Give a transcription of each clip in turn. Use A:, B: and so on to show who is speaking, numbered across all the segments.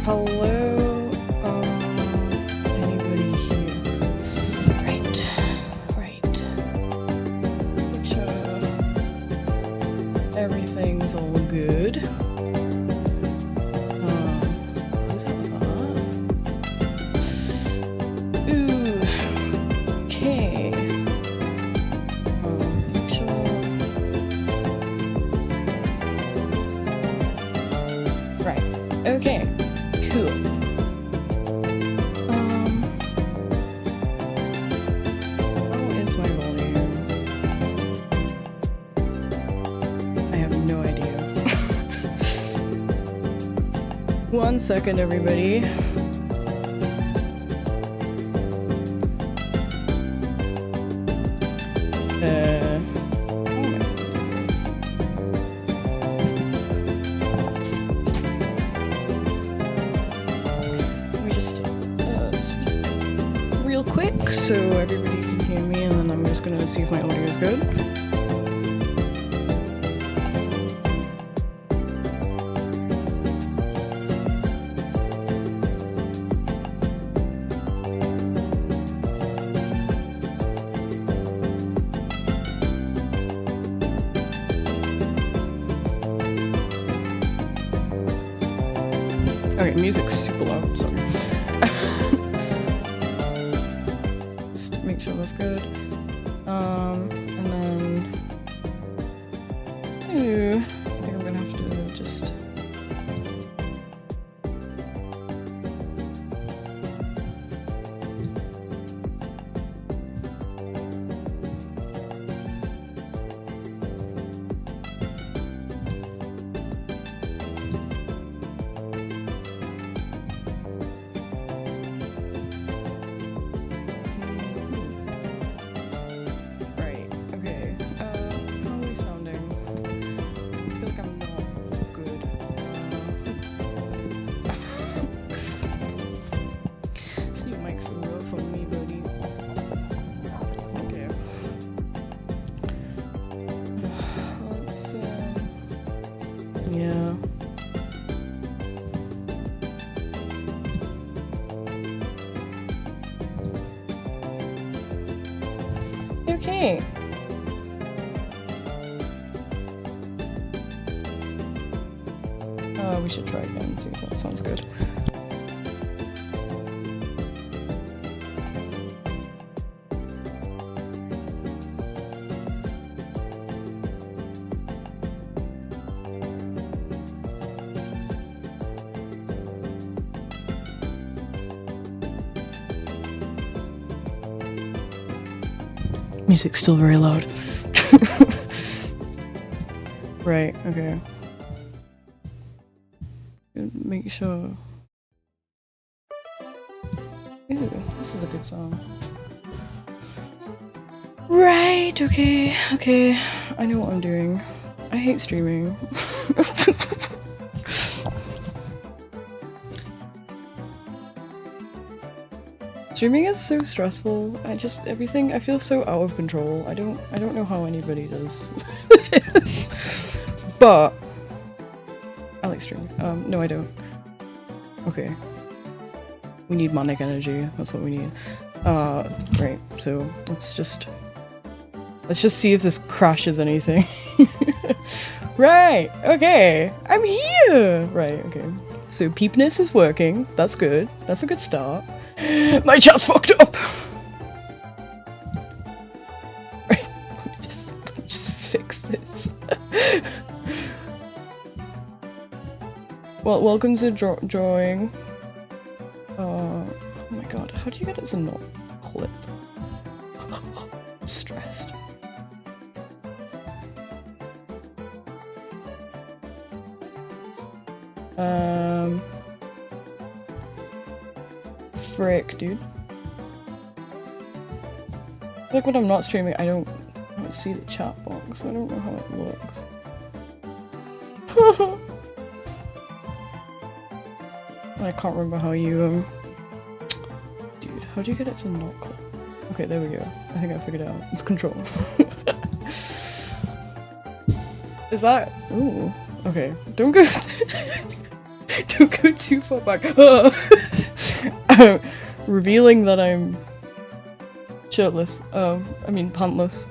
A: Hello? Anybody here? Right. Right. Make sure everything's all good. Close out the bar. Ooh. Okay. Make sure. Right. Okay. Cool. How is my volume? I have no idea. 1 second, everybody. Oh my goodness. Let me just speak real quick so everybody can hear me, and then I'm just gonna see if my audio is good. Okay, music's super loud, sorry. Just make sure that's good. And then... Ooh, I think I'm gonna have to just... Right, okay. How are we sounding? I feel like I'm not good. This new mic's so rough for me, buddy. Okay. Let's, yeah. Okay. We should try again and see if that sounds good. Music's still very loud. Right, okay. Make sure. Ooh, this is a good song. Right, okay, okay. I know what I'm doing. I hate streaming. Streaming is so stressful. I feel so out of control. I don't know how anybody does. But I like streaming. No I don't. Okay. We need manic energy, that's what we need. Right, so let's just see if this crashes anything. Right, okay. I'm here! Right, okay. So peepness is working. That's good. That's a good start. My chat's fucked up! Right, let me just fix this. Well, welcome to drawing. Oh my god, how do you get it to not clip? I'm stressed. Frick, dude. Like when I'm not streaming, I don't see the chat box, so I don't know how it looks. I can't remember how you, Dude, how do you get it to not clip? Okay, there we go. I think I figured it out. It's control. Is that... Ooh. Okay. Don't go... Don't go too far back. Revealing that I'm shirtless. I mean pantless.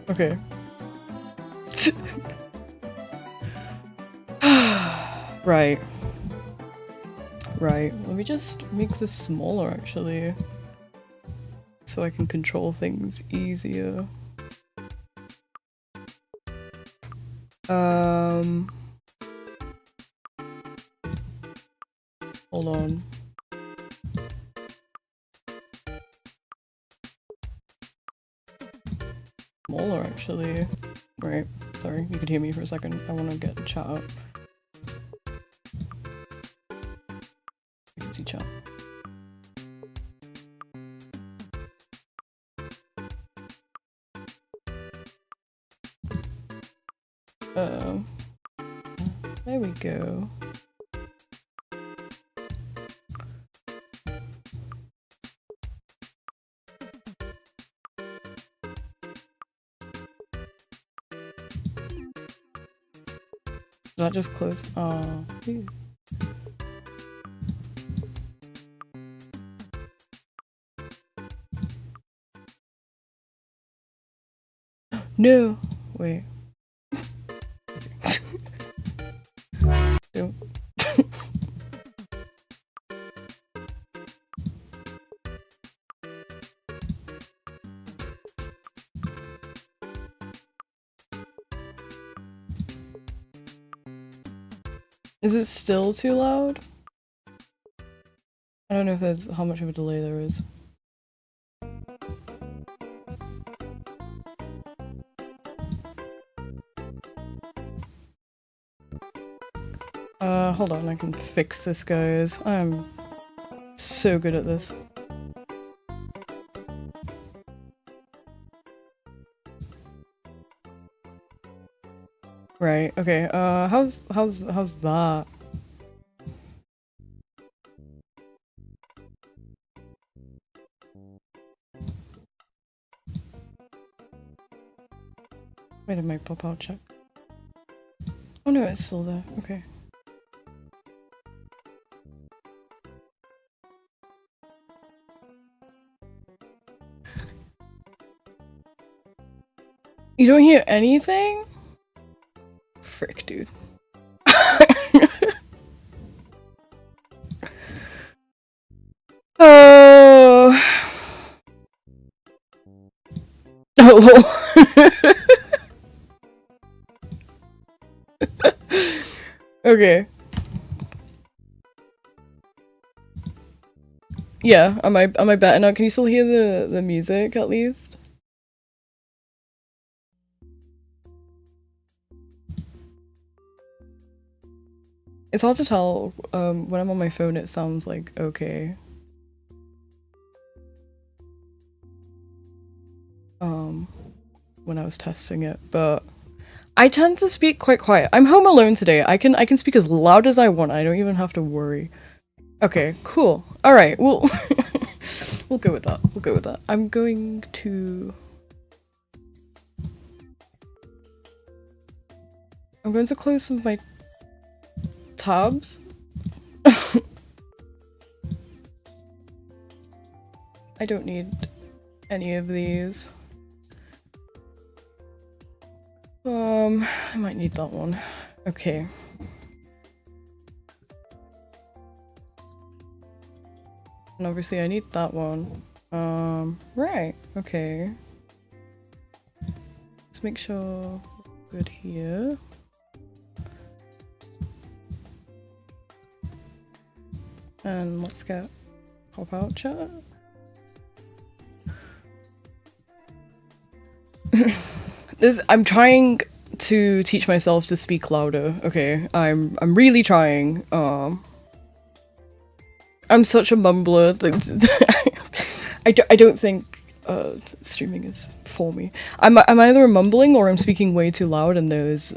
A: Okay. Right. Right. Let me just make this smaller actually. So I can control things easier. Hold on. Smaller actually. Right. Sorry, you could hear me for a second. I want to get chat up. I can see chat. There we go. Did that just close? Oh. No! Wait. Don't. Is it still too loud? I don't know if there's how much of a delay there is. Hold on, I can fix this, guys. I'm so good at this. Right, okay, how's that? Wait a minute, pop out check. Oh no, it's still there, okay. You don't hear anything? Frick, dude. Oh. Oh. Okay. Yeah, am I better now? Can you still hear the music at least? It's hard to tell, when I'm on my phone it sounds like okay. When I was testing it, but I tend to speak quite quiet. I'm home alone today. I can speak as loud as I want. I don't even have to worry. Okay, cool. Alright, we'll we'll go with that. We'll go with that. I'm going to close some of my tabs. I don't need any of these. I might need that one. Okay. And obviously I need that one. Right, okay. Let's make sure we're good here. And let's get pop out chat. I'm trying to teach myself to speak louder. Okay, I'm really trying. I'm such a mumbler. I don't think streaming is for me. I'm either mumbling or I'm speaking way too loud, and there's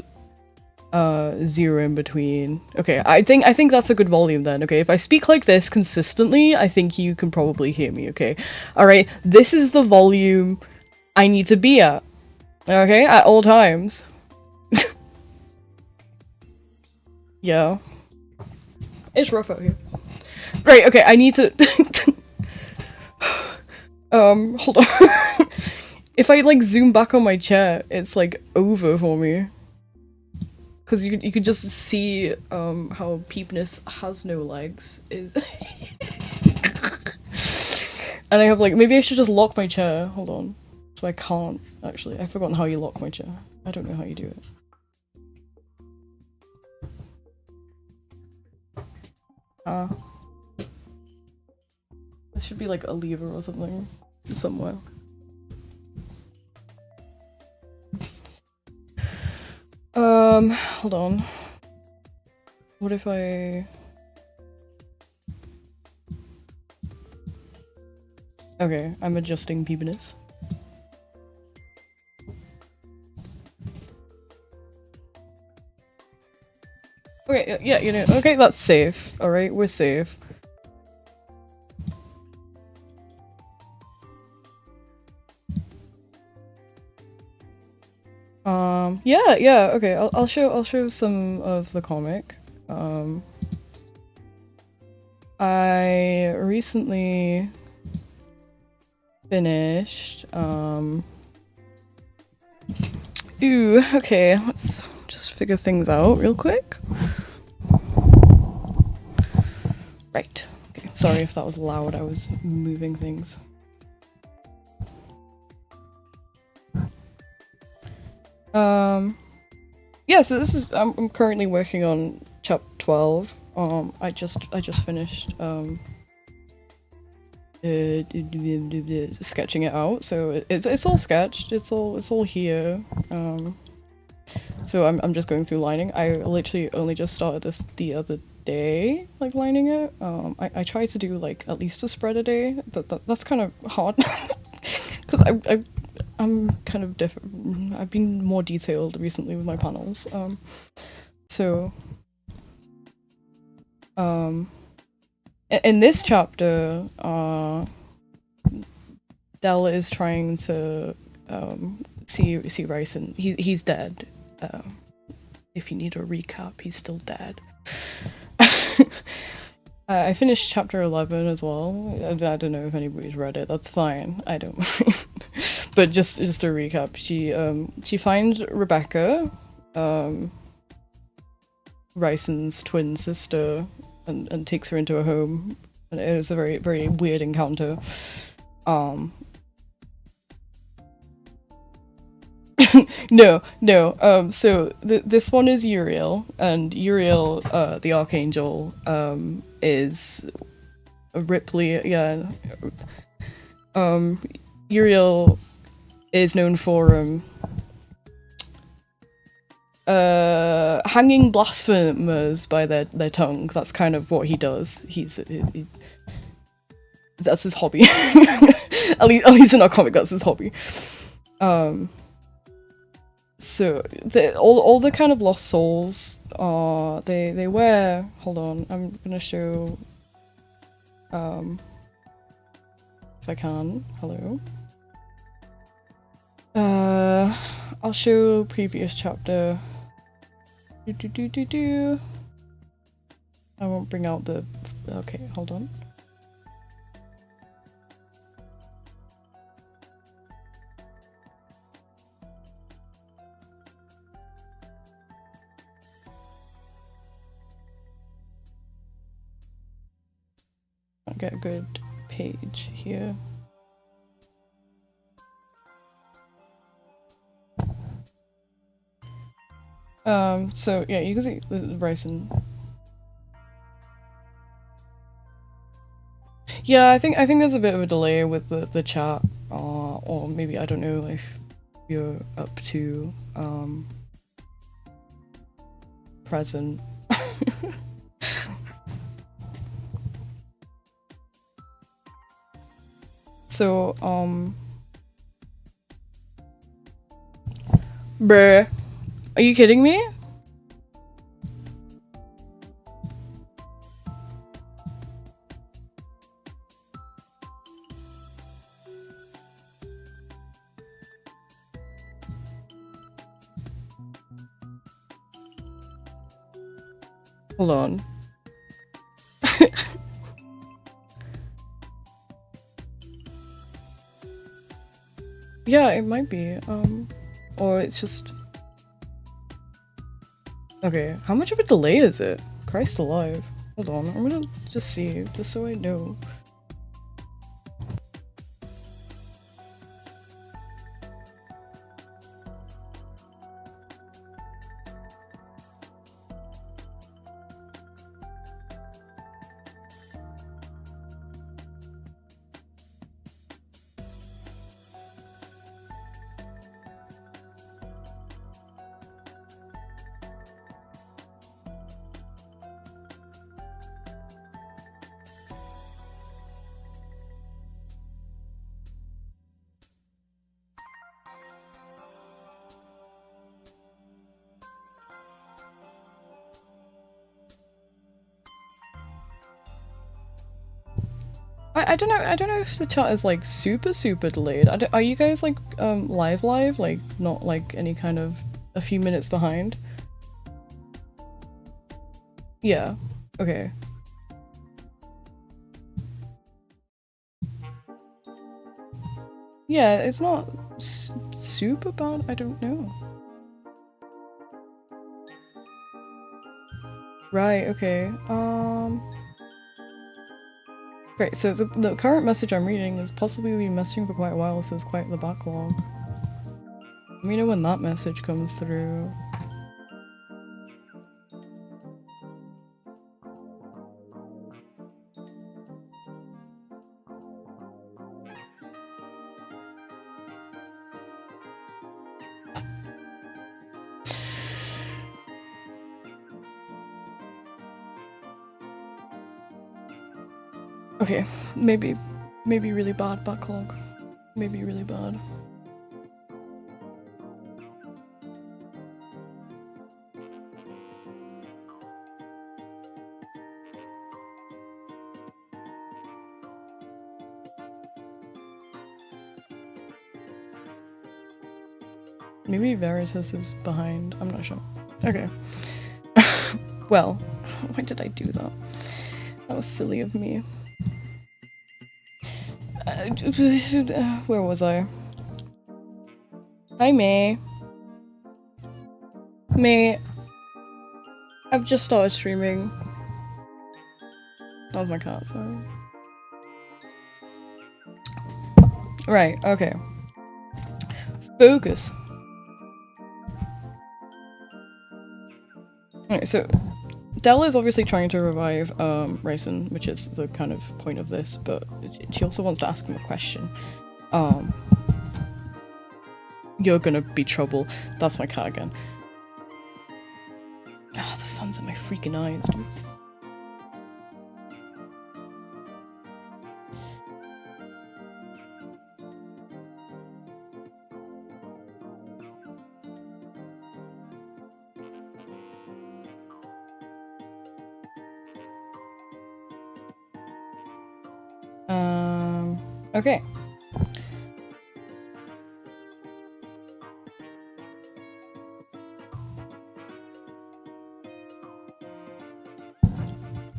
A: zero in between. Okay, I think that's a good volume then. Okay, if I speak like this consistently, I think you can probably hear me. Okay, all right. This is the volume I need to be at. Okay, at all times. Yeah. It's rough out here. Right, okay, I need to... hold on. If I, like, zoom back on my chair, it's, like, over for me. Because you could just see, how Peepness has no legs. Is And I have, like, maybe I should just lock my chair. Hold on. So I can't, actually. I've forgotten how you lock my chair. I don't know how you do it. There should be like a lever or something somewhere. Hold on. What if I... Okay, I'm adjusting Peepiness. Okay, yeah, you know, okay, that's safe. Alright, we're safe. Yeah, okay, I'll show some of the comic. I recently finished, ooh, okay, let's just figure things out real quick. Right. Okay, sorry if that was loud, I was moving things. Yeah, so this is, I'm currently working on chapter 12. I just finished, sketching it out, so it's all sketched, it's all here. So I'm just going through lining. I literally only just started this the other day, like lining it. I try to do like at least a spread a day, but that's kind of hard because I'm kind of different. I've been more detailed recently with my panels. In this chapter, Della is trying to see Rice, and he's dead. If you need a recap, he's still dead. I finished chapter 11 as well. I don't know if anybody's read it. That's fine. I don't mind. But just a recap. She finds Rebecca, Ryson's twin sister, and takes her into a home. And it is a very, very weird encounter. No. So this one is Uriel, and Uriel, the Archangel, is Ripley, yeah. Uriel is known for, hanging blasphemers by their tongue. That's kind of what he does. That's his hobby. at least in our comic, that's his hobby. So all the kind of lost souls are they wear. Hold on, I'm gonna show. If I can, hello. I'll show previous chapter. I won't bring out the. Okay, hold on. I'll get a good page here. So yeah, you can see this is Bryson. Yeah, I think there's a bit of a delay with the chat, or maybe I don't know if you're up to present. So bruh, are you kidding me? Hold on. Yeah, it might be. Or it's just... Okay, how much of a delay is it? Christ alive. Hold on, I'm gonna just see, just so I know. I don't know. I don't know if the chat is like super delayed. Are you guys like live, like not like any kind of a few minutes behind? Yeah. Okay. Yeah, it's not super bad. I don't know. Right. Okay. Great, so the current message I'm reading is possibly we've been messaging for quite a while, so it's quite the backlog. Let me know when that message comes through. Okay, maybe really bad backlog. Maybe really bad. Maybe Veritas is behind, I'm not sure. Okay. Well, why did I do that? That was silly of me. Where was I? Hi, May. May, I've just started streaming. That was my cat, sorry. Right, okay. Focus. Alright, so Della is obviously trying to revive Raisin, which is the kind of point of this, but she also wants to ask him a question. You're gonna be trouble. That's my cat again. Ah, the sun's in my freaking eyes, dude. Okay.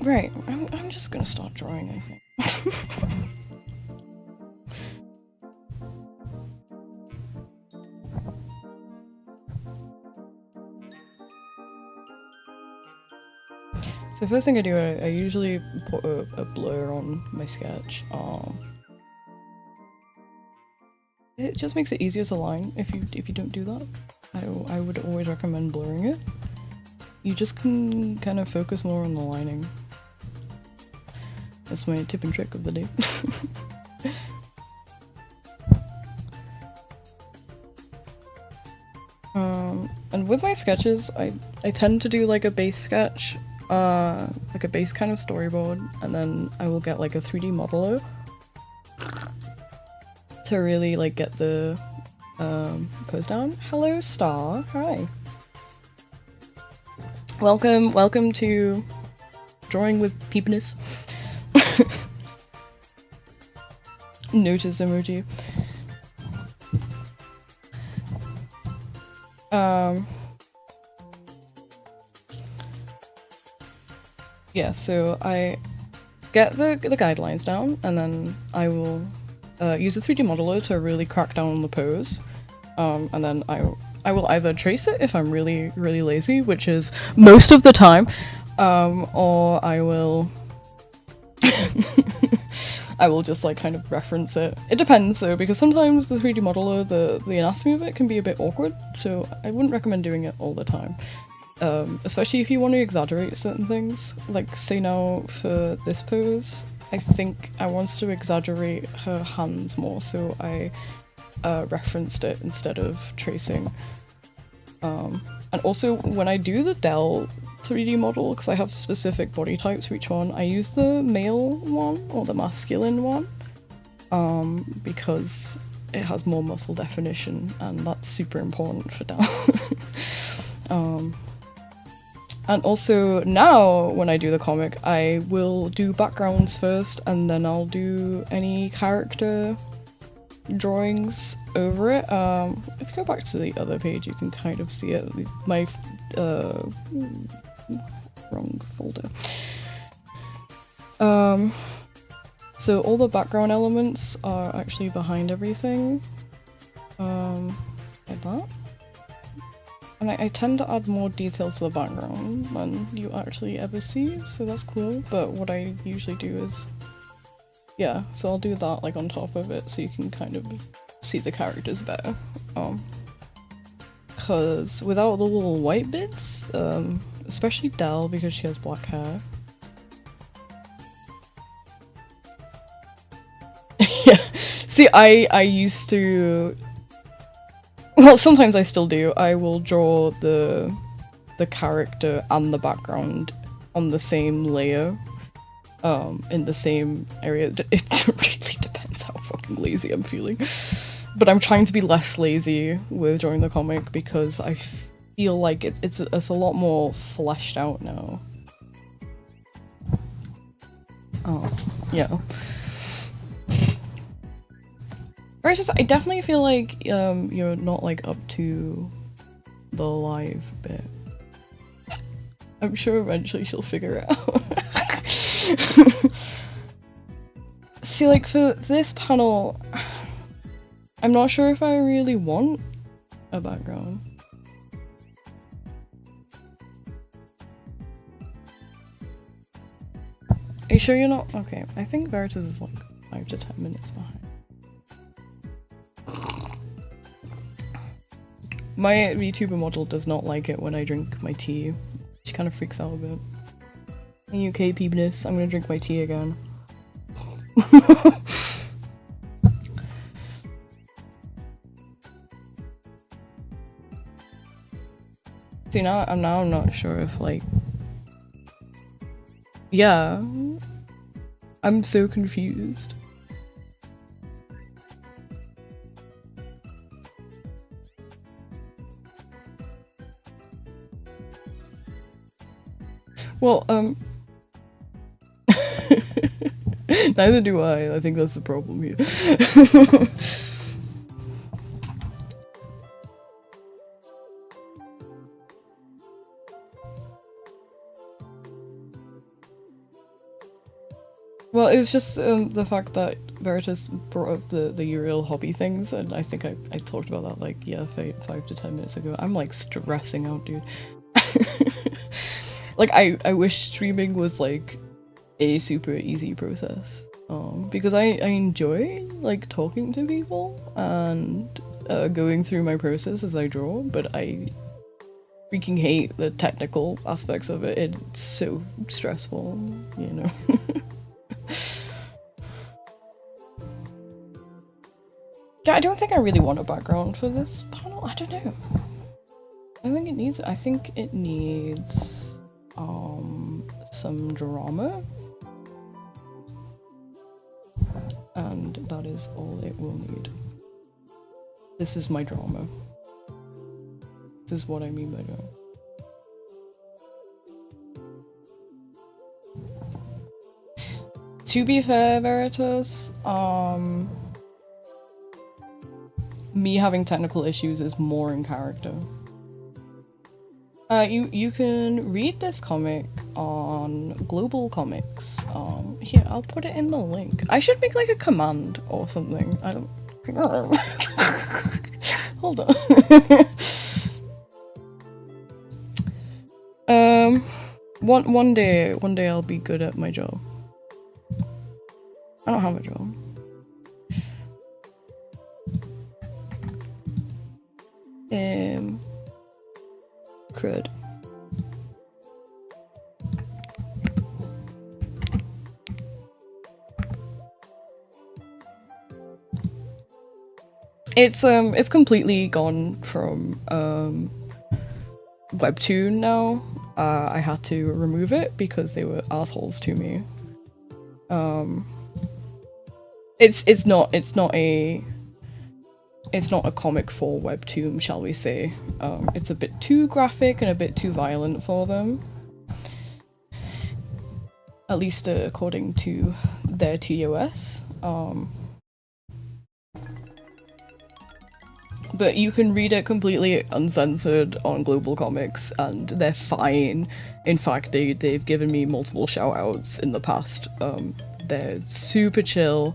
A: Right, I'm just gonna start drawing, I think. So first thing I do, I usually put a blur on my sketch. It just makes it easier to line if you don't do that. I would always recommend blurring it. You just can kind of focus more on the lining. That's my tip and trick of the day. And with my sketches, I tend to do like a base sketch, like a base kind of storyboard, and then I will get like a 3D modeler to really like get the pose down. Hello, Star. Hi. Welcome to Drawing with Peepness. Notice emoji. Yeah, so I get the guidelines down, and then I will use a 3D modeler to really crack down on the pose, and then I will either trace it if I'm really lazy, which is most of the time, or I will I will just like kind of reference it. It depends though, because sometimes the 3D modeler, the anatomy of it can be a bit awkward, so I wouldn't recommend doing it all the time. Especially if you want to exaggerate certain things. Like, say now for this pose, I think I wanted to exaggerate her hands more, so I referenced it instead of tracing. And also, when I do the Dell 3D model, because I have specific body types for each one, I use the male one, or the masculine one, because it has more muscle definition, and that's super important for Dell. And also, now, when I do the comic, I will do backgrounds first, and then I'll do any character drawings over it. If you go back to the other page, you can kind of see it. My wrong folder. So all the background elements are actually behind everything, like that. And I tend to add more details to the background than you actually ever see, so that's cool. But what I usually do is, yeah, so I'll do that like on top of it, so you can kind of see the characters better. Because without the little white bits, especially Dell, because she has black hair. Yeah, see, I used to. Well, sometimes I still do. I will draw the character and the background on the same layer, in the same area. It really depends how fucking lazy I'm feeling. But I'm trying to be less lazy with drawing the comic because I feel like it's a lot more fleshed out now. Oh, yeah. Right, just, I definitely feel like you're not like up to the live bit. I'm sure eventually she'll figure it out. See, like for this panel, I'm not sure if I really want a background. Are you sure you're not? Okay, I think Veritas is like 5 to 10 minutes behind. My VTuber model does not like it when I drink my tea. She kind of freaks out a bit. Are you okay, peebness? I'm gonna drink my tea again. See, now I'm not sure if like... Yeah. I'm so confused. Well, neither do I. I think that's the problem here. Well, it was just the fact that Veritas brought up the Uriel hobby things, and I think I talked about that like, yeah, 5 to 10 minutes ago. I'm like stressing out, dude. Like, I wish streaming was like a super easy process, because I enjoy like talking to people and going through my process as I draw, but I freaking hate the technical aspects of it. It's so stressful, you know. Yeah, I don't think I really want a background for this panel. I don't know. I think it needs some drama, and that is all it will need. This is my drama. This is what I mean by drama. To be fair, Veritas, me having technical issues is more in character. You can read this comic on Global Comics. Here, I'll put it in the link. I should make like a command or something. I don't. Hold on. One day I'll be good at my job. I don't have a job. Crud. It's completely gone from Webtoon now. I had to remove it because they were assholes to me. It's not a comic for Webtoon, shall we say. It's a bit too graphic and a bit too violent for them. At least according to their TOS. But you can read it completely uncensored on Global Comics, and they're fine. In fact, they've given me multiple shoutouts in the past. They're super chill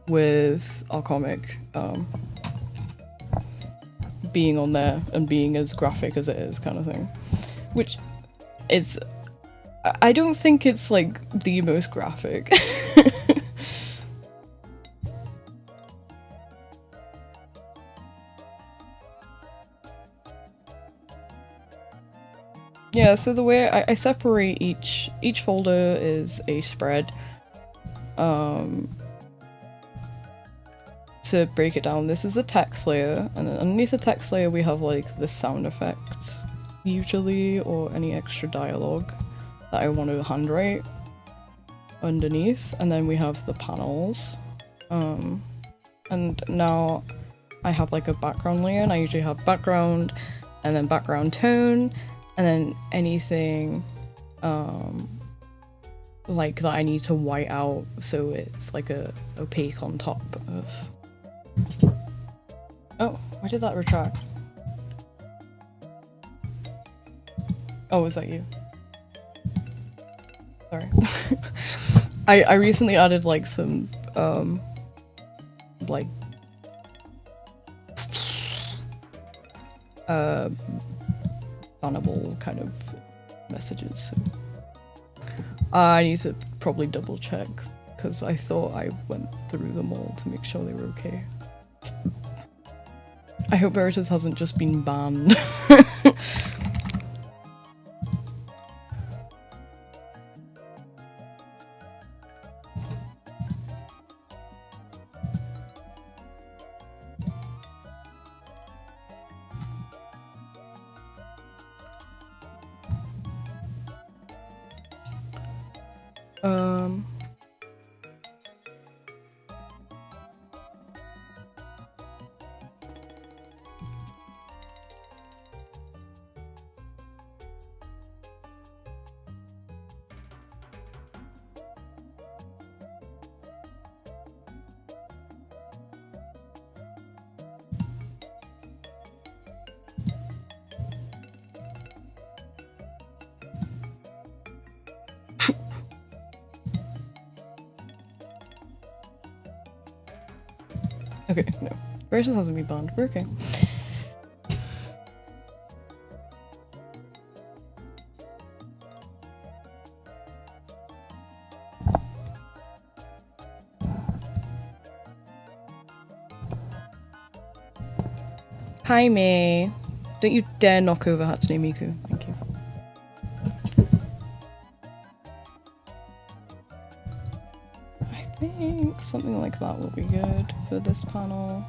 A: with our comic being on there and being as graphic as it is, kind of thing. Which is... I don't think it's, like, the most graphic. Yeah, so the way I separate each folder is a spread. To break it down, this is a text layer, and then underneath the text layer we have like the sound effects, usually, or any extra dialogue that I want to handwrite underneath, and then we have the panels. And now I have like a background layer, and I usually have background, and then background tone, and then anything like that I need to white out so it's like a opaque on top of... Oh, why did that retract? Oh, was that you? Sorry. I recently added like some like bannable kind of messages. So I need to probably double check because I thought I went through them all to make sure they were okay. I hope Veritas hasn't just been banned. Okay, no. Veritas hasn't been banned. We're okay. Hi, May. Don't you dare knock over Hatsune Miku. Thank you. I think something like that will be good for this panel.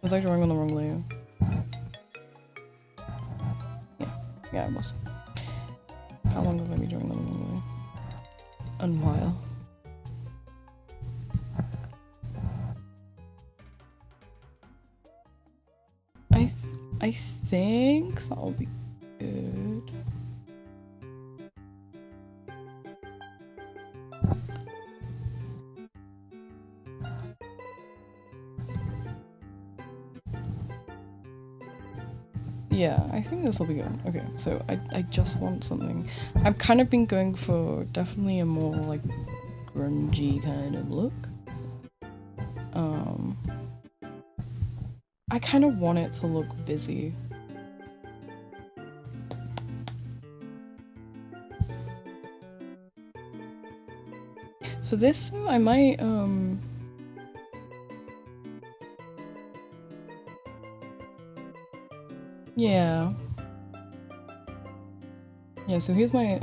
A: Was I drawing on the wrong layer? Yeah, I was. How long have I been drawing on the wrong layer? A while. I think that'll be good. Yeah, I think this will be good. Okay, so I just want something. I've kind of been going for definitely a more like grungy kind of look. I kind of want it to look busy. For this, I might yeah. Yeah, so here's my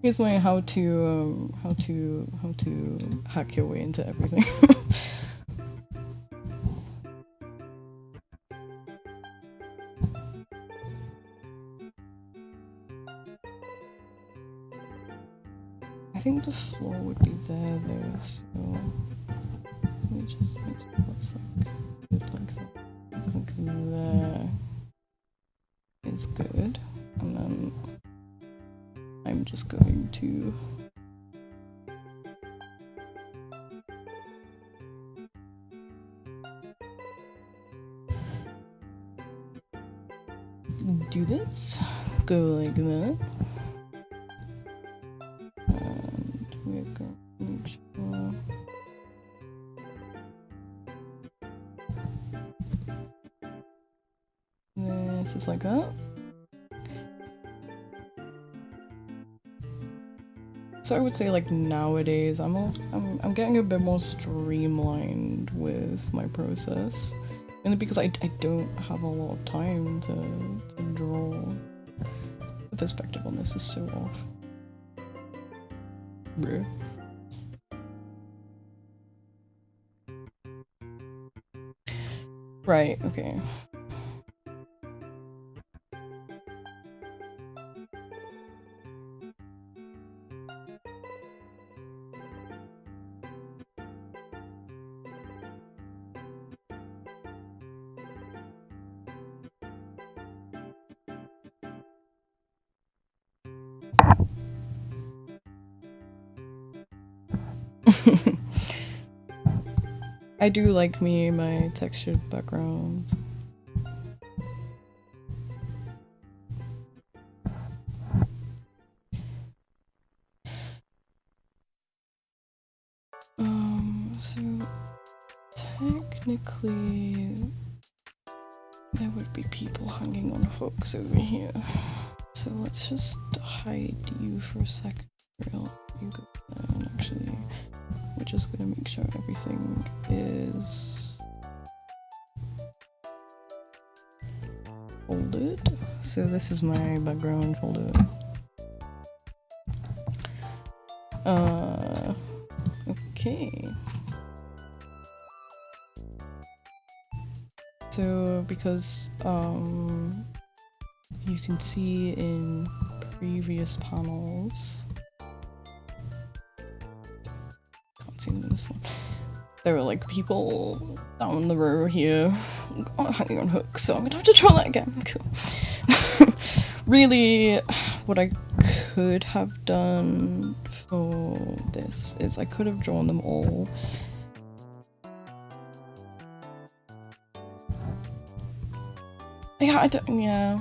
A: here's my how to hack your way into everything. I think the floor would be there though, so let me just make sure that's like there is good, and then I'm just going to do this, go like that, and we're going to make sure this is like that. So I would say like nowadays I'm getting a bit more streamlined with my process, mainly because I don't have a lot of time to draw. The perspective on this is so off. Bruh. Right, okay. I do like my textured backgrounds. So technically there would be people hanging on hooks over here. So let's just hide you for a second. You go there, and actually we're just gonna make sure everything is folded. So this is my background folder. Okay. So because you can see in previous panels, can't see them in this one, there were like people down the row here hanging on hooks, so I'm gonna have to try that again. Cool. Really, what I could have done for this is I could have drawn them all. Yeah, yeah.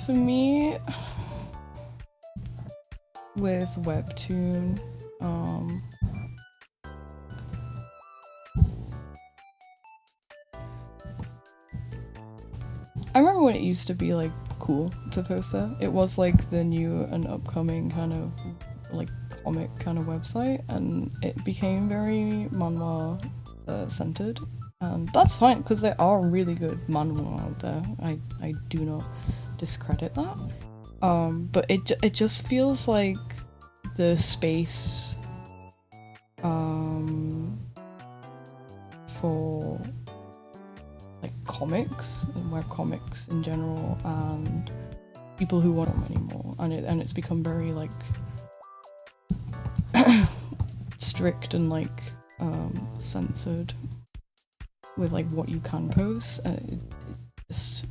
A: For me, with Webtoon, I remember when it used to be like cool to post there. It was like the new and upcoming kind of like comic kind of website, and it became very manhwa centered, and that's fine because there are really good manhwa out there. I do not discredit that, but it just feels like the space for like comics and webcomics in general, and people who want them anymore, and it's become very like strict and like censored with like what you can post. It just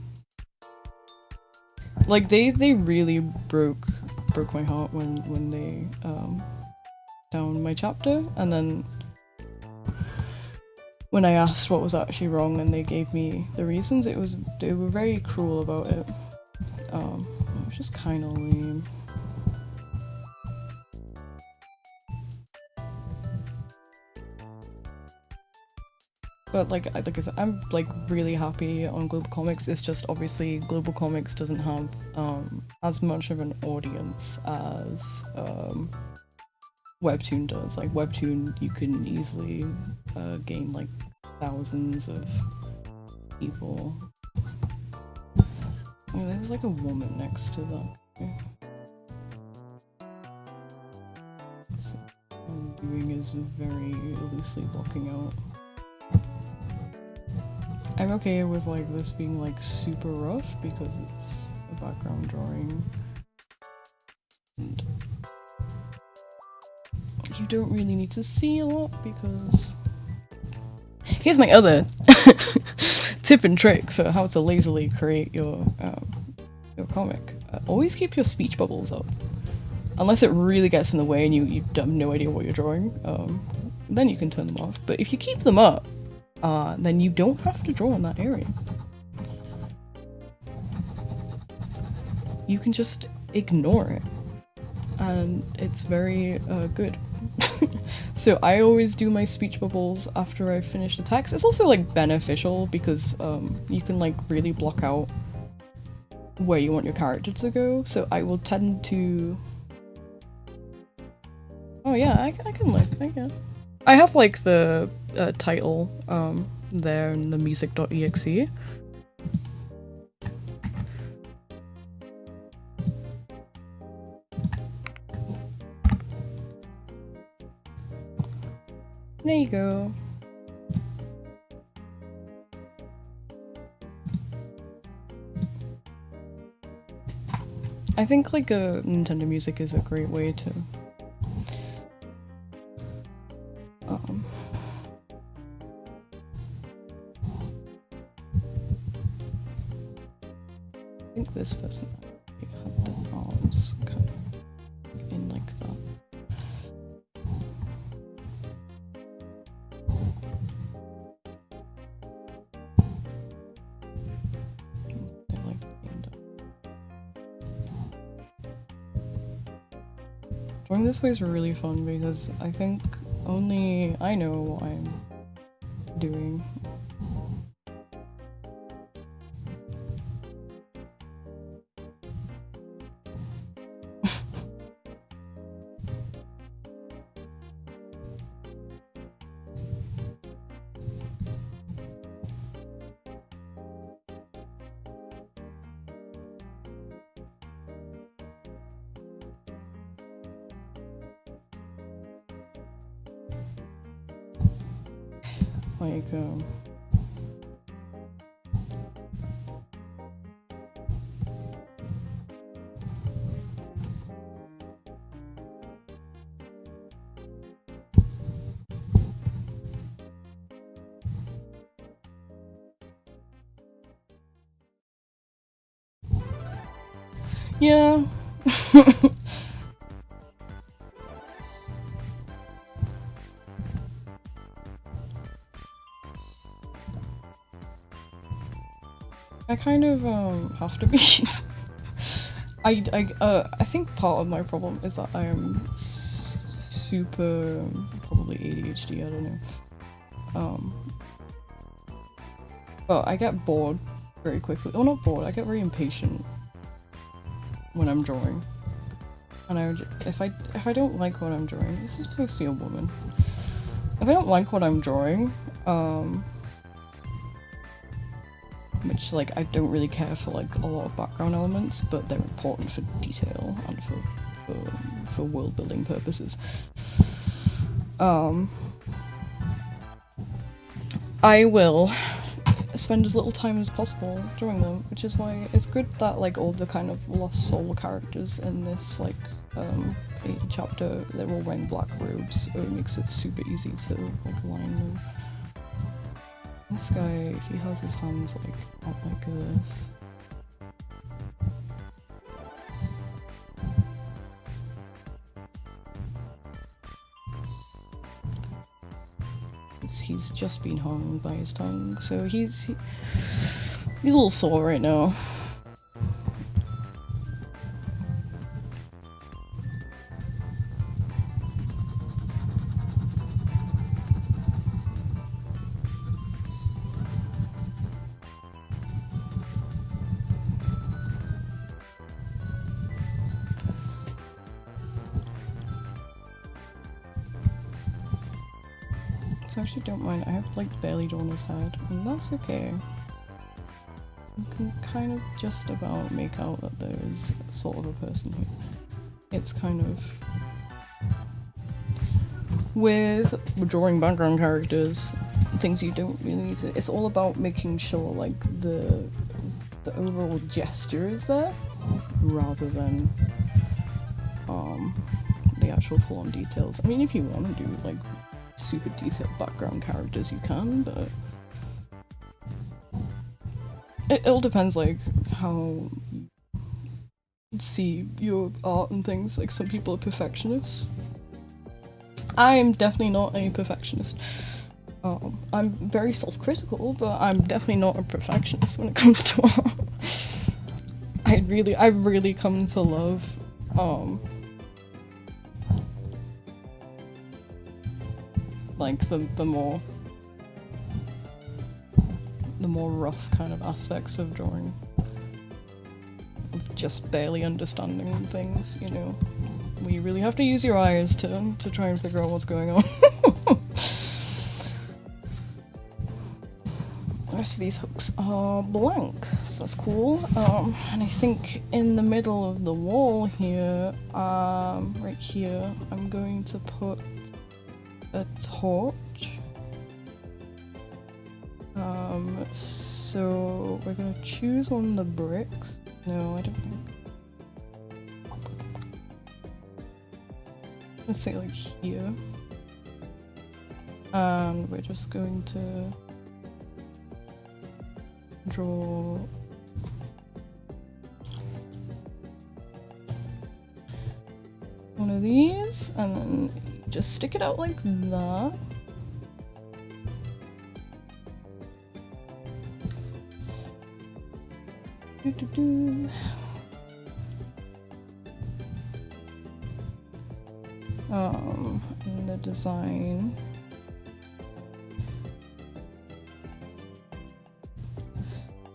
A: like they really broke my heart when they down my chapter, and then when I asked what was actually wrong and they gave me the reasons, they were very cruel about it. It was just kind of lame. But like I said, I'm like really happy on Global Comics. It's just obviously Global Comics doesn't have as much of an audience as Webtoon does. Like Webtoon, you can easily gain like thousands of people. Oh, there's like a woman next to that guy. So, viewing is very loosely blocking out. I'm okay with like this being like super rough because it's a background drawing. And you don't really need to see a lot because... Here's my other tip and trick for how to lazily create your comic. Always keep your speech bubbles up. Unless it really gets in the way and you have no idea what you're drawing, then you can turn them off. But if you keep them up, then you don't have to draw in that area. You can just ignore it. And it's very good. So I always do my speech bubbles after I finish the text. It's also like beneficial because you can like really block out where you want your character to go. So I will tend to... Oh yeah, I can like, I have like the title there in the music.exe. There you go. I think like Nintendo Music is a great way to I think this person had the arms kind of in like that. They're like aimed up. Drawing this way is really fun because I think only I know what I'm doing. Like, yeah. I kind of have to be. I think part of my problem is that I am super probably ADHD. I don't know. But I get bored very quickly. Oh, not bored. I get very impatient when I'm drawing, and if I don't like what I'm drawing, this is supposed to be a woman. If I don't like what I'm drawing, which like I don't really care for like a lot of background elements, but they're important for detail and for world building purposes. I will spend as little time as possible drawing them, which is why it's good that like all the kind of lost soul characters in this like chapter, they're all wearing black robes, so it makes it super easy to like line them. This guy, he has his hands like out like this. He's just been hung by his tongue, so he's a little sore right now. I actually don't mind. I have like barely drawn his head, and that's okay. You can kind of just about make out that there is sort of a person here. It's kind of with drawing background characters, things you don't really need to. It's all about making sure like the overall gesture is there, rather than the actual full-on details. I mean, if you want to do like super detailed background characters, you can, but it all depends like how you see your art and things. Like some people are perfectionists. I am definitely not a perfectionist. I'm very self-critical, but I'm definitely not a perfectionist when it comes to art. I've really come to love like the more rough kind of aspects of drawing, of just barely understanding things, you know, where you really have to use your eyes to try and figure out what's going on. The rest of these hooks are blank, so that's cool. And I think in the middle of the wall here, right here, I'm going to put a torch. So we're gonna choose one of the bricks. No, I don't think. Let's say like here. And we're just going to draw one of these, and then just stick it out like that. In the design,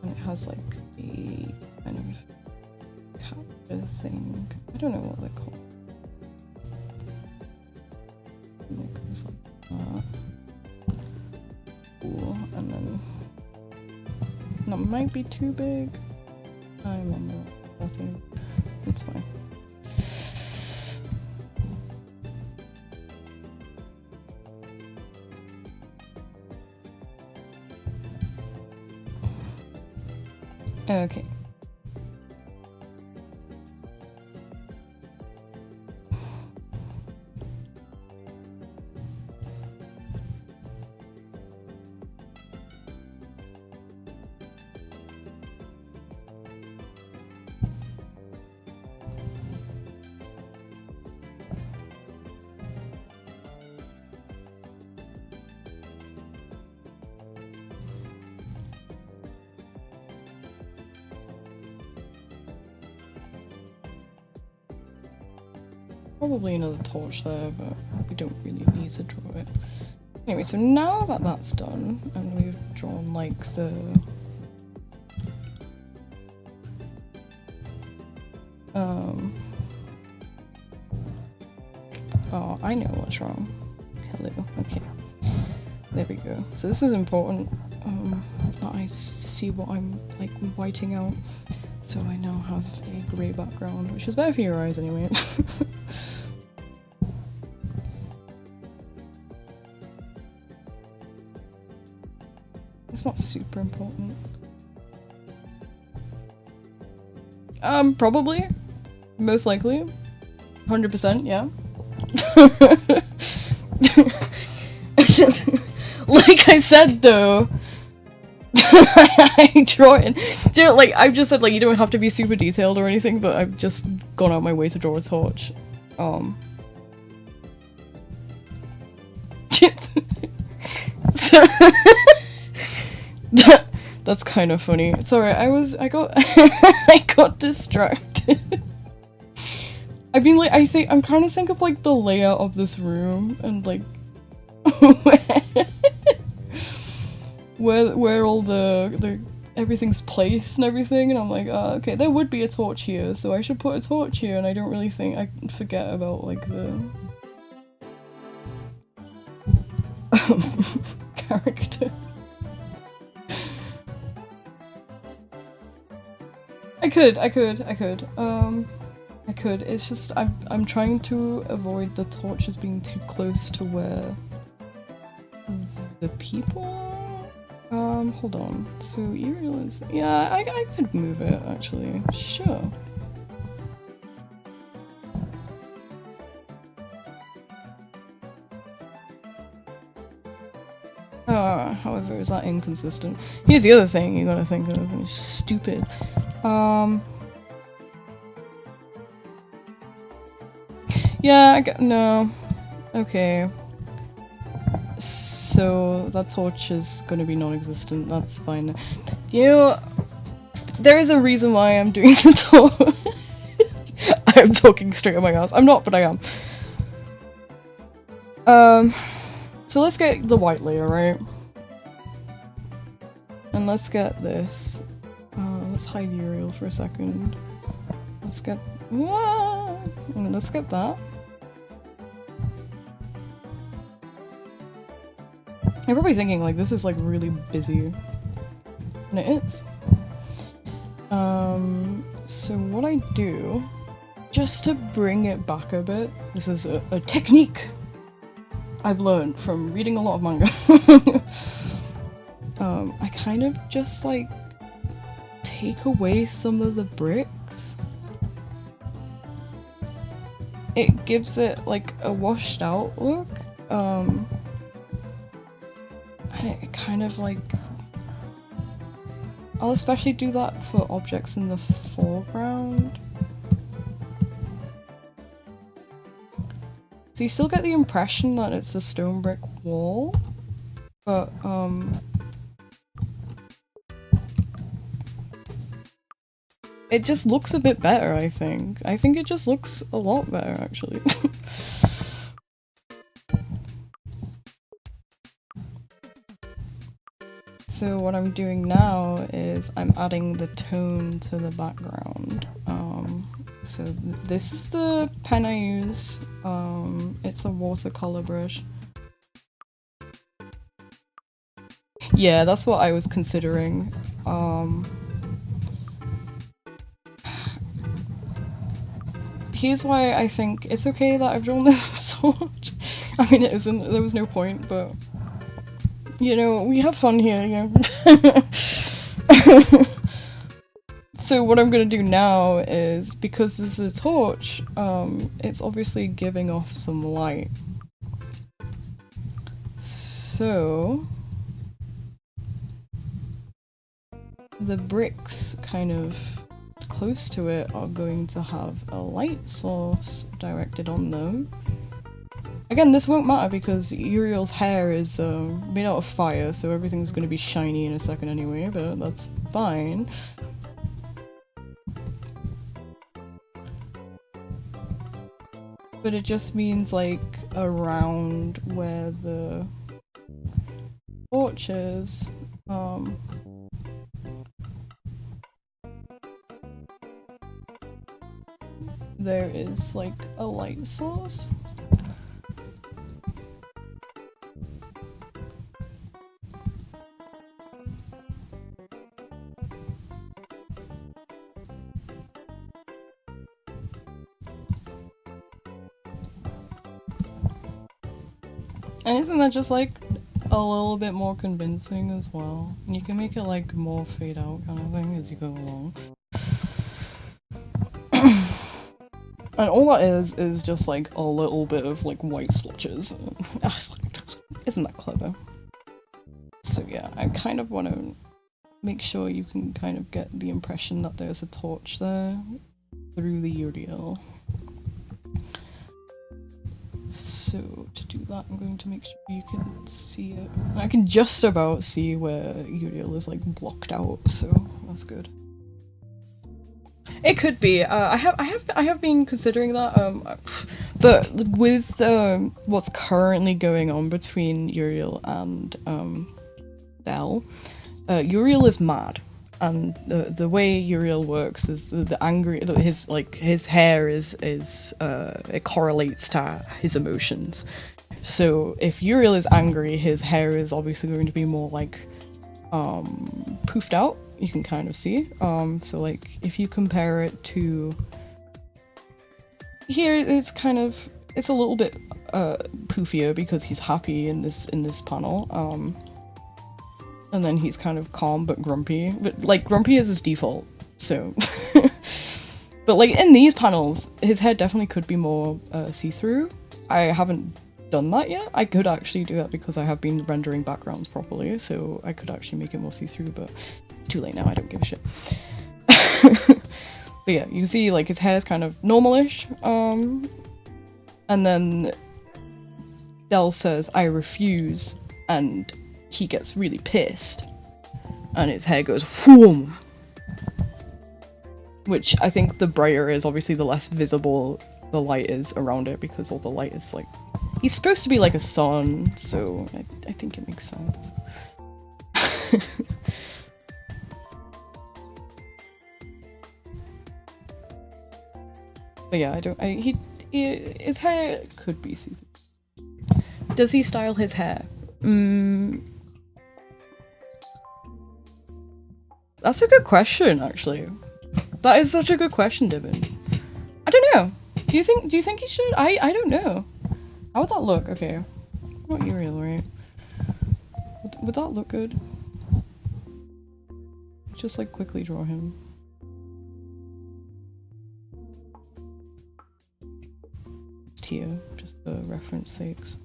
A: and it has like a kind of capture thing. I don't know what they're called. And it goes like that. Cool, and then that might be too big. I remember that thing. It's fine. Okay. Probably another torch there, but we don't really need to draw it. Anyway, so now that that's done, and we've drawn like the oh, I know what's wrong. Hello. Okay. There we go. So this is important. That I see what I'm like whiting out, so I now have a grey background, which is better for your eyes anyway. It's not super important. Probably. Most likely. 100%, yeah. Like I said though, I draw it. Like I've just said, like you don't have to be super detailed or anything, but I've just gone out my way to draw a torch. So that's kind of funny. It's alright. I got I got distracted. I mean, like I'm trying to think of like the layout of this room and like where all the everything's placed and everything, and I'm like, okay, there would be a torch here, so I should put a torch here, and I don't really think I forget about like the character. I could. It's just I'm trying to avoid the torches being too close to where the people are. Hold on. So Uriel is, yeah, I could move it actually. Sure. However, is that inconsistent? Here's the other thing you gotta think of, and it's stupid. Yeah, no. Okay. So that torch is gonna be non-existent, that's fine. You know, there is a reason why I'm doing the torch. I'm talking straight at my ass. I'm not, but I am. So let's get the white layer, right? And let's get this. Let's hide Uriel for a second. Let's get... and let's get that. You're probably thinking, like, this is, like, really busy. And it is. So what I do, just to bring it back a bit, this is a technique I've learned from reading a lot of manga. I kind of just, like, take away some of the bricks. It gives it, like, a washed out look. And it kind of, like... I'll especially do that for objects in the foreground. So you still get the impression that it's a stone brick wall, but, it just looks a bit better, I think. I think it just looks a lot better, actually. So what I'm doing now is I'm adding the tone to the background. So this is the pen I use. It's a watercolor brush. Yeah, that's what I was considering. Here's why I think it's okay that I've drawn this torch. I mean, it isn't, there was no point, but... You know, we have fun here, you know. So what I'm gonna do now is, because this is a torch, it's obviously giving off some light. So... the bricks kind of close to it are going to have a light source directed on them. Again, this won't matter because Uriel's hair is made out of fire, so everything's going to be shiny in a second anyway, but that's fine. But it just means, like, around where the torch is, there is, like, a light source. And isn't that just, like, a little bit more convincing as well. And you can make it like more fade out kind of thing as you go along. And all that is just like a little bit of like white splotches. Isn't that clever? So yeah, I kind of want to make sure you can kind of get the impression that there's a torch there through the Uriel. So to do that, I'm going to make sure you can see it. And I can just about see where Uriel is like blocked out, so that's good. It could be. I have been considering that. But with what's currently going on between Uriel and Del, Uriel is mad, and the way Uriel works is the angry. His hair is it correlates to his emotions. So if Uriel is angry, his hair is obviously going to be more like poofed out. You can kind of see. So like if you compare it to here, it's a little bit poofier because he's happy in this panel. And then he's kind of calm but grumpy. But like grumpy is his default. So but like in these panels, his hair definitely could be more see-through. I haven't done that yet. I could actually do that because I have been rendering backgrounds properly, so I could actually make it more see-through, but it's too late now, I don't give a shit. But yeah, you see like his hair is kind of normalish, and then Del says, "I refuse," and he gets really pissed, and his hair goes whoom. Which I think the brighter is, obviously the less visible the light is around it, because all the light is like... He's supposed to be like a sun, so I think it makes sense. But yeah, his hair could be see-through. Does he style his hair? That's a good question, actually. That is such a good question, Divin. I don't know. Do you think he should? I don't know. How would that look? Okay. Not Uriel, right? Would that look good? Just like quickly draw him. Just here, just for reference sakes.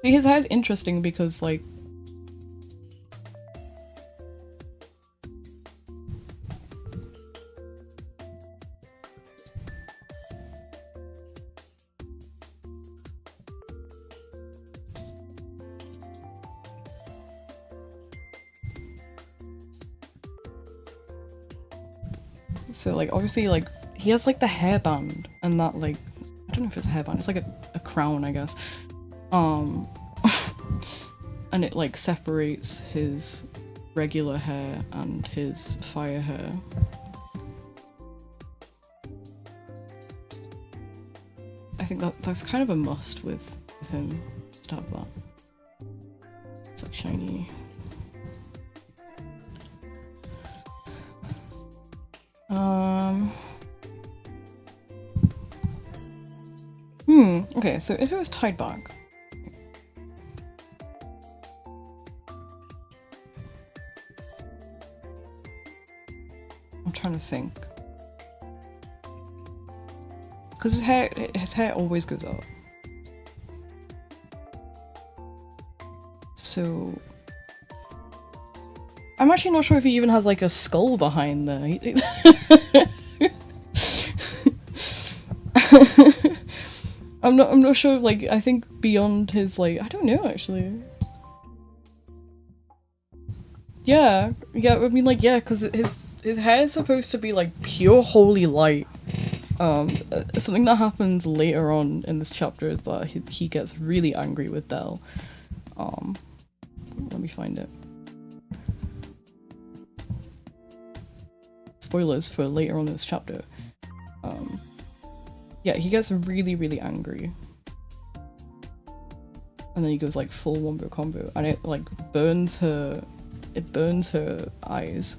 A: See, his hair is interesting because like so like obviously like he has like the hairband and that like I don't know if it's a hairband, it's like a crown, I guess. And it like separates his regular hair and his fire hair. I think that's kind of a must with him, just to have that. It's like shiny. Okay, so if it was tied back. I'm trying to think. Because his hair always goes up. So I'm actually not sure if he even has like a skull behind there. I'm not sure, like, I think beyond his, like, I don't know, actually. Yeah, I mean, like, yeah, because his hair is supposed to be, like, pure holy light. Something that happens later on in this chapter is that he gets really angry with Del. Let me find it. Spoilers for later on in this chapter. Yeah, he gets really, really angry. And then he goes like full wombo combo, and it like burns her eyes.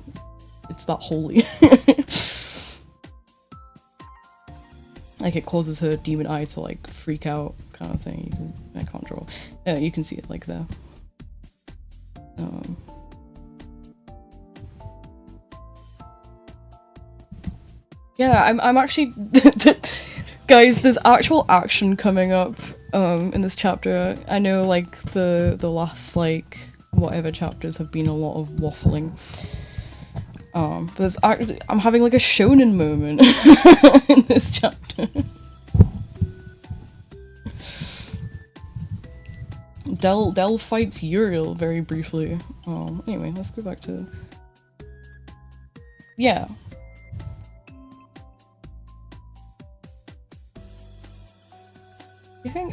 A: It's that holy. Like it causes her demon eye to like freak out, kind of thing. I can't draw. You can see it like there. Yeah, I'm actually guys, there's actual action coming up in this chapter. I know like the last like whatever chapters have been a lot of waffling. But there's actually I'm having like a shonen moment in this chapter. Del fights Uriel very briefly. Anyway, let's go back to... Yeah.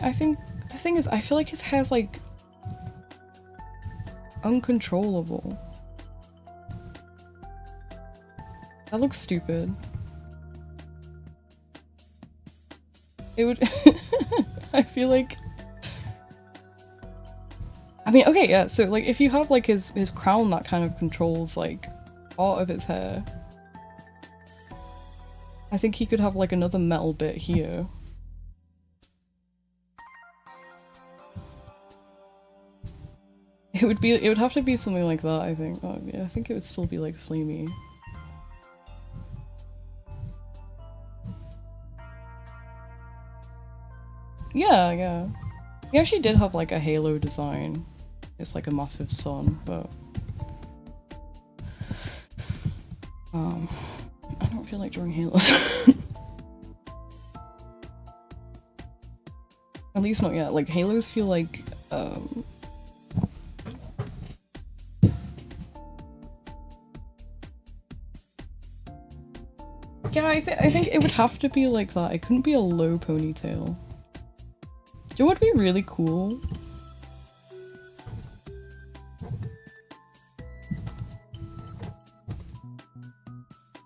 A: I think the thing is, I feel like his hair's like uncontrollable. That looks stupid. It would... I feel like... I mean, okay, yeah, so like if you have like his crown that kind of controls like part of his hair, I think he could have like another metal bit here. It would have to be something like that, I think. Oh, yeah, I think it would still be like flamey. Yeah, yeah. He actually did have like a halo design. It's like a massive sun, but I don't feel like drawing halos. At least not yet. Like halos feel like yeah, I think it would have to be like that. It couldn't be a low ponytail. Do you know what would be really cool?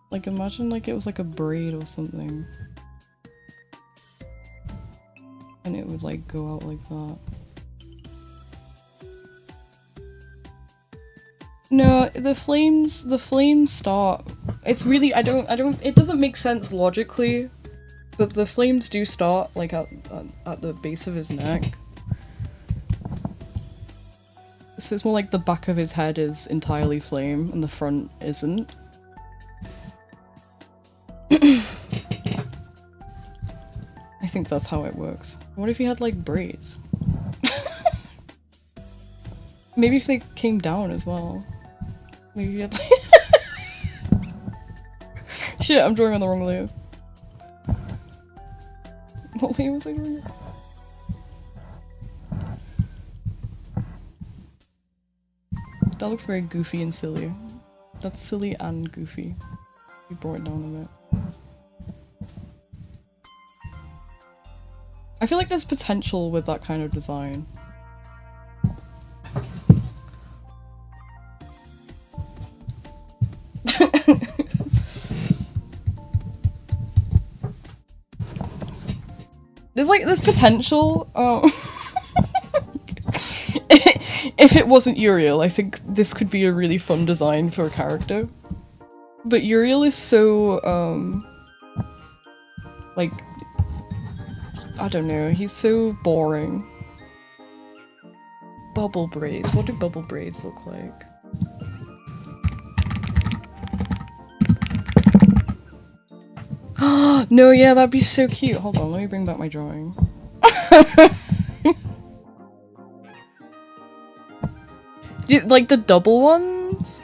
A: Like imagine like it was like a braid or something. And it would like go out like that. No, the flames start. It's really, it doesn't make sense logically, but the flames do start like at the base of his neck. So it's more like the back of his head is entirely flame and the front isn't. I think that's how it works. What if he had like braids? Maybe if they came down as well. Maybe he had like... Shit, I'm drawing on the wrong layer. What layer was I drawing? That looks very goofy and silly. That's silly and goofy. We brought it down a bit. I feel like there's potential with that kind of design. There's potential. If it wasn't Uriel, I think this could be a really fun design for a character. But Uriel is so, like, I don't know, he's so boring. Bubble braids. What do bubble braids look like? No, yeah, that'd be so cute. Hold on, let me bring back my drawing. Like the double ones?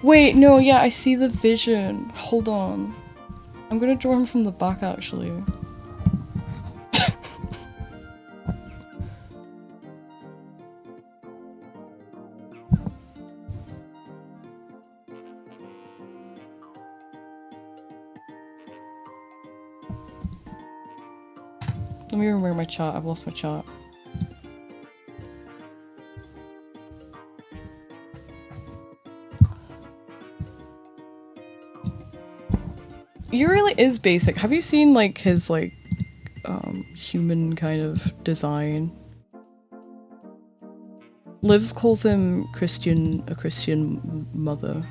A: Wait, no, yeah, I see the vision. Hold on. I'm gonna draw him from the back, actually. Let me remember my chart. I've lost my chart. Uriel is basic. Have you seen like his like human kind of design? Liv calls him a Christian mother.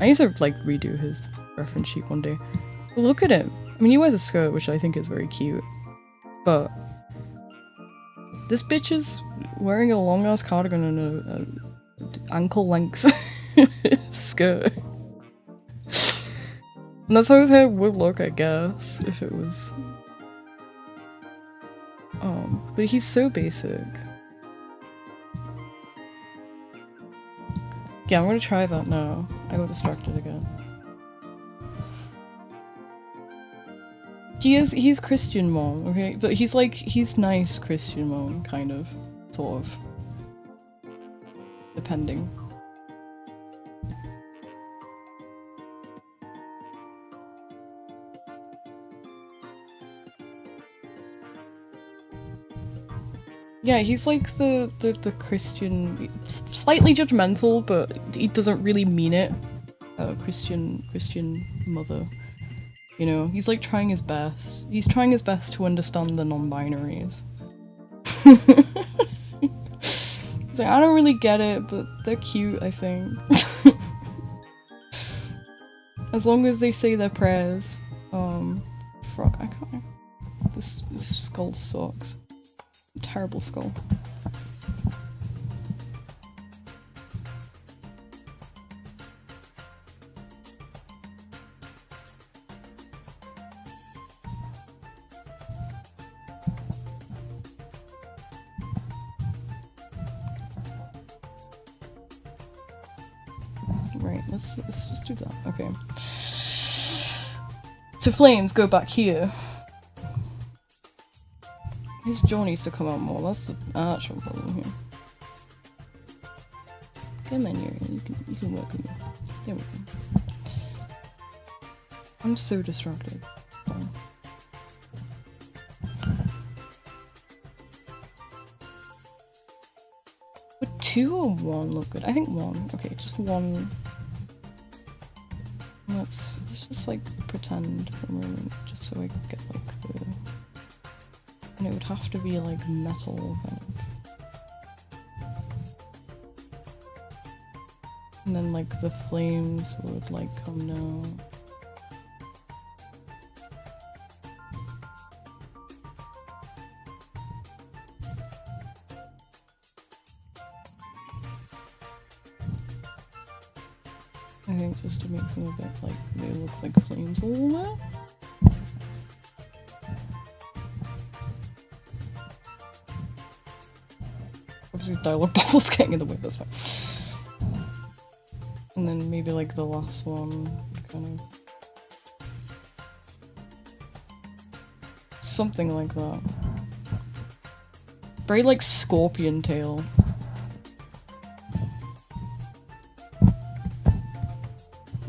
A: I need to like redo his reference sheet one day. But look at him. I mean, he wears a skirt, which I think is very cute. But this bitch is wearing a long ass cardigan and a ankle length skirt. And that's how his hair would look, I guess, if it was. But he's so basic. Yeah, I'm gonna try that now. I got distracted again. He's Christian Mom, okay? But he's nice Christian Mom, kind of. Sort of. Depending. Yeah, he's like the Christian, slightly judgmental, but he doesn't really mean it. Christian mother. You know, he's like trying his best. He's trying his best to understand the non-binaries. He's like, I don't really get it, but they're cute, I think. As long as they say their prayers. Frog, I can't. This skull sucks. Terrible skull. Right, let's just do that. Okay. So flames go back here. His jaw needs to come out more. That's the actual problem here. Come in here. You can work with me. There we go. I'm so distracted. Would 2 or 1 look good? I think 1. Okay, just 1. Let's just like pretend for a moment, just so I can get like the. And it would have to be like metal kind of. And then like the flames would like come down. I think just to make them a bit like, they look like flames a little bit. Obviously dialogue bubble's getting in the way, that's fine. And then maybe like the last one, kind of. Something like that. Very like scorpion tail.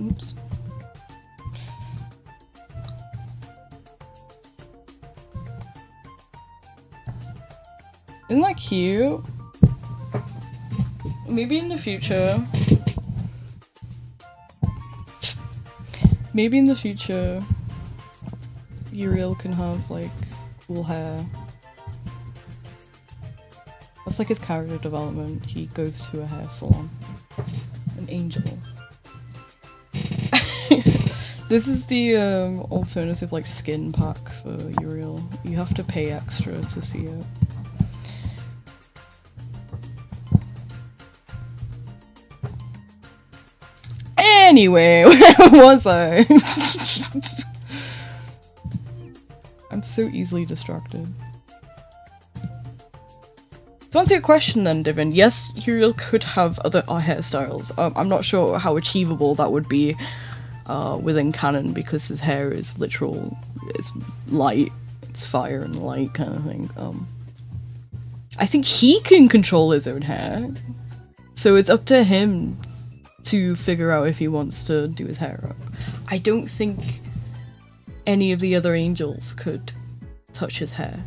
A: Oops. Isn't that cute? Maybe in the future. Maybe in the future, Uriel can have like cool hair. That's like his character development. He goes to a hair salon. An angel. This is the alternative like skin pack for Uriel. You have to pay extra to see it. Anyway, where was I? I'm so easily distracted. To answer your question then, Divin, yes, Uriel could have other hairstyles. I'm not sure how achievable that would be within canon, because his hair is literal, it's light, it's fire and light kind of thing. I think he can control his own hair, so it's up to him to figure out if he wants to do his hair up. I don't think any of the other angels could touch his hair.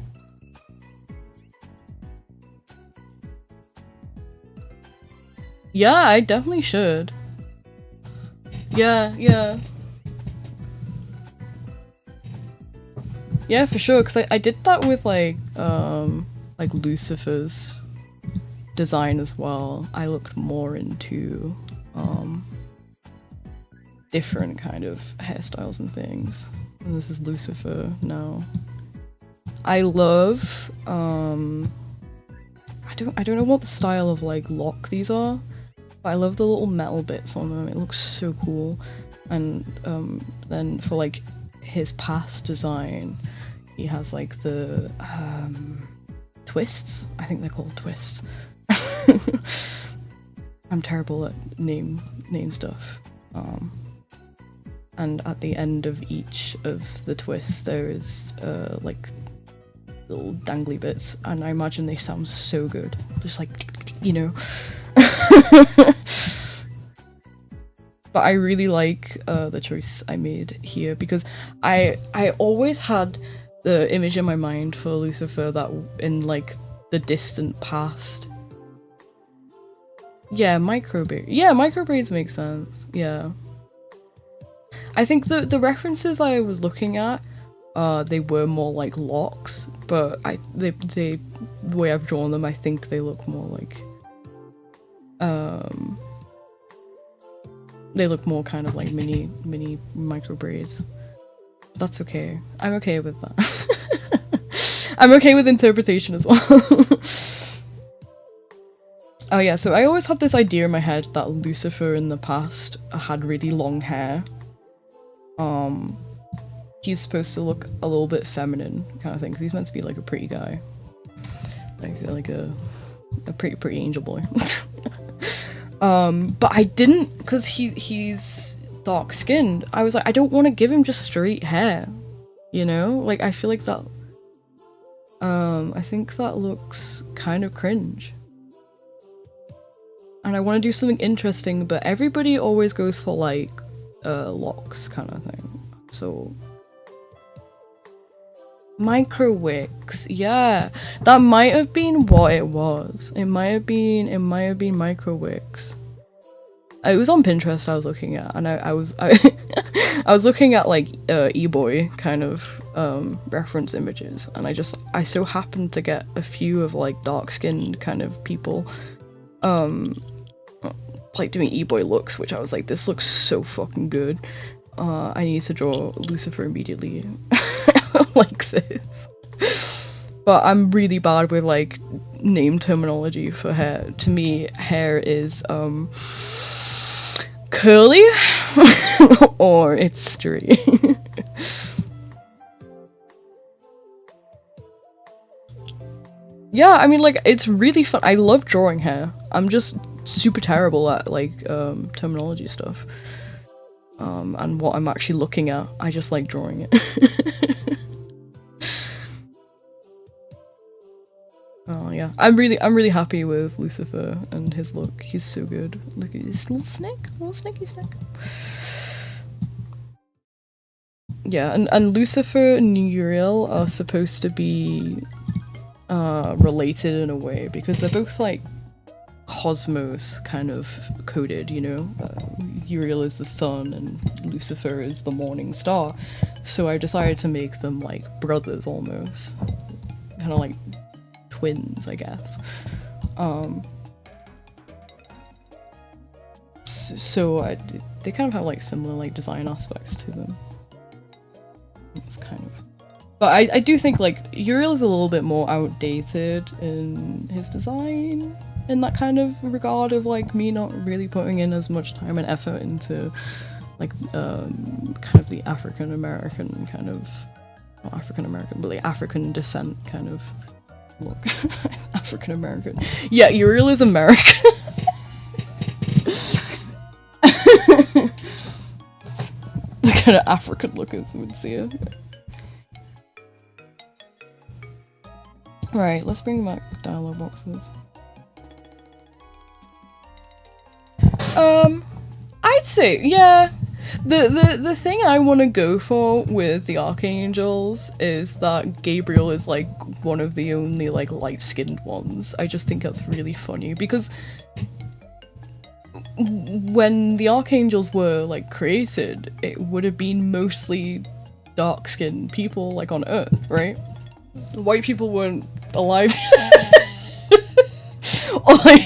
A: Yeah, I definitely should. Yeah. Yeah, for sure, because I did that with like Lucifer's design as well. I looked more into different kind of hairstyles and things. And this is Lucifer now. I love, I don't know what the style of like lock these are, but I love the little metal bits on them. It looks so cool. And then for like his past design, he has like the twists. I think they're called twists. I'm terrible at name stuff. And at the end of each of the twists there is like little dangly bits, and I imagine they sound so good. Just like, you know. But I really like the choice I made here, because I always had the image in my mind for Lucifer that in like the distant past. Yeah, micro braids make sense. Yeah. I think the references I was looking at, they were more like locks, but the way I've drawn them, I think they look more like they look more kind of like mini micro braids. That's okay. I'm okay with that. I'm okay with interpretation as well. Oh yeah, so I always had this idea in my head that Lucifer in the past had really long hair. He's supposed to look a little bit feminine kind of thing, because he's meant to be like a pretty guy. Like a pretty angel boy. But I didn't, because he's dark skinned. I was like, I don't want to give him just straight hair, you know? Like, I feel like that, I think that looks kind of cringe. And I want to do something interesting, but everybody always goes for like, locks kind of thing. So, micro wigs, yeah, that might have been what it was. It might have been micro wigs. It was on Pinterest I was looking at, and I was looking at like e-boy kind of reference images, and I so happened to get a few of like dark-skinned kind of people like doing e-boy looks, which I was like, this looks so fucking good. I need to draw Lucifer immediately like this. But I'm really bad with like name terminology for hair. To me, hair is curly or it's straight. Yeah, I mean, like, it's really fun. I love drawing hair. I'm just super terrible at like terminology stuff. And what I'm actually looking at. I just like drawing it. Oh yeah, I'm really happy with Lucifer and his look. He's so good. Look at this little snake, little snaky snake. Yeah, and Lucifer and Uriel are supposed to be related in a way, because they're both like cosmos kind of coded, you know? Uriel is the sun and Lucifer is the morning star. So I decided to make them like brothers almost. Kind of like twins, I guess. They kind of have like similar like design aspects to them. It's kind of... But I do think like Uriel is a little bit more outdated in his design, in that kind of regard of like me not really putting in as much time and effort into like kind of the African American kind of, not African American, but like African descent kind of look. African American. Yeah, Uriel is American. The kind of African look as would see it. Right, let's bring back dialogue boxes. I'd say, yeah. The thing I want to go for with the archangels is that Gabriel is like one of the only like light-skinned ones. I just think that's really funny, because when the archangels were like created, it would have been mostly dark-skinned people like on Earth, right? White people weren't alive. Or, like,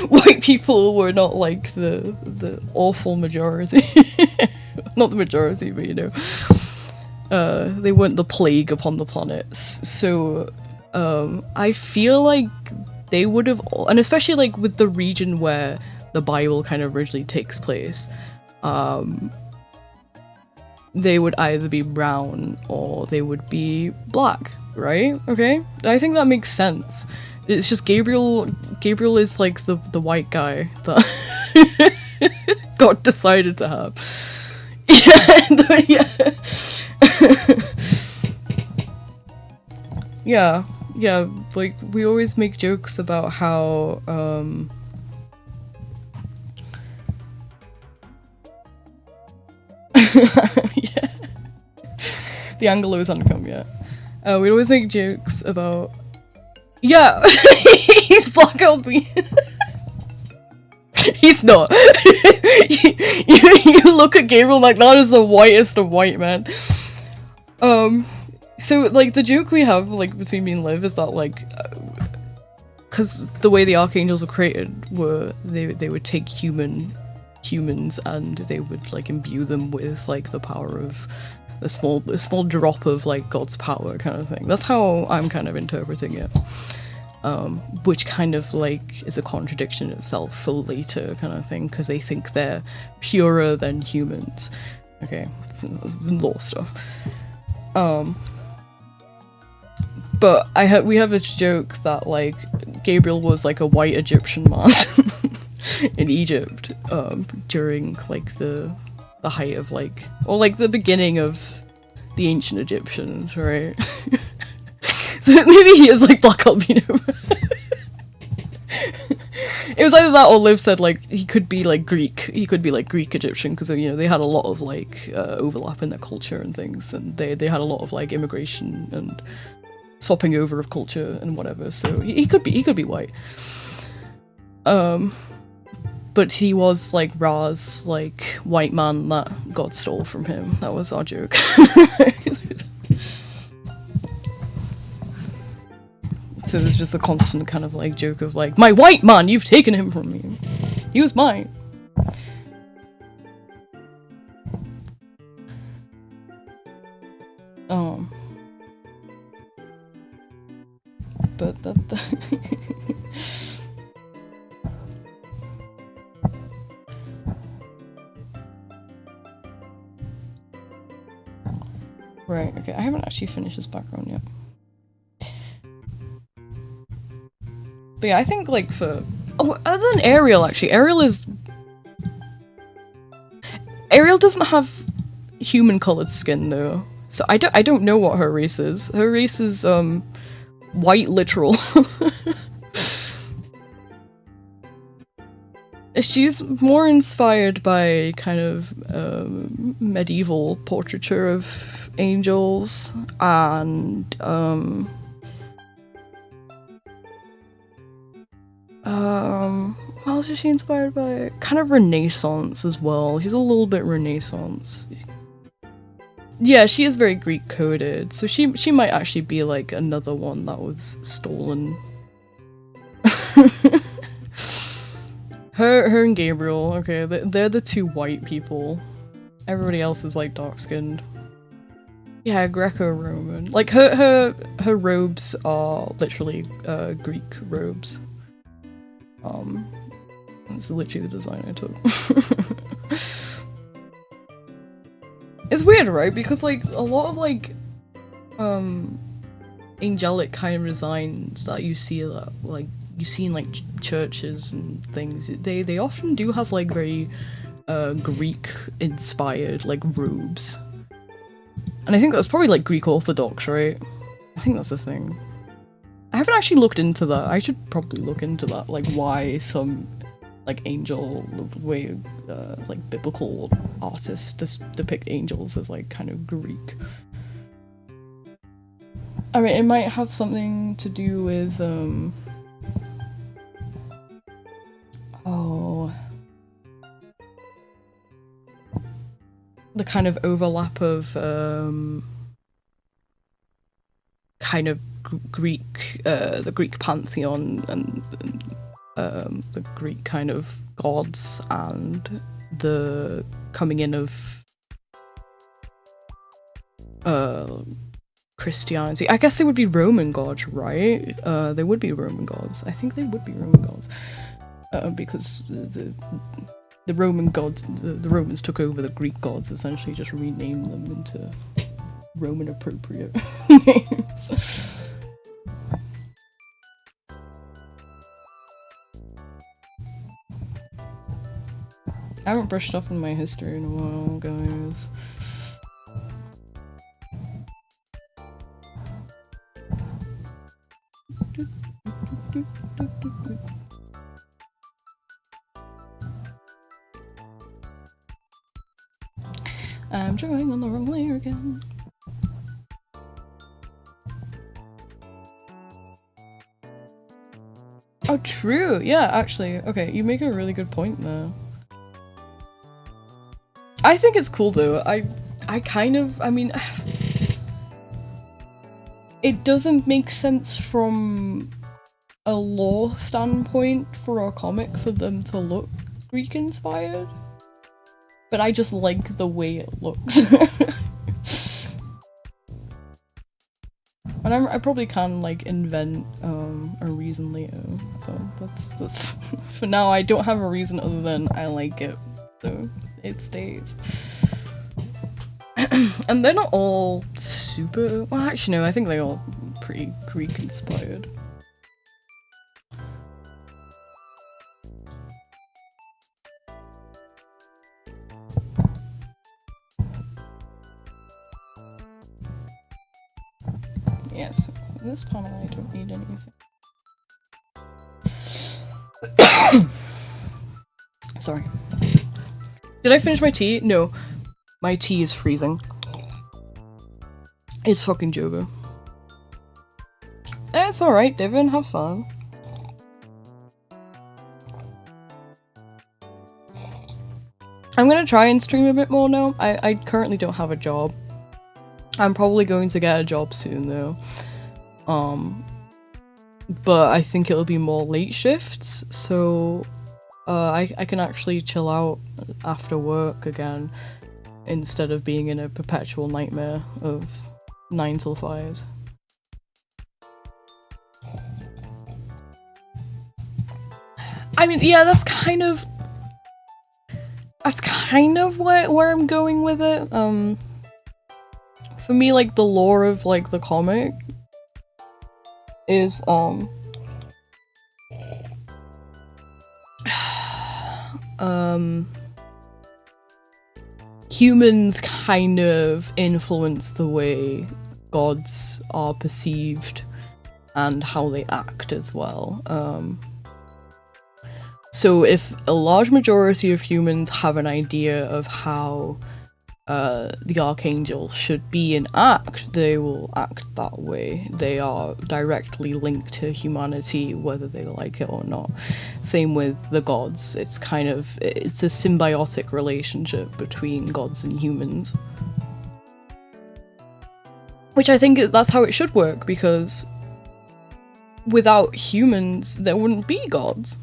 A: white people were not like the awful majority. Not the majority, but you know, they weren't the plague upon the planets. So I feel like they would have, and especially like with the region where the Bible kind of originally takes place, they would either be brown or they would be black, right? Okay, I think that makes sense. It's just Gabriel is like the white guy that God decided to have. Yeah, yeah, like we always make jokes about how yeah. The Anglos hadn't come yet. We'd always make jokes about... Yeah! He's black albino! He's not. you look at Gabriel like, that is the whitest of white men. So, like, the joke we have, like, between me and Liv is that, like... Because the way the Archangels were created were... They would take humans and they would, like, imbue them with, like, the power of... a small drop of like God's power kind of thing. That's how I'm kind of interpreting it. Which kind of like is a contradiction itself for later kind of thing, because they think they're purer than humans. Okay, it's law stuff. But we have this joke that like Gabriel was like a white Egyptian man in Egypt during like the height of like, or like the beginning of the ancient Egyptians, right? So maybe he is like black albino. It was either that or Liv said like he could be like Greek. He could be like Greek Egyptian because you know they had a lot of like overlap in their culture and things, and they had a lot of like immigration and swapping over of culture and whatever. So he could be white. But he was like Ra's like white man that God stole from him. That was our joke. So there's just a constant kind of like joke of like, my white man, you've taken him from me. He was mine. But that right, okay, I haven't actually finished this background yet. But yeah, I think like for... Oh, other than Ariel actually, Ariel doesn't have human colored skin though. So I don't know what her race is. Her race is white literal. She's more inspired by kind of medieval portraiture of angels and what else is she inspired by? Kind of Renaissance as well. She's a little bit Renaissance. Yeah, she is very Greek coded, so she might actually be like another one that was stolen. Her and Gabriel, okay, they're the two white people. Everybody else is like dark skinned. Yeah, Greco-Roman. Like her robes are literally Greek robes. It's literally the design I took. It's weird, right? Because like a lot of like angelic kind of designs that you see that like you see in like churches and things, they often do have like very Greek inspired like robes. And I think that's probably like Greek Orthodox, right? I think that's the thing. I haven't actually looked into that. I should probably look into that, like why some like angel way like biblical artists depict angels as like kind of Greek. I mean, it might have something to do with the kind of overlap of kind of the Greek pantheon and the Greek kind of gods and the coming in of Christianity. I guess they would be Roman gods, right? They would be Roman gods. I think they would be Roman gods because the Roman gods, the Romans took over the Greek gods, essentially just renamed them into Roman appropriate names. I haven't brushed up on my history in a while, guys. I'm drawing on the wrong layer again. Oh, true. Yeah, actually. Okay, you make a really good point there. I think it's cool though. I kind of, I mean, it doesn't make sense from a lore standpoint for our comic for them to look Greek inspired, but I just like the way it looks. And I probably can like invent a reason later, but that's for now. I don't have a reason other than I like it, so it stays. And they're not all super, well actually no, I think they're all pretty Greek inspired. Yes, for this panel I don't need anything. Sorry. Did I finish my tea? No. My tea is freezing. It's fucking Jogo. It's alright, Devin, have fun. I'm gonna try and stream a bit more now. I currently don't have a job. I'm probably going to get a job soon though. But I think it'll be more late shifts, so I can actually chill out after work again instead of being in a perpetual nightmare of 9 till 5s. I mean, yeah, that's kind of where I'm going with it. For me, like, the lore of, like, the comic is, humans kind of influence the way gods are perceived and how they act as well. So if a large majority of humans have an idea of how the Archangel should be and act, they will act that way. They are directly linked to humanity, whether they like it or not. Same with the gods. It's a symbiotic relationship between gods and humans. Which I think that's how it should work, because without humans, there wouldn't be gods.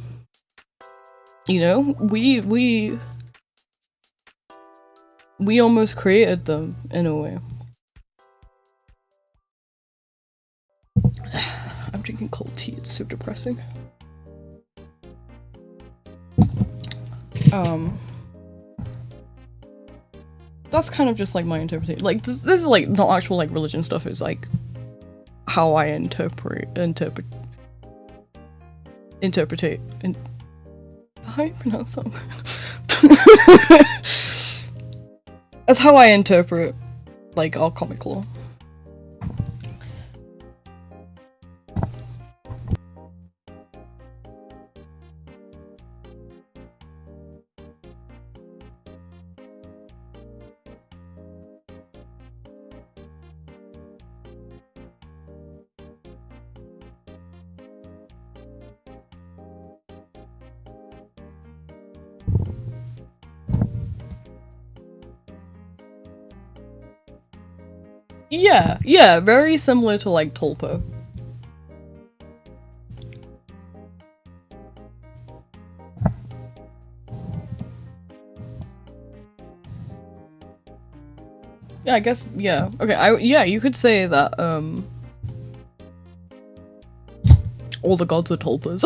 A: You know, we almost created them, in a way. I'm drinking cold tea, it's so depressing. That's kind of just like my interpretation. Like, this is like not actual like religion stuff, it's like how I interpretate. How do you pronounce that? That's how I interpret, like, our comic lore. Yeah, very similar to, like, Tulpa. Yeah, I guess, yeah. Okay, yeah, you could say that, all the gods are tulpas.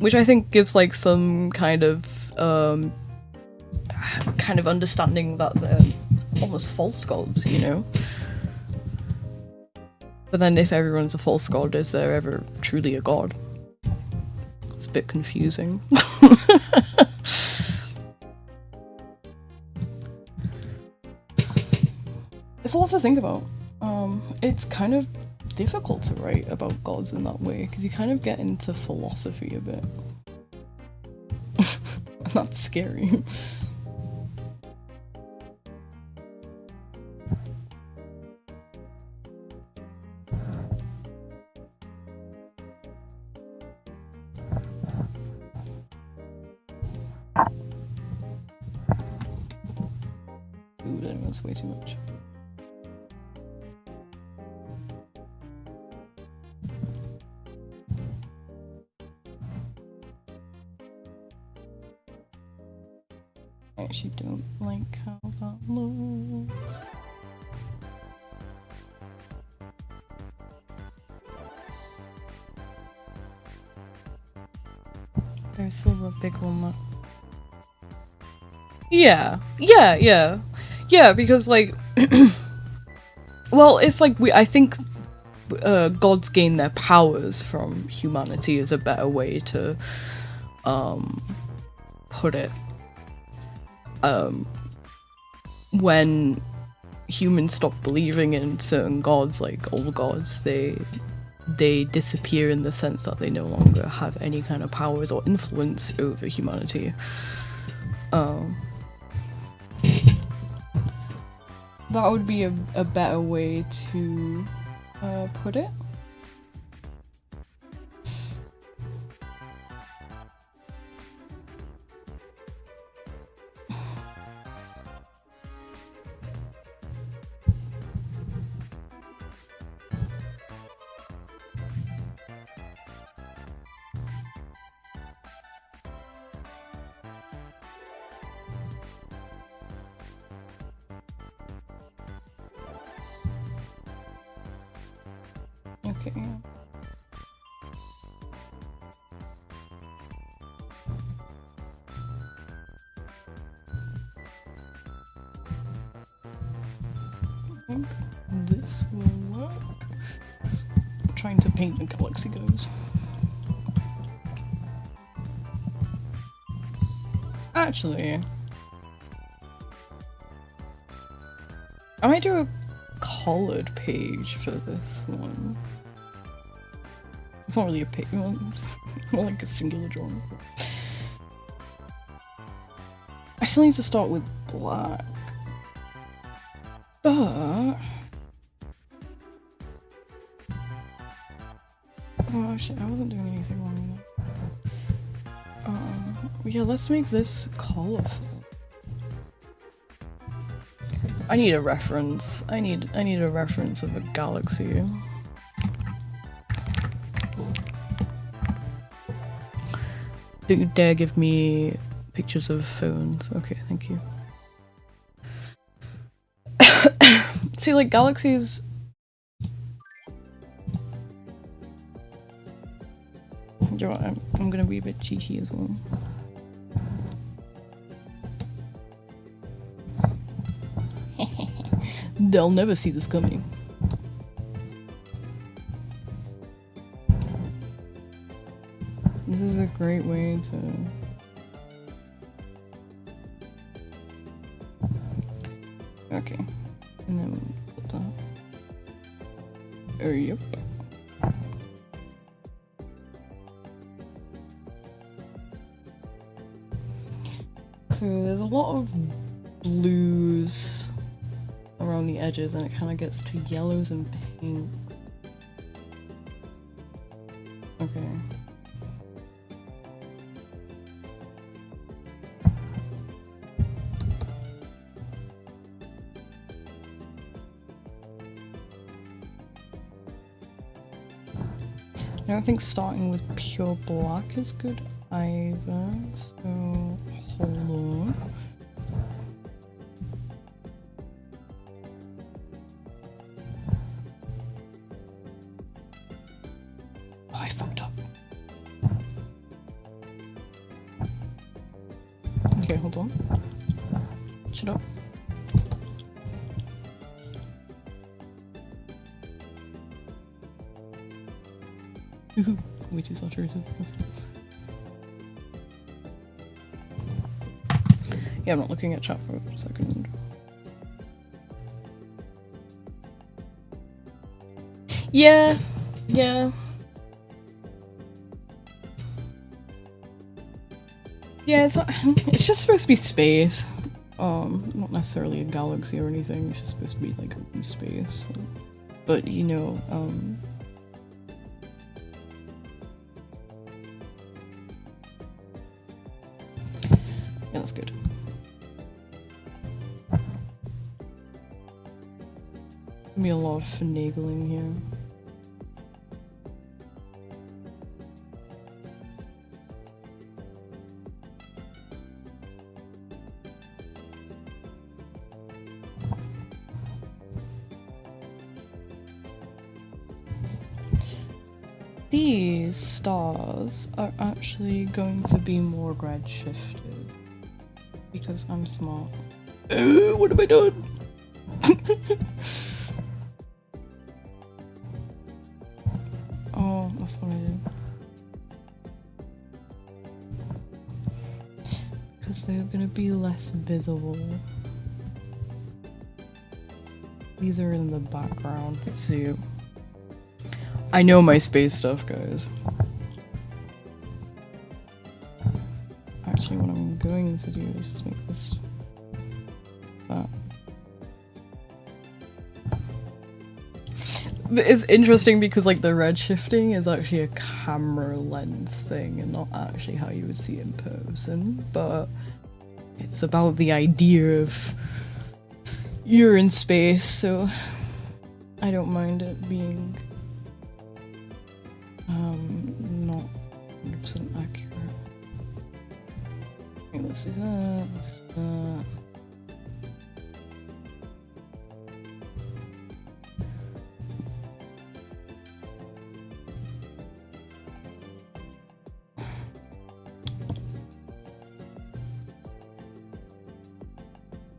A: Which I think gives, like, some kind of understanding that they're almost false gods, you know? But then if everyone's a false god, is there ever truly a god? It's a bit confusing. It's a lot to think about. It's kind of difficult to write about gods in that way, because you kind of get into philosophy a bit. And that's scary. Ooh, that was way too much. I actually don't like how that looks. There's still a big one left. Yeah, because like, well, it's like I think gods gain their powers from humanity is a better way to put it. When humans stop believing in certain gods, like old gods, they disappear in the sense that they no longer have any kind of powers or influence over humanity. That would be a better way to put it. Okay. I think this will work. I'm trying to paint the galaxy goes. Actually, I might do a colored page for this one. It's not really a page, it's more like a singular drawing. I still need to start with black. But... oh shit, I wasn't doing anything wrong with it. Yeah, let's make this colorful. I need a reference. I need a reference of a galaxy. Don't you dare give me pictures of phones. Okay, thank you. See, like, galaxies... Do you know what? I'm gonna be a bit cheeky as well. They'll never see this coming. This is a great way to... okay. And then flip that. Oh, yep. So there's a lot of blues around the edges and it kind of gets to yellows and pinks. Okay. I don't think starting with pure black is good either, so hold on. Oh, I fucked up. Okay, hold on. Shut up. Way too saturated. Yeah, I'm not looking at chat for a second. Yeah, yeah. Yeah, it's just supposed to be space. Not necessarily a galaxy or anything, it's just supposed to be like open space. But you know, yeah, that's good. Gonna be a lot of finagling here. These stars are actually going to be more redshifted because I'm smart. What have I done? Oh, that's what I did. Because they're gonna be less visible. These are in the background. See. I know my space stuff, guys. Actually, what I'm going to do is just make this that. But it's interesting because like the red shifting is actually a camera lens thing and not actually how you would see it in person, but it's about the idea of you're in space, so I don't mind it being not 100% accurate. Okay, let's do that, let's do that.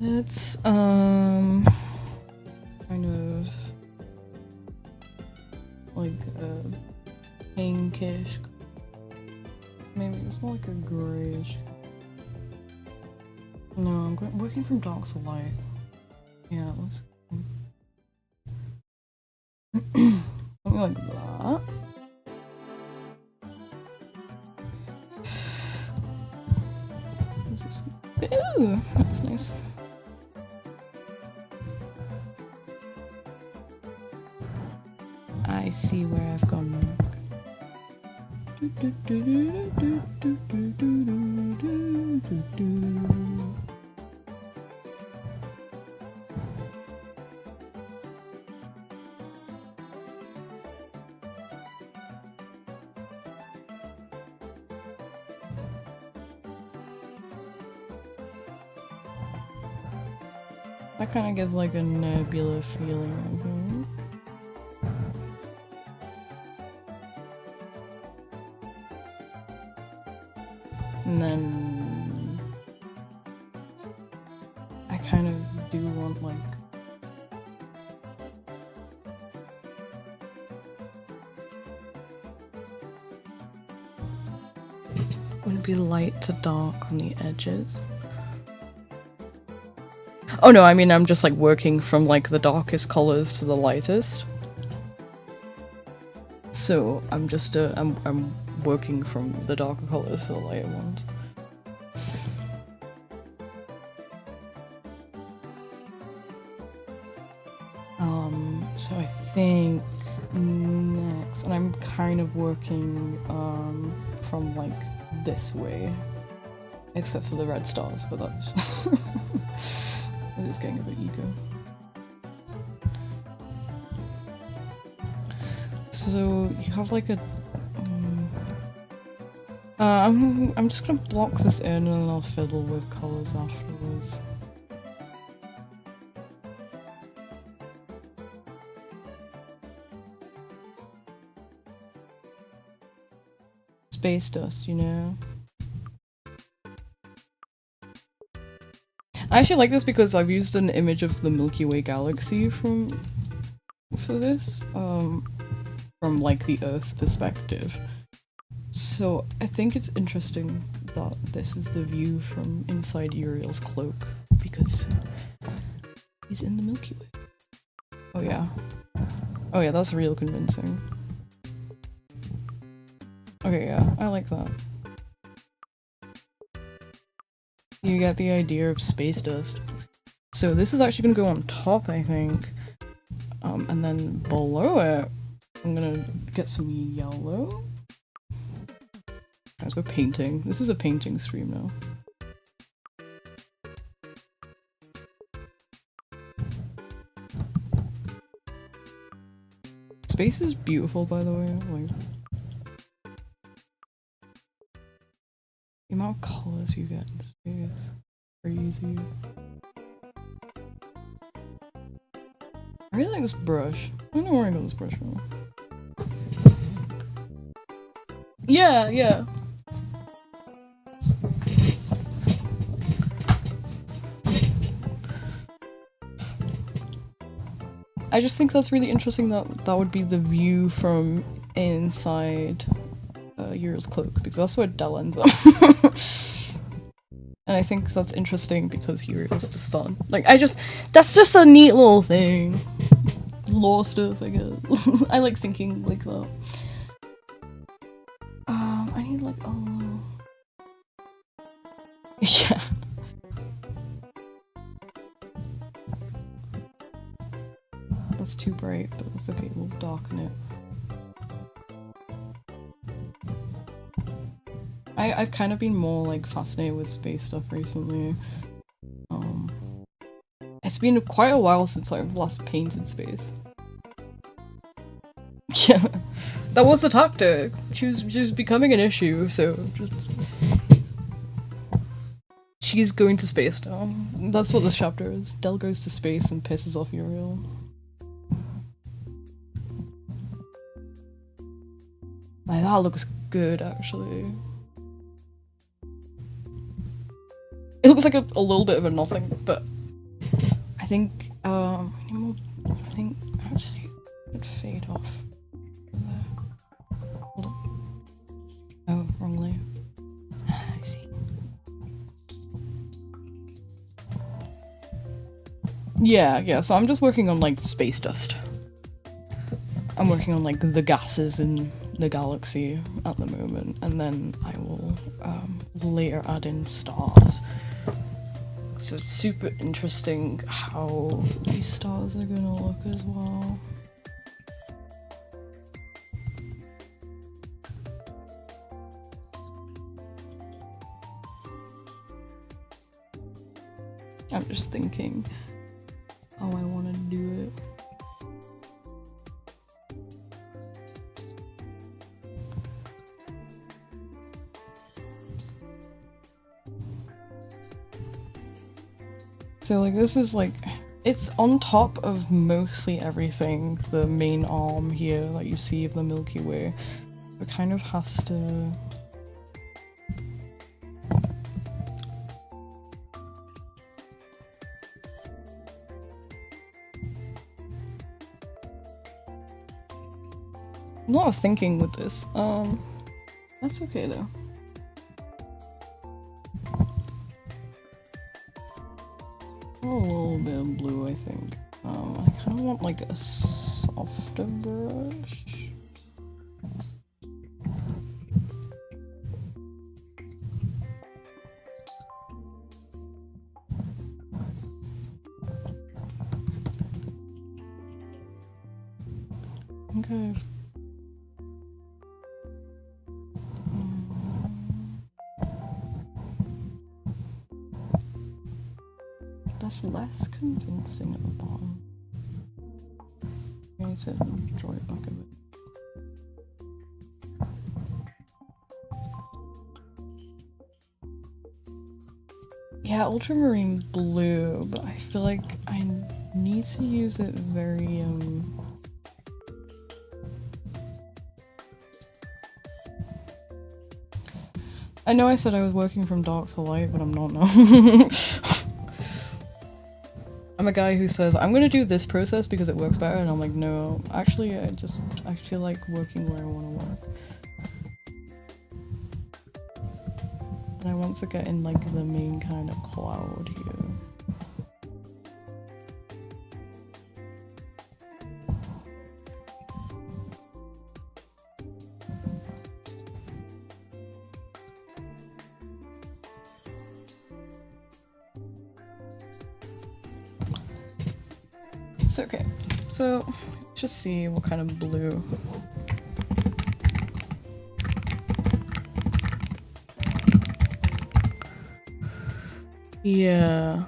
A: It's kind of like a pinkish, maybe it's more like a grayish. No, I'm working from dark to light. Yeah, let's something like that. What's this? Ooh, that's nice. I see where I've gone wrong. That kind of gives like a nebula feeling, I think. And then I kind of do want like would it be light to dark on the edges? Oh no, I mean I'm just like working from like the darkest colors to the lightest. So I'm just I'm working from the darker colors to the lighter ones. So I think next, and I'm kind of working from like this way, except for the red stars, but that's it is getting a bit ego. So you have like a I'm just gonna block this in and then I'll fiddle with colors afterwards. Space dust, you know? I actually like this because I've used an image of the Milky Way galaxy for this, from like the Earth perspective. So I think it's interesting that this is the view from inside Uriel's cloak, because he's in the Milky Way. Oh yeah. Oh yeah, that's real convincing. Okay, yeah, I like that. You get the idea of space dust. So this is actually gonna go on top, I think. And then below it, I'm gonna get some yellow. Guys, we're painting. This is a painting stream now. Space is beautiful, by the way. Like, the amount of colors you get in space. Crazy. I really like this brush. I don't know where I got this brush from. Yeah, yeah. I just think that's really interesting that that would be the view from inside Uriel's cloak, because that's where Del ends up. And I think that's interesting because Uriel's the sun. Like, that's just a neat little thing. Lore stuff, I guess. I like thinking like that. I need like, oh. Yeah. That's too bright, but that's okay, we'll darken it. I've kind of been more like fascinated with space stuff recently. It's been quite a while since I've last painted space. Yeah, that was the tactic. She was becoming an issue, so just... She's going to space now. That's what this chapter is. Del goes to space and pisses off Uriel. Like, that looks good, actually. It looks like a little bit of a nothing, but I think, I think, actually, it would fade off. Hold on. Oh, wrong layer. I see. Yeah, so I'm just working on, like, space dust. I'm working on, like, the gases in the galaxy at the moment, and then I will, later add in stars. So it's super interesting how these stars are gonna look as well. I'm just thinking how I want to do it. So like this is like, it's on top of mostly everything, the main arm here that you see of the Milky Way. It kind of has to... A lot of thinking with this. That's okay though. A little bit of blue, I think. I kind of want like a softer brush. Okay. That's less convincing at the bottom. I need to draw it back a bit. Yeah, ultramarine blue, but I feel like I need to use it very, I know I said I was working from dark to light, but I'm not now. I'm a guy who says, I'm gonna do this process because it works better, and I'm like, no, actually, I feel like working where I want to work. And I want to get in, like, the main kind of cloud here. It's okay. So, let's just see what kind of blue. Yeah.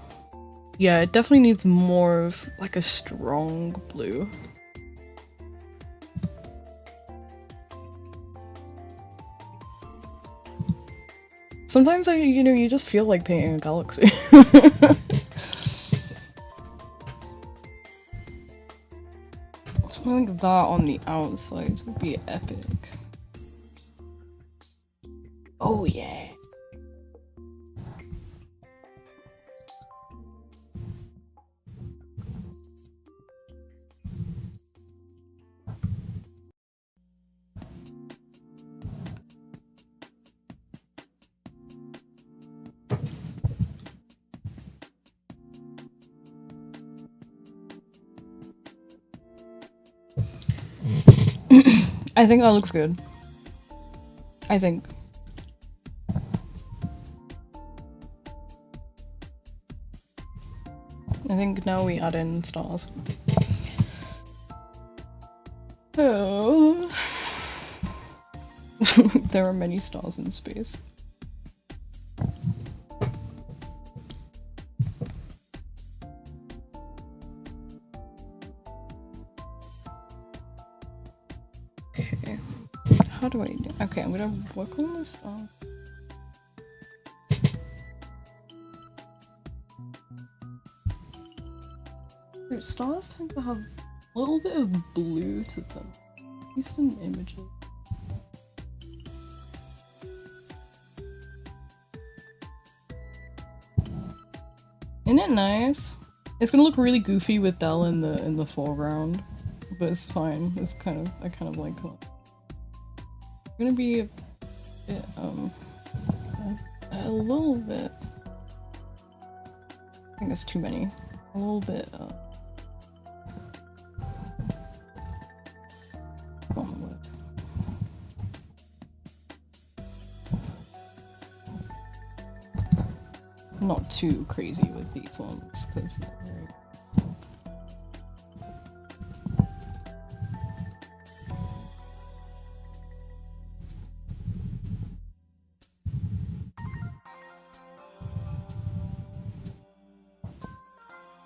A: Yeah, it definitely needs more of, like, a strong blue. Sometimes you just feel like painting a galaxy. Something like that on the outsides would be epic. Oh yeah. I think that looks good. I think. I think now we add in stars. Oh. There are many stars in space. Okay. How do I do? Okay, I'm gonna work on the stars. Stars tend to have a little bit of blue to them, at least in images. Isn't it nice? It's gonna look really goofy with Dell in the foreground, but it's fine. It's I kind of like that. It's gonna be a bit, a little bit. I think that's too many. A little bit. Oh my word. Not too crazy with these ones, because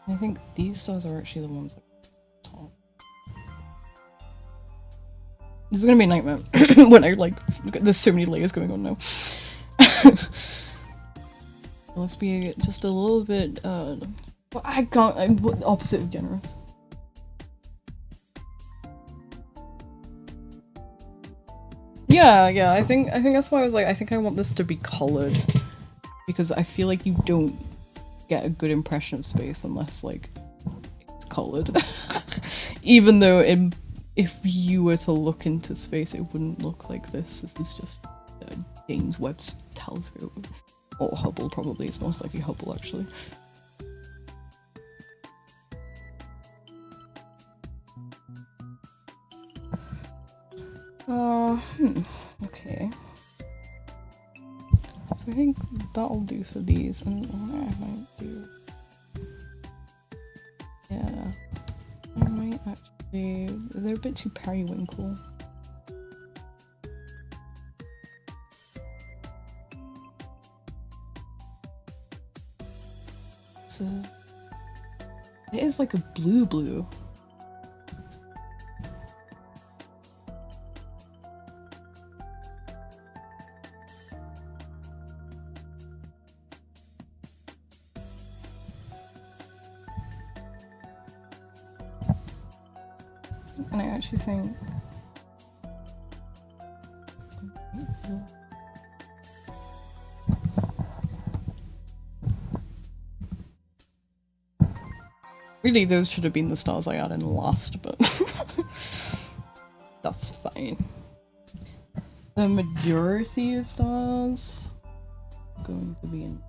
A: I think these stars are actually the ones that are top. This is gonna be a nightmare when I there's so many layers going on now. Let's be just a little bit, I'm opposite of generous. Yeah, I think that's why I was like, I think I want this to be colored. Because I feel like you don't get a good impression of space unless, like, it's colored. Even though if you were to look into space, it wouldn't look like this. This is just James Webb's telescope. Or Hubble, probably. It's most likely Hubble, actually. Okay. So I think that'll do for these, and what I might do... Yeah. I might actually... They're a bit too periwinkle. It is like a blue. And I actually think... Really, those should have been the stars I added in last, but that's fine. The majority of stars are going to be in.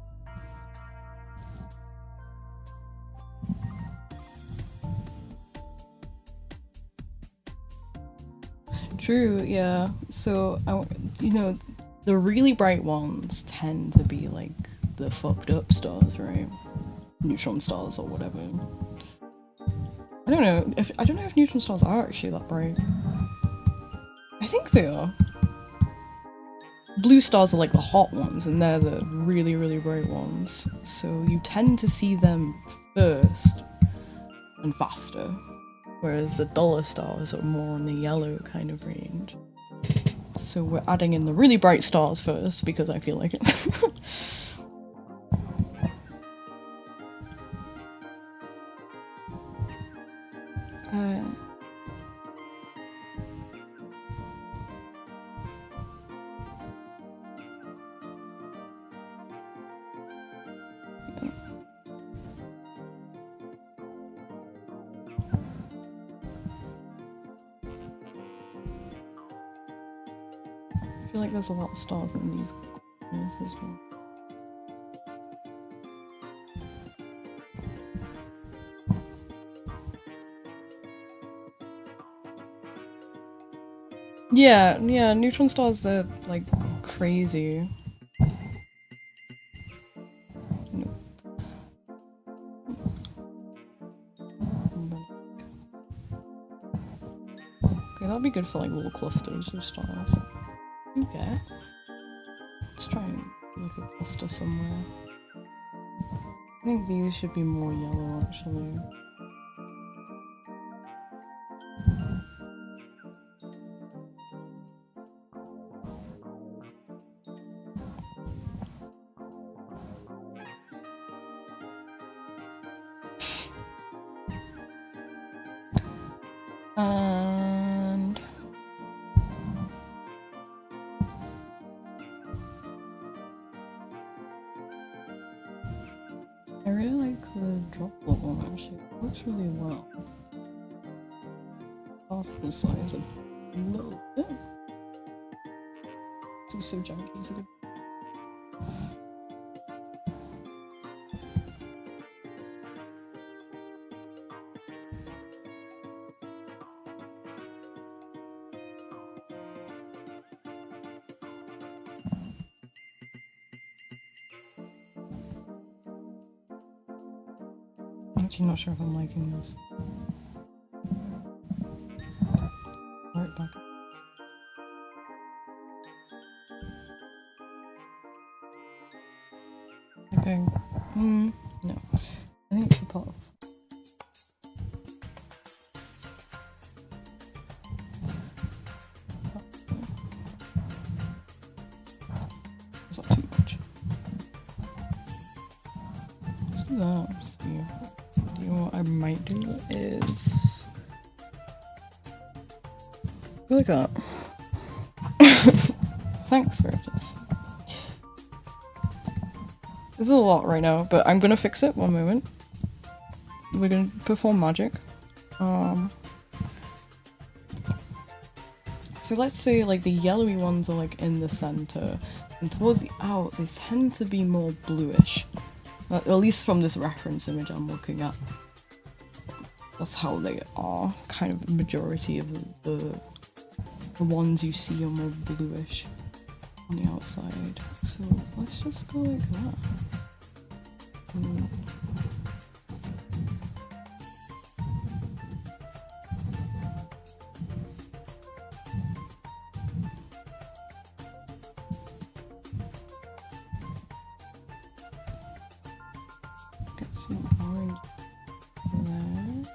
A: True, yeah. So, you know, the really bright ones tend to be like the fucked up stars, right? Neutron stars or whatever. I don't know if neutron stars are actually that bright. I think they are. Blue stars are like the hot ones, and they're the really, really bright ones. So you tend to see them first and faster, whereas the duller stars are more in the yellow kind of range. So we're adding in the really bright stars first because I feel like it. I feel like there's a lot of stars in these corners as well. Yeah, neutron stars are like crazy. Nope. Okay, that'd be good for like little clusters of stars. Okay. Let's try and look at a cluster somewhere. I think these should be more yellow actually. And I really like the droplet one actually. It looks really well. Possible size a little bit. This is so junky, so good. I'm actually not sure if I'm liking this. Right back. Okay. No. I think it's the pots. Is that too much? Let's do that. See. You know what I might do is go like that. Thanks, Virtus. This is a lot right now, but I'm gonna fix it. One moment. We're gonna perform magic. So let's say like the yellowy ones are like in the center, and towards the out they tend to be more bluish. At least from this reference image I'm looking at. That's how they are. Kind of the majority of the ones you see are more bluish on the outside. So let's just go like that. Get some orange there.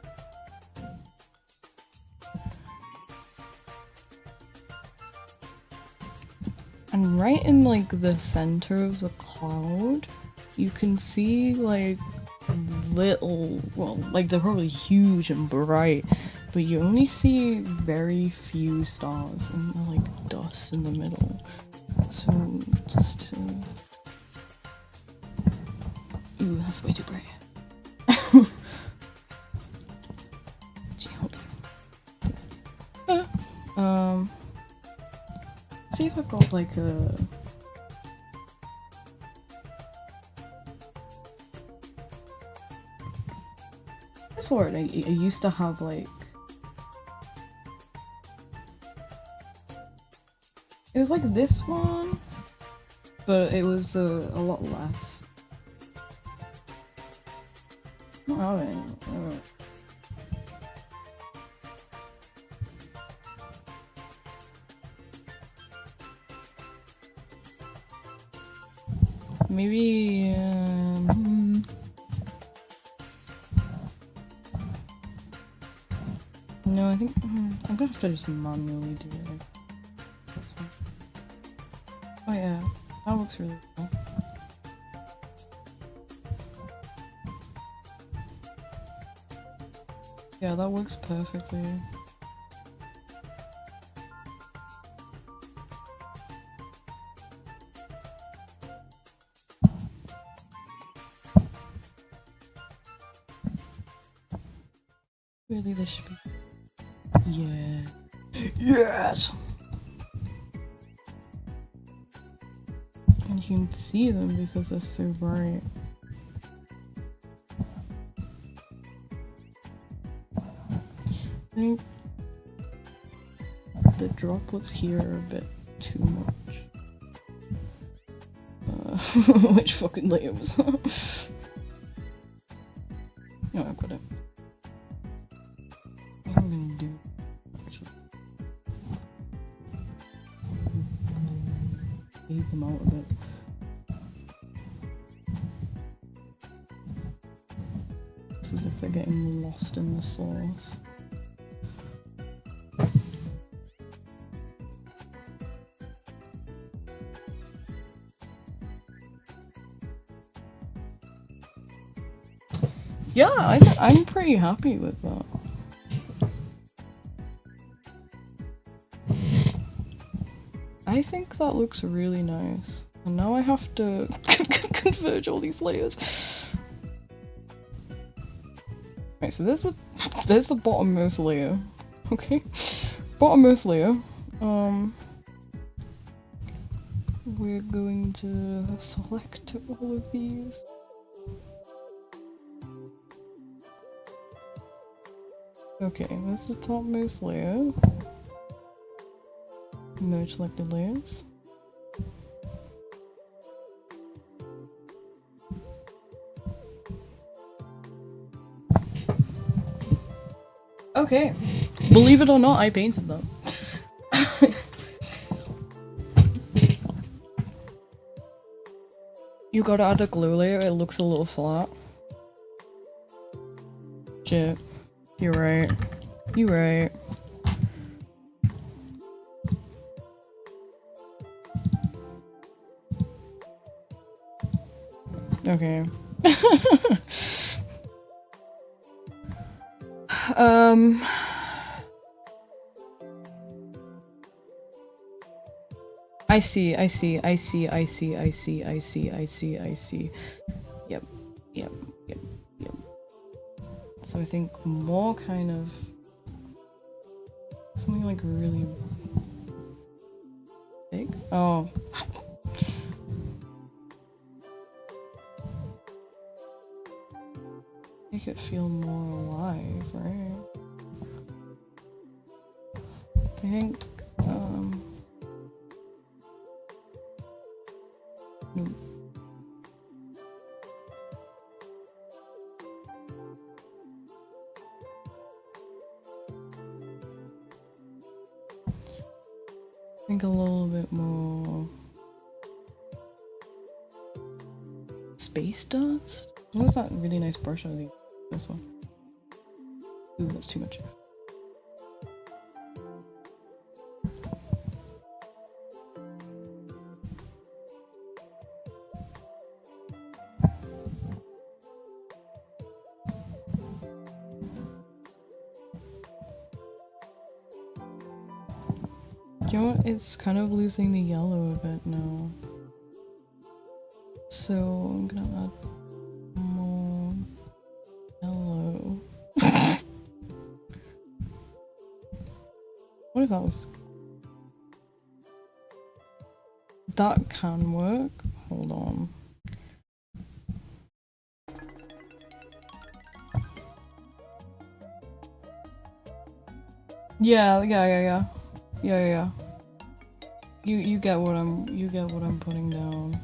A: And right in like the center of the cloud, you can see like little, well, like they're probably huge and bright, but you only see very few stars and like dust in the middle. So just ooh, that's way too bright. Gee, hold on. Let's see if I've got like a sword. I used to have like it was like this one, but it was a lot less. Not having. Maybe. No, I think I'm gonna have to just manually do it. This one. Oh yeah, that looks really cool. Yeah, that works perfectly. Really, this should be. Yeah. Yes! And you can see them because they're so bright. I think the droplets here are a bit too much. Which fucking limbs? No, I've got it. What am I gonna do? Fade them out a bit. It's as if they're getting lost in the sauce. Yeah, I'm pretty happy with that. I think that looks really nice. And now I have to converge all these layers. Right, so there's the bottommost layer. Okay. Bottommost layer. We're going to select all of these. Okay, that's the topmost layer. Merge selected layers. Okay. Believe it or not, I painted them. You gotta add a glue layer, it looks a little flat. Shit. You're right. You're right. Okay. I see. Yep. So I think more kind of something like really big. Oh. Make it feel more alive, right? I think, nope. I think a little bit more space dust? What was that really nice brush I was using? This one. Ooh, that's too much. You know what? It's kind of losing the yellow a bit now. So I'm gonna add more yellow. What if that was... That can work? Hold on. Yeah. You get what I'm putting down.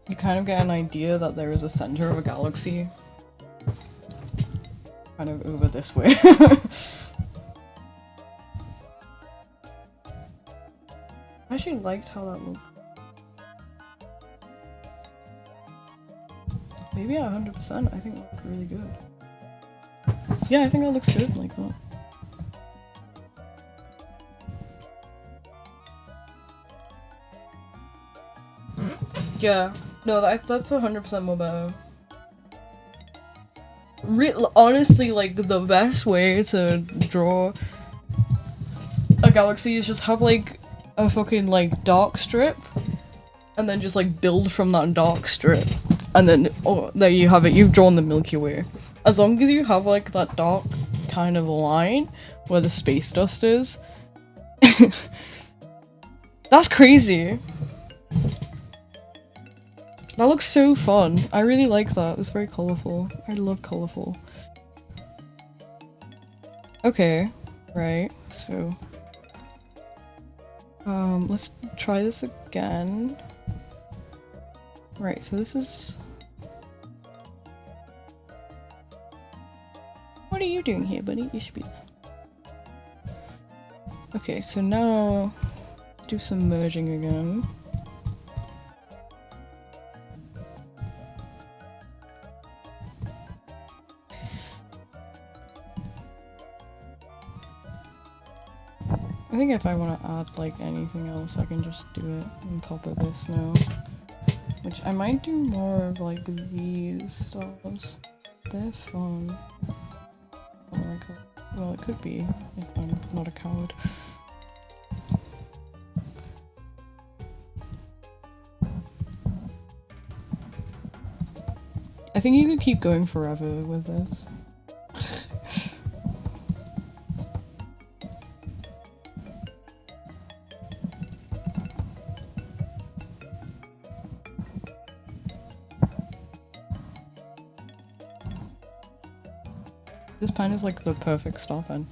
A: You kind of get an idea that there is a center of a galaxy. Kind of over this way. I actually liked how that looked. Maybe at 100%, I think that looked really good. Yeah, I think that looks good like that. Yeah, no, that's 100% more better. Honestly, like, the best way to draw a galaxy is just have, like, a fucking, like, dark strip, and then just, like, build from that dark strip. And then, oh, there you have it, you've drawn the Milky Way. As long as you have, like, that dark kind of line where the space dust is. That's crazy. That looks so fun. I really like that. It's very colourful. I love colourful. Okay, right, so... let's try this again. Right, so this is... What are you doing here, buddy? You should be... Okay, so now... Let's do some merging again. I think if I want to add, like, anything else, I can just do it on top of this now. Which I might do more of, like, these stars. They're fun. Or well, it could be, if I'm not a coward. I think you could keep going forever with this. This pen is like the perfect star pen.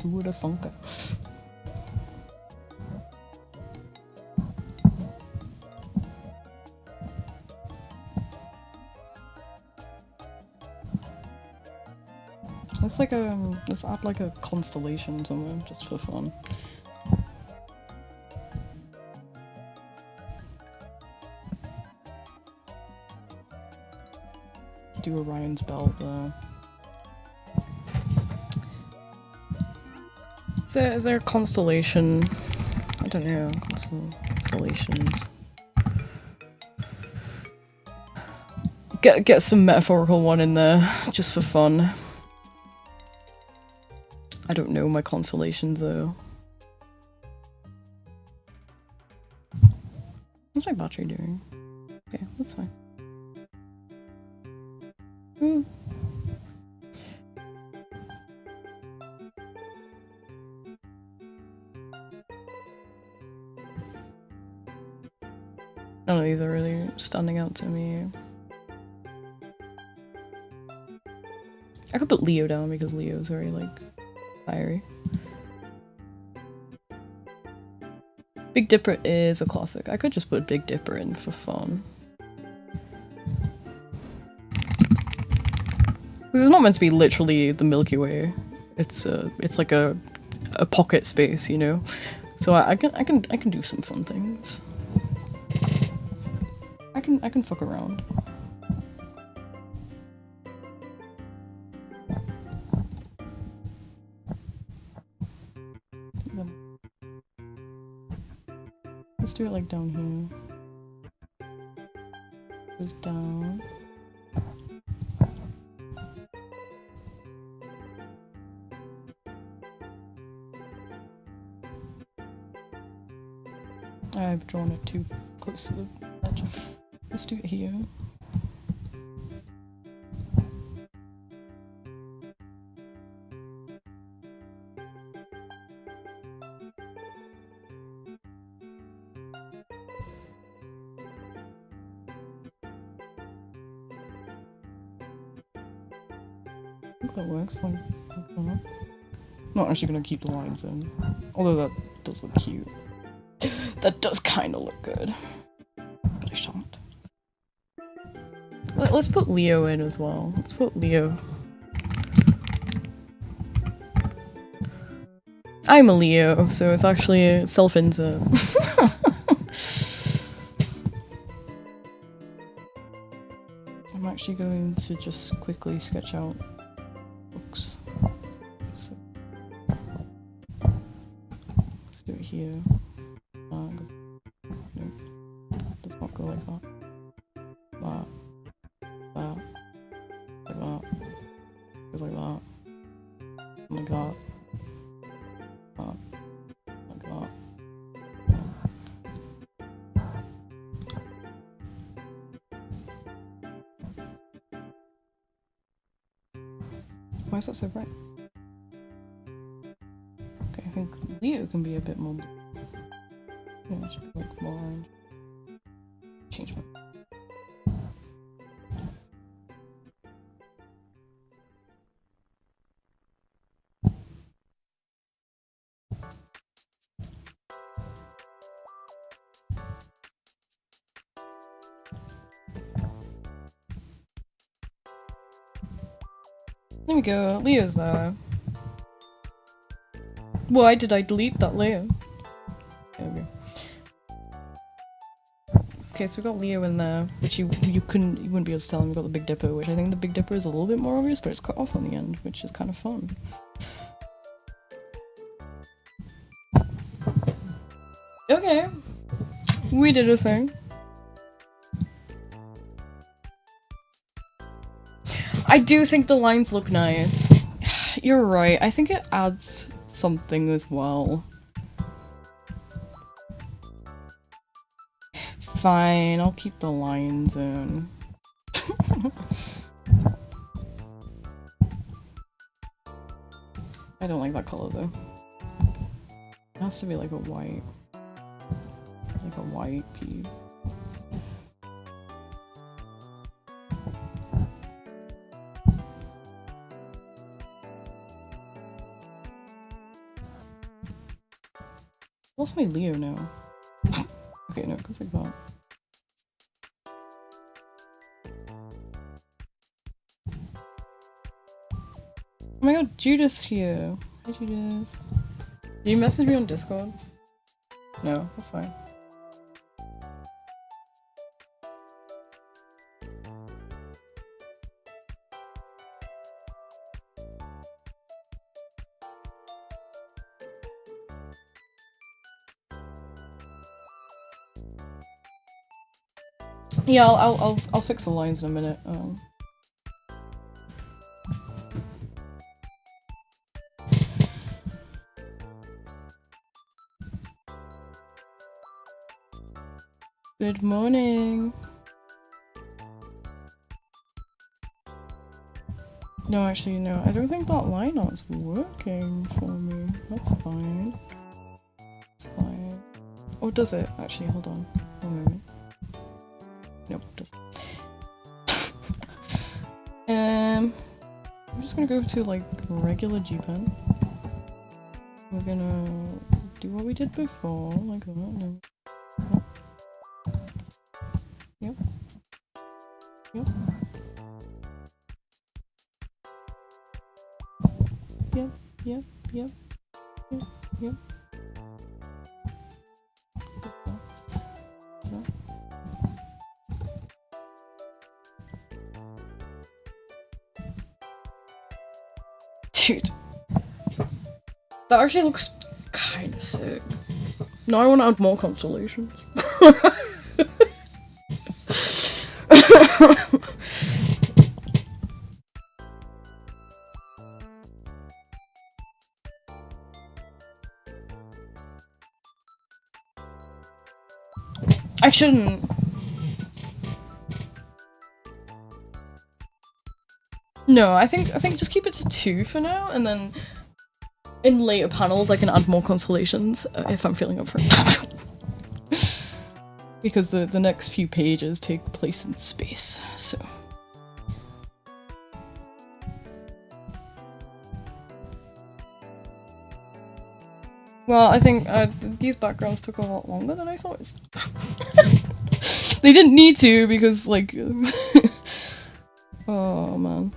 A: Who would have thunk it? Let's like let's add like a constellation somewhere just for fun. Do Orion's belt there. Is there a constellation? I don't know, constellations. Get some metaphorical one in there, just for fun. I don't know my constellations though. What's my battery doing? Okay, that's fine. None of these are really standing out to me. I could put Leo down because Leo's very, like, fiery. Big Dipper is a classic. I could just put Big Dipper in for fun. This is not meant to be literally the Milky Way. It's like a pocket space, you know. So I can do some fun things. I can fuck around. Let's do it like down here. goes down. I've drawn it too close to the edge. Let's do it here. I think that works. Like, I'm not actually gonna keep the lines in, although that does look cute. That does kind of look good, but I shan't. Let's put Leo in as well. Let's put Leo. I'm a Leo, so it's actually a self-insert. I'm actually going to just quickly sketch out books. So, let's do it here. No, does not go like that. That. That. Like that. Goes like that. Like that. That. Like that. Why is that so bright? Okay, I think Leo can be a bit more. Yeah, it should be like more orange. Change my. There we go, Leo's there. Why did I delete that Leo? There we go. Okay, so we got Leo in there, which you wouldn't be able to tell, and we got the Big Dipper, which I think the Big Dipper is a little bit more obvious, but it's cut off on the end, which is kind of fun. Okay. We did a thing. I do think the lines look nice. You're right, I think it adds something as well. Fine, I'll keep the lines in. I don't like that color though. It has to be like a white. Like a white pea. I lost my Leo now. Okay, no, it goes like that. Oh my god, Judith's here! Hi Judith. Did you message me on Discord? No, that's fine. Yeah, I'll fix the lines in a minute. Good morning. No, actually, no. I don't think that line art's working for me. That's fine. It's fine. Or does it? Actually, hold on. One moment. Nope, it doesn't. I'm just gonna go to like regular G-Pen. We're gonna do what we did before, like that. No. Yep. Yep. Yep. Yep. Yep. Yep. Yep. Dude, that actually looks kind of sick. Now I want to add more constellations. shouldn't. No, I think just keep it to 2 for now, and then in later panels I can add more constellations if I'm feeling up for it. Because the next few pages take place in space, so. Well, I think these backgrounds took a lot longer than I thought. They didn't need to because, like, oh man,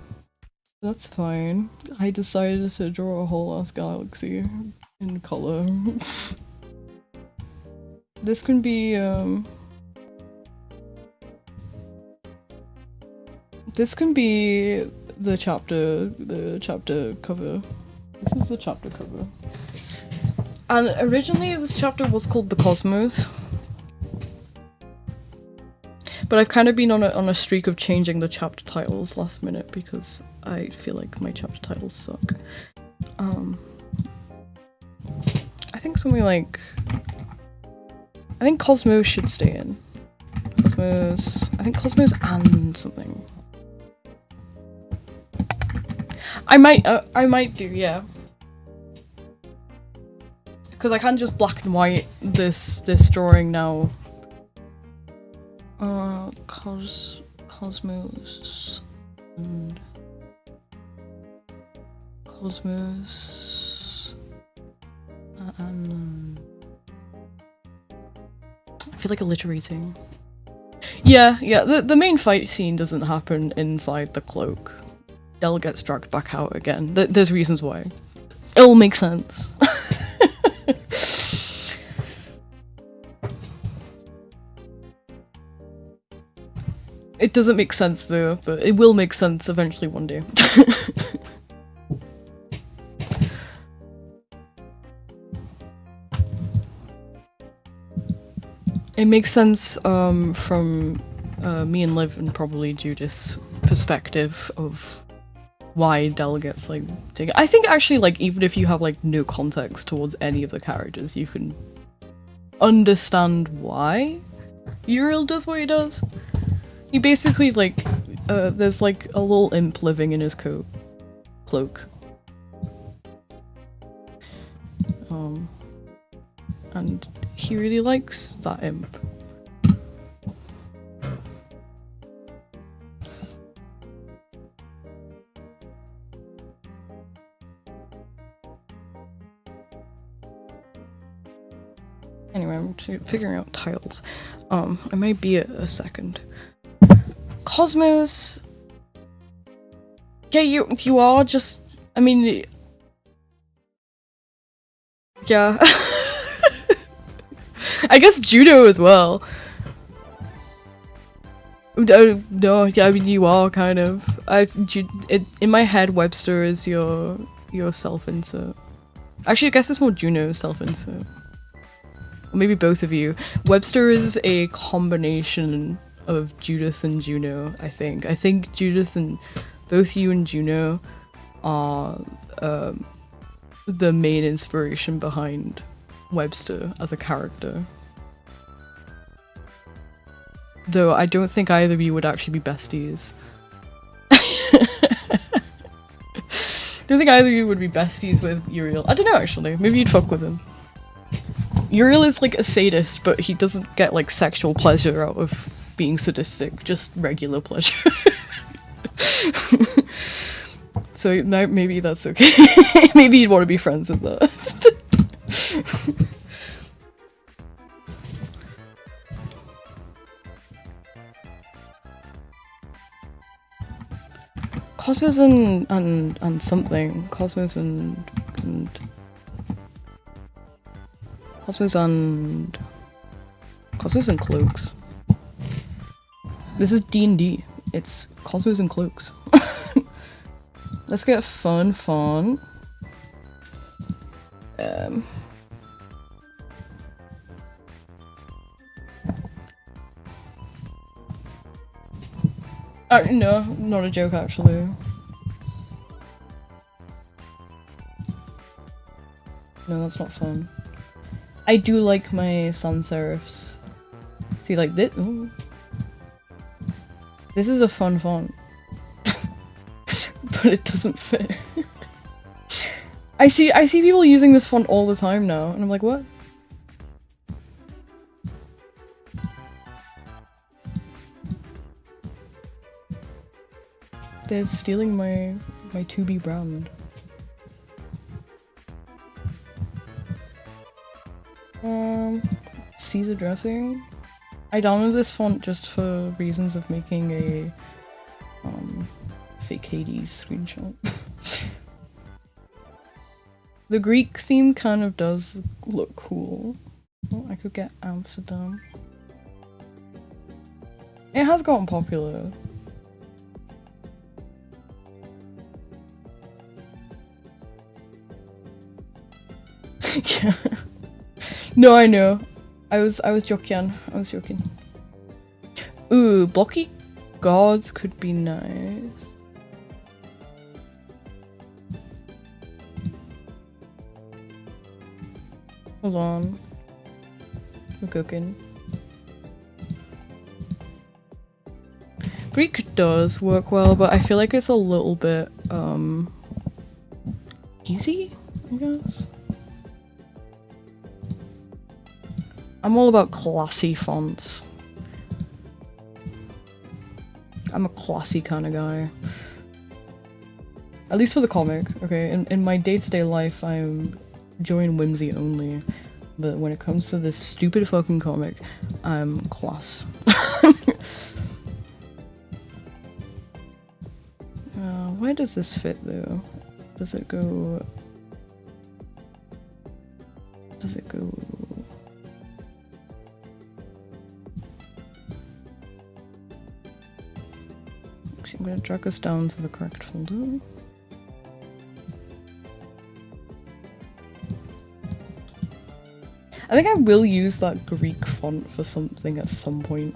A: that's fine. I decided to draw a whole ass galaxy in color. This can be this can be the chapter cover. This is the chapter cover. And originally this chapter was called The Cosmos. But I've kind of been on a streak of changing the chapter titles last minute because I feel like my chapter titles suck. I think something like... I think Cosmos should stay in. Cosmos... I think Cosmos and something. I might do, yeah. Because I can't just black and white this drawing now. Cosmos and Cosmos and I feel like alliterating. Yeah, the main fight scene doesn't happen inside the cloak. Del gets dragged back out again. There's reasons why. It'll make sense. It doesn't make sense though, but it will make sense eventually one day. It makes sense from me and Liv and probably Judith's perspective of why Del gets like taken. I think actually like even if you have like no context towards any of the characters, you can understand why Uriel does what he does. He basically like there's like a little imp living in his cloak. And he really likes that imp. Anyway, I'm figuring out titles. I might be a second. Cosmos. Yeah, you are just. I mean, yeah. I guess Juno as well. No, yeah, I mean you are kind of. In my head, Webster is your self-insert. Actually, I guess it's more Juno self-insert. Or maybe both of you. Webster is a combination of Judith and Juno, I think. I think Judith and both you and Juno are the main inspiration behind Webster as a character. Though I don't think either of you would actually be besties. Don't think either of you would be besties with Uriel. I don't know actually, maybe you'd fuck with him. Uriel is like a sadist, but he doesn't get like sexual pleasure out of being sadistic, just regular pleasure. So now maybe that's okay. Maybe you'd want to be friends with that. Cosmos and something. Cosmos and Cosmos and Cloaks. This is D&D. It's Cosmos and Cloaks. Let's get fun. No, not a joke actually. No, that's not fun. I do like my sans serifs. See, See, like this. Ooh. This is a fun font, but it doesn't fit. I see people using this font all the time now, and I'm like, what? They're stealing my 2B brand. Caesar dressing. I downloaded this font just for reasons of making a fake Hades screenshot. The Greek theme kind of does look cool. Oh, I could get Amsterdam. It has gotten popular. Yeah. No, I know. I was joking. I was joking. Ooh, blocky gods could be nice. Hold on. We're cooking. Greek does work well, but I feel like it's a little bit easy, I guess. I'm all about classy fonts. I'm a classy kind of guy. At least for the comic, okay? In my day-to-day life, I'm joy and whimsy only. But when it comes to this stupid fucking comic, I'm class. Where does this fit, though? Does it go... Does it go... Actually, I'm gonna drag us down to the correct folder. I think I will use that Greek font for something at some point,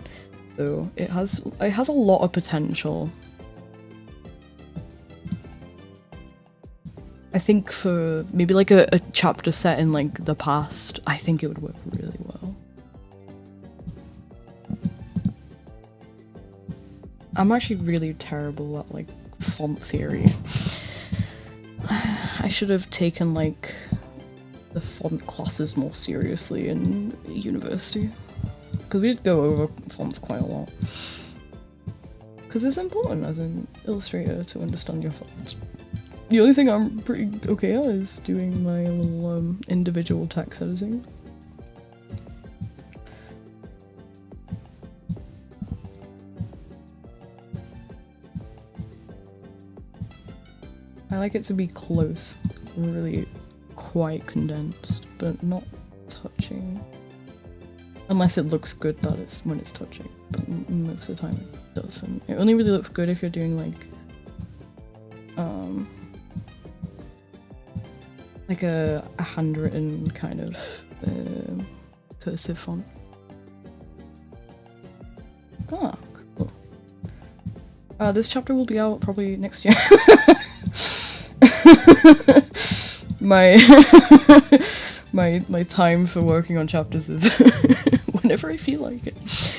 A: though. It has a lot of potential. I think for maybe like a chapter set in like the past, I think it would work really well. I'm actually really terrible at like font theory. I should have taken like the font classes more seriously in university, because we did go over fonts quite a lot. Because it's important as an illustrator to understand your fonts. The only thing I'm pretty okay at is doing my little individual text editing. I like it to be close, really quite condensed, but not touching. Unless it looks good that it's when it's touching, but most of the time it doesn't. It only really looks good if you're doing like a handwritten kind of cursive font. Ah, cool. This chapter will be out probably next year. my time for working on chapters is whenever I feel like it.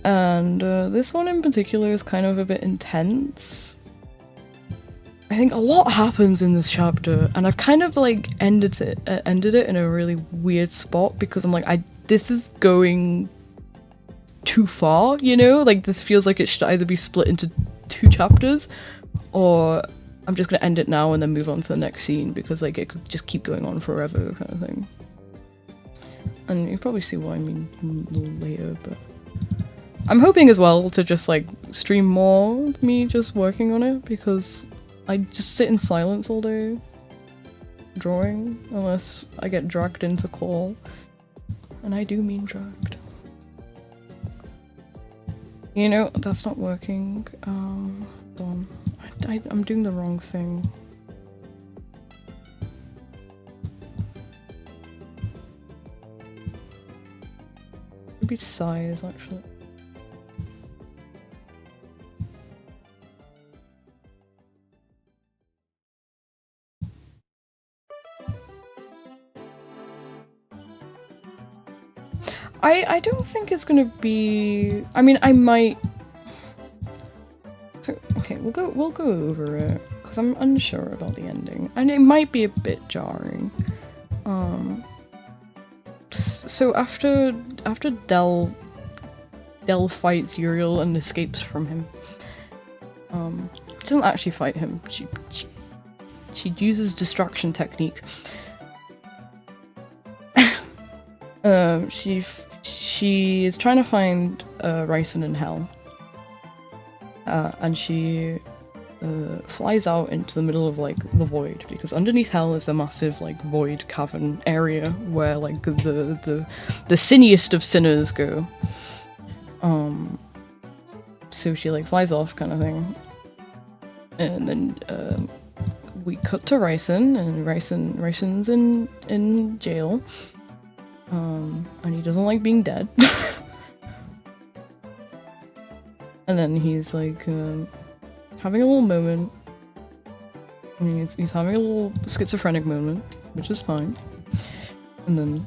A: And this one in particular is kind of a bit intense. I think a lot happens in this chapter, and I've kind of like ended it in a really weird spot, because I'm like, this is going too far, you know? Like, this feels like it should either be split into 2 chapters, or I'm just gonna end it now and then move on to the next scene, because like it could just keep going on forever kind of thing. And you'll probably see what I mean a little later, but I'm hoping as well to just like stream more of me just working on it, because I just sit in silence all day drawing, unless I get dragged into call. And I do mean dragged. You know, that's not working. Hold on. I'm doing the wrong thing. Maybe size, actually. I don't think it's gonna be. I mean, I might. So okay, we'll go over it because I'm unsure about the ending, and it might be a bit jarring. So after Dell fights Uriel and escapes from him. She doesn't actually fight him. She uses distraction technique. She is trying to find Ryson in Hell, and she flies out into the middle of like the void, because underneath Hell is a massive like void cavern area where like the sinniest of sinners go. So she like flies off, kind of thing, and then we cut to Ryson, and Ryson's in jail, and he doesn't like being dead. And then he's like having a little moment. I mean, he's having a little schizophrenic moment, which is fine. And then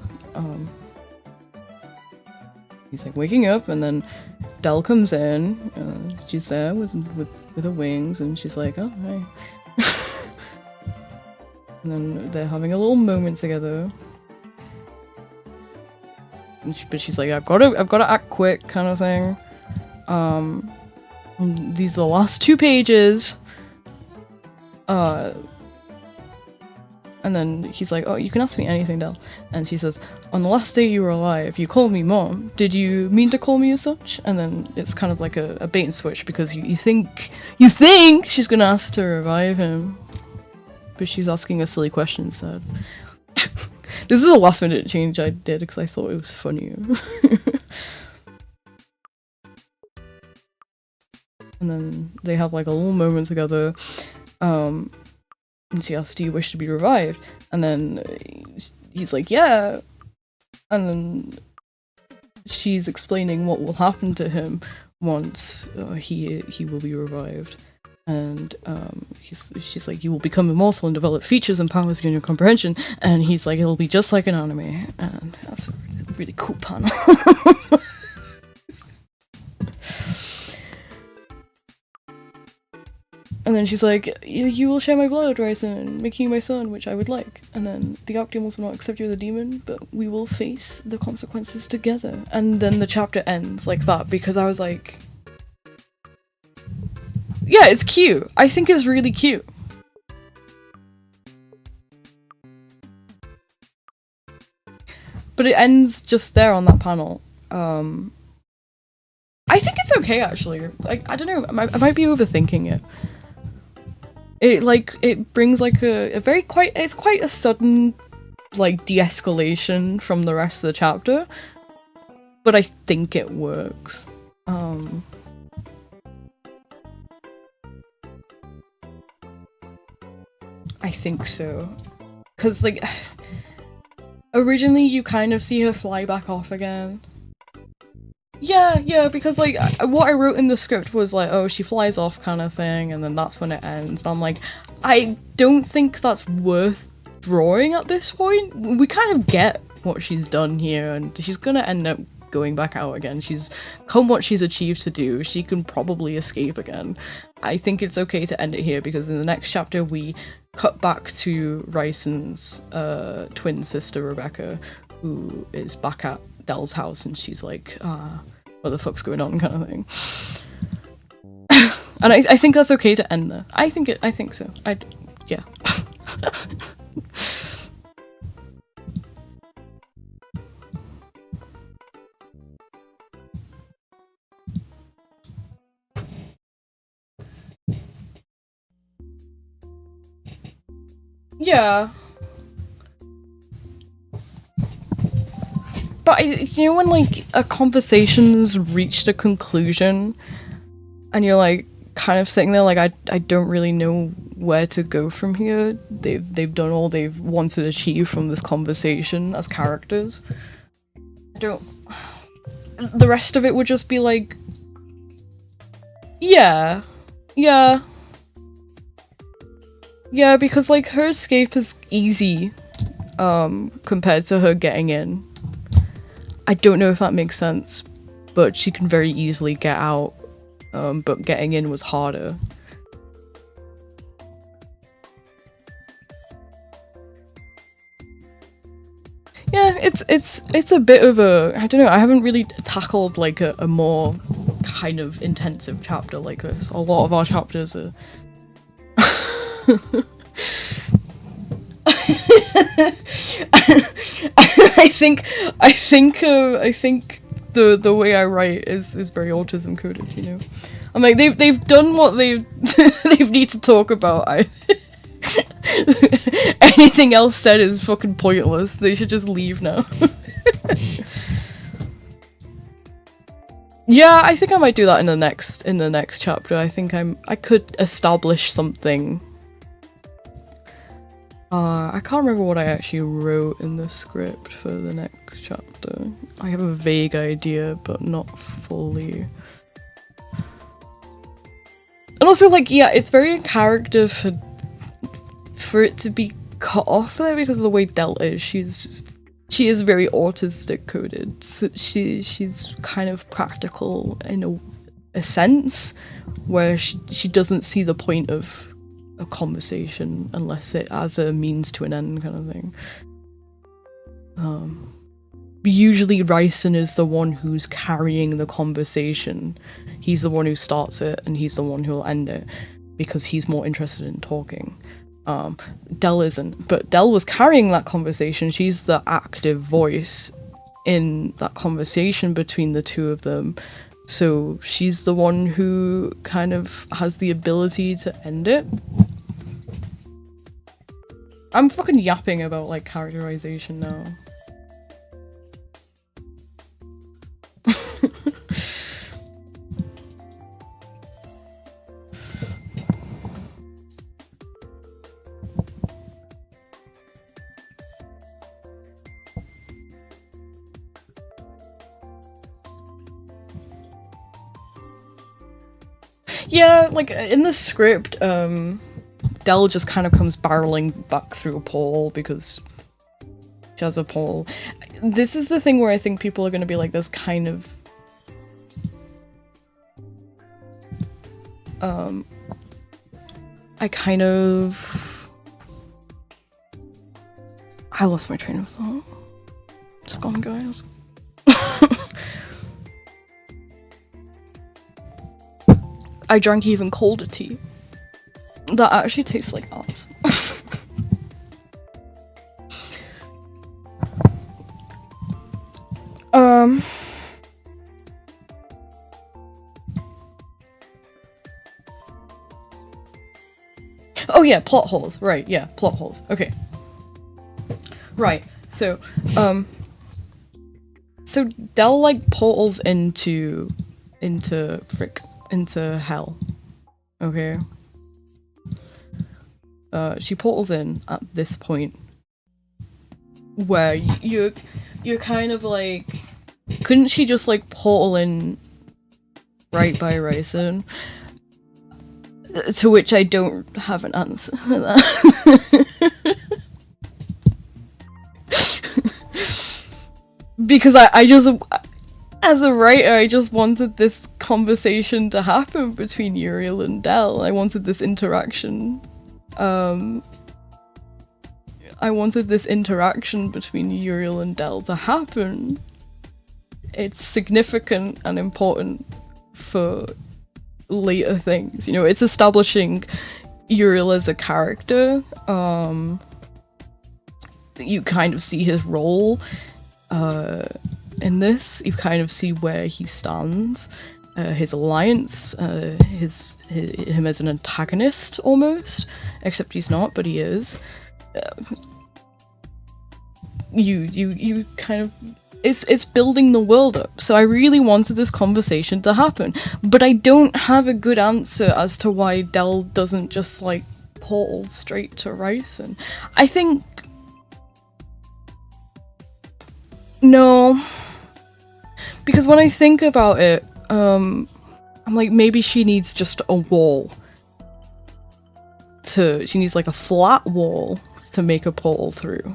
A: he's like waking up, and then Dell comes in. She's there with her wings, and she's like, "Oh, hey." And then they're having a little moment together. And but she's like, I've got to act quick, kind of thing. These are the last 2 pages. And then he's like, oh, you can ask me anything, Dell. And she says, on the last day you were alive, you called me Mom. Did you mean to call me as such? And then it's kind of like a bait and switch, because you think she's gonna ask to revive him. But she's asking a silly question instead. This is a last minute change I did because I thought it was funnier. And then they have like a little moment together. And she asks, do you wish to be revived? And then he's like, yeah. And then she's explaining what will happen to him once he will be revived. And she's like, you will become immortal and develop features and powers beyond your comprehension. And he's like, it'll be just like an anime. And that's a really cool panel. And then she's like, you will share my blood, Ryson, making you my son, which I would like. And then the Archdemons will not accept you as a demon, but we will face the consequences together. And then the chapter ends like that, because I was like, yeah, it's cute. I think it's really cute. But it ends just there on that panel. I think it's okay, actually. Like, I don't know, I might be overthinking it. It brings like it's quite a sudden like de-escalation from the rest of the chapter, but I think it works. I think so, because like originally you kind of see her fly back off again. Yeah, because like what I wrote in the script was like, oh, she flies off kind of thing, and then that's when it ends. And I'm like, I don't think that's worth drawing at this point. We kind of get what she's done here, and she's gonna end up going back out again. She's come what she's achieved to do. She can probably escape again. I think it's okay to end it here, because in the next chapter we cut back to Ryson's twin sister Rebecca, who is back at Dell's house, and she's like, what the fuck's going on, kind of thing. And I think that's okay to end there. I think so. Yeah. Yeah. But you know when like a conversation's reached a conclusion and you're like kind of sitting there like I don't really know where to go from here. They've done all they've wanted to achieve from this conversation as characters. The rest of it would just be like, yeah, because like her escape is easy compared to her getting in. I don't know if that makes sense, but she can very easily get out, but getting in was harder. Yeah, it's a bit of a, I don't know, I haven't really tackled like a more kind of intensive chapter like this. A lot of our chapters are I think the way I write is very autism coded, you know. I'm like they've done what they need to talk about. Anything else said is fucking pointless. They should just leave now. Yeah, I think I might do that in the next chapter. I think I could establish something. I can't remember what I actually wrote in the script for the next chapter. I have a vague idea, but not fully. And also, like, yeah, it's very in character for it to be cut off there because of the way Del is. She is very autistic coded. So she's kind of practical in a sense, where she doesn't see the point of a conversation unless it as a means to an end kind of thing. Usually Ryson is the one who's carrying the conversation. He's the one who starts it and he's the one who'll end it because he's more interested in talking. Del isn't, but Del was carrying that conversation. She's the active voice in that conversation between the two of them. So she's the one who kind of has the ability to end it. I'm fucking yapping about, like, characterization now. Yeah, like, in the script, Del just kind of comes barreling back through a portal because she has a portal. This is the thing where I think people are going to be like, there's kind of... I lost my train of thought. Just gone, guys. I drank even colder tea. That actually tastes like ass. Oh yeah, plot holes. Right, yeah, plot holes. Okay. Right, so Del, like, portals into hell. Okay. She portals in at this point where you're kind of like, couldn't she just, like, portal in right by Ryson? To which I don't have an answer for that. Because I just, as a writer, I just wanted this conversation to happen between Uriel and Del. I wanted this interaction. I wanted this interaction between Uriel and Del to happen. It's significant and important for later things. You know, it's establishing Uriel as a character. You kind of see his role in this. You kind of see where he stands, his alliance, him as an antagonist almost, except he's not, but he is. You kind of, it's building the world up. So I really wanted this conversation to happen, but I don't have a good answer as to why Del doesn't just, like, portal straight to Ryson. I think no, because when I think about it, I'm like, maybe she needs just a wall. She needs, like, a flat wall to make a portal through.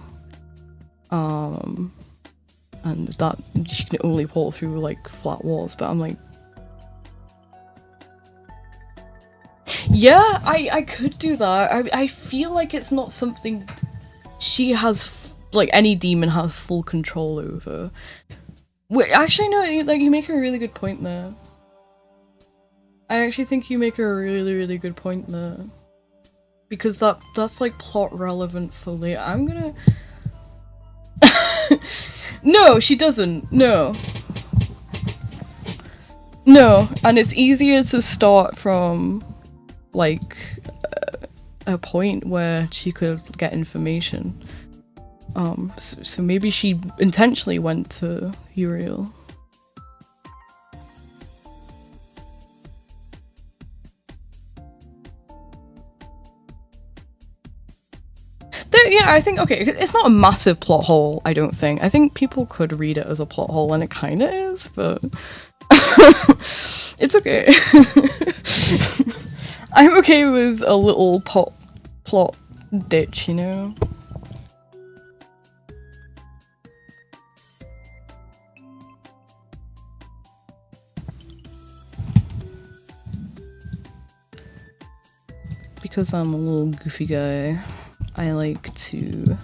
A: and that she can only pull through like flat walls. But I'm like, yeah, I could do that. I feel like it's not something she has, like any demon has full control over. Wait, actually no, like you make a really good point there. I actually think you make a really good point there. Because that's like plot relevant for later. I'm gonna... No, she doesn't. No. No, and it's easier to start from like a point where she could get information. So maybe she intentionally went to Uriel. Yeah, I think, okay, it's not a massive plot hole, I don't think. I think people could read it as a plot hole, and it kinda is, but... It's okay. I'm okay with a little plot ditch, you know? Because I'm a little goofy guy, I like to...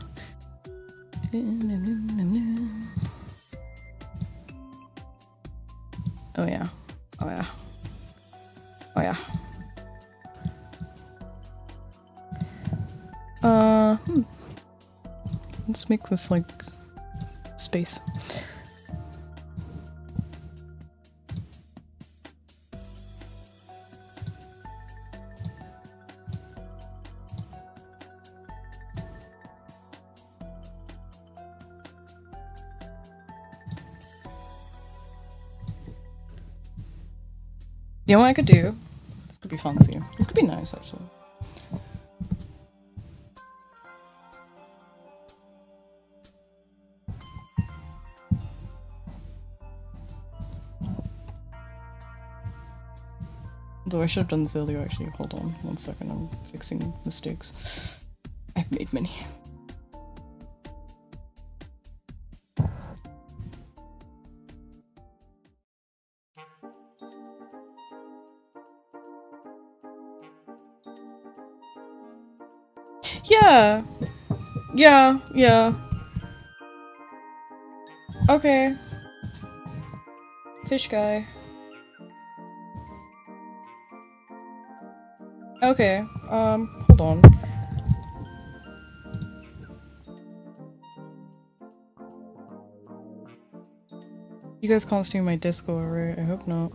A: Oh yeah. Oh yeah. Oh yeah. Let's make this like space. You know what I could do? This could be fancy. This could be nice, actually. Though I should have done this earlier, actually. Hold on 1 second, I'm fixing mistakes. I've made many. Yeah. Yeah, yeah. Okay. Fish guy. Okay, hold on. You guys can't stream my Discord, right? I hope not.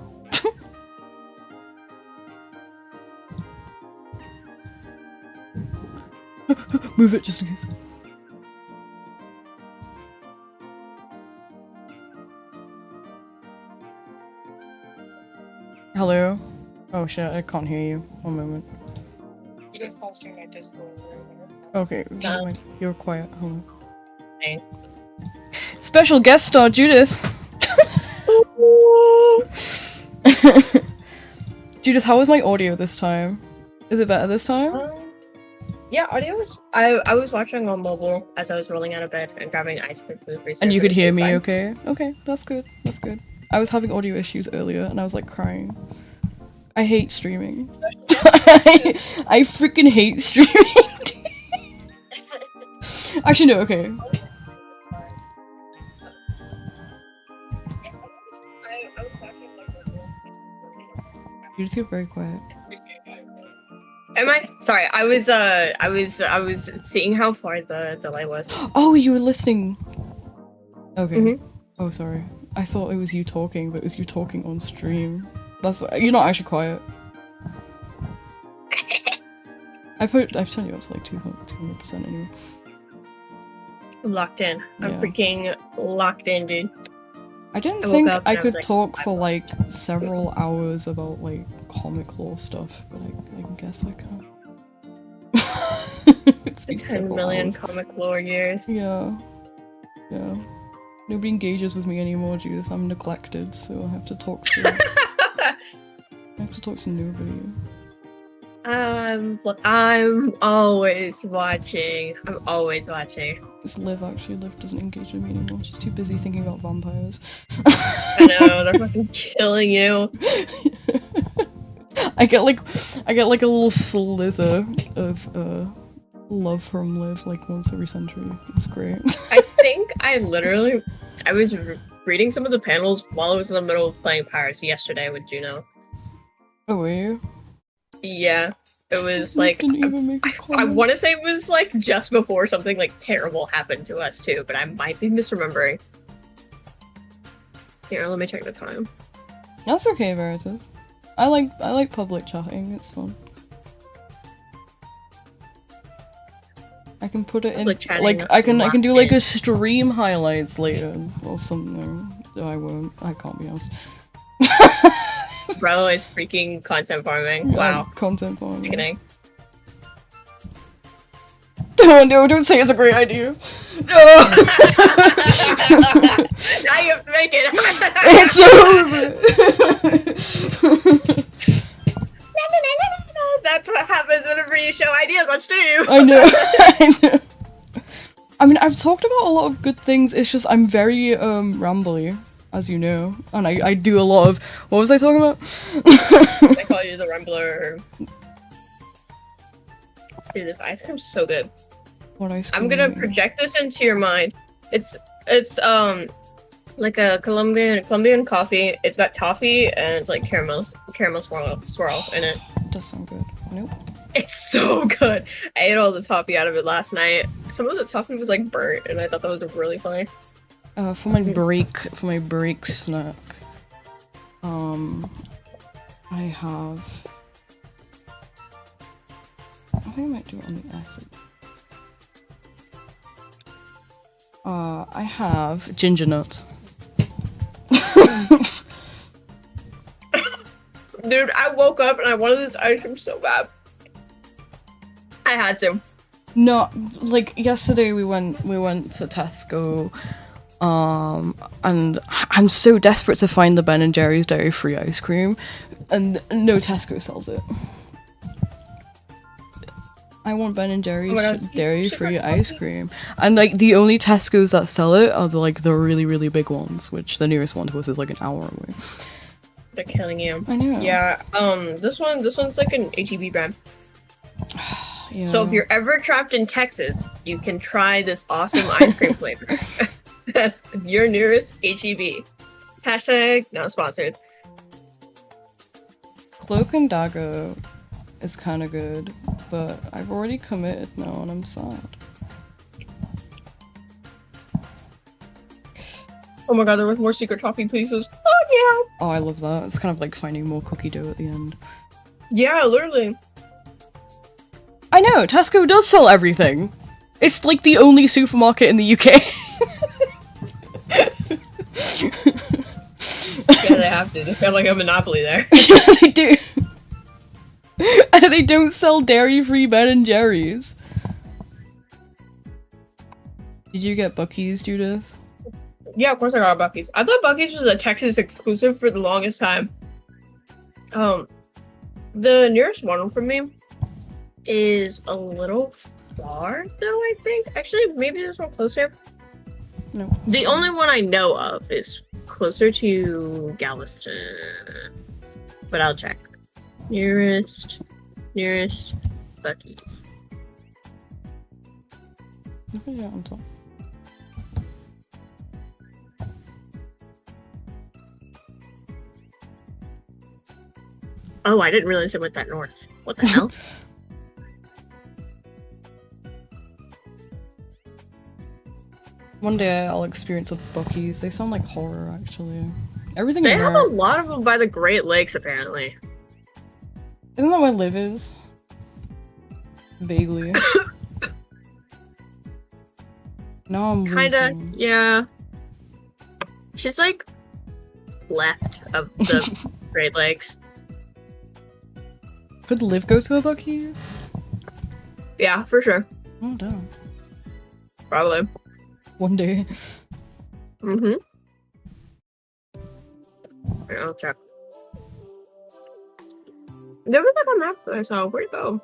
A: Move it just in case. Hello? Oh shit, I can't hear you. One moment. You guys can't stream my Discord. Okay, you're quiet. Hold on. Hey. Special guest star Judith! Judith, how was my audio this time? Is it better this time?
B: Yeah, audio was... I was watching on mobile as I was rolling out of bed and grabbing ice cream from the freezer.
A: And you could hear me okay? Okay, that's good. That's good. I was having audio issues earlier and I was like crying. I hate streaming. I freaking hate streaming. Actually, no, okay. You just get very quiet.
B: Am I? Sorry, I was seeing how far the delay was.
A: Oh, you were listening. Okay. Oh, sorry. I thought it was you talking, but it was you talking on stream. That's why you're not actually quiet. I've turned you up to like 200% anyway.
B: I'm locked in. I'm freaking locked in, dude.
A: I didn't think I could talk for like several hours about like comic lore stuff, but I guess I can. It's been
B: 10 million comic lore years.
A: Yeah. Yeah. Nobody engages with me anymore, Judith. I'm neglected, so I have to talk to I have to talk to nobody.
B: Look, I'm always watching. I'm always watching.
A: It's Liv actually. Liv doesn't engage with me anymore. She's too busy thinking about vampires.
B: I know, they're fucking killing you.
A: I get like a little slither of love from Liv like once every century. It's great.
B: I think I was reading some of the panels while I was in the middle of playing Pirates yesterday with Juno.
A: Oh, were you?
B: Yeah, it was
A: You
B: like
A: didn't even make a
B: I
A: comment.
B: want to say it was like just before something like terrible happened to us too, but I might be misremembering. Here, let me check the time.
A: That's okay, Veritas. I like public chatting. It's fun. I can put it in
B: Public chatting,
A: like I can do like
B: laughing.
A: a stream highlights later or something. I won't. I can't be honest.
B: Bro is freaking content farming. Wow.
A: Content farming.
B: Sickening.
A: Oh no! Don't say it's a great idea. No.
B: Now you have to make it.
A: It's over.
B: That's what happens whenever you show ideas on stream.
A: I know. I know. I mean, I've talked about a lot of good things. It's just I'm very rambly, as you know, and I do a lot of. What was I talking about?
B: I call you the Rambler. Dude, this ice cream's so good.
A: What ice
B: I'm
A: cream?
B: gonna project this into your mind. It's like a Colombian coffee. It's got toffee and like caramel swirl in it.
A: It does sound good. Nope.
B: It's so good. I ate all the toffee out of it last night. Some of the toffee was like burnt, and I thought that was really funny.
A: For my break snack, I have. I think I might do it on the acid. I have ginger nuts.
B: Dude, I woke up and I wanted this ice cream so bad. I had to.
A: No, like yesterday we went to Tesco, and I'm so desperate to find the Ben and Jerry's dairy-free ice cream, and no Tesco sells it. I want Ben and Jerry's dairy-free ice cream, and like the only Tesco's that sell it are the really big ones, which the nearest one to us is like an hour away.
B: They're killing you.
A: I know.
B: Yeah. This one's like an HEB brand.
A: Yeah.
B: So if you're ever trapped in Texas, you can try this awesome ice cream flavor. Your nearest HEB. Hashtag not sponsored.
A: Cloak and Dagger is kind of good, but I've already committed now and I'm sad.
B: Oh my god, there was more secret toffee pieces. Oh
A: Oh, I love that. It's kind of like finding more cookie dough at the end.
B: yeah. Yeah, literally.
A: I know, Tesco does sell everything. It's like the only supermarket in the UK.
B: Yeah, they have to. They've got like a monopoly there.
A: Yeah, they do. They don't sell dairy-free Ben and Jerry's. Did you get Buc-ee's, Judith?
B: Yeah, of course I got Buc-ee's. I thought Buc-ee's was a Texas exclusive for the longest time. The nearest one from me is a little far, though, I think. Actually, maybe there's one closer.
A: No.
B: The only one I know of is closer to Galveston. But I'll check. Nearest Buc-ee's.
A: Yeah, on top.
B: Oh, I didn't realize it went that north. What the hell?
A: One day I'll experience a Buc-ee's. They sound like horror, actually. Everything
B: They
A: in
B: have
A: there.
B: a lot of them by the Great Lakes, apparently.
A: Isn't that where Liv is? Vaguely. No, I'm
B: Kinda,
A: losing.
B: yeah. She's like left of the Great Lakes.
A: Could Liv go to a Buc-ee's?
B: Yeah, for sure.
A: Oh, damn.
B: Probably.
A: One day.
B: Mm-hmm. I'll check. There was like a map that I saw. Where'd it go?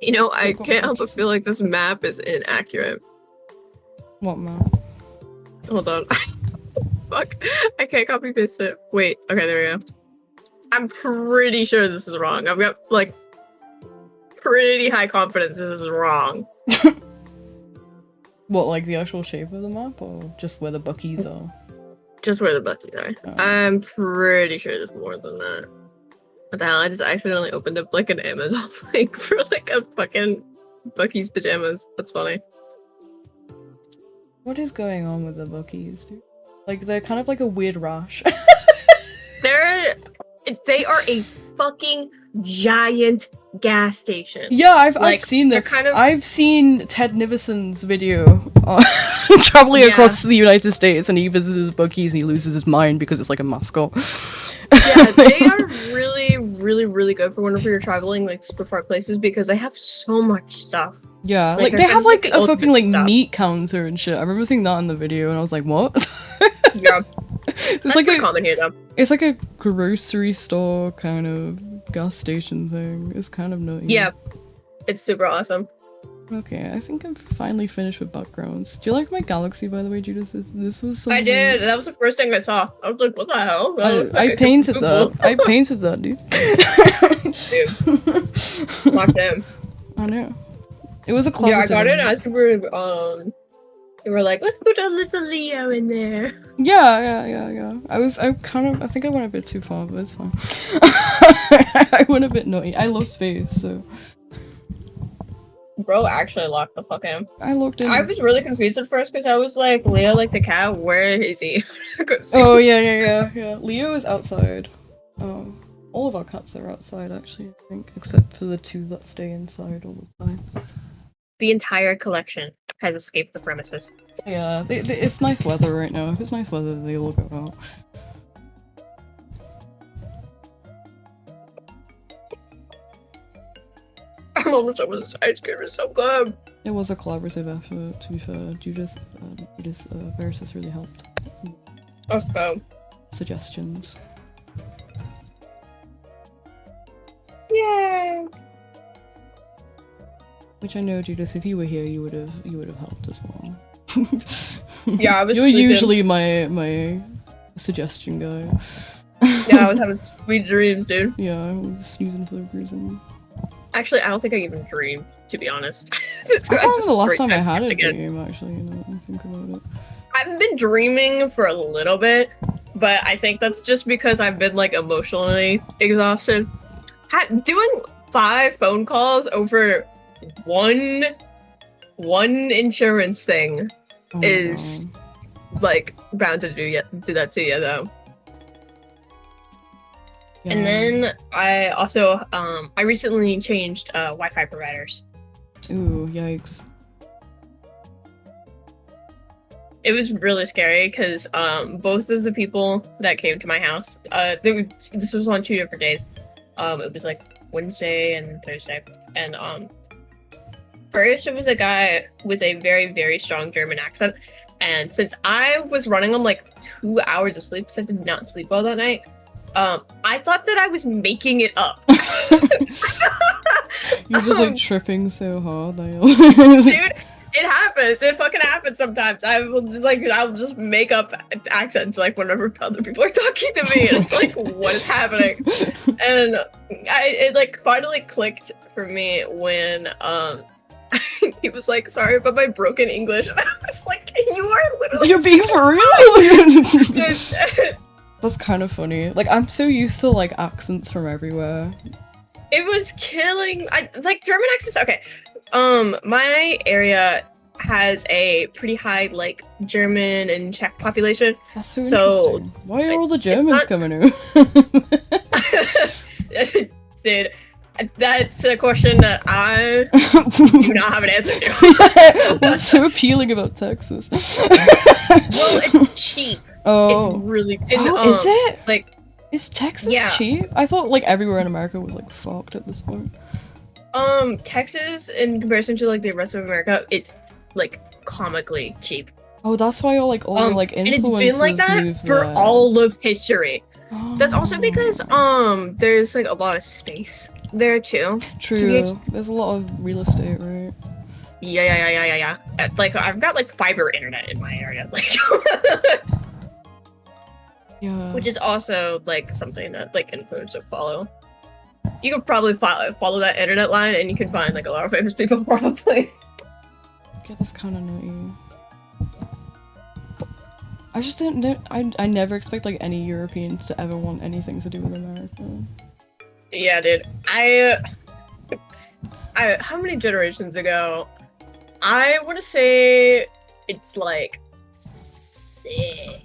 B: You know, I
A: Look what
B: can't help but
A: Bucky's
B: feel like this map is inaccurate.
A: What map?
B: Hold on. Fuck. I can't copy paste it. Wait. Okay, there we go. I'm pretty sure this is wrong. I've got, like, pretty high confidence this is wrong.
A: What, like the actual shape of the map, or just where the Buckies are?
B: Just where the Buckies are.
A: Oh.
B: I'm pretty sure there's more than that. What the hell? I just accidentally opened up, like, an Amazon link for, like, a fucking Bucky's pajamas. That's funny.
A: What is going on with the Buckies, dude? Like, they're kind of like a weird rash.
B: They are a fucking giant gas station.
A: Yeah, I've
B: Like,
A: seen
B: they're
A: them.
B: kind of.
A: I've seen Ted Nivison's video traveling
B: Yeah.
A: across the United States, and he visits Bucky's and he loses his mind because it's like a mascot.
B: Yeah, they are really, really, really good for whenever you're traveling like super far places because they have so much stuff.
A: Yeah,
B: Like,
A: like
B: they're
A: they
B: kind
A: have
B: of like
A: like
B: the
A: a fucking like
B: ultimate stuff.
A: meat counter and shit. I remember seeing that in the video, and I was like, "What?"
B: Yeah,
A: It's
B: that's
A: like
B: pretty
A: a
B: common here though.
A: it's like a grocery store kind of gas station thing. It's kind of nutty.
B: Yeah, it's super awesome.
A: Okay, I think I'm finally finished with backgrounds. Do you like my galaxy, by the way, Judith? This was something...
B: I did. That was the first thing I saw. I was like, "What the hell?"
A: I painted that. I painted that, dude.
B: Dude, locked in.
A: I know. It was a collaborative.
B: Yeah, I got it asking for they were like, "Let's put a little Leo in there."
A: Yeah. I think I went a bit too far, but it's fine. I went a bit naughty. I love space, so...
B: Bro actually locked the fuck in.
A: I looked in.
B: I was really confused at first because I was like, Leo, like the cat, where is he?
A: Oh, yeah. Leo is outside. All of our cats are outside, actually, I think, except for the two that stay inside all the time.
B: The entire collection has escaped the premises.
A: Yeah, it's nice weather right now. If it's nice weather, they all go out.
B: I'm almost done with this ice cream. It's so good.
A: It was a collaborative effort, to be fair. Judith Veritas really helped.
B: Let's go.
A: Suggestions.
B: Yay!
A: Which I know, Judith, if you were here, you would have helped as well.
B: Yeah, I was
A: You're
B: sleeping.
A: usually my suggestion guy.
B: Yeah, I was having sweet dreams, dude.
A: Yeah, I was snoozing for the reason.
B: Actually, I don't think I even dreamed, to be honest.
A: I can't remember the last time I
B: straight
A: had a
B: again.
A: dream, actually, you know, when I think about it.
B: I've been dreaming for a little bit, but I think that's just because I've been like emotionally exhausted. Doing 5 phone calls over one insurance thing
A: Oh my
B: is
A: God.
B: like bound to do that to you though.
A: Yeah.
B: And then I also I recently changed Wi-Fi providers.
A: Ooh, yikes.
B: It was really scary because both of the people that came to my house, this was on 2 different days. It was like Wednesday and Thursday, and first it was a guy with a very, very strong German accent, and since I was running on like 2 hours of sleep because I did not sleep well that night, I thought that I was making it up.
A: You're just like tripping so hard.
B: Dude, it happens. It fucking happens sometimes. I'll just make up accents like whenever other people are talking to me, and it's like, what is happening? And it like finally clicked for me when he was like, "Sorry about my broken English." And I was like, "You are literally
A: You're being for real?"
B: Dude,
A: That's kind of funny. Like, I'm so used to like accents from everywhere.
B: it was killing. I like German accents. Okay, my area has a pretty high like German and Czech population.
A: That's so
B: So,
A: interesting. Why are all the
B: it's
A: Germans
B: not-
A: coming out?
B: Dude, that's a question that I do not have an answer to.
A: What's so appealing about Texas?
B: Well, it's cheap.
A: Oh,
B: It's really.
A: is it?
B: Like,
A: Is Texas
B: Yeah.
A: cheap? I thought like everywhere in America was like fucked at this point.
B: Texas in comparison to like the rest of America is like comically cheap.
A: Oh, that's why all your like
B: And it's
A: influences
B: been like that
A: moved
B: for
A: there.
B: all of history. That's also because
A: Oh.
B: there's like a lot of space there too.
A: True. There's a lot of real estate, right?
B: Yeah. Like I've got like fiber internet in my area, like,
A: Yeah.
B: which is also like something that like influencers follow. You could probably follow that internet line, and you can find like a lot of famous people probably.
A: Yeah, that's kind of nutty. I just didn't know. I never expect like any Europeans to ever want anything to do with America.
B: Yeah, dude. How many generations ago? I want to say it's like six.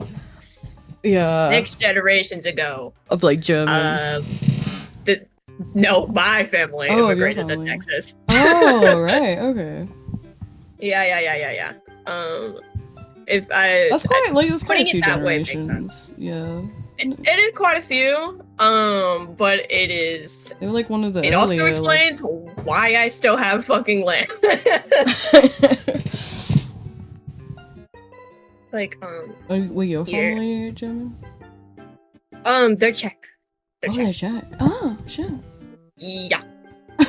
A: Yeah.
B: 6 generations ago.
A: Of like Germans.
B: No, my family
A: Oh, your
B: immigrated to
A: family.
B: Texas.
A: Oh, right. Okay.
B: Yeah. If I
A: That's quite like that's quite a
B: putting
A: few
B: it that way makes
A: generations.
B: sense.
A: Yeah.
B: It is quite a few, but it is.
A: They were like one of the
B: It also
A: earlier,
B: explains why I still have fucking land. Like,
A: were your
B: here.
A: family German?
B: They're Czech.
A: They're Czech. Oh, shit.
B: Yeah.
A: I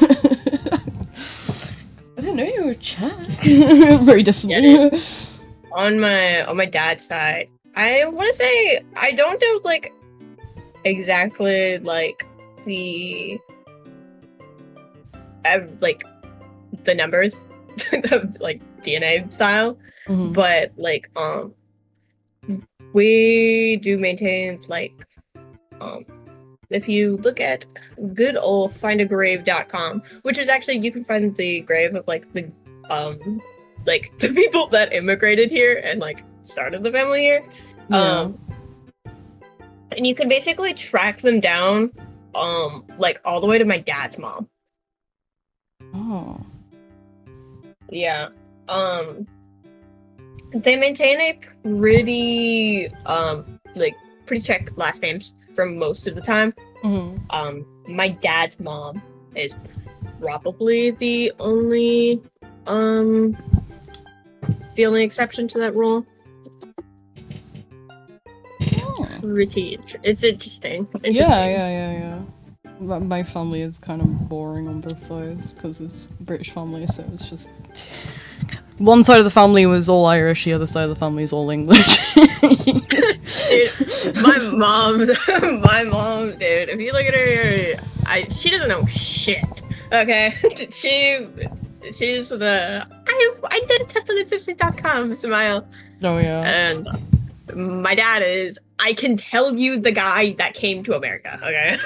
A: didn't know you were Czech. Very distant.
B: Yeah, on my dad's side, I want to say I don't know like exactly like the like the numbers of like DNA style, but like we do maintain like if you look at good old findagrave.com, which is actually you can find the grave of like the people that immigrated here and like started the family here.
A: Yeah.
B: And you can basically track them down like all the way to my dad's mom.
A: Oh.
B: Yeah. They maintain a pretty like pretty Czech last names for most of the time. My dad's mom is probably the only exception to that rule. It's interesting.
A: Yeah. My family is kind of boring on both sides because it's a British family, so it's just one side of the family was all Irish, the other side of the family is all English.
B: Dude, my mom, dude. If you look at her, she doesn't know shit. Okay, she's the I did a test on ancestry.com, Smile.
A: Oh yeah.
B: And my dad is. I can tell you the guy that came to America. Okay.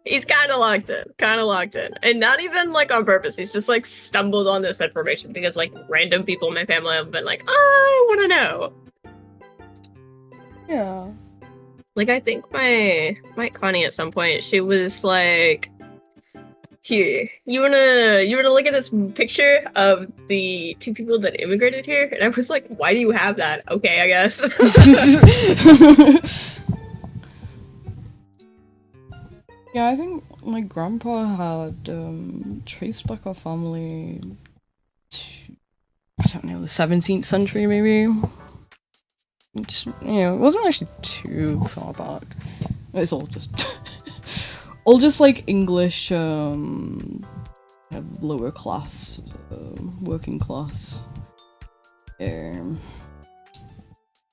B: He's kind of locked in, and not even like on purpose. He's just like stumbled on this information because like random people in my family have been like, oh, I want to know.
A: Yeah.
B: Like I think my Connie at some point she was like, here, you wanna look at this picture of the 2 people that immigrated here? And I was like, why do you have that? Okay, I guess.
A: Yeah, I think my grandpa had traced back our family to, I don't know, the 17th century maybe. Which, it wasn't actually too far back. It's all just all just like English lower class, working class.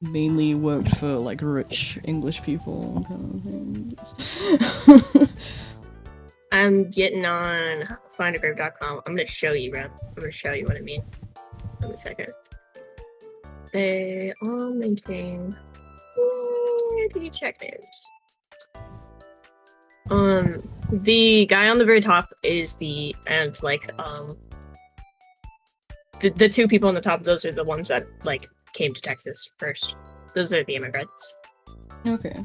A: Mainly worked for like rich English people kind of thing.
B: I'm getting on findagrave.com. I'm gonna show you, bro. I'm gonna show you what I mean. Give me a second. They all maintain. Where do you check names? The guy on the very top is the the 2 people on the top. Those are the ones that like came to Texas first. Those are the immigrants.
A: Okay.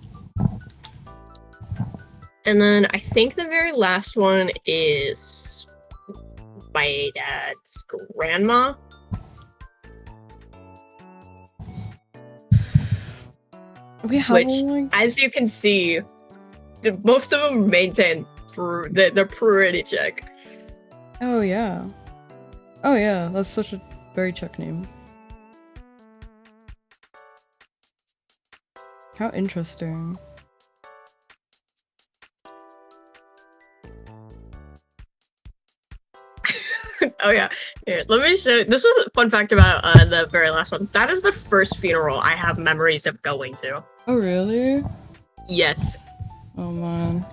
B: And then I think the very last one is my dad's grandma.
A: Okay,
B: Which, as you can see, most of them maintain they're pretty Czech.
A: Oh yeah. Oh yeah, that's such a very Czech name. How interesting.
B: Oh yeah, here, let me show. This was a fun fact about the very last one. That is the first funeral I have memories of going to.
A: Oh really?
B: Yes.
A: Oh man.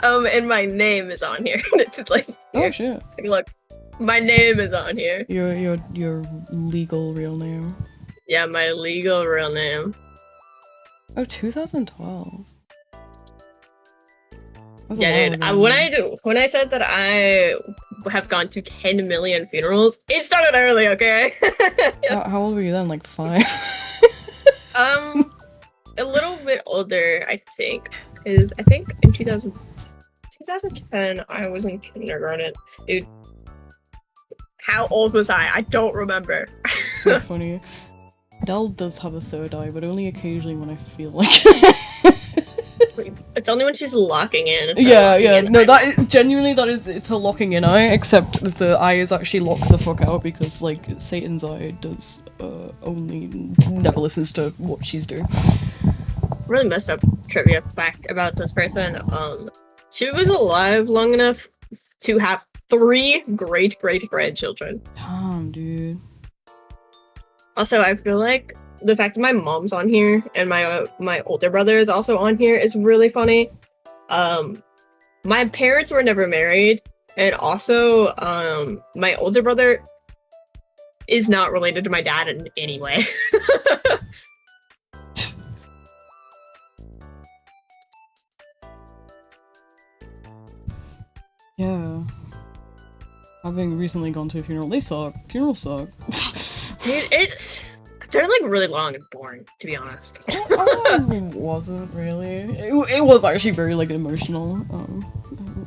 B: And my name is on here. It's like,
A: Oh
B: here,
A: shit.
B: take a look. My name is on here.
A: Your legal real name.
B: Yeah, my legal real name.
A: Oh, 2012. That's a
B: Yeah,
A: while
B: dude.
A: ago.
B: When I said that I have gone to 10 million funerals, it started early, okay?
A: How old were you then? Like 5?
B: A little bit older, I think. Is I think in 2010, I was in kindergarten. Dude, how old was I? I don't remember.
A: So funny. Dell does have a third eye, but only occasionally when I feel like
B: It's only when she's locking in.
A: Yeah, yeah. No, genuinely it's her locking in eye, except the eye is actually locked the fuck out because like Satan's eye does only never listens to what she's doing.
B: Really messed up trivia fact about this person. She was alive long enough to have 3 great-great-grandchildren.
A: Damn, dude.
B: Also, I feel like the fact that my mom's on here and my older brother is also on here is really funny. My parents were never married, and also my older brother is not related to my dad in any way.
A: Yeah. Having recently gone to a funeral, they suck. Funerals suck.
B: Dude, they're like really long and boring, to be honest.
A: It wasn't really. It was actually very like emotional.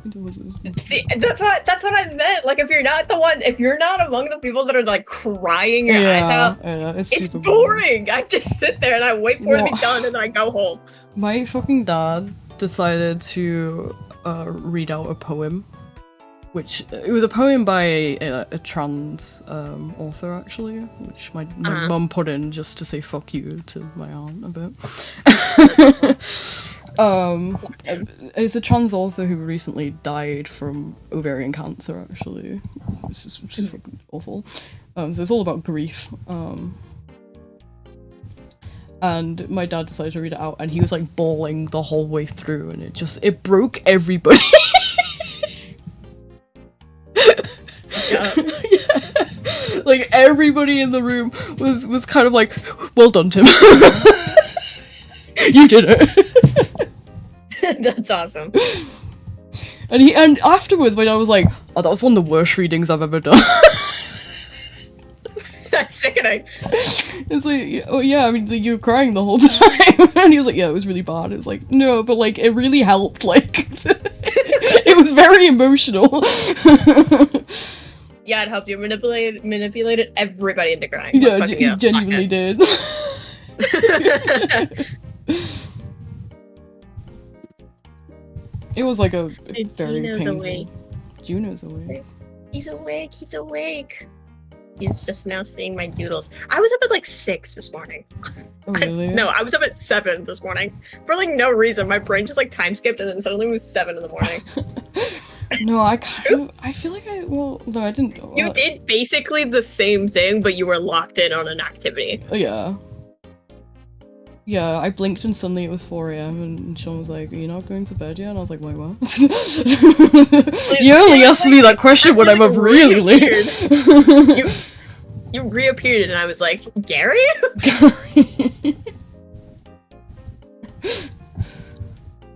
A: It was.
B: See, that's what I meant. Like, if you're not among the people that are like crying your eyes out,
A: Yeah,
B: it's boring. I just sit there and I wait for it to be done, and then I go home.
A: My fucking dad decided to read out a poem. Which it was a poem by a trans author actually, which my mum put in just to say fuck you to my aunt a bit. It's a trans author who recently died from ovarian cancer actually, which is fucking awful. So it's all about grief. And my dad decided to read it out, and he was like bawling the whole way through, and it broke everybody.
B: Yeah.
A: Like everybody in the room was kind of like, well done, Tim. You did it.
B: That's awesome.
A: And afterwards my dad was like, oh, that was one of the worst readings I've ever done.
B: That's sickening.
A: It's like, oh yeah, I mean, like, you were crying the whole time. And he was like, yeah, it was really bad. It's like, no, but like it really helped, like it was very emotional.
B: Yeah, it helped you manipulated everybody into crying.
A: Yeah, he genuinely did. It was like a very painful.
B: Awake.
A: Juno's awake.
B: He's awake. He's awake. He's just now seeing my doodles. I was up at like 6 this morning.
A: Oh really?
B: No, I was up at 7 this morning for like no reason. My brain just like time skipped, and then suddenly it was 7 in the morning.
A: No, I feel like no, I didn't.
B: You did basically the same thing, but you were locked in on an activity.
A: Yeah. Yeah, I blinked and suddenly it was 4 AM and Sean was like, are you not going to bed yet? And I was like, wait, what? You only asked me that question when I'm up really late.
B: You reappeared and I was like, Gary?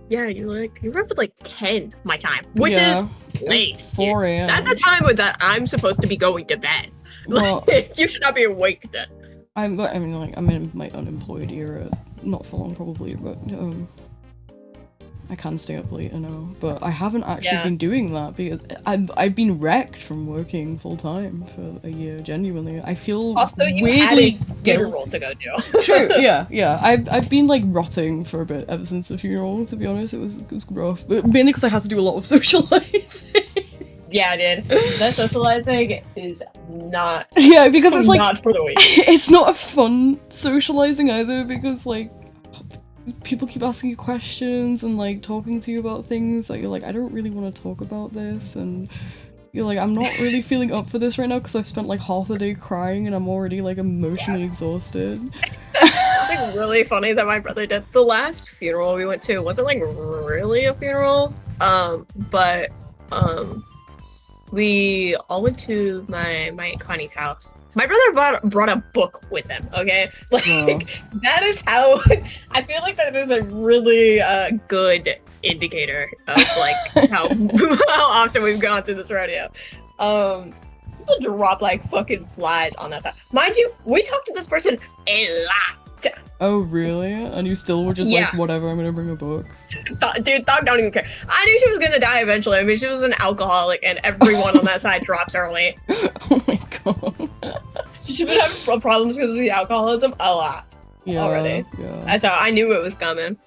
B: Yeah, you're up at like 10 my time, which is late.
A: 4 AM.
B: That's a time that I'm supposed to be going to bed.
A: Well,
B: like, you should not be awake then.
A: I'm in my unemployed era, not for long probably, but I can stay up late, I know, but I haven't actually been doing that because I've been wrecked from working full time for a year. Genuinely, I feel
B: also you
A: weirdly
B: had a funeral to go to.
A: True, yeah. I've been like rotting for a bit ever since the funeral. To be honest, it was rough, but mainly because I had to do a lot of socializing.
B: Yeah, dude. That socializing is not.
A: Yeah, because it's like
B: not for the week.
A: it's not a fun socializing either, because like people keep asking you questions and like talking to you about things that you're like, I don't really want to talk about this, and you're like, I'm not really feeling up for this right now because I've spent like half the day crying and I'm already like emotionally exhausted.
B: Something really funny that my brother did. The last funeral we went to wasn't like really a funeral, but we all went to my Aunt Connie's house. My brother brought a book with him, okay? Like, that is how... I feel like that is a really good indicator of, like, how often we've gone through this rodeo. People drop, like, fucking flies on that side. Mind you, we talked to this person a lot.
A: Oh, really? And you still were just like, whatever, I'm gonna bring a book?
B: Dude, Dog don't even care. I knew she was gonna die eventually. I mean, she was an alcoholic, and everyone on that side drops early.
A: Oh my god.
B: She's been having problems because of the alcoholism a lot already.
A: Yeah.
B: That's how I knew it was coming.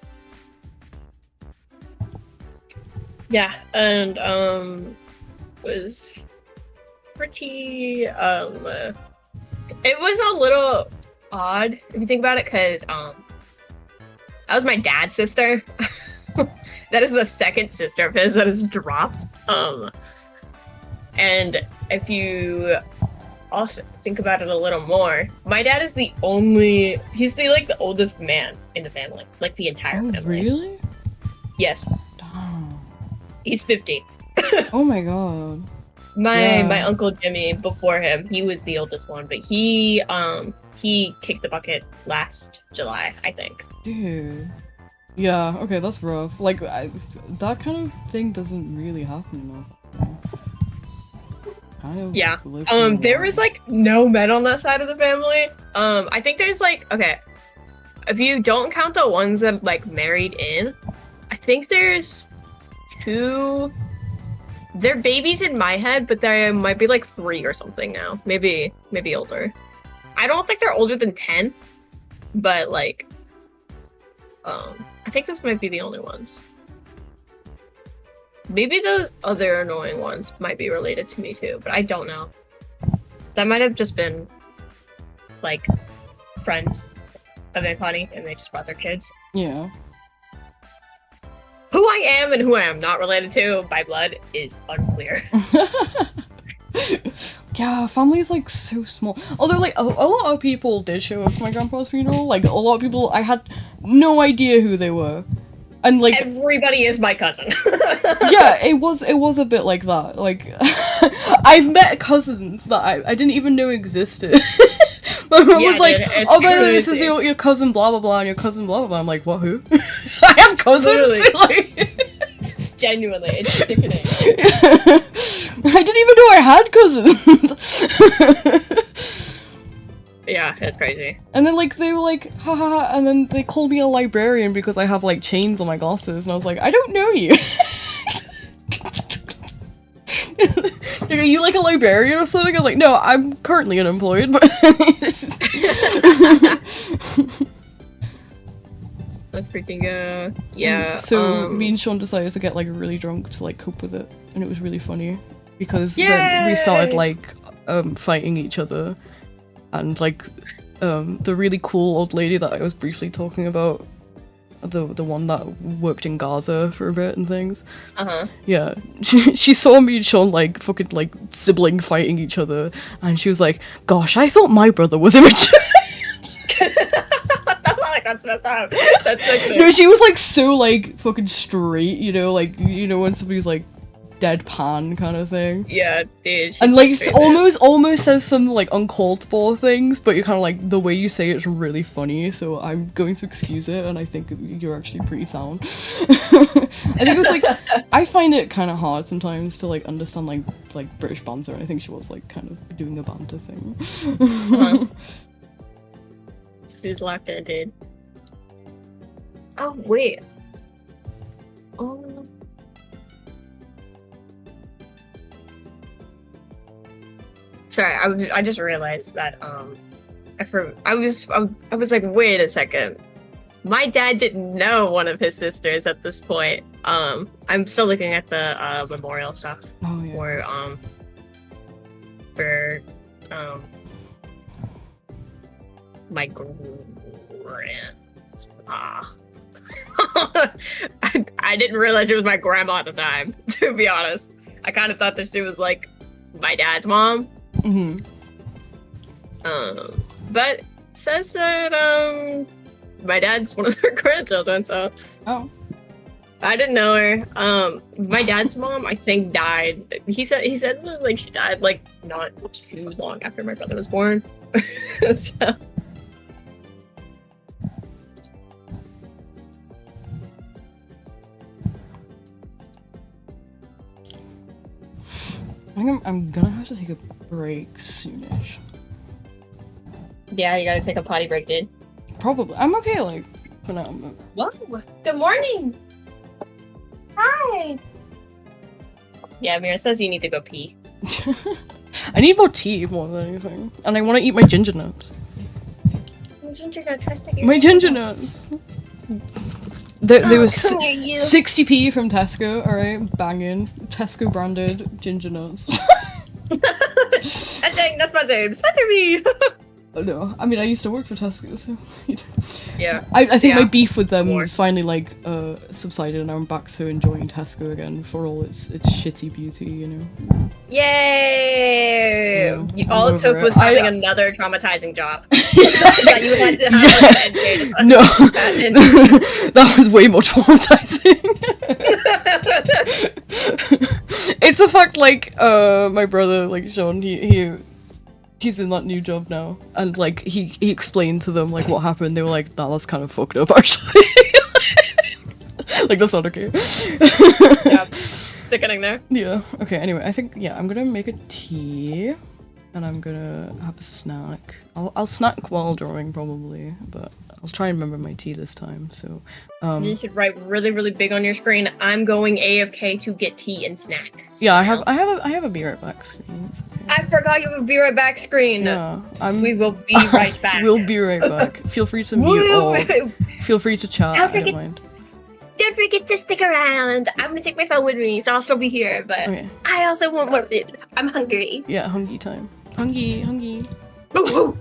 B: Yeah, and was pretty it was a little odd if you think about it, because that was my dad's sister. That is the second sister of his that is dropped. And if you also think about it a little more, my dad is the oldest man in the family, like the entire family.
A: Really?
B: Yes.
A: Damn.
B: He's 50.
A: Oh my god.
B: My uncle Jimmy before him, he was the oldest one, but he kicked the bucket last July, I think.
A: Dude. Yeah, okay, that's rough. Like, that kind of thing doesn't really happen enough.
B: Yeah. There was like no men on that side of the family. I think there's like, okay, if you don't count the ones that like married in, I think there's 2. They're babies in my head, but there might be like 3 or something now. Maybe older. I don't think they're older than 10, but like, I think those might be the only ones. Maybe those other annoying ones might be related to me too, but I don't know. That might have just been like friends of Aunt Connie, and they just brought their kids.
A: Yeah.
B: Who I am and who I am not related to by blood is unclear.
A: Yeah, family is like so small. Although like a lot of people did show up to my grandpa's funeral. Like a lot of people, I had no idea who they were, and like
B: everybody is my cousin.
A: Yeah, it was a bit like that. Like I've met cousins that I didn't even know existed. My mom was like, "Oh, by the way, this is your cousin, blah blah blah, and your cousin, blah blah blah." I'm like, "What? Who? I have cousins." Like,
B: genuinely, it's sickening.
A: I didn't even know I had cousins.
B: Yeah, it's crazy.
A: And then like they were like, ha ha ha, and then they called me a librarian because I have like chains on my glasses, and I was like, I don't know you. Like, are you like a librarian or something? I was like, no, I'm currently unemployed, but
B: That's freaking yeah.
A: So me and Sean decided to get like really drunk to like cope with it, and it was really funny because then we started like fighting each other, and like the really cool old lady that I was briefly talking about, the one that worked in Gaza for a bit and things. Yeah, she saw me and Sean like fucking like sibling fighting each other, and she was like, "Gosh, I thought my brother was immature."
B: That's messed up. That's so good.
A: No, she was like so like fucking straight, you know, like when somebody's like deadpan kind of thing.
B: Yeah, dude.
A: And like almost says some like uncalled for things, but you're kind of like, the way you say it's really funny, so I'm going to excuse it, and I think you're actually pretty sound. I think it was like, I find it kind of hard sometimes to like understand like British banter, and I think she was like kind of doing a banter thing.
B: She's locked in, dude. Oh wait. Oh. Sorry, I just realized that I was like, wait a second. My dad didn't know one of his sisters at this point. I'm still looking at the memorial stuff.
A: Oh, yeah.
B: For my grandma. I didn't realize she was my grandma at the time, to be honest. I kind of thought that she was like my dad's mom.
A: Mm-hmm.
B: But it says that my dad's one of her grandchildren, so
A: Oh.
B: I didn't know her. My dad's mom, I think, died. He said like she died like not too long after my brother was born. So.
A: I think I'm gonna have to take a break soonish.
B: Yeah, you gotta take a potty break, dude.
A: Probably. I'm okay, like, for now. But...
B: Whoa! Good morning! Hi! Yeah, Mira says you need to go pee.
A: I need more tea more than anything. And I want to eat my ginger nuts.
B: Ginger nuts, hashtag
A: My ginger nuts! There was 60p from Tesco, alright? Banging. Tesco branded ginger nuts.
B: Hashtag not sponsored. Sponsor me!
A: Oh, no. I mean, I used to work for Tesco, so...
B: Yeah.
A: I think
B: Yeah.
A: my beef with them
B: More.
A: is finally, like, subsided, and I'm back to enjoying Tesco again for all its shitty beauty, you know?
B: Yay!
A: Yeah,
B: All
A: I'm
B: it took
A: over
B: was
A: it.
B: having another traumatizing job. That you had to have
A: Yeah. No. That was way more traumatizing. It's the fact, like, my brother, like, Sean, he's in that new job now, and like he explained to them like what happened. They were like, "That was kind of fucked up, actually." Like that's not okay.
B: Yeah. Sickening there.
A: Yeah. Okay. Anyway, I think I'm gonna make a tea, and I'm gonna have a snack. I'll snack while drawing probably, but I'll try and remember my tea this time. So.
B: You should write really, really big on your screen. I'm going AFK to get tea and snack.
A: Yeah, I have a be right back screen. It's okay.
B: I forgot you would be right back screen.
A: Yeah,
B: We will be right back.
A: We'll be right back. Feel free to mute all. Feel free to chat. I don't mind.
B: Don't forget to stick around. I'm gonna take my phone with me, so I'll still be here. But
A: Okay.
B: I also want more food. I'm hungry.
A: Yeah, hungry time. Hungry.
B: Ooh, ooh.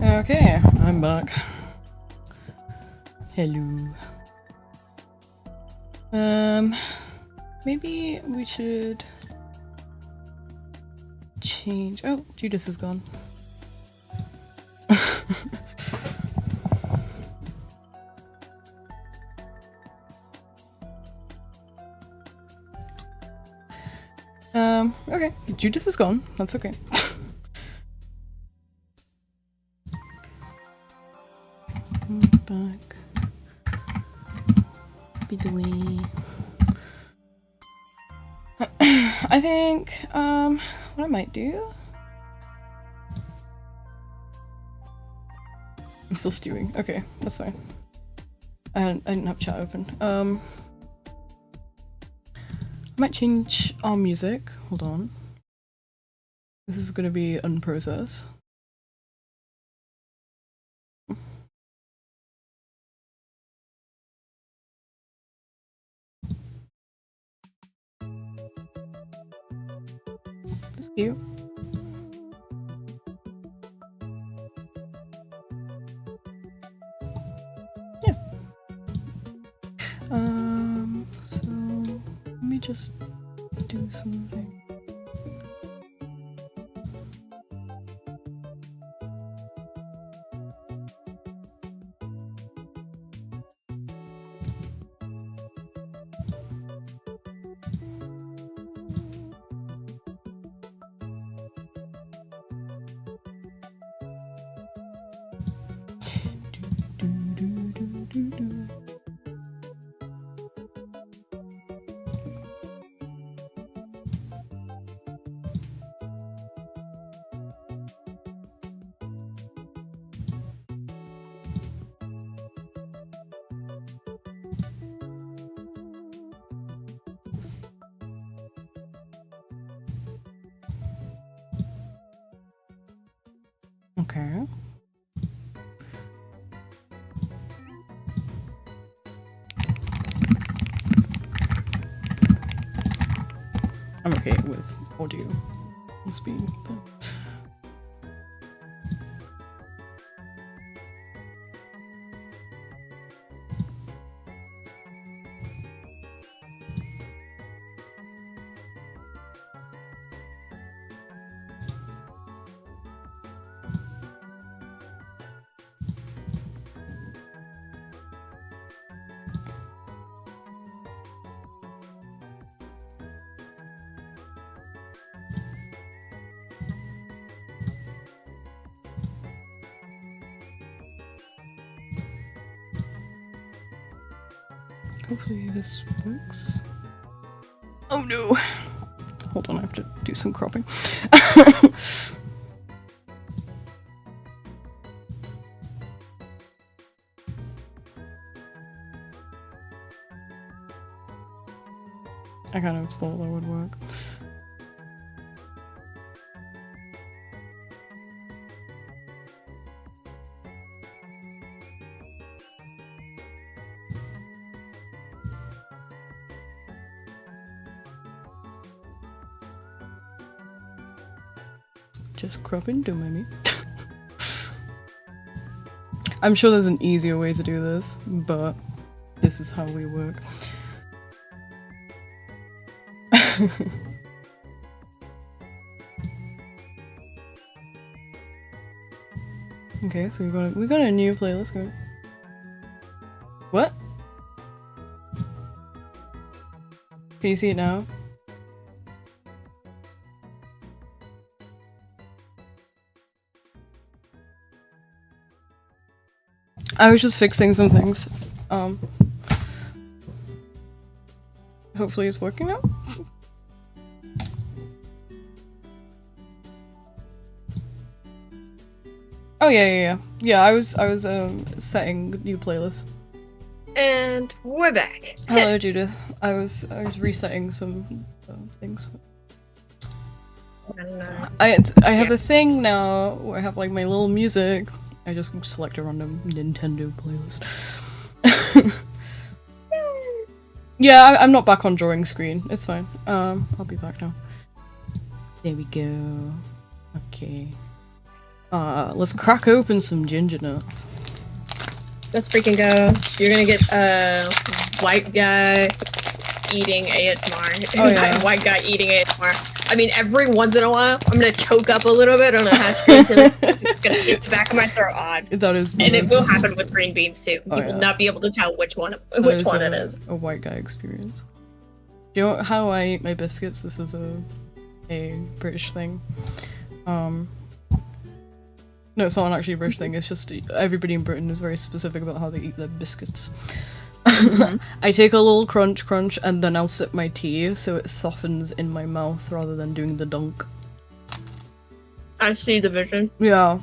A: Okay, I'm back. Hello. Maybe we should change. Oh, Judith is gone. Okay. Judith is gone. That's okay. Back. Be the way. I think, what I might do... I'm still stewing. Okay, that's fine. I didn't have chat open. I might change our music. Hold on. This is gonna be unprocessed. That's cute. Yeah. So let me just do something. Okay. I'm okay with audio and speed. Hopefully this works. Oh no! Hold on, I have to do some cropping. I kind of thought that would work. Just cropping, don't mind me. I'm sure there's an easier way to do this, but this is how we work. Okay, so we got a new playlist going. What? Can you see it now? I was just fixing some things. Hopefully it's working now. Oh yeah. I was setting new playlist.
B: And we're back.
A: Hello, Judith. I was resetting some things. I have a thing now where I have like my little music. I just select a random Nintendo playlist. Yeah, I'm not back on drawing screen. It's fine. I'll be back now. There we go. Okay. Let's crack open some ginger nuts.
B: Let's freaking go. You're gonna get a white guy eating ASMR.
A: Oh, yeah.
B: White guy eating ASMR. I mean, every once in a while, I'm gonna choke up a little bit on a hatch green chili. It's gonna hit the back of my throat odd.
A: That is the
B: And it will
A: most-
B: happen with green beans too.
A: Oh,
B: You will
A: yeah.
B: not be able to tell which one
A: that
B: it is.
A: a white guy experience. Do you know how I eat my biscuits? This is a British thing. No, it's not actually a British thing, it's just everybody in Britain is very specific about how they eat their biscuits. I take a little crunch, and then I'll sip my tea so it softens in my mouth rather than doing the dunk.
B: I see the vision.
A: Yeah.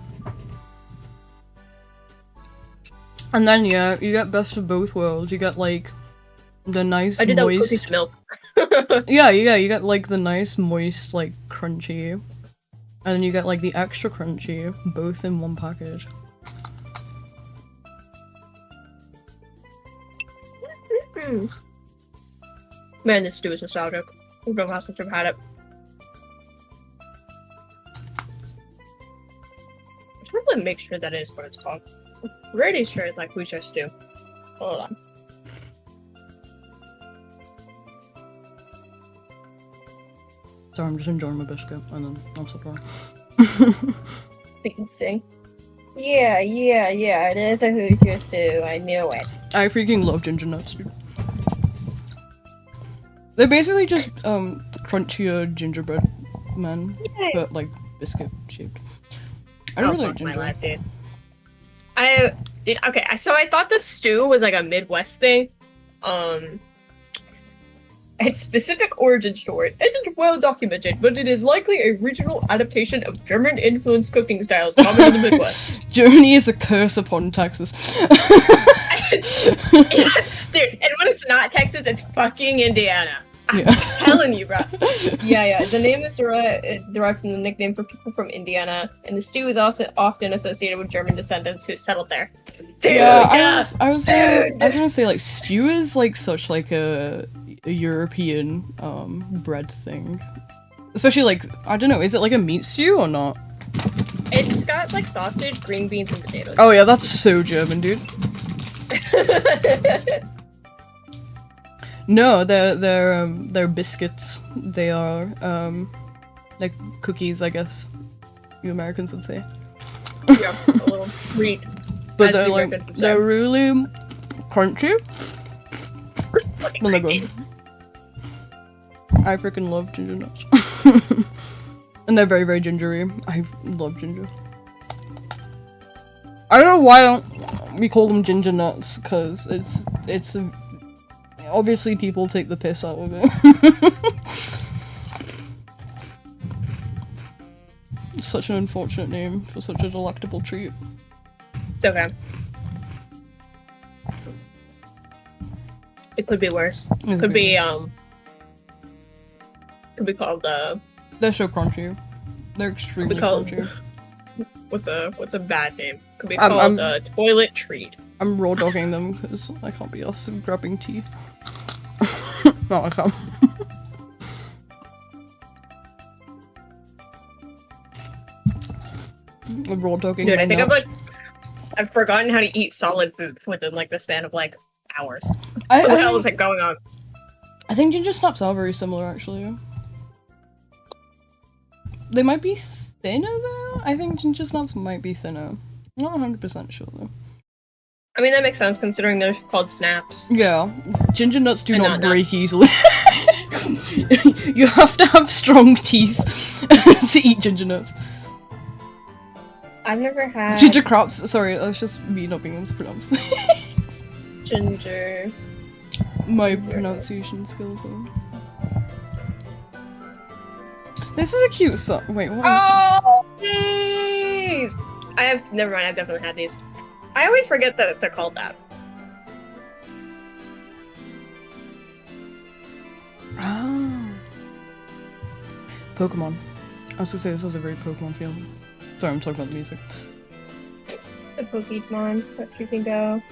A: And then, yeah, you get best of both worlds. You get, like, the nice,
B: I did that with
A: moist...
B: cookies and milk.
A: Yeah, you get, like, the nice, moist, like, crunchy. And then you get, like, the extra crunchy, both in one package.
B: Man, this stew is nostalgic. It's been a while since I've had it. I'm trying to make sure that is what it's called. I'm pretty sure it's like Wuxia stew. Hold on.
A: Sorry, I'm just enjoying my biscuit, and then I'll stop there.
B: Sing. Yeah, it is a Wuxia stew. I knew it.
A: I freaking love ginger nuts, dude. They're basically just, crunchier gingerbread men,
B: Yay.
A: but, like, biscuit shaped. I don't really like
B: my
A: ginger.
B: life, dude. Okay, so I thought the stew was like a Midwest thing. Its specific origin story isn't well documented, but it is likely a regional adaptation of German-influenced cooking styles common in the Midwest.
A: Germany is a curse upon Texas.
B: Dude, and when it's not Texas, it's fucking Indiana. I'm
A: Yeah.
B: telling you, bro. Yeah. The name is derived from the nickname for people from Indiana, and the stew is also often associated with German descendants who settled there. Dude,
A: Yeah,
B: yeah.
A: I was gonna say, like, stew is, like, such, like, a European, bread thing. Especially, like, I don't know, is it, like, a meat stew or not?
B: It's got like sausage, green beans, and potatoes.
A: Oh yeah, that's so German, dude. No, they're biscuits. They are, like, cookies, I guess you Americans would say.
B: Yeah, a little treat.
A: But
B: As
A: they're,
B: you
A: like,
B: Americans would say.
A: they're really crunchy.
B: Fucking
A: When they're
B: creepy.
A: good. I freaking love ginger nuts. And they're very, very gingery. I love ginger. I don't know why we call them ginger nuts, because it's obviously people take the piss out of it. Such an unfortunate name for such a delectable treat.
B: It's okay. It could be worse. Could be called
A: They're so crunchy. They're extremely
B: called-
A: crunchy.
B: what's a bad name? Could be
A: I'm-
B: called a toilet treat.
A: I'm raw dogging them because I can't be asked grabbing tea. No, I can't. I'm raw dogging
B: Dude,
A: my
B: I think
A: nuts.
B: I've forgotten how to eat solid food within like the span of like hours.
A: I,
B: What the
A: I
B: hell
A: think-
B: is like going on?
A: I think ginger snaps are very similar, actually. They might be thinner, though? I think ginger snaps might be thinner. I'm not 100% sure, though.
B: I mean, that makes sense considering they're called snaps.
A: Yeah, ginger nuts do
B: And
A: not
B: not
A: break easily. You have to have strong teeth to eat ginger nuts.
B: I've never had
A: Ginger crops, sorry, that's just me not being able to pronounce things.
B: ginger.
A: My pronunciation skills are... This is a cute song. Wait, what is
B: Oh, please! Never mind. I've definitely had these. I always forget that they're called that.
A: Ah. Pokemon. I was gonna say this has a very Pokemon feel. Sorry, I'm talking about the music.
B: The Pokemon. Let's freaking go.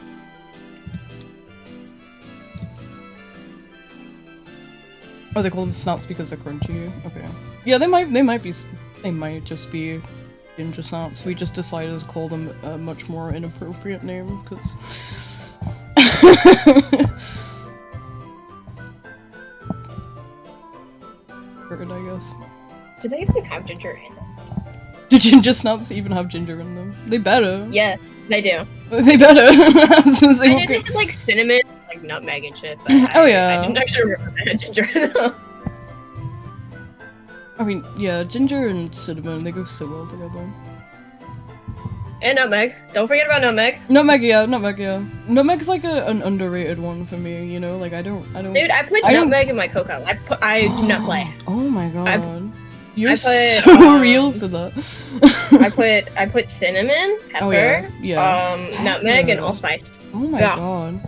A: Oh, they call them snaps because they're crunchy. Okay. Yeah, they might just be ginger snaps. We just decided to call them a much more inappropriate name because. I guess.
B: Do they even have ginger in them?
A: Do ginger snaps even have ginger in them? They better.
B: Yeah, they do.
A: They better. Since they
B: I
A: won't
B: did
A: be-
B: think like cinnamon, like nutmeg and shit. But
A: Oh, yeah.
B: I didn't actually remember they had ginger in them.
A: I mean, yeah, ginger and cinnamon, they go so well together.
B: And nutmeg. Don't forget about nutmeg.
A: Nutmeg, yeah. Nutmeg's like an underrated one for me, you know? Like, I don't...
B: Dude, I put
A: I don't-
B: nutmeg in my cocoa. I do not play.
A: Oh my god. You're
B: I put,
A: so real for that.
B: I put cinnamon, pepper,
A: Oh, yeah.
B: nutmeg, and
A: Pepper.
B: allspice.
A: Oh my
B: Yeah.
A: god.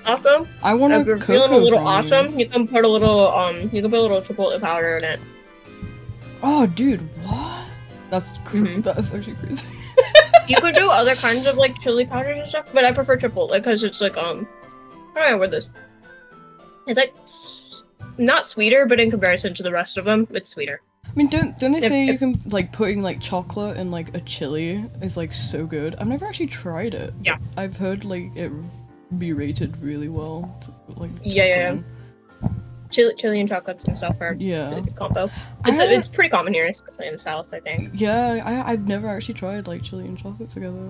B: Also,
A: I want
B: if
A: a
B: you're
A: cocoa
B: feeling a little
A: from
B: awesome, you can put a little chipotle powder in it.
A: Oh, dude, what? That's
B: Mhm.
A: That's actually crazy.
B: You could do other kinds of like chili powders and stuff, but I prefer chipotle because it's like I don't know where this. It's like not sweeter, but in comparison to the rest of them, it's sweeter.
A: I mean, don't they
B: If-
A: say you
B: if-
A: can like putting like chocolate in like a chili is like so good? I've never actually tried it.
B: Yeah.
A: I've heard like it be rated really well. Like
B: Yeah.
A: chocolate.
B: Chili and chocolates and stuff are
A: Yeah.
B: a good combo.
A: I haven't-
B: It's pretty common here, especially in the South, I think.
A: Yeah, I've never actually tried like chili and chocolate together.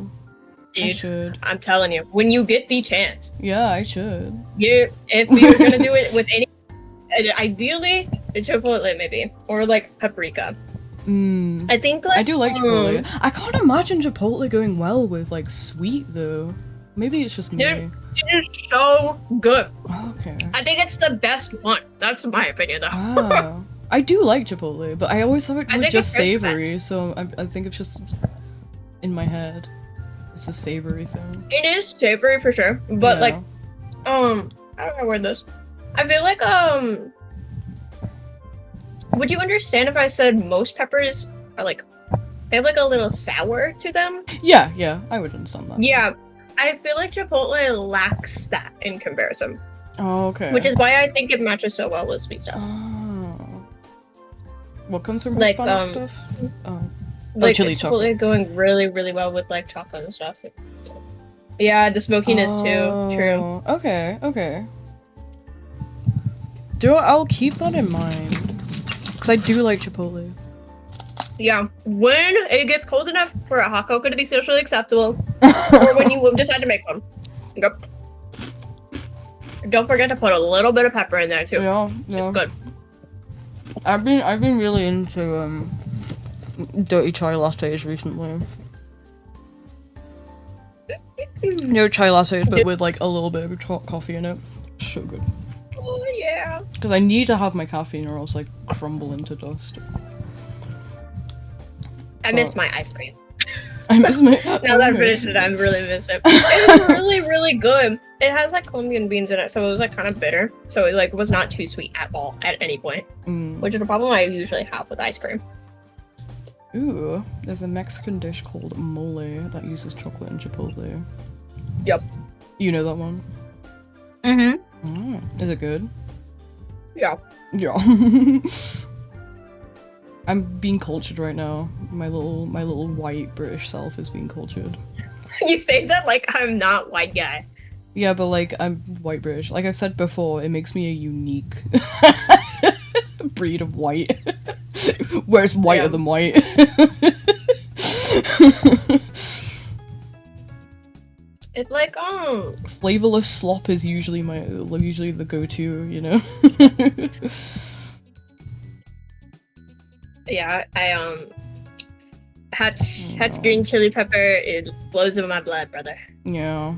A: I
B: Dude,
A: should.
B: I'm telling you, when you get the chance,
A: Yeah, I should.
B: if you're gonna do it with any, ideally, a chipotle maybe, or like paprika.
A: Mm.
B: I think like
A: I do like Chipotle. I can't imagine Chipotle going well with like sweet though. Maybe it's just me.
B: Dude. It is so good.
A: Okay.
B: I think it's the best one. That's my opinion, though.
A: Ah. I do like Chipotle, but I always have it
B: I
A: with
B: think
A: just
B: it's very
A: savory, so I think it's just in my head. It's a savory thing.
B: It is savory for sure, but
A: Yeah.
B: like, I don't know how to word this. I feel like would you understand if I said most peppers are like, they have like a little sour to them?
A: Yeah, I would understand that.
B: Yeah, I feel like Chipotle lacks that in comparison,
A: Oh, okay.
B: which is why I think it matches so well with sweet stuff.
A: Oh. What comes from
B: Like,
A: Hispanic stuff? Oh.
B: Like
A: chili
B: Chipotle
A: chocolate.
B: going really, really well with like chocolate and stuff. Yeah, the smokiness too. True.
A: Oh, okay. I'll keep that in mind. Because I do like Chipotle.
B: Yeah, when it gets cold enough for a hot cocoa to be socially acceptable, or when you decide to make one. Yep. Don't forget to put a little bit of pepper in there too.
A: Yeah.
B: It's good.
A: I've been really into dirty chai lattes recently. Chai lattes, but with like a little bit of hot coffee in it. So good.
B: Oh yeah.
A: Because I need to have my caffeine, or else I crumble into dust.
B: I miss my ice cream.
A: I miss my.
B: Now that I finished it, I really miss it. It was really, really good. It has like Colombian beans in it, so it was like kind of bitter. So it like was not too sweet at all at any point, which is a problem I usually have with ice cream.
A: Ooh, there's a Mexican dish called mole that uses chocolate and chipotle.
B: Yep.
A: You know that one?
B: Mm-hmm.
A: Is it good?
B: Yeah.
A: Yeah. I'm being cultured right now. My little white British self is being cultured.
B: You say that like I'm not white guy.
A: Yeah, but like I'm white British. Like I've said before, it makes me a unique breed of white. Where's whiter
B: Yeah.
A: than white?
B: It's like
A: Flavorless slop is usually the go-to, you know.
B: yeah, I Hatch green chili pepper, it flows in my blood, brother.
A: Yeah.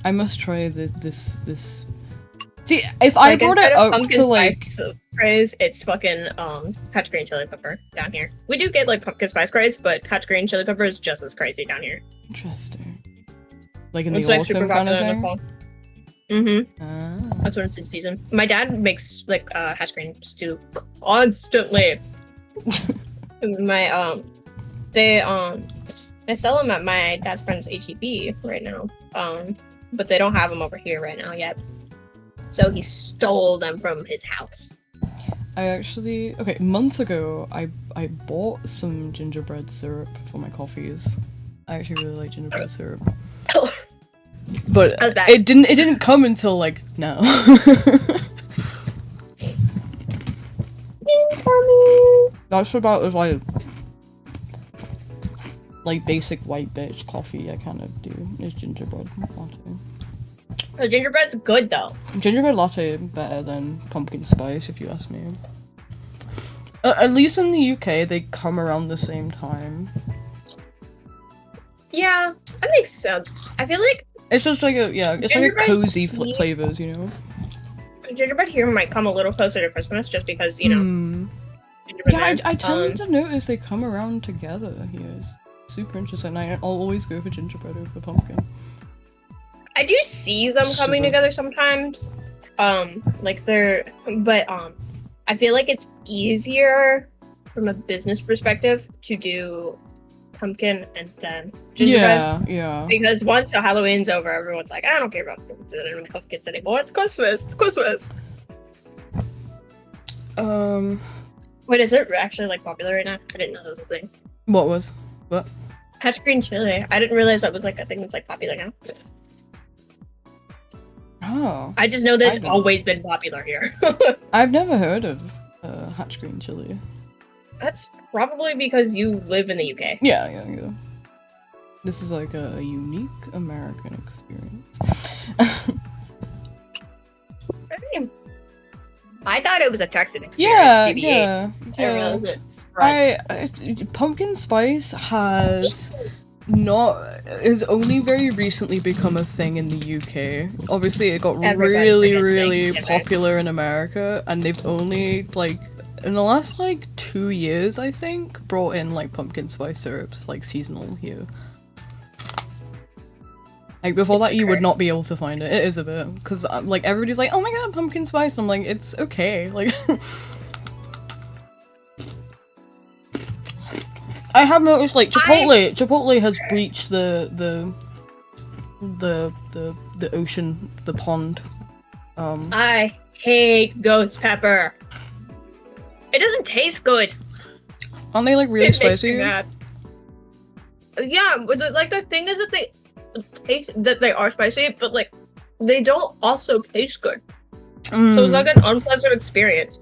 A: I must try this. See, if I
B: Like,
A: brought
B: instead
A: it
B: of
A: up
B: pumpkin
A: to like,
B: spice craze, it's fucking Hatch green chili pepper down here. We do get like pumpkin spice craze, but Hatch green chili pepper is just as crazy down here.
A: interesting, like in
B: It's
A: the
B: like
A: autumn
B: super
A: kind of
B: popular in the
A: thing.
B: fall. Mm-hmm.
A: Ah.
B: That's when it's in season. My dad makes like Hatch green stew constantly. My they sell them at my dad's friend's HEB right now. But they don't have them over here right now yet. So he stole them from his house.
A: months ago, I bought some gingerbread syrup for my coffees. I actually really like gingerbread syrup. But
B: That was bad.
A: it didn't come until like now. That's about as like basic white bitch coffee I kind of do is gingerbread latte.
B: The gingerbread's good though.
A: Gingerbread latte better than pumpkin spice if you ask me. At least in the UK they come around the same time.
B: Yeah, that makes sense. I feel like
A: It's just like it's like a cozy flavors, you know.
B: Gingerbread here might come a little closer to Christmas just because, you know.
A: Yeah, I tend to notice they come around together here. It's super interesting. I'll always go for gingerbread over pumpkin.
B: I do see them coming together sometimes. I feel like it's easier from a business perspective to do pumpkin and then gingerbread.
A: Yeah.
B: Because once the Halloween's over, everyone's like, I don't care about pumpkins anymore. It's Christmas. It's Christmas. Wait, is it actually like popular right now? I didn't know that was a thing.
A: What?
B: Hatch green chili. I didn't realize that was like a thing that's like popular now.
A: Oh.
B: I just know that it's always been popular here.
A: I've never heard of Hatch green chili.
B: That's probably because you live in the UK.
A: Yeah. This is like a unique American experience.
B: I thought it was a Texan experience.
A: Yeah.
B: I realized it's
A: pumpkin spice has only very recently become a thing in the UK. Obviously, it got really popular in America, and they've only like in the last like 2 years, I think, brought in like pumpkin spice syrups like seasonal here. Like before that, you would not be able to find it. It is a bit because like everybody's like, "Oh my god, pumpkin spice!" And I'm like, "It's okay." Like, I have noticed like Chipotle has breached the ocean, the pond.
B: I hate ghost pepper. It doesn't taste good.
A: Aren't they like really spicy?
B: Yeah, but the thing is that they taste that they are spicy, but like they don't also taste good. So it's like an unpleasant experience.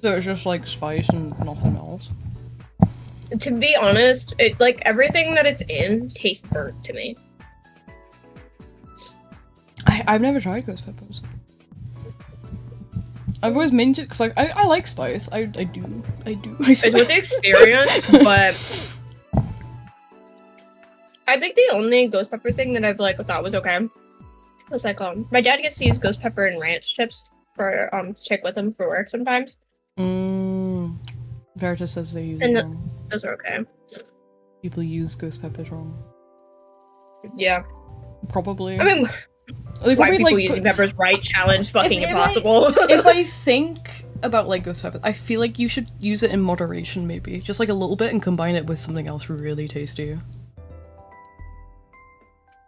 A: So it's just like spice and nothing else.
B: To be honest, it like everything that it's in tastes burnt to me.
A: I've never tried ghost peppers. I've always meant it because like I like spice. I do.
B: It's with the experience, but I think the only ghost pepper thing that I've like thought was okay was like my dad gets to use ghost pepper and ranch chips for to check with him for work sometimes.
A: Verita says they use it wrong.
B: Those are okay.
A: People use ghost peppers wrong.
B: Yeah.
A: Probably.
B: I mean, white people using peppers right? Challenge fucking impossible.
A: If I think about like ghost peppers, I feel like you should use it in moderation, maybe just like a little bit, and combine it with something else really tasty.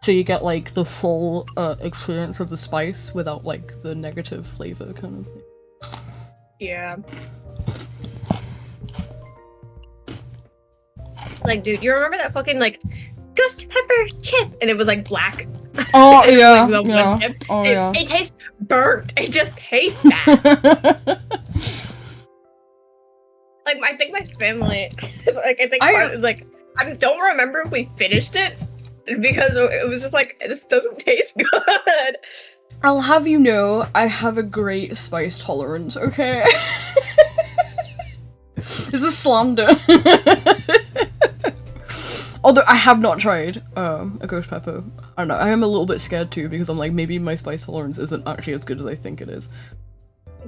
A: So you get like the full experience of the spice without like the negative flavor kind of thing.
B: Yeah. Like, dude, you remember that fucking like ghost pepper chip, and it was like black.
A: Oh yeah,
B: like,
A: yeah.
B: Oh dude, yeah. It tastes burnt. It just tastes bad. Like, I think my family, like, I don't remember if we finished it because it was just like, this doesn't taste good.
A: I'll have you know, I have a great spice tolerance. Okay. This is slander. Although I have not tried a ghost pepper. I don't know, I am a little bit scared too because I'm like, maybe my spice tolerance isn't actually as good as I think it is.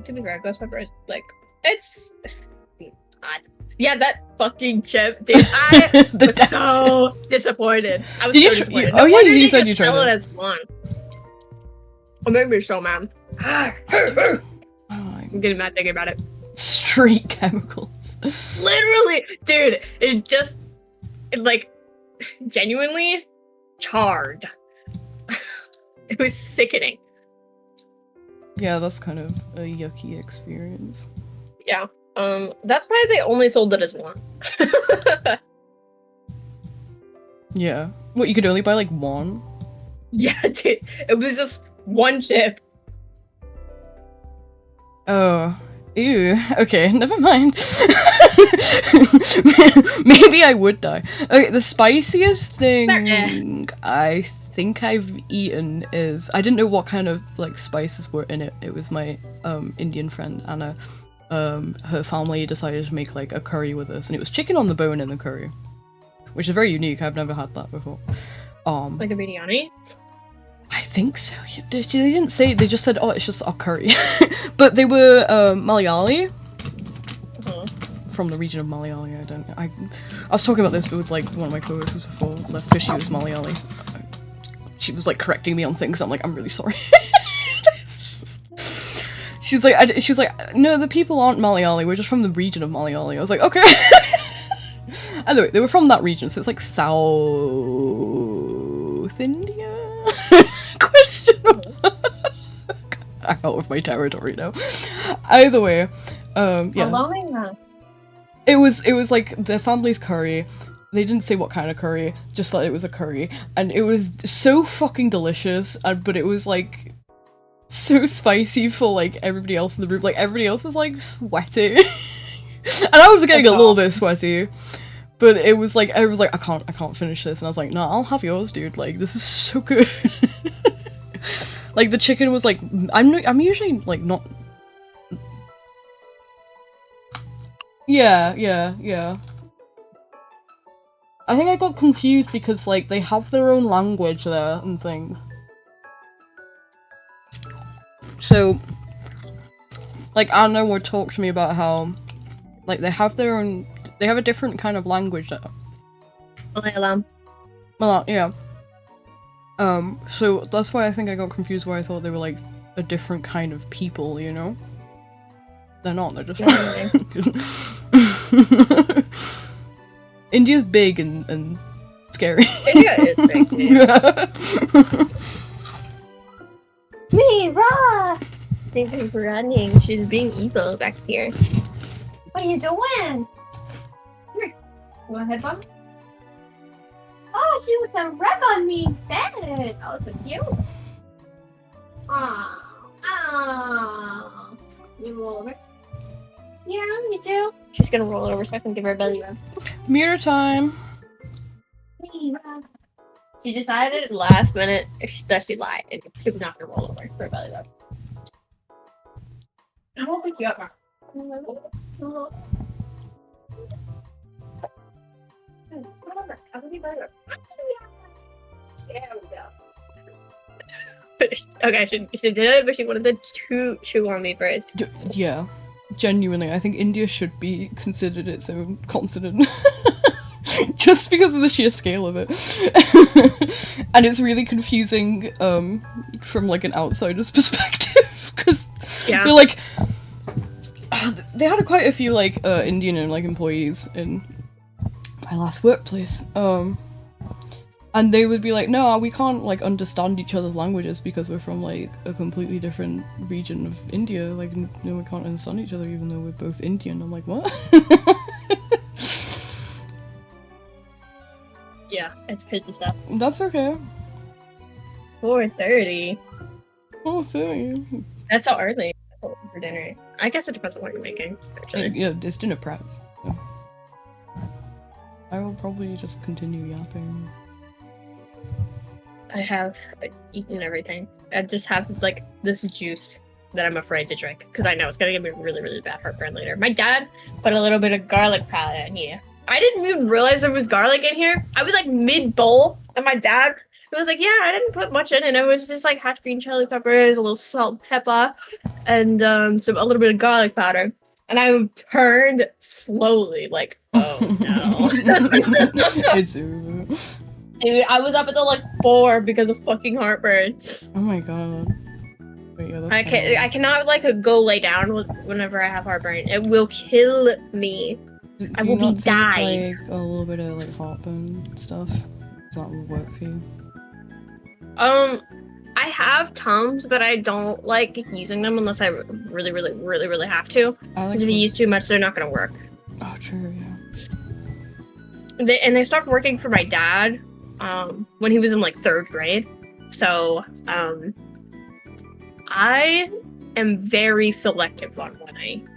B: To be fair, ghost pepper is like, it's odd. Yeah, that fucking chip, dude. I was so disappointed. I was so disappointed.
A: Oh yeah, you said you tried
B: it as one. It made me so mad. I'm getting mad thinking about it.
A: Street chemicals.
B: Literally, dude, it like genuinely charred. It was sickening.
A: Yeah, that's kind of a yucky experience.
B: Yeah. That's why they only sold it as one.
A: Yeah. What, you could only buy like one?
B: Yeah, dude. It was just one chip.
A: Oh. Ew. Okay, never mind. Maybe I would die. Okay, the spiciest thing I think I've eaten is... I didn't know what kind of, like, spices were in it. It was my, Indian friend, Anna. Her family decided to make, like, a curry with us, and it was chicken on the bone in the curry. Which is very unique, I've never had that before.
B: Like a biryani?
A: I think so. They didn't say, they just said, oh, it's just a curry. But they were Malayali. From the region of Malayali, I was talking about this with like one of my coworkers before I left because she was Malayali. She was like correcting me on things, I'm like, I'm really sorry. She was like, no, the people aren't Malayali, we're just from the region of Malayali. I was like, okay. Anyway, they were from that region, so it's like South India? Question mark. I'm out of my territory now. Either way, yeah. It was like the family's curry. They didn't say what kind of curry, just that it was a curry, and it was so fucking delicious. But it was like so spicy for like everybody else in the room. Like everybody else was like sweaty, and I was getting a little bit sweaty. But it was like, I was like, I can't finish this. And I was like, no, I'll have yours, dude. Like, this is so good. Like, the chicken was like, I'm usually, like, not... Yeah. I think I got confused because, like, they have their own language there and things. So, like, Anna would talk to me about how, like, they have their own... They have a different kind of language there.
B: Malayalam.
A: Yeah. So that's why I think I got confused where I thought they were like a different kind of people, you know? They're not, they're just... India's big and scary.
B: India is big, yeah. Mira! Thank you for running. She's being evil back here. What are you doing? Here. You want a headband? Oh, she was a rub on me instead. Oh, so cute. Oh. You roll over? Yeah, me too. She's gonna roll over so I can give her a belly rub.
A: Mirror time.
B: Mira. She decided last minute that she lied and she was not gonna roll over for a belly rub. I won't pick you up, Mark. I'll give you belly rub. There we go. Okay, she did it, but she wanted to chew on me first.
A: Yeah. Genuinely, I think India should be considered its own continent. Just because of the sheer scale of it. And it's really confusing from like an outsider's perspective because they're like they had quite a few like Indian and like employees in my last workplace, and they would be like, no, we can't like understand each other's languages because we're from like a completely different region of India, like no, we can't understand each other even though we're both Indian. I'm like, what?
B: Yeah, it's crazy stuff.
A: That's okay.
B: 4:30.
A: 4:30.
B: That's so early for dinner. I guess it depends on what you're making, actually.
A: Yeah, it's dinner prep. So. I will probably just continue yapping.
B: I have eaten everything. I just have like this juice that I'm afraid to drink because I know it's gonna give me really, really bad heartburn later. My dad put a little bit of garlic powder in here. I didn't even realize there was garlic in here. I was like mid-bowl, and my dad was like, yeah, I didn't put much in it. It was just like hatch green chili peppers, a little salt, pepper, and a little bit of garlic powder. And I turned slowly, like, oh no.
A: It's
B: Dude, I was up until like 4 because of fucking heartburn.
A: Oh my god. Wait, yeah, that's
B: I cannot like go lay down whenever I have heartburn. It will kill me. I will be dying.
A: Like a little bit of like heartburn stuff. Does that work for you?
B: I have Tums, but I don't like using them unless I really, really, really, really have to.
A: I like
B: Because if you use too much, they're not gonna work.
A: Oh, true, yeah.
B: They stopped working for my dad when he was in like 3rd grade. So I am very selective on when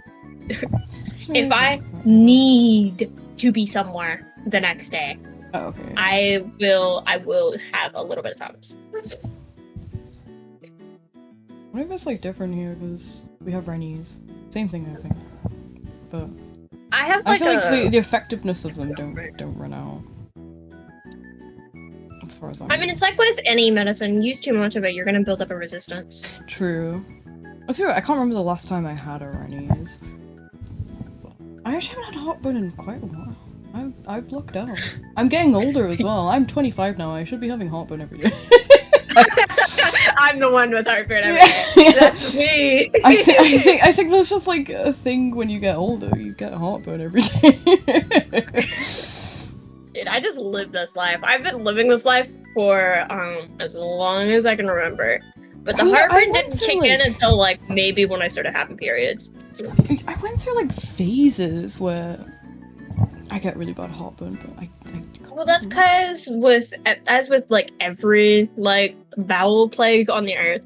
B: if I need to be somewhere the next day,
A: oh, okay.
B: I will have a little bit of Tums.
A: What if it's like different here because we have Rennies? Same thing, I think. But
B: I have
A: I
B: like
A: feel like the effectiveness of them don't run out. As far as
B: I mean, it's like with any medicine. Use too much of it, you're gonna build up a resistance.
A: True. I can't remember the last time I had a Rennies. I actually haven't had heartburn in quite a while. I've lucked out. I'm getting older as well. I'm 25 now. I should be having heartburn every day.
B: I'm the one with heartburn every day. That's me.
A: I think that's just like a thing when you get older. You get heartburn every day.
B: Dude, I just live this life. I've been living this life for as long as I can remember. But the heartburn didn't kick in until like maybe when I started having periods.
A: I went through like phases where I get really bad heartburn, but I
B: well, that's because as with like every like bowel plague on the earth,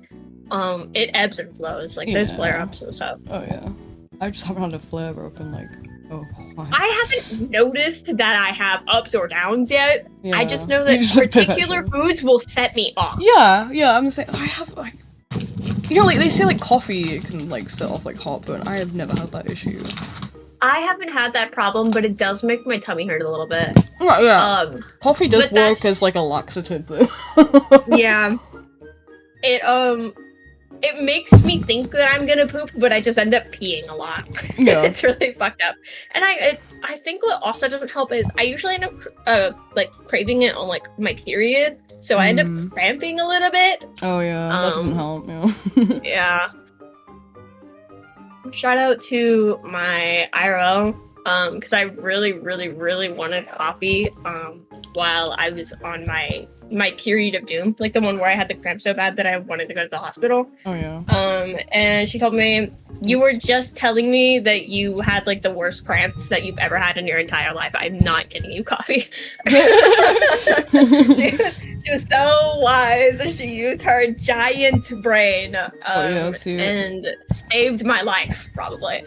B: it ebbs and flows. Like there's flare-ups and stuff.
A: Oh yeah, I just haven't had a flare-up in like
B: I haven't noticed that I have ups or downs yet.
A: Yeah.
B: I just know that particular foods will set me off.
A: Yeah, I'm saying I have like, you know, like they say like coffee can like set off like heartburn. I have never had that issue.
B: I haven't had that problem, but it does make my tummy hurt a little bit.
A: Right, yeah. Coffee does work as like a laxative though.
B: Yeah. It makes me think that I'm gonna poop, but I just end up peeing a lot.
A: Yeah.
B: It's really fucked up. And I think what also doesn't help is I usually end up like craving it on like my period, so I end up cramping a little bit.
A: Oh yeah, that doesn't help. Yeah.
B: Yeah. Shout out to my IRL, because I really, really, really wanted coffee while I was on my period of doom, like the one where I had the cramp so bad that I wanted to go to the hospital.
A: Oh yeah.
B: And she told me, you were just telling me that you had like the worst cramps that you've ever had in your entire life. I'm not getting you coffee. She was so wise, and she used her giant brain and saved my life, probably.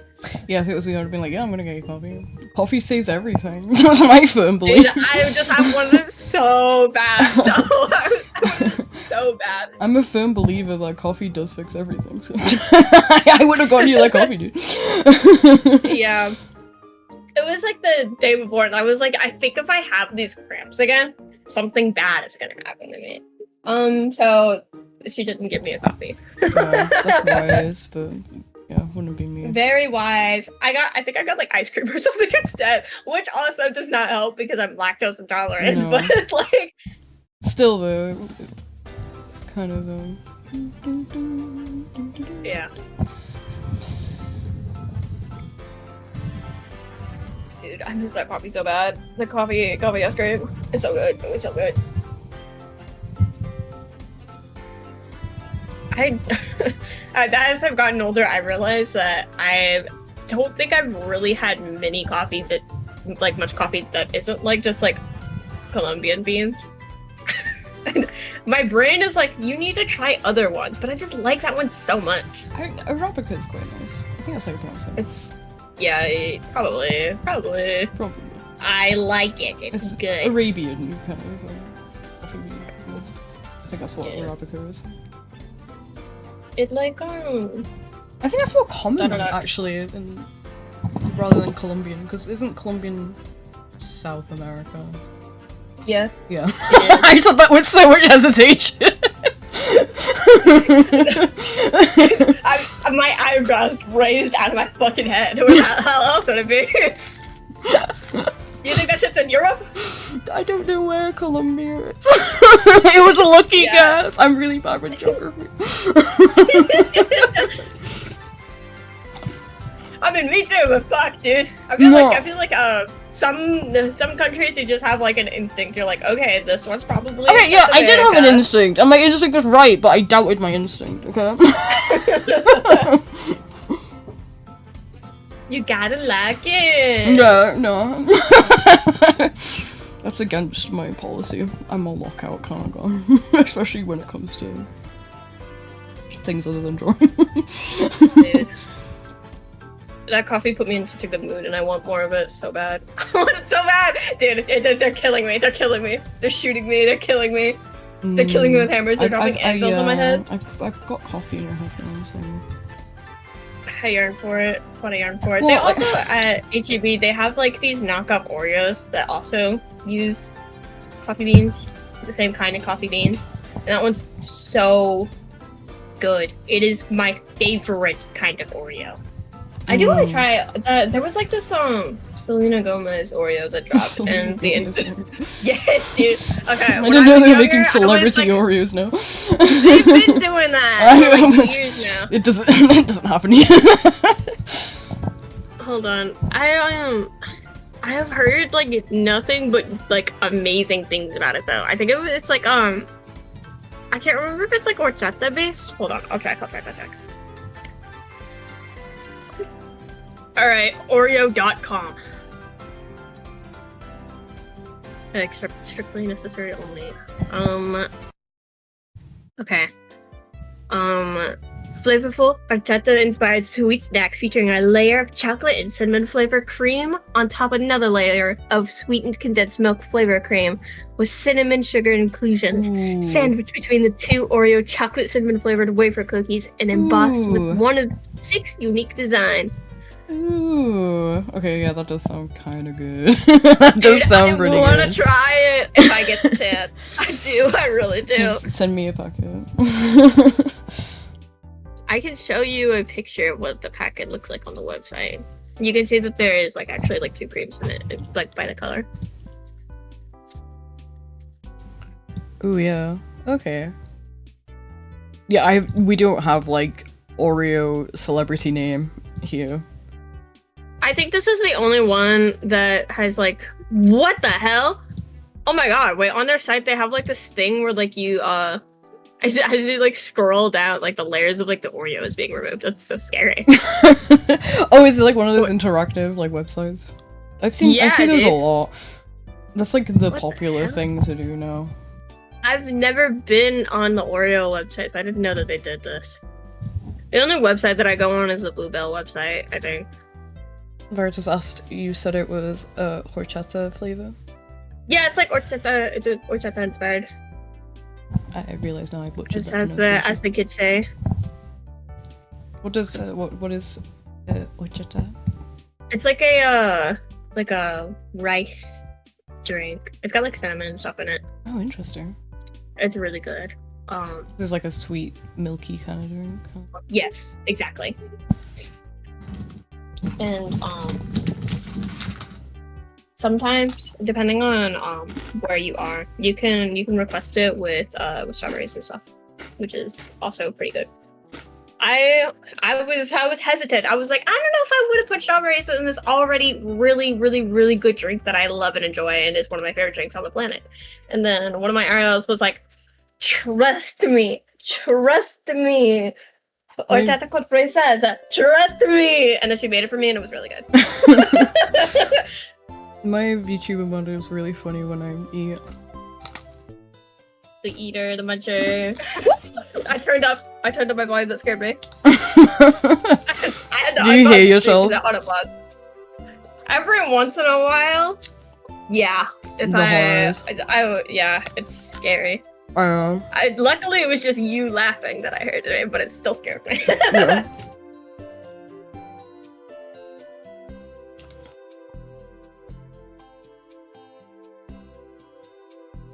A: Yeah, if it was me, I would have been like, yeah, I'm gonna get you coffee. Coffee saves everything. That's my firm belief.
B: Dude, I just have one that's so bad. So bad.
A: I'm a firm believer that coffee does fix everything. So I would have gotten you that coffee, dude.
B: Yeah. It was like the day before, and I was like, I think if I have these cramps again, something bad is gonna happen to me. So she didn't give me a coffee.
A: That's wise, but yeah, wouldn't be me.
B: Very wise. I think I got like ice cream or something instead, which also does not help because I'm lactose intolerant. No. But it's like,
A: still though, it's kind of
B: yeah. Dude, I miss that coffee so bad. The coffee yesterday is so good. It was so good. As I've gotten older, I realized that I don't think I've really had many coffee that, like much coffee that isn't like just like Colombian beans. My brain is like, you need to try other ones, but I just like that one so much.
A: Arabica is quite nice. I think that's how you pronounce it.
B: It's, yeah, probably. I like it. It's good.
A: Arabian kind of. I think that's what Arabica is.
B: It like
A: I think that's more common actually, rather than Colombian, because isn't Colombian South America?
B: Yeah.
A: Yeah. I thought that with so much hesitation.
B: My eyebrows raised out of my fucking head. How else would it be? You think that shit's in Europe?
A: I don't know where Colombia is. It was a lucky guess. I'm really bad with geography.
B: I mean, me too, but fuck, dude. I feel like some countries you just have like an instinct. You're like, okay, this one's probably.
A: Okay, yeah, I did have an
B: America.
A: instinct, and my instinct was right, but I doubted my instinct. Okay.
B: You gotta like it.
A: No. That's against my policy. I'm a lockout kind of guy, especially when it comes to things other than drawing.
B: Dude. That coffee put me in such a good mood, and I want more of it so bad. I want it so bad, dude. They're killing me. They're killing me. They're shooting me. They're killing me. They're killing me with hammers. They're dropping anvils on my head.
A: I've got coffee in your head now, so.
B: I yearn for it. That's what I yearn for.
A: Well,
B: They also at HEB they have like these knockoff Oreos that also use coffee beans, the same kind of coffee beans, and that one's so good. It is my favorite kind of Oreo. I do want to try. There was like this Selena Gomez Oreo that dropped, and the yes, dude. Okay,
A: I didn't know they were making celebrity Oreos now.
B: They've been doing that for like years now.
A: It doesn't happen yet.
B: Hold on, I have heard like nothing but like amazing things about it though. I think it's like I can't remember if it's like horchata based. Hold on, I'll check. Alright, Oreo.com. Like strictly necessary only. Okay. Flavorful horchata-inspired sweet snacks featuring a layer of chocolate and cinnamon flavor cream on top of another layer of sweetened condensed milk flavor cream with cinnamon sugar inclusions. Sandwiched between the two Oreo chocolate cinnamon flavored wafer cookies and embossed with one of 6 unique designs.
A: Ooh. Okay, yeah, that does sound kind of good. That does sound pretty good.
B: I want to try it if I get the chance. I do. I really do.
A: Just send me a packet.
B: I can show you a picture of what the packet looks like on the website. You can see that there is like actually like 2 creams in it, like by the color.
A: Ooh, yeah. Okay. Yeah, we don't have like Oreo celebrity name here.
B: I think this is the only one that has like, what the hell? Oh my god, wait, on their site they have like this thing where like you as you like scroll down, like the layers of like the Oreo is being removed. That's so scary.
A: Oh, is it like one of those interactive like websites? I see those a lot. That's like the popular thing to do now.
B: I've never been on the Oreo website, so I didn't know that they did this. The only website that I go on is the Bluebell website, I think.
A: Vera just asked, you said it was a horchata flavor?
B: Yeah, it's like horchata. It's a horchata inspired.
A: I realize now I butchered
B: Just
A: that
B: as the kids say.
A: What does what is horchata?
B: It's like a rice drink. It's got like cinnamon and stuff in it.
A: Oh, interesting.
B: It's really good.
A: There's like a sweet, milky kind of drink.
B: Yes, exactly. And sometimes, depending on where you are, you can request it with strawberries and stuff, which is also pretty good. I was hesitant. I was like, I don't know if I would have put strawberries in this already really good drink that I love and enjoy and is one of my favorite drinks on the planet. And then one of my RLs was like, trust me. Horchata con fresas, trust me. And then she made it for me and it was really good.
A: My VTuber mode is really funny when I eat.
B: The eater, the muncher. I turned up my volume, that scared me.
A: Do you hear yourself?
B: Every once in a while, yeah. If I yeah, it's scary. Luckily, it was just you laughing that I heard today, but it still scared me.
A: Yeah.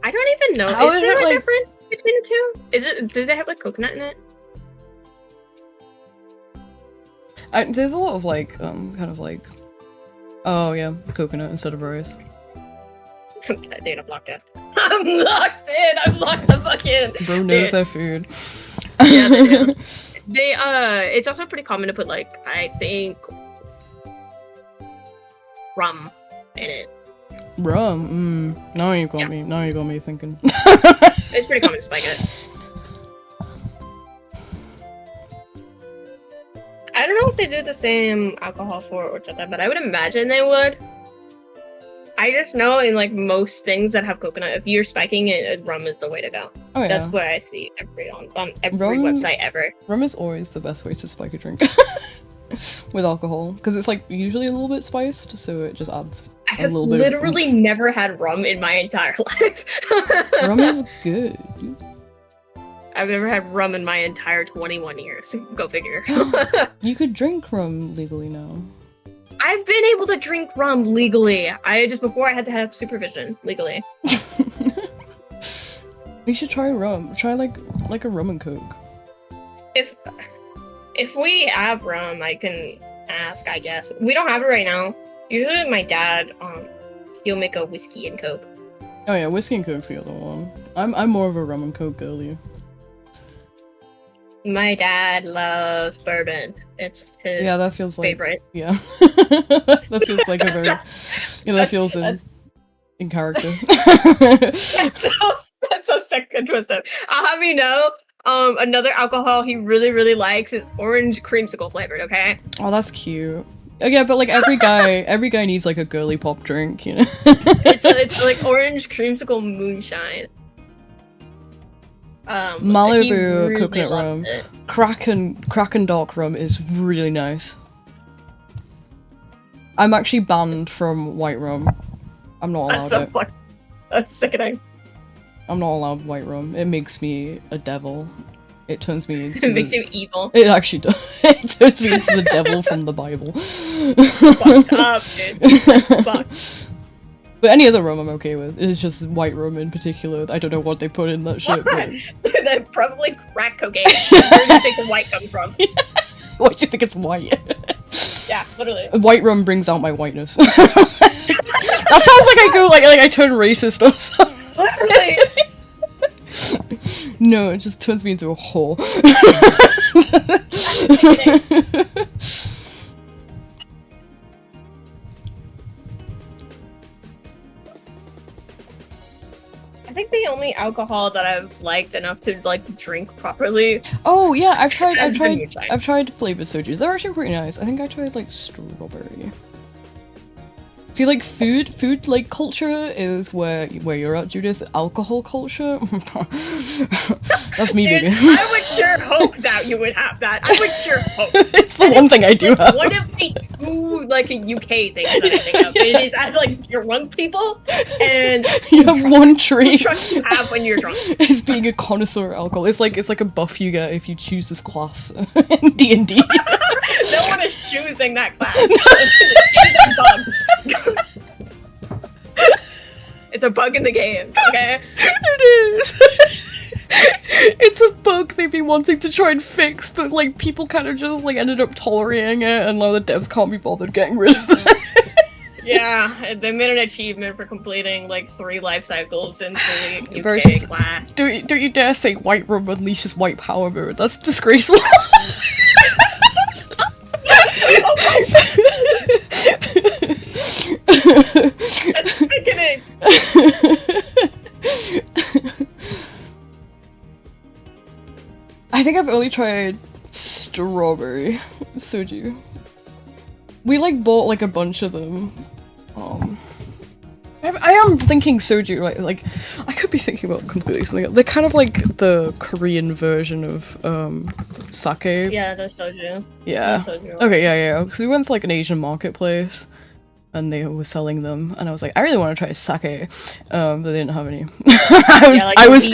B: I don't even know. Is there a difference between the two? Do they have like coconut in it?
A: There's a lot of like, kind of like, oh yeah, coconut instead of rice.
B: Dude, I'm locked in. I'm locked in. I'm locked the fuck in.
A: Bro knows their food.
B: Yeah, they do. It's also pretty common to put like, I think, rum in it.
A: Rum. Now you got me. Now you got me thinking.
B: It's pretty common to spike it. I don't know if they do the same alcohol for horchata, but I would imagine they would. I just know in like most things that have coconut, if you're spiking it, rum is the way to go.
A: Oh yeah.
B: That's what I see on every
A: Rum-
B: website ever.
A: Rum is always the best way to spike a drink with alcohol because it's like usually a little bit spiced, so it just adds
B: I
A: a
B: have
A: little bit.
B: literally never had rum in my entire life.
A: Rum is good.
B: I've never had rum in my entire 21 years. Go figure.
A: You could drink rum legally now.
B: I've been able to drink rum legally. Before I had to have supervision legally.
A: We should try rum. Try like a rum and coke.
B: If we have rum, I can ask, I guess. We don't have it right now. Usually my dad, he'll make a whiskey and coke.
A: Oh yeah, whiskey and coke's the other one. I'm more of a rum and coke girlie.
B: My dad loves bourbon. It's his
A: that feels like
B: favorite.
A: Yeah. That feels like a very that feels in character.
B: That's a second twisted. I'll have you know, another alcohol he really, really likes is orange creamsicle flavored, okay?
A: Oh, that's cute. Oh, yeah, but like every guy needs like a girly pop drink, you know?
B: It's like orange creamsicle moonshine.
A: Malibu
B: really
A: coconut rum. Kraken dark rum is really nice. I'm actually banned from white rum. I'm not allowed it.
B: That's sickening.
A: I'm not allowed white rum. It makes me a devil. It turns me into
B: It makes you evil.
A: It actually does. It turns me into the devil from the Bible.
B: Fucked up, dude. That's fucked.
A: But any other rum I'm okay with. It's just white rum in particular. I don't know what they put in that shit. But...
B: They're probably crack cocaine. Where do you think the white comes from?
A: Why do you think it's white?
B: Yeah, literally.
A: White rum brings out my whiteness. That sounds like I go like I turn racist or something.
B: Literally.
A: No, it just turns me into a whore.
B: I think the only alcohol that I've liked enough to like drink properly.
A: Oh yeah, I've tried flavored sojus. They're actually pretty nice. I think I tried like strawberry. See, like food like culture is where you're at, Judith. Alcohol culture, that's me,
B: Dude,
A: baby.
B: I would sure hope that you would have that. I would sure hope.
A: It's the one thing I do have.
B: One of the two like UK things that I think of. It is like you're drunk people and
A: you have one trait.
B: Trust you have when you're drunk.
A: It's being a connoisseur of alcohol. It's like a buff you get if you choose this class in D&D.
B: No one is choosing that class. It's a bug in the game, okay?
A: It is. It's a bug they've been wanting to try and fix, but like people kind of just like ended up tolerating it, and now the devs can't be bothered getting rid of it.
B: Yeah, they made an achievement for completing like 3 life cycles in the UK class.
A: Don't you dare say white rum unleashes white power, bro. That's disgraceful.
B: That's sickening.
A: I think I've only tried strawberry soju. We like bought like a bunch of them. I am thinking soju, right? Like, I could be thinking about completely something else. They're kind of like the Korean version of sake.
B: Yeah, the soju.
A: Yeah.
B: The soju.
A: Okay, yeah. Because we went to like an Asian marketplace, and they were selling them, and I was like, I really want to try sake, but they didn't have any. I was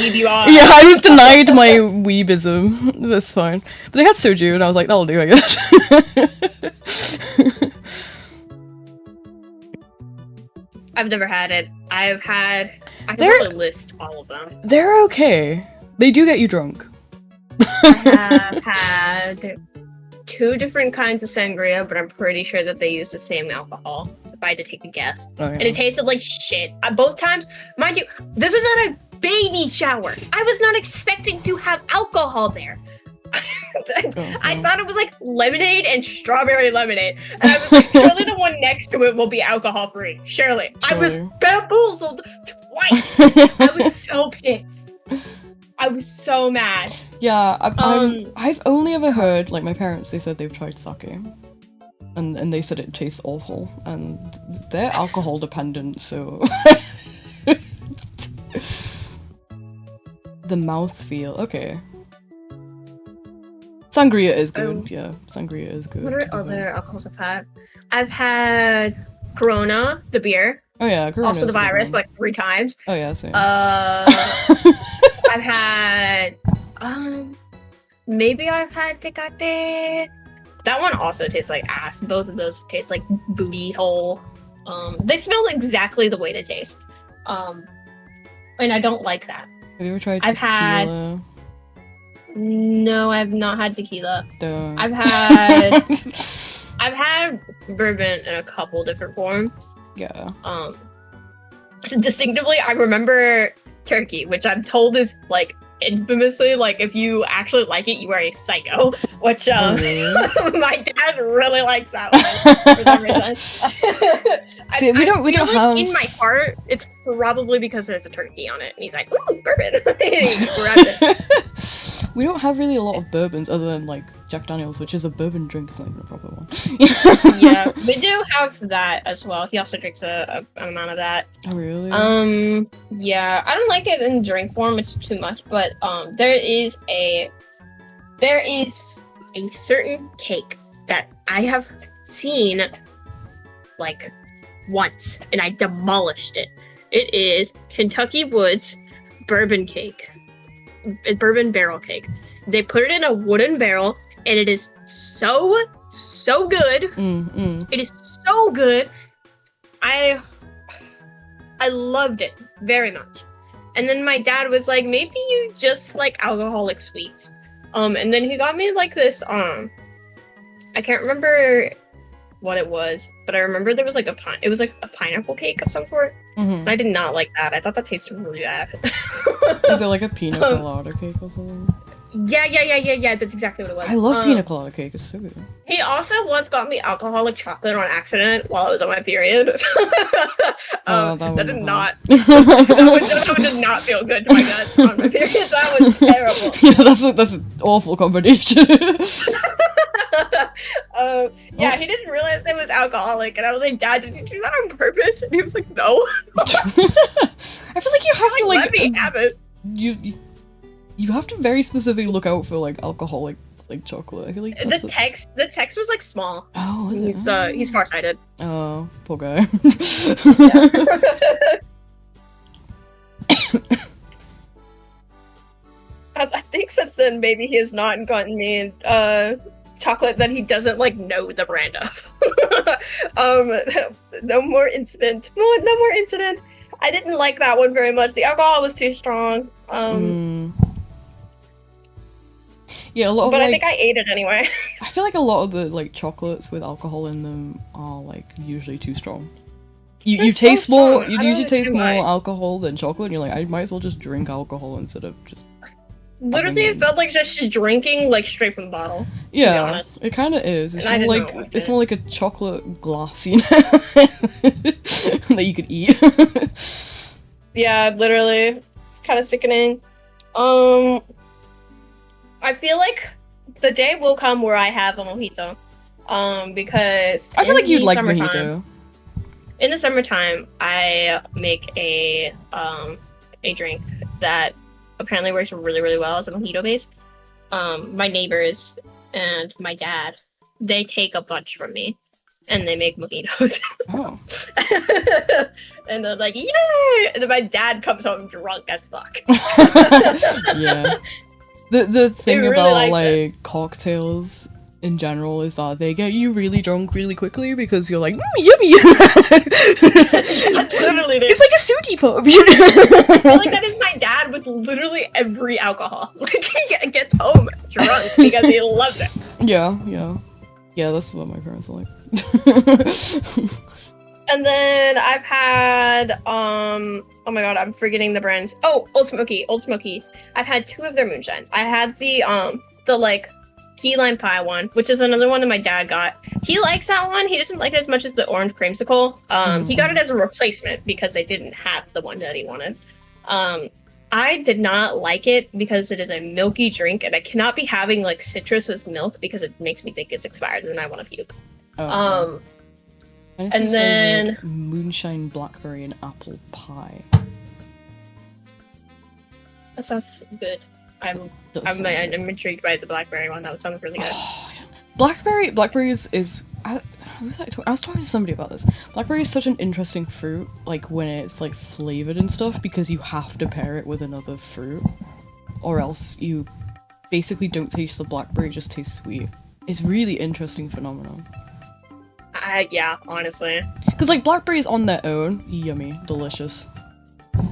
A: denied my weebism. That's fine. But they had soju, and I was like, that'll do, I guess.
B: I've never had it. I can probably list all of them.
A: They're okay. They do get you drunk.
B: I have had 2 different kinds of sangria, but I'm pretty sure that they use the same alcohol, if I had to take a guess.
A: Oh, yeah.
B: And it tasted like shit. Both times, mind you, this was at a baby shower. I was not expecting to have alcohol there. I thought it was like lemonade and strawberry lemonade. And I was like, surely the one next to it will be alcohol free. Surely. I was
A: Surely.
B: bamboozled twice. I was so pissed. I was so mad.
A: Yeah, I've only ever heard, like, my parents, they said they've tried sake. And they said it tastes awful. And they're alcohol dependent, so... The mouthfeel, okay. Sangria is good, yeah. Sangria is good.
B: What are other alcohols I've had? I've had Corona, the beer.
A: Oh yeah, Corona
B: Also
A: is
B: the
A: a good
B: virus,
A: one.
B: like 3 times.
A: Oh yeah, same.
B: I've had maybe I've had Tecate. That one also tastes like ass. Both of those taste like booty hole. They smell exactly the way they taste. And I don't like that.
A: Have you ever tried
B: I've had
A: tequila?
B: No, I've not had tequila.
A: Duh.
B: I've had I've had bourbon in a couple different forms.
A: Yeah.
B: Distinctively, I remember turkey, which I'm told is like infamously like if you actually like it, you are a psycho. Which my dad really likes that one for some reason.
A: See, we don't
B: like
A: have.
B: In my heart, it's probably because there's a turkey on it, and he's like, "Ooh, bourbon!" He grabs it.
A: We don't have really a lot of bourbons other than like Jack Daniels, which is a bourbon drink. It's not even a proper one.
B: Yeah, we do have that as well. He also drinks an amount of that.
A: Oh really?
B: Yeah, I don't like it in drink form. It's too much. But there is a certain cake that I have seen like once, and I demolished it. It is Kentucky Woods bourbon cake. Bourbon barrel cake. They put it in a wooden barrel, and it is so good. It is so good. I loved it very much. And then my dad was like, maybe you just like alcoholic sweets. And then he got me like this I can't remember what it was, but I remember there was like it was like a pineapple cake of some sort. And I did not like that. I thought that tasted really bad.
A: Is it like a pina colada cake or something?
B: Yeah. That's exactly what it was.
A: I love pina colada cake. It's so good.
B: He also once got me alcoholic chocolate on accident while I was on my period. That did not. That did not feel good to my guts on my period. That was terrible.
A: Yeah, that's an awful combination.
B: Yeah, he didn't realize it was alcoholic, and I was like, "Dad, did you do that on purpose?" And he was like, "No."
A: I feel like you have to like
B: let me have it.
A: You have to very specifically look out for like alcoholic like chocolate. I feel like
B: the text was like small.
A: Oh, is it?
B: He's farsighted.
A: Oh, poor guy.
B: I think since then maybe he has not gotten me chocolate that he doesn't like know the brand of. No more incident. No more incident. I didn't like that one very much. The alcohol was too strong.
A: Yeah, a lot of
B: but
A: like,
B: I think I ate it anyway.
A: I feel like a lot of the like chocolates with alcohol in them are like usually too strong. You
B: so
A: taste more.
B: strong.
A: You
B: I don't
A: usually taste more
B: understand why.
A: alcohol than chocolate, and you're like, I might as well just drink alcohol instead of just.
B: Literally, it felt like just drinking like straight from the bottle.
A: Yeah,
B: to be honest.
A: it kind of is. It's
B: And I
A: more
B: did
A: like
B: not like
A: it's
B: it.
A: more like a chocolate glass, you know, that you could eat.
B: Yeah, literally, it's kind of sickening. I feel like the day will come where I have a mojito. Because
A: I feel like you'd like
B: summertime,
A: mojito.
B: In the summertime, I make a drink that apparently works really, really well as a mojito base. My neighbors and my dad, they take a bunch from me, and they make mojitos.
A: Oh.
B: And they're like, yay! And then my dad comes home drunk as fuck.
A: Yeah. The thing
B: really
A: about
B: likes
A: like
B: it.
A: cocktails in general is that they get you really drunk really quickly because you're like, yummy!
B: Literally, dude.
A: It's like a sooty pub.
B: I feel like that is my dad with literally every alcohol. Like, he gets home drunk because he loves it.
A: Yeah, that's what my parents are like.
B: And then I've had, oh my god, I'm forgetting the brand. Oh, Old Smoky. I've had 2 of their moonshines. I had the like key lime pie one, which is another one that my dad got. He likes that one. He doesn't like it as much as the orange creamsicle. He got it as a replacement because they didn't have the one that he wanted. I did not like it because it is a milky drink, and I cannot be having like citrus with milk because it makes me think it's expired and then I want to puke.
A: Oh,
B: And then
A: moonshine, blackberry, and apple pie.
B: that sounds good. I'm intrigued by the blackberry one. That sounds really good.
A: Oh, yeah. Blackberry is I was talking to somebody about this. Blackberry is such an interesting fruit, like when it's like flavored and stuff, because you have to pair it with another fruit, or else you basically don't taste the blackberry, it just tastes sweet. It's really interesting phenomenon.
B: Yeah, honestly.
A: Because like blackberries on their own, yummy, delicious.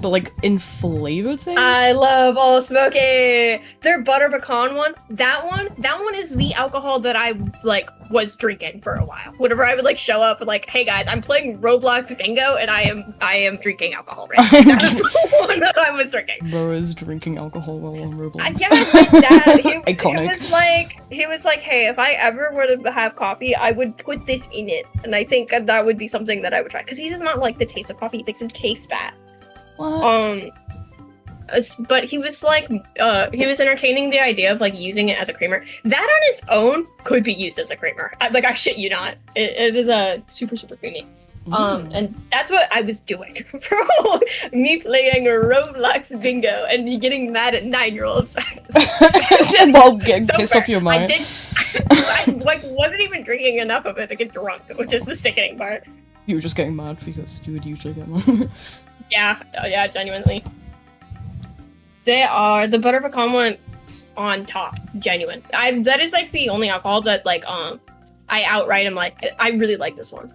A: But like in flavored things,
B: I love All Smoky. Their butter pecan one. That one is the alcohol that I like was drinking for a while. Whenever I would like show up and like, hey guys, I'm playing Roblox Bingo and I am drinking alcohol right now. That is the one that I was drinking.
A: Bro is drinking alcohol while on Roblox.
B: Yeah, my dad.
A: Iconic.
B: He was like, hey, if I ever were to have coffee, I would put this in it, and I think that would be something that I would try because he does not like the taste of coffee. He thinks it tastes bad.
A: What?
B: But he was like, he was entertaining the idea of like using it as a creamer. That on its own could be used as a creamer. I shit you not. It is a super creamy. And that's what I was doing, bro. Me playing Roblox Bingo and getting mad at 9-year-olds.
A: While getting pissed off your mind.
B: I like wasn't even drinking enough of it to get drunk, which is the sickening part.
A: You were just getting mad because you would usually get mad.
B: Yeah, genuinely. They are the butter pecan one on top. Genuine. That is like the only alcohol that like I outright am like I really like this one.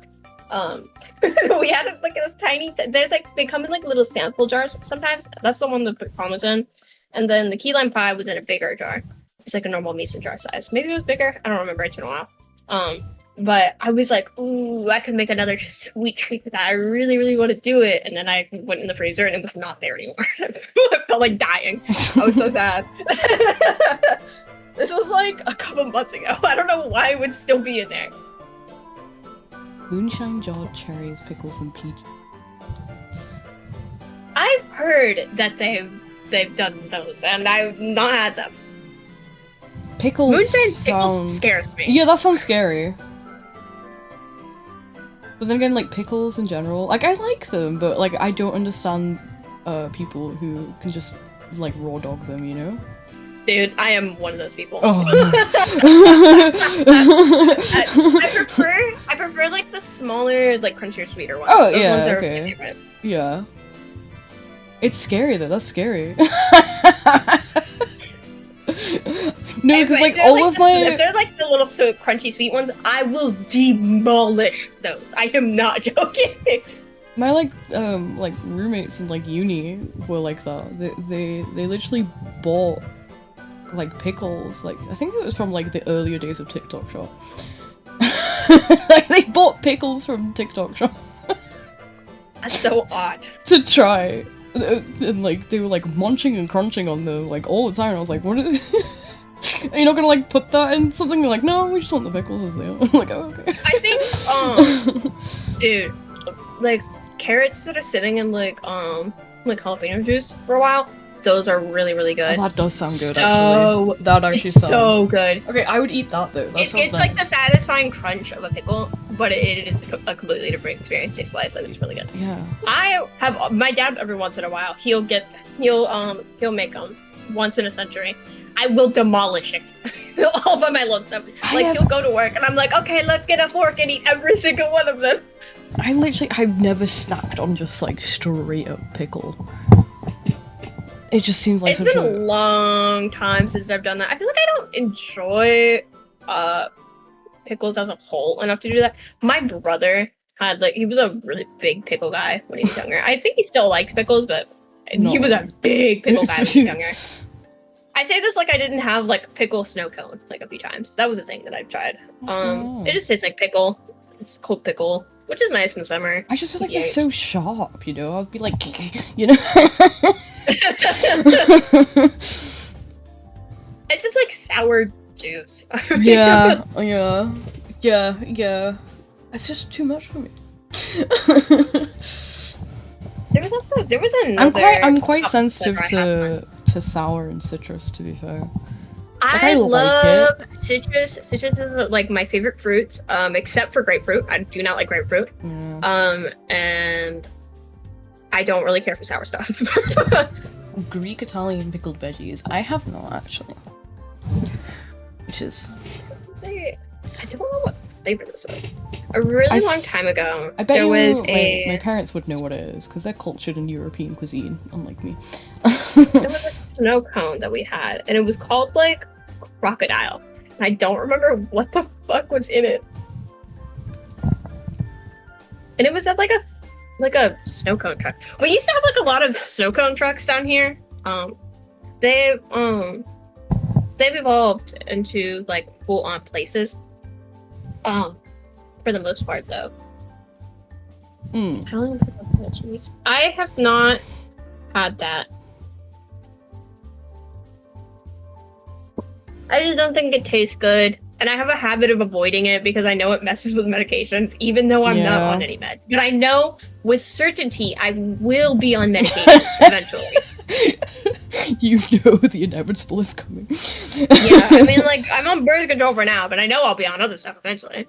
B: We had it like this tiny. There's like they come in like little sample jars sometimes. That's the one the pecan was in, and then the key lime pie was in a bigger jar. It's like a normal mason jar size. Maybe it was bigger. I don't remember. It's been a while. But I was like, ooh, I could make another sweet treat with that. I really want to do it. And then I went in the freezer and it was not there anymore. I felt like dying. I was so sad. This was like a couple months ago. I don't know why it would still be in there.
A: Moonshine jarred cherries, pickles, and peaches.
B: I've heard that they've done those, and I've not had them.
A: Pickles.
B: Moonshine pickles scares me.
A: Yeah, that sounds scary. But then again, like pickles in general, like I like them, but like I don't understand people who can just like raw dog them, you know?
B: Dude, I am one of those people.
A: Oh.
B: I prefer like the smaller, like crunchier, sweeter ones.
A: Oh,
B: those
A: yeah,
B: ones are
A: okay.
B: my favorite.
A: Yeah. It's scary though. That's scary. No, because like all
B: like
A: of my
B: if they're like the little so crunchy sweet ones, I will demolish those. I am not joking.
A: my like roommates in like uni were like that. They literally bought like pickles. Like I think it was from like the earlier days of TikTok Shop. Like they bought pickles from TikTok Shop.
B: That's so odd.
A: To try. And like they were like munching and crunching on them like all the time. And I was like, what are are you not gonna like put that in something? They're like, no, we just want the pickles as they are. I'm like, oh, okay.
B: I think dude, like carrots that are sitting in like jalapeno juice for a while, those are really good.
A: Oh, that does sound good,
B: so,
A: actually. That actually sounds
B: so good.
A: Okay, I would eat that though. That
B: It's
A: nice.
B: like the satisfying crunch of a pickle, but it is a completely different experience taste-wise. So it's really good.
A: Yeah.
B: I have my dad every once in a while. He'll make them once in a century. I will demolish it all by my lonesome. Like he'll go to work and I'm like, okay, let's get a fork and eat every single one of them.
A: I've never snacked on just like straight up pickle. It just seems like
B: it's been a long time since I've done that. I feel like I don't enjoy pickles as a whole enough to do that. My brother had he was a really big pickle guy when he was younger. I think he still likes pickles, but he was a big pickle guy when he was younger. I say this like I didn't have like pickle snow cone like a few times. That was a thing that I've tried. It just tastes like pickle. It's cold pickle, which is nice in the summer.
A: I just feel like they're so sharp, you know? I'd be like, you know?
B: It's just like sour juice.
A: Yeah, yeah. It's just too much for me.
B: There was another.
A: I'm quite
B: cup
A: sensitive
B: flavor I had.
A: to sour and citrus, to be fair.
B: I
A: like
B: love citrus. Citrus is like my favorite fruits, except for grapefruit. I do not like grapefruit.
A: Yeah.
B: And I don't really care for sour stuff.
A: Greek Italian pickled veggies. I have not actually. Which is
B: I don't know what flavor this was. A really long time ago,
A: I bet
B: there was
A: my parents would know what it is because they're cultured in European cuisine, unlike me.
B: there was a snow cone that we had, and it was called like crocodile. And I don't remember what the fuck was in it. And it was at like a snow cone truck. We used to have like a lot of snow cone trucks down here. They've evolved into like full on places. For the most part though. I have not had that. I just don't think it tastes good. And I have a habit of avoiding it because I know it messes with medications, even though I'm not on any meds. But I know with certainty I will be on medications eventually.
A: You know the inevitable is coming.
B: Yeah, I mean, like, I'm on birth control for now, but I know I'll be on other stuff eventually.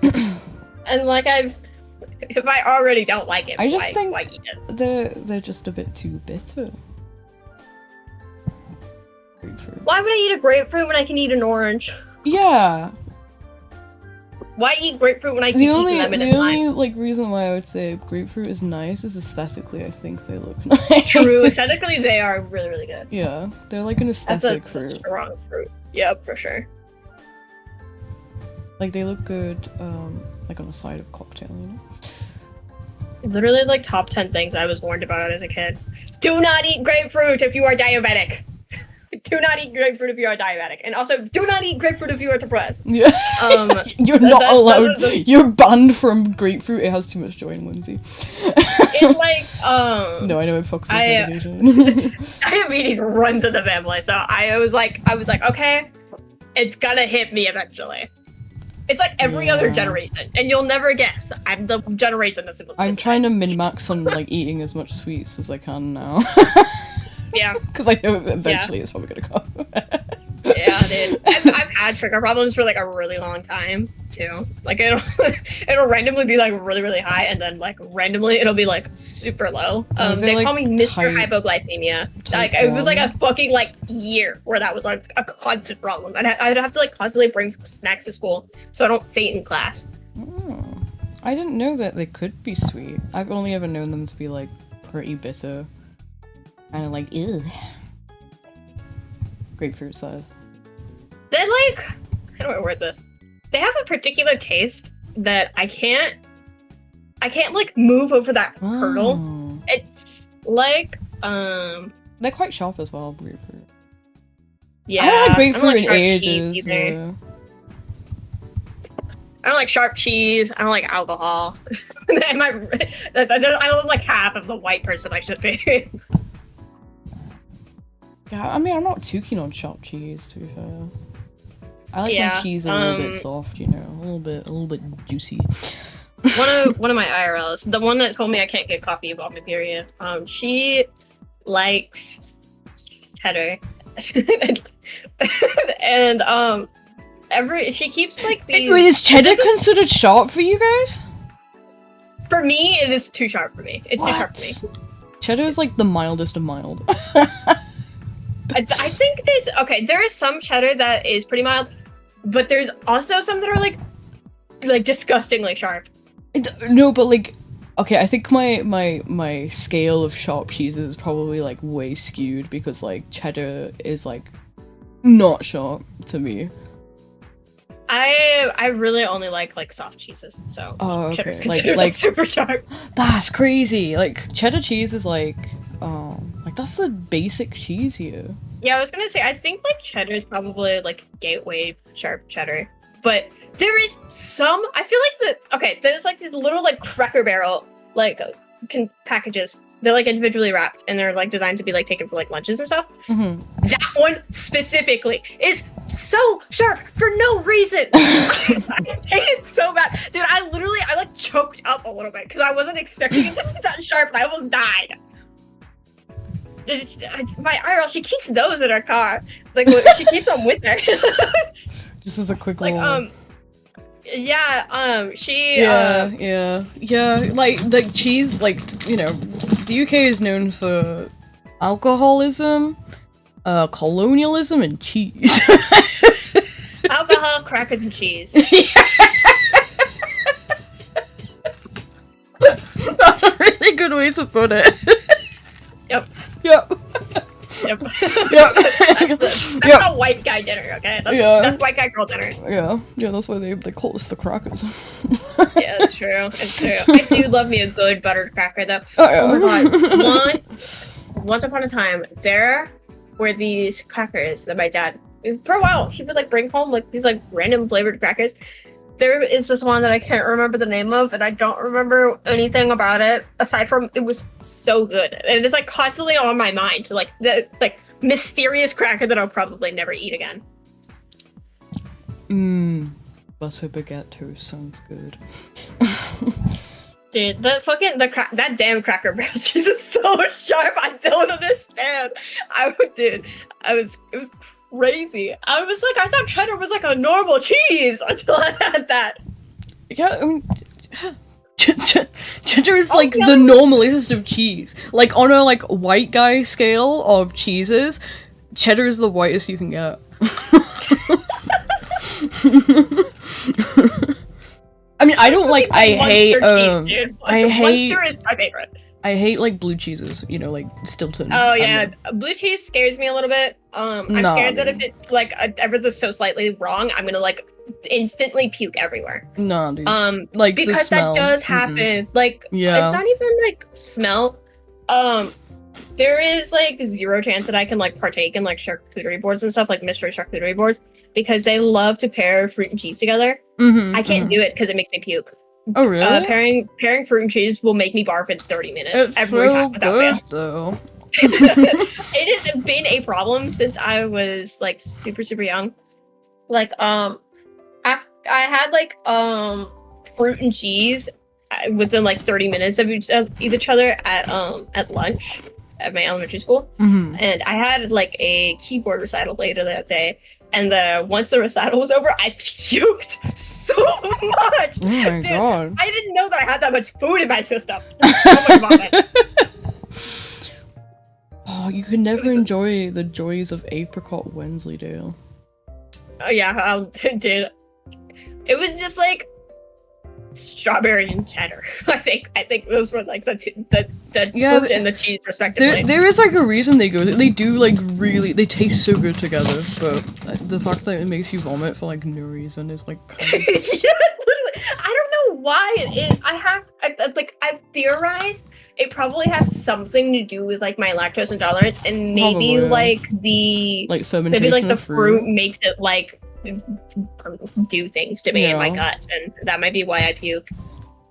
B: And like, if I already don't like it,
A: I just think
B: why eat it?
A: they're just a bit too bitter. Grapefruit.
B: Why would I eat a grapefruit when I can eat an orange?
A: Yeah.
B: Why eat grapefruit when I can eat lemon and lime?
A: The only like reason why I would say grapefruit is nice is aesthetically. I think they look nice.
B: True, aesthetically they are really, really good.
A: Yeah, they're like an aesthetic
B: That's a
A: fruit.
B: strong fruit. Yep, for sure.
A: Like they look good, like on a side of cocktail, you know.
B: Literally, like top 10 things I was warned about as a kid. Do not eat grapefruit if you are diabetic. Do not eat grapefruit if you are diabetic, and also do not eat grapefruit if you are depressed.
A: Yeah, you're not allowed. You're banned from grapefruit. It has too much joy in whimsy.
B: It's like
A: No, I know it fucks with medication.
B: Diabetes runs in the family, so I was like, okay, it's gonna hit me eventually. It's like every other generation, and you'll never guess. I'm the generation that's supposed to.
A: I'm trying to min-max on like eating as much sweets as I can now.
B: Yeah.
A: Because I know eventually it's probably gonna come.
B: Yeah, dude. I've had sugar problems for like a really long time too. Like it'll randomly be like really, really high, and then like randomly it'll be like super low. They
A: like,
B: call me Mr. Hypoglycemia. Like it was like a fucking like year where that was like a constant problem. And I'd have to like constantly bring snacks to school so I don't faint in class.
A: Oh, I didn't know that they could be sweet. I've only ever known them to be like pretty bitter. Kind of like, ew. Grapefruit size.
B: They like, how do I word this? They have a particular taste that I can't like move over that hurdle. It's like,
A: they're quite sharp as well, grapefruit.
B: Yeah.
A: I haven't had grapefruit
B: in
A: ages.
B: I don't like sharp cheese. I don't like alcohol. I look like half of the white person I should be.
A: Yeah, I mean, I'm not too keen on sharp cheese, to be fair. I like my cheese a little bit soft, you know, a little bit juicy.
B: one of my IRLs, the one that told me I can't get coffee about my period, she likes cheddar. And she keeps like these.
A: Wait, is cheddar considered sharp for you guys?
B: For me, it is too sharp for me. It's too sharp for me.
A: Cheddar is like the mildest of mild.
B: I think there is some cheddar that is pretty mild, but there's also some that are like disgustingly sharp.
A: No, but like, okay, I think my scale of sharp cheeses is probably like way skewed because like cheddar is like not sharp to me.
B: I really only like soft cheeses, so cheddar's considered like super sharp.
A: That's crazy. Like cheddar cheese is like that's the basic cheese here.
B: Yeah, I was gonna say I think like cheddar is probably like gateway sharp cheddar, but there is some. I feel like there's like these little like Cracker Barrel like packages. They're like individually wrapped and they're like designed to be like taken for like lunches and stuff.
A: Mm-hmm.
B: That one specifically is so sharp for no reason. I hate it so bad, dude. I like choked up a little bit because I wasn't expecting it to be that sharp, and I almost died. My IRL, she keeps those in her car. Like she keeps them with her.
A: Just as a quick
B: like
A: little...
B: she
A: yeah. Like cheese, like, you know, the UK is known for alcoholism, colonialism, and cheese.
B: Alcohol, crackers, and cheese.
A: That's a really good way to put it.
B: Yep.
A: Yep.
B: Yep.
A: Yep.
B: That's a white guy dinner, okay? That's white guy girl dinner.
A: Yeah, that's why they call us the crackers.
B: Yeah, it's true. It's true. I do love me a good buttered cracker, though.
A: Oh, yeah.
B: Oh my god. Once upon a time, there were these crackers that my dad, for a while, he would like bring home like these like random flavored crackers. There is this one that I can't remember the name of, and I don't remember anything about it aside from it was so good. And it's like constantly on my mind, like the mysterious cracker that I'll probably never eat again.
A: Butter baguette toast sounds good.
B: Dude, that damn cracker barrel cheese is so sharp. I don't understand. It was crazy. I was like, I thought cheddar was like a normal cheese until I had that.
A: Yeah, I mean, cheddar is like the normalest of cheese. Like on a like white guy scale of cheeses, cheddar is the whitest you can get. I mean, I don't like. I hate.
B: Munster is my favorite.
A: I hate like blue cheeses. You know, like Stilton.
B: Oh yeah, blue cheese scares me a little bit. I'm scared that if it's like ever so slightly wrong, I'm gonna like instantly puke everywhere.
A: No, dude. Like
B: because that does happen. Like,
A: yeah,
B: it's not even like smell. There is like zero chance that I can like partake in like charcuterie boards and stuff, like mystery charcuterie boards, because they love to pair fruit and cheese together. I can't do it because it makes me puke.
A: Oh really?
B: Pairing fruit and cheese will make me barf in 30 minutes every time without fail.
A: Though.
B: It has been a problem since I was like super young. Like I had like fruit and cheese within like 30 minutes of each other at lunch at my elementary school, and I had like a keyboard recital later that day. And once the recital was over, I puked so much.
A: Oh my god!
B: I didn't know that I had that much food in my system. So much vomit.
A: Oh, you could never enjoy the joys of apricot Wensleydale.
B: Oh yeah, dude. It was just like strawberry and cheddar. I think those were like the fruit and the cheese respectively.
A: There is like a reason they go. They do like really. They taste so good together, but the fact that it makes you vomit for like no reason is like. Kind of...
B: Yeah, literally. I don't know why it is. I've theorized it probably has something to do with like my lactose intolerance and maybe
A: Probably,
B: like the
A: fermentation.
B: Maybe like the
A: of
B: fruit makes it like do things to me in my guts, and that might be why I puke.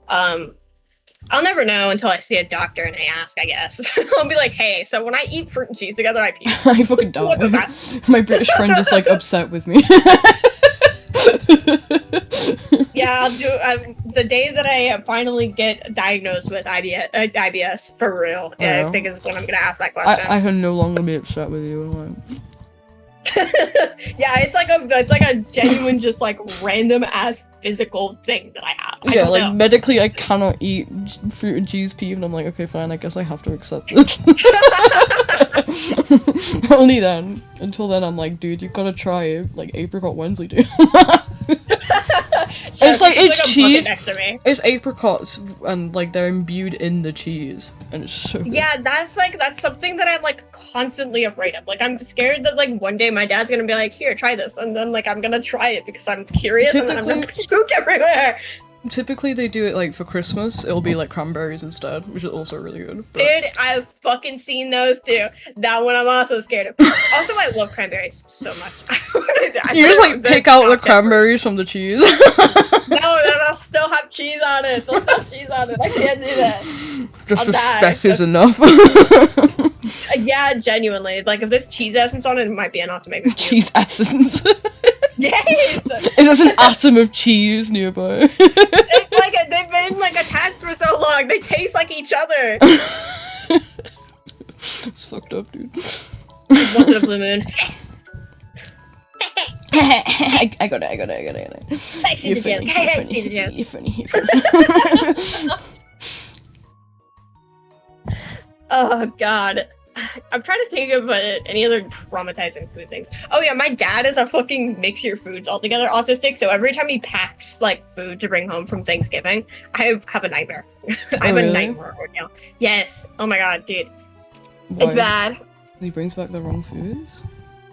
B: I'll never know until I see a doctor and I ask, I guess. I'll be like, hey, so when I eat fruit and cheese together, I puke.
A: I fucking die.
B: What's with that?
A: My British friend is like upset with me.
B: Yeah, I'll do. The day that I finally get diagnosed with IBS for real, I think is when I'm gonna ask that question.
A: I can no longer be upset with you.
B: Yeah, it's like a genuine, just like random ass physical thing that I have.
A: Yeah, like medically, I cannot eat fruit and cheese peeve, and I'm like, okay, fine, I guess I have to accept it. Only then. Until then, I'm like, dude, you gotta try it, like apricot Wednesday, dude. It's like it's cheese. It's apricots, and like they're imbued in the cheese, and it's so good.
B: Yeah, that's something that I'm like constantly afraid of. Like I'm scared that like one day my dad's gonna be like, here, try this, and then like I'm gonna try it because I'm curious, and then I'm gonna puke everywhere.
A: Typically they do it like for Christmas, it'll be like cranberries instead, which is also really good. But...
B: Dude, I've fucking seen those too. That one I'm also scared of. Also, I love cranberries so much.
A: You just like pick out the cranberries from the cheese.
B: No, they'll still have cheese on it. They'll still have cheese on it. I can't do that.
A: Just respect is enough.
B: Yeah, genuinely. Like, if there's cheese essence on it, it might be enough to make me puke.
A: Cheese essence.
B: Yes!
A: It has an atom of cheese nearby.
B: It's like they've been like attached for so long. They taste like each other.
A: It's fucked up, dude.
B: Once in a blue moon.
A: I got it.
B: I see the joke. I see the joke.
A: You're funny.
B: Oh god. I'm trying to think of any other traumatizing food things. Oh yeah, my dad is a fucking mix your foods altogether autistic, so every time he packs like food to bring home from Thanksgiving, I have a nightmare. I have
A: really?
B: a nightmare ordeal. Yes. Oh my god, dude.
A: Why?
B: It's bad.
A: He brings back the wrong foods?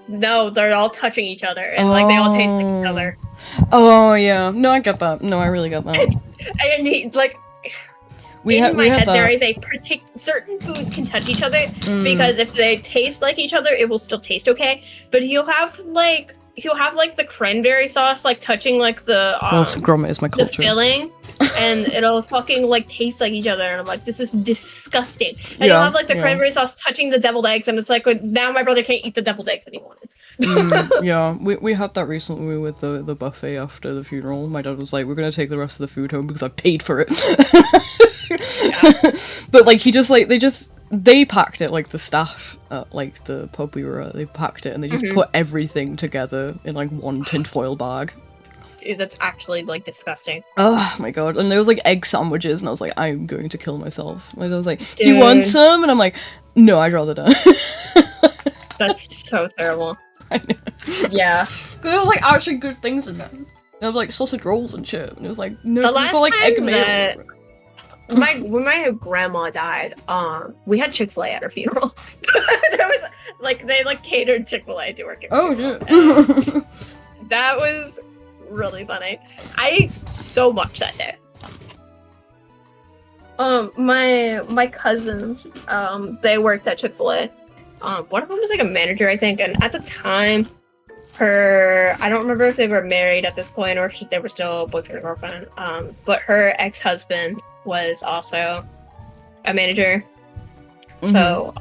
B: No, they're all touching each other, and like they all taste like each other.
A: Oh yeah. No, I get that. No, I really get that.
B: And he, like, in my head, there is a certain foods can touch each other because if they taste like each other, it will still taste okay. But he'll have like the cranberry sauce like touching like the
A: grommet is my
B: the
A: culture.
B: filling, and it'll fucking like taste like each other. And I'm like, this is disgusting. And he'll have like the cranberry sauce touching the deviled eggs, and it's like now my brother can't eat the deviled eggs anymore.
A: Yeah, we had that recently with the buffet after the funeral. My dad was like, we're gonna take the rest of the food home because I paid for it. But like they packed it, like the staff at like the pub we were at, they packed it and they just put everything together in like one tinfoil bag.
B: Dude, that's actually like disgusting.
A: Oh my god. And there was like egg sandwiches and I was like, I'm going to kill myself. And I was like, do you want some? And I'm like, no, I'd rather die.
B: That's so terrible.
A: I know.
B: Yeah.
A: Because there was like actually good things in them. There was like sausage rolls and shit. And it was like, no,
B: The
A: it's
B: last
A: got like egg
B: time
A: mayo.
B: when my grandma died, we had Chick-fil-A at her funeral. There was like they like catered Chick-fil-A to her.
A: Oh shit.
B: That was really funny. I ate so much that day. My cousins, they worked at Chick-fil-A. One of them was like a manager, I think, and at the time, I don't remember if they were married at this point or if they were still boyfriend and girlfriend. But her ex-husband was also a manager. So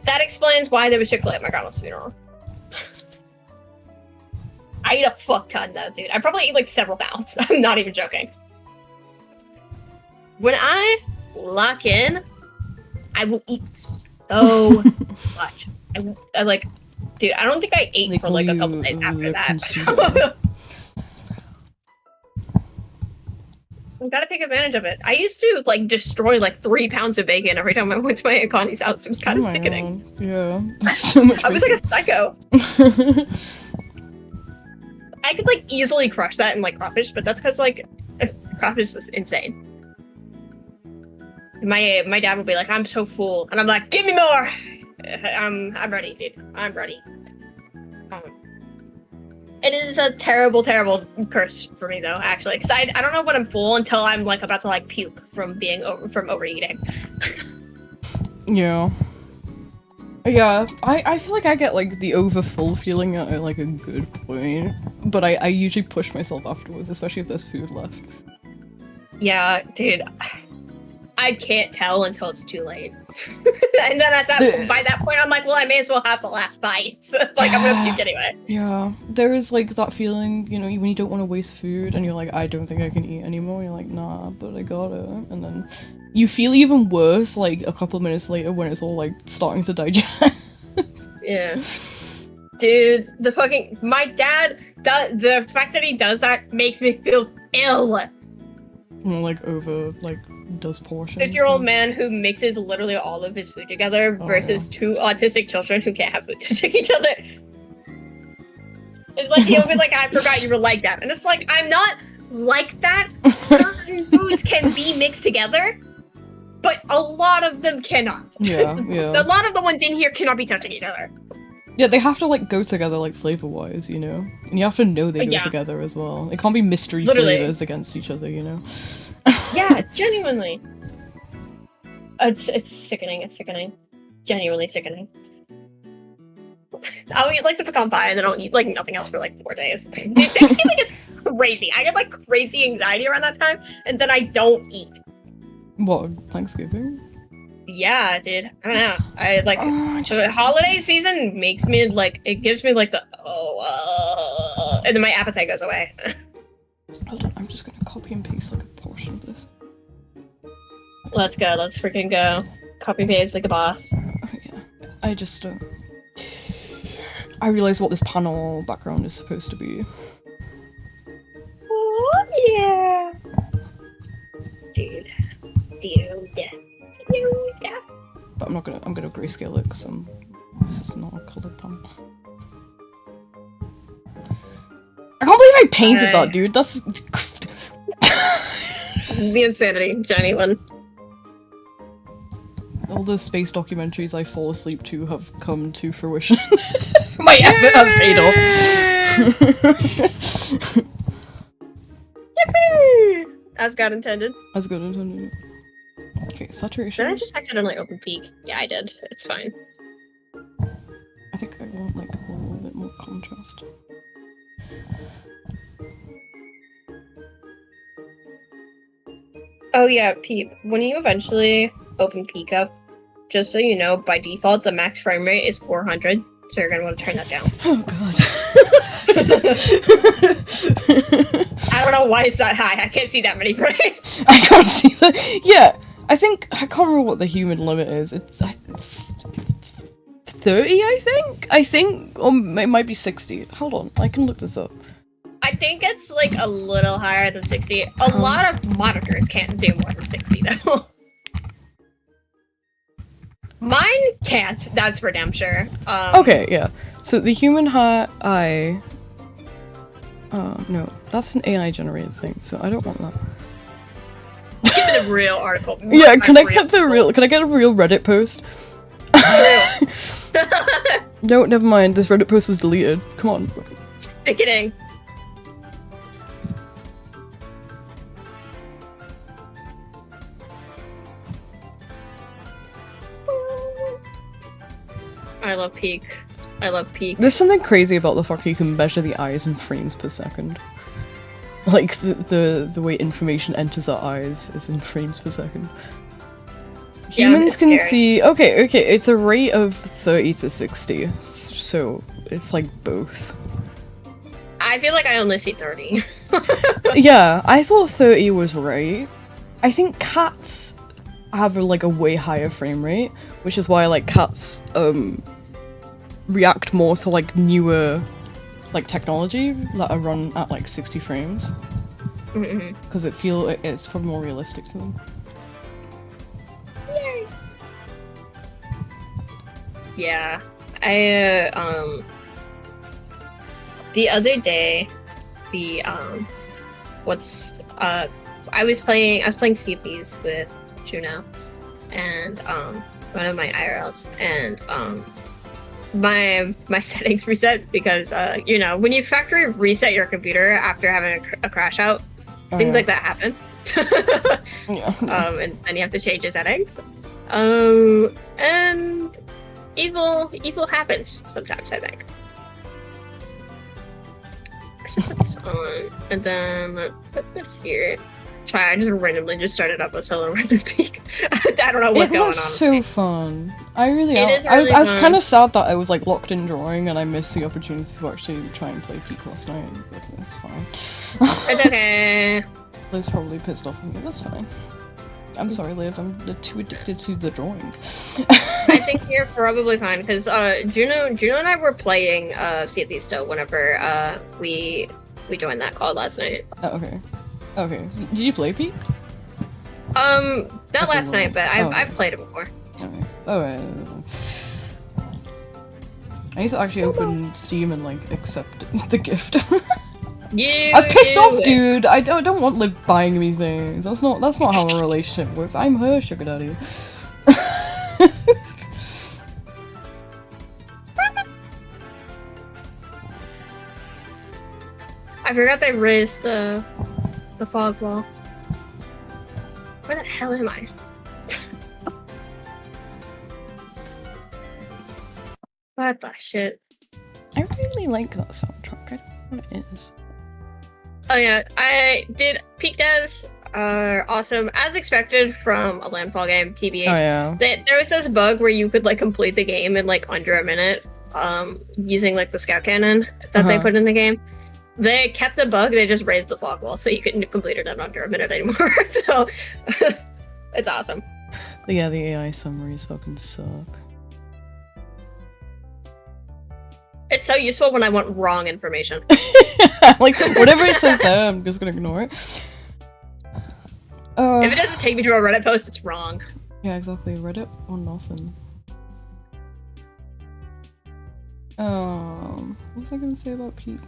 B: that explains why there was Chick-fil-A at my grandma's funeral. I eat a fuck ton though, dude. I probably eat like several pounds. I'm not even joking. When I lock in, I will eat so much. I like, dude, I don't think I ate for like a couple days after that. I gotta take advantage of it. I used to like destroy like 3 pounds of bacon every time I went to my Aunt Connie's house. It was kind of sickening.
A: God. Yeah, that's so much.
B: I was like a psycho. I could like easily crush that in like crawfish, but that's because like crawfish is insane. My dad would be like, "I'm so full," and I'm like, "Give me more." I'm ready, dude. I'm ready. It is a terrible, terrible curse for me though, actually, because I don't know when I'm full until I'm like about to like puke from from overeating.
A: Yeah. Yeah, I feel like I get like the overfull feeling at like a good point, but I usually push myself afterwards, especially if there's food left.
B: Yeah, dude, I can't tell until it's too late, and then by that point I'm like, well, I may as well have the last bite. So, like I'm gonna puke anyway.
A: Yeah, there is like that feeling, you know, when you don't want to waste food and you're like, I don't think I can eat anymore. And you're like, nah, but I gotta, and then you feel even worse like a couple of minutes later when it's all like starting to digest.
B: Yeah. Dude, my dad the fact that he does that makes me feel ill.
A: More like does portions.
B: 50-year-old man who mixes literally all of his food together versus 2 autistic children who can't have food touching each other. It's like he'll be like, I forgot you were like that. And it's like, I'm not like that. Certain foods can be mixed together, but a lot of them cannot.
A: Yeah.
B: A lot of the ones in here cannot be touching each other.
A: Yeah, they have to like go together like flavor-wise, you know? And you have to know they go together as well. It can't be mystery flavors against each other, you know?
B: Yeah, genuinely. It's sickening, it's sickening. Genuinely sickening. I'll eat like the pecan pie and then I'll eat like nothing else for like 4 days. Dude, Thanksgiving is crazy. I get like crazy anxiety around that time and then I don't eat.
A: What, Thanksgiving?
B: Yeah, dude. I don't know. I like
A: Oh,
B: the holiday season makes me like it gives me like the and then my appetite goes away.
A: hold on, I'm just gonna copy and paste like a portion of this.
B: Let's go. Let's freaking go. Copy paste like a boss.
A: Oh, yeah. I just I realized what this panel background is supposed to be.
B: Oh yeah, dude.
A: But I'm gonna grayscale it because this is not a colored panel. I can't believe I painted that, dude. That's
B: the insanity, genuine.
A: all the space documentaries I fall asleep to have come to fruition. My effort has paid off.
B: Yippee! As God intended.
A: As good intended. Okay, saturation.
B: Did I just accidentally open peak? Yeah, I did. It's fine.
A: I think I want like a little bit more contrast.
B: Oh yeah, Peep. When you eventually open peak up, just so you know, by default the max frame rate is 400, so you're gonna want to turn that down.
A: Oh god.
B: I don't know why it's that high. I can't see that many frames.
A: I can't see that. Yeah, I think I can't remember what the human limit is. It's 30, I think, or it might be 60. Hold on, I can look this up.
B: I think it's like a little higher than 60. A lot of monitors can't do more than 60 though. Mine can't, that's for damn sure.
A: Okay, yeah. So the human eye. No, that's an AI generated thing, so I don't want that.
B: Give me the real article.
A: Yeah, can I get the real? Can I get a real Reddit post? No, never mind. This Reddit post was deleted. Come on.
B: Stick it in. I love peak. I love peak.
A: There's something crazy about the fact that you can measure the eyes in frames per second. Like the way information enters our eyes is in frames per second. Humans can see. Okay, it's a rate of 30 to 60, so it's like both.
B: I feel like I only see 30.
A: Yeah, I thought 30 was right. I think cats have like a way higher frame rate, which is why like cats react more to like newer like technology that are run at like 60 frames. Because it's probably more realistic to them.
B: Yay! Yeah, I the other day, I was playing Sea of Thieves with Juno and one of my IRLs, and my settings reset because you know, when you factory reset your computer after having a crash out, things like that happen.
A: Yeah.
B: And then you have to change your settings. And evil happens sometimes, I think. I should put this on, and then put this here. Sorry, I just randomly just started up a solo random peak. I don't know what's going on.
A: It looks so fun. I really
B: It
A: am.
B: is
A: I was
B: really fun.
A: kind of sad that I was like locked in drawing and I missed the opportunity to actually try and play Peak last night, but that's fine.
B: It's okay.
A: Liv's probably pissed off at me. That's fine. I'm sorry, Liv. I'm too addicted to the drawing.
B: I think you're probably fine because Juno and I were playing Sea of Thieves still whenever we joined that call last night.
A: Oh, okay. Okay. Did you play Peak?
B: Not last night, but I've played it before.
A: Okay. Oh, I need to actually open Steam and like accept the gift. I was pissed off, dude. I don't want Liv buying me things. That's not how a relationship works. I'm her sugar daddy.
B: I forgot they raised the fog wall. Where the hell am I? What the shit?
A: I really like that soundtrack. I don't know what it is.
B: Oh yeah, I did peak devs. are awesome, as expected from a landfall game, TBH.
A: Oh yeah.
B: There was this bug where you could like complete the game in like under a minute, using like the scout cannon that they put in the game. They kept the bug, they just raised the fog wall, so you couldn't complete it in under a minute anymore. So it's awesome.
A: But yeah, the AI summaries fucking suck.
B: It's so useful when I want wrong information.
A: Like, whatever it says there, I'm just gonna ignore it.
B: If it doesn't take me to a Reddit post, it's wrong.
A: Yeah, exactly. Reddit or nothing. What was I gonna say about Pete?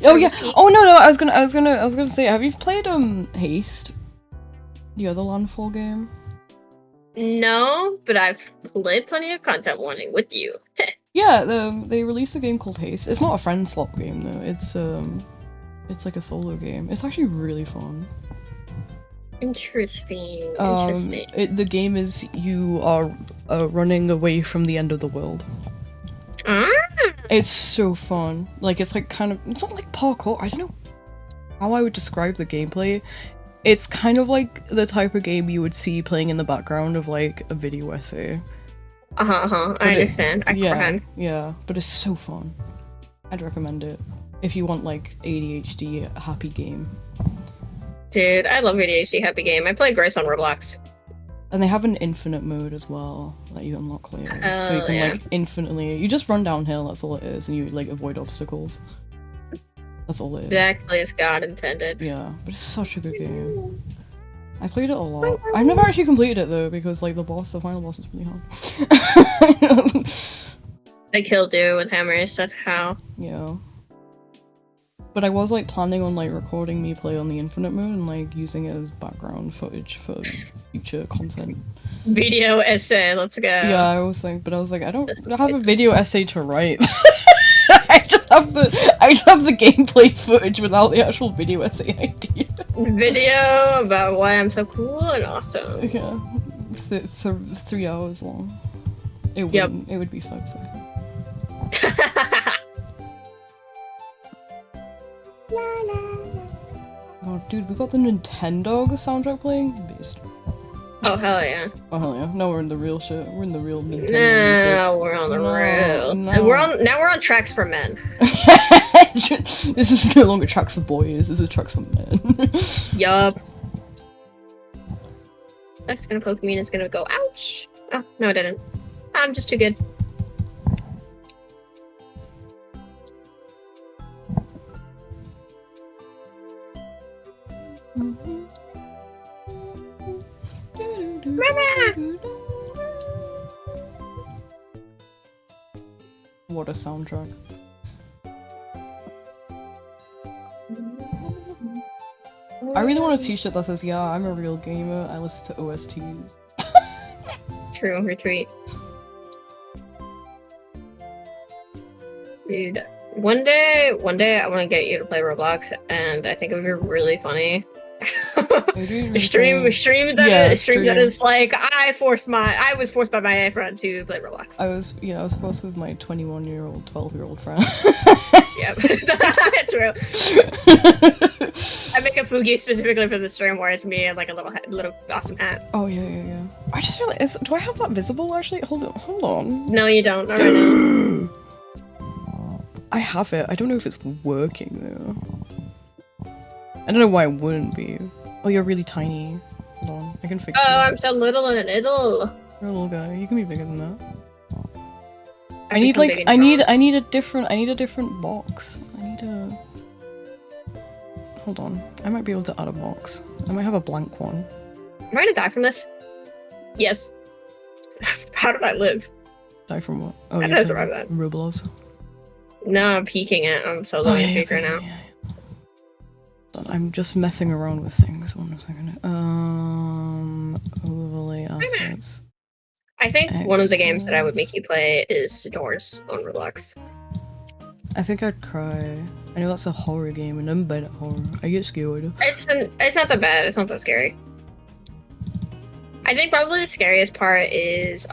A: Oh yeah. Oh no, I was gonna say, have you played Haste? The other landfall game?
B: No, but I've played plenty of content warning with you.
A: Yeah, they released a game called Haste. It's not a friend swap game though. It's like a solo game. It's actually really fun.
B: Interesting.
A: The game is you are running away from the end of the world.
B: Ah.
A: It's so fun. Like, it's like kind of, it's not like parkour. I don't know how I would describe the gameplay. It's kind of like the type of game you would see playing in the background of like a video essay.
B: I understand. I comprehend.
A: Yeah, but it's so fun. I'd recommend it if you want like ADHD happy game.
B: Dude, I love ADHD happy game. I play Grace on Roblox.
A: And they have an infinite mode as well that you unlock later. So you can like infinitely, you just run downhill, that's all it is, and you like avoid obstacles. That's all it is.
B: Exactly as God intended.
A: Yeah, but it's such a good game. I played it a lot. I've never actually completed it though, because like the final boss is really hard.
B: They killed you with hammers, that's how.
A: Yeah. But I was like planning on like recording me play on the infinite mode and like using it as background footage for future content.
B: Video essay, let's go.
A: Yeah, I was like, I don't have a video essay to write. I just have the gameplay footage without the actual video essay idea.
B: Video about why I'm so cool and awesome.
A: Yeah, 3 hours long. It would be 5 seconds. Oh, dude, we got the Nintendo soundtrack playing. Beast.
B: Oh hell yeah!
A: Oh hell yeah! Now we're in the real shit. We're in the real Nintendo music.
B: No, we're on the real.
A: No.
B: We're on tracks for men.
A: This is no longer tracks for boys. This is tracks for men.
B: Yup. That's gonna poke me and it's gonna go ouch. Oh no, it didn't. I'm just too good.
A: What a soundtrack. I really want a t-shirt that says, yeah, I'm a real gamer, I listen to OSTs.
B: True, retweet. Dude, one day I want to get you to play Roblox, and I think it would be really funny. A stream that is like I was forced by my friend to play Roblox.
A: I was forced with my 21-year-old, 12-year-old friend.
B: Yep. True. I make a fugi specifically for the stream where it's me and like a little awesome hat.
A: Oh yeah. I just realized, do I have that visible actually? Hold on.
B: No, you don't. Not right now.
A: I have it. I don't know if it's working though. I don't know why it wouldn't be. Oh, you're really tiny. Hold on, I can fix it.
B: Oh, I'm so little and a little.
A: You're a little guy. You can be bigger than that. I need a different box. Hold on. I might be able to add a box. I might have a blank one.
B: Am I gonna die from this? Yes. How did I live?
A: Die from what? Oh,
B: I didn't survive that.
A: Rublos.
B: No, I'm peeking it. I'm so low in peak right now.
A: Yeah. I'm just messing around with things. 1 second. Overlay assets.
B: I think one of the games that I would make you play is Doors on Roblox.
A: I think I'd cry. I know that's a horror game, and I'm bad at horror. I get scared.
B: It's not that bad. It's not that scary. I think probably the scariest part is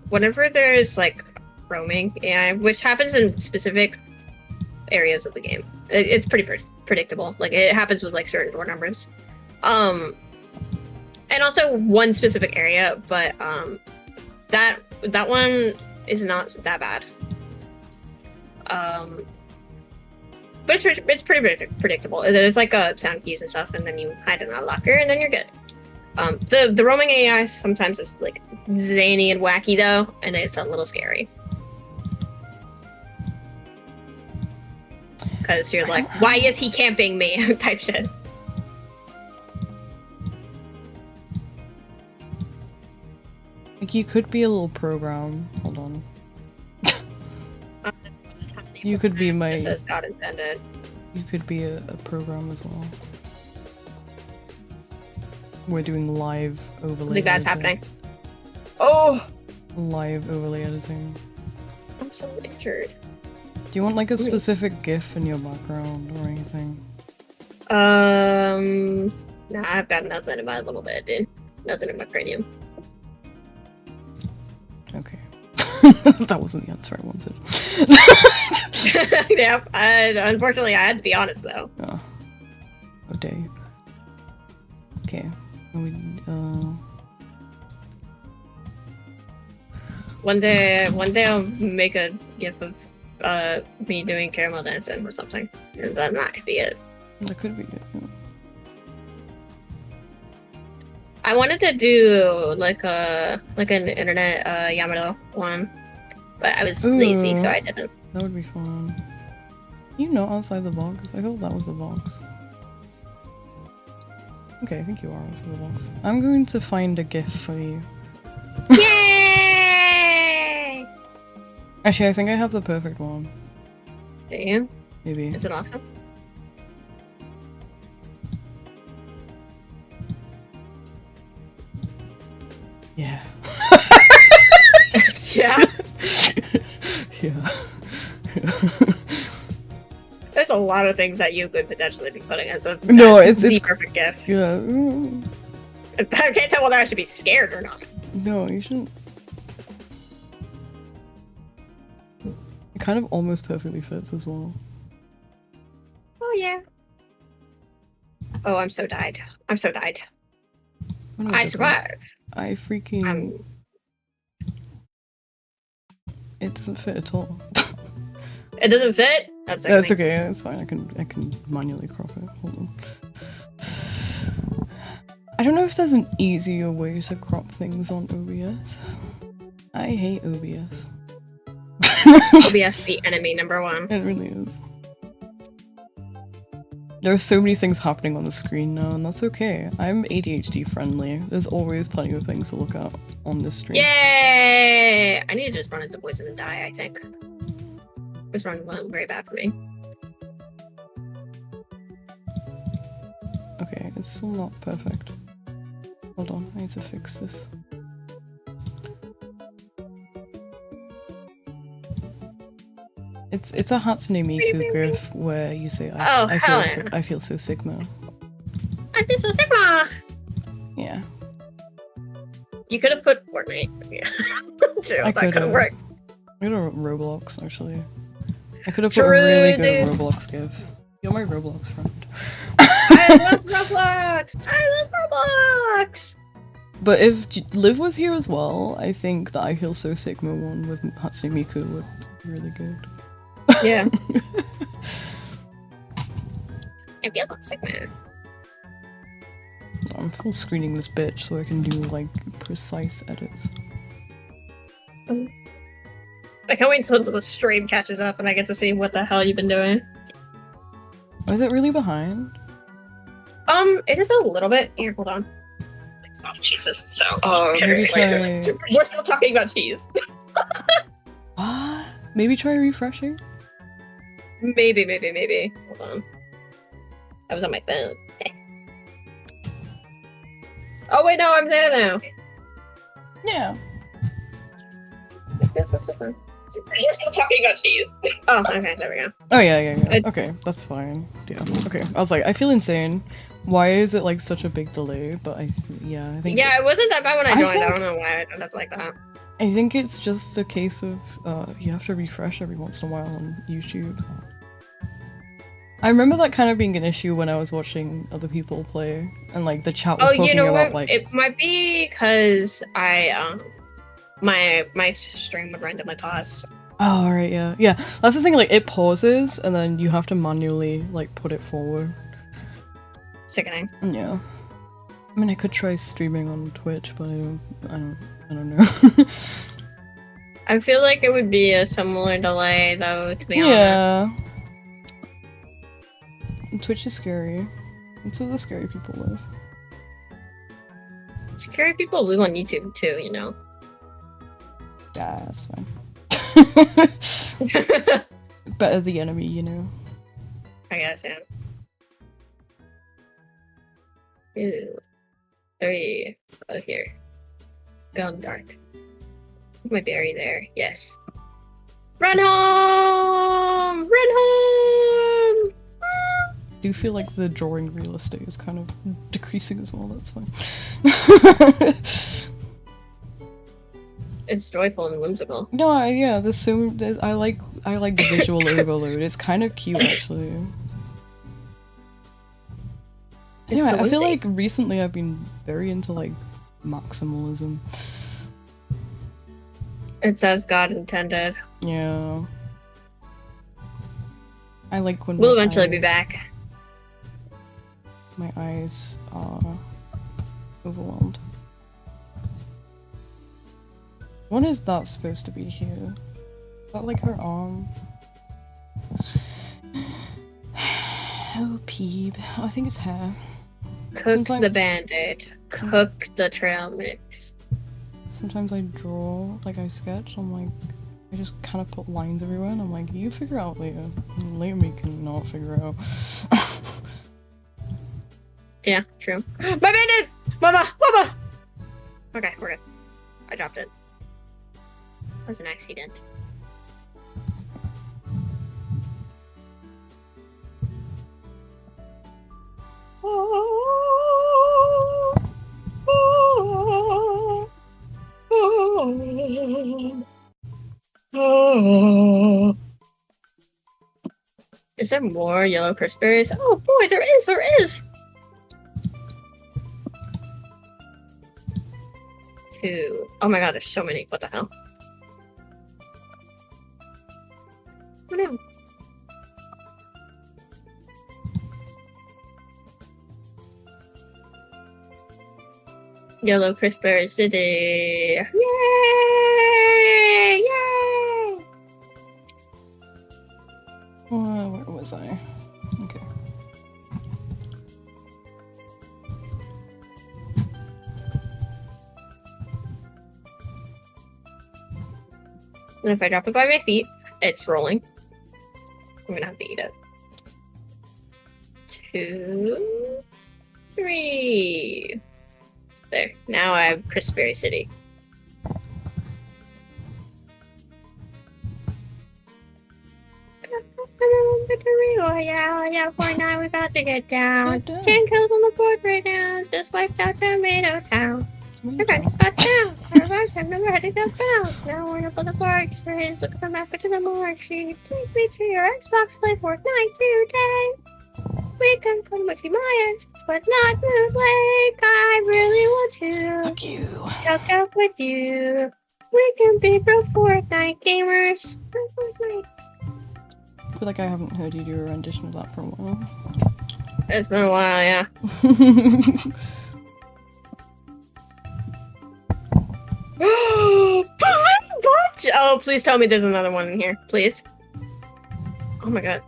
B: whenever there's like roaming AI, which happens in specific areas of the game. It's pretty predictable. Like it happens with like certain door numbers, and also one specific area, but that one is not that bad. But it's pretty predictable. There's like sound cues and stuff, and then you hide in a locker, and then you're good. The roaming AI sometimes is like zany and wacky though, and it's a little scary. Because you're like, why is he camping me? type shit.
A: Like, you could be a little program. Hold on. You could be my...
B: Just as God intended.
A: You could be a program as well. We're doing live overlay
B: I think that's
A: editing.
B: happening. Oh!
A: Live overlay editing.
B: I'm so injured.
A: Do you want like a specific GIF in your background or anything?
B: Nah, I've got nothing in my little bit, dude. Nothing in my cranium.
A: Okay. That wasn't the answer I wanted.
B: Yeah, unfortunately I had to be honest though.
A: Oh. Oh day. Okay.
B: One day I'll make a gif of me doing caramel dancing or something. And then that could be it.
A: That could be good. Yeah.
B: I wanted to do like an internet Yamato one, but I was lazy, so I didn't.
A: That would be fun. You know, outside the box. I thought that was the box. Okay, I think you are outside the box. I'm going to find a GIF for you.
B: Yay!
A: Actually, I think I have the perfect one.
B: Do you?
A: Maybe.
B: Is it awesome?
A: Yeah.
B: Yeah.
A: Yeah.
B: There's a lot of things that you could potentially be putting as a
A: it's
B: perfect GIF.
A: Yeah.
B: I can't tell whether I should be scared or not.
A: No, you shouldn't. It kind of almost perfectly fits as well.
B: Oh yeah. Oh, I'm so died. I'm so died.
A: Oh, no,
B: I survived.
A: I freaking... It doesn't fit at all.
B: It doesn't fit? That's okay.
A: That's okay, it's fine. I can manually crop it. Hold on. I don't know if there's an easier way to crop things on OBS. I hate OBS.
B: OBS the enemy #1.
A: It really is. There are so many things happening on the screen now, and that's okay. I'm ADHD friendly. There's always plenty of things to look at on this stream.
B: Yay! I need to just run into poison and die, I think. This run went very bad for me.
A: Okay, it's still not perfect. Hold on, I need to fix this. It's a Hatsune Miku GIF where you say I feel so Sigma.
B: I feel so Sigma!
A: Yeah.
B: You could have put Fortnite. Yeah. True, that could have worked.
A: I could have Roblox actually. I could have put a really good Roblox GIF. You're my Roblox friend.
B: I love Roblox! I love Roblox!
A: But if Liv was here as well, I think that I feel so Sigma one with Hatsune Miku would be really good.
B: Yeah. I feel so Sigma.
A: I'm full screening this bitch so I can do like precise edits.
B: I can't wait until the stream catches up and I get to see what the hell you've been doing.
A: Oh, is it really behind?
B: It is a little bit. Here, hold on. Soft cheeses. So,
A: maybe try...
B: we're still talking about cheese.
A: What? Maybe try refreshing?
B: Maybe. Hold on. I was on my phone. Oh wait, no, I'm there now.
A: Yeah.
B: We're still talking about cheese. Oh, okay, there we go.
A: Oh yeah. Okay, that's fine. Yeah. Okay. I was like, I feel insane. Why is it like such a big delay? But I think.
B: Yeah, it wasn't that bad when I joined. I don't know why I don't have like that.
A: I think it's just a case of you have to refresh every once in a while on YouTube. I remember that kind of being an issue when I was watching other people play, and like the chat was
B: Oh, you
A: talking
B: know
A: about
B: what?
A: like,
B: It might be because my stream would randomly pause.
A: oh right, yeah, yeah. That's the thing. Like it pauses, and then you have to manually like put it forward.
B: Sickening.
A: Yeah. I mean, I could try streaming on Twitch, but I don't know.
B: I feel like it would be a similar delay, though. To be honest.
A: Yeah. Twitch is scary. That's where the scary people live.
B: Scary people live on YouTube too, you know.
A: Yeah, that's fine. Better the enemy, you know.
B: I guess, yeah. 2, 3. Oh, here. Gone dark. My berry there. Yes. Run home! Run home!
A: I do feel like the drawing real estate is kind of decreasing as well, that's fine.
B: It's joyful and whimsical.
A: No, yeah, I like the visual overload. It's kind of cute, actually. Anyway, I feel like recently I've been very into like maximalism.
B: It's as God intended.
A: Yeah. I like when
B: we'll eventually be back.
A: My eyes are overwhelmed. What is that supposed to be here? Is that like her arm? Oh, peeb. Oh, I think it's hair.
B: Cook the band-aid. Cook the trail mix.
A: Sometimes I draw, like I sketch, I'm like, I just kind of put lines everywhere and I'm like, you figure out later. And later me can not figure out.
B: Yeah, true. My band-aid! Mama! Mama! Okay, we're good. I dropped it. It was an accident. Is there more yellow crispberries? Oh boy, there is! There is! 2. Oh my god, there's so many. What the hell? Oh no. Yellow Crispberry City! Yay! Yay!
A: Where was I? Okay.
B: And if I drop it by my feet, it's rolling. I'm gonna have to eat it. 2, 3. There. Now I have Crispberry City. Yeah, for now we're about to get down. 10 kills on the board right now. Just wiped out Tomato Town. Everybody's got down. Everybody's have never had to go down. Now we're up on the bar experience. Looking for back to the mark sheet. Take me to your Xbox play Fortnite today. We can come with you, Myers, but not Moose Lake. I really want to.
A: Fuck you.
B: Talk out with you. We can be pro Fortnite gamers.
A: I feel like I haven't heard you do a rendition of that for a while.
B: It's been a while, yeah. What? Oh, please tell me there's another one in here, please. Oh my god.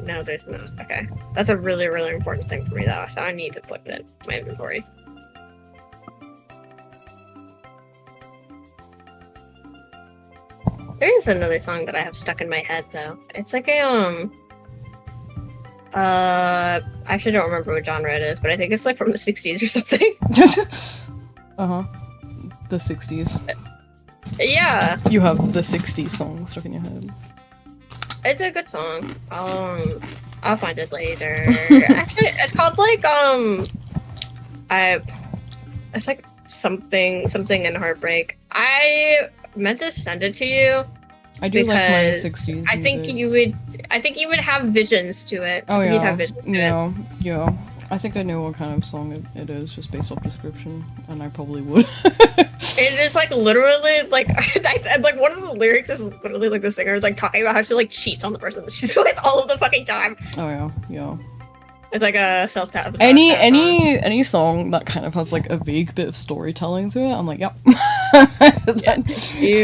B: No, there's not. Okay. That's a really, really important thing for me, though, so I need to put it in my inventory. There is another song that I have stuck in my head, though. It's like a, I actually don't remember what genre it is, but I think it's like from the 60s or something.
A: Uh-huh. The 60s.
B: Yeah.
A: You have the 60s song stuck in your head.
B: It's a good song. I'll find it later. Actually, it's called like it's like something in Heartbreak. I meant to send it to you.
A: I do like my 60s
B: I think
A: music.
B: you would. I think you would have visions to it.
A: Oh
B: You'd
A: yeah,
B: have visions to it.
A: yeah. I think I know what kind of song it is, just based off description, and I probably would.
B: It is like literally like like one of the lyrics is literally like the singer is like talking about how she like cheats on the person that she's with all of the fucking time.
A: Oh yeah.
B: It's like a self-tap.
A: Any song that kind of has like a vague bit of storytelling to it, I'm like, yep.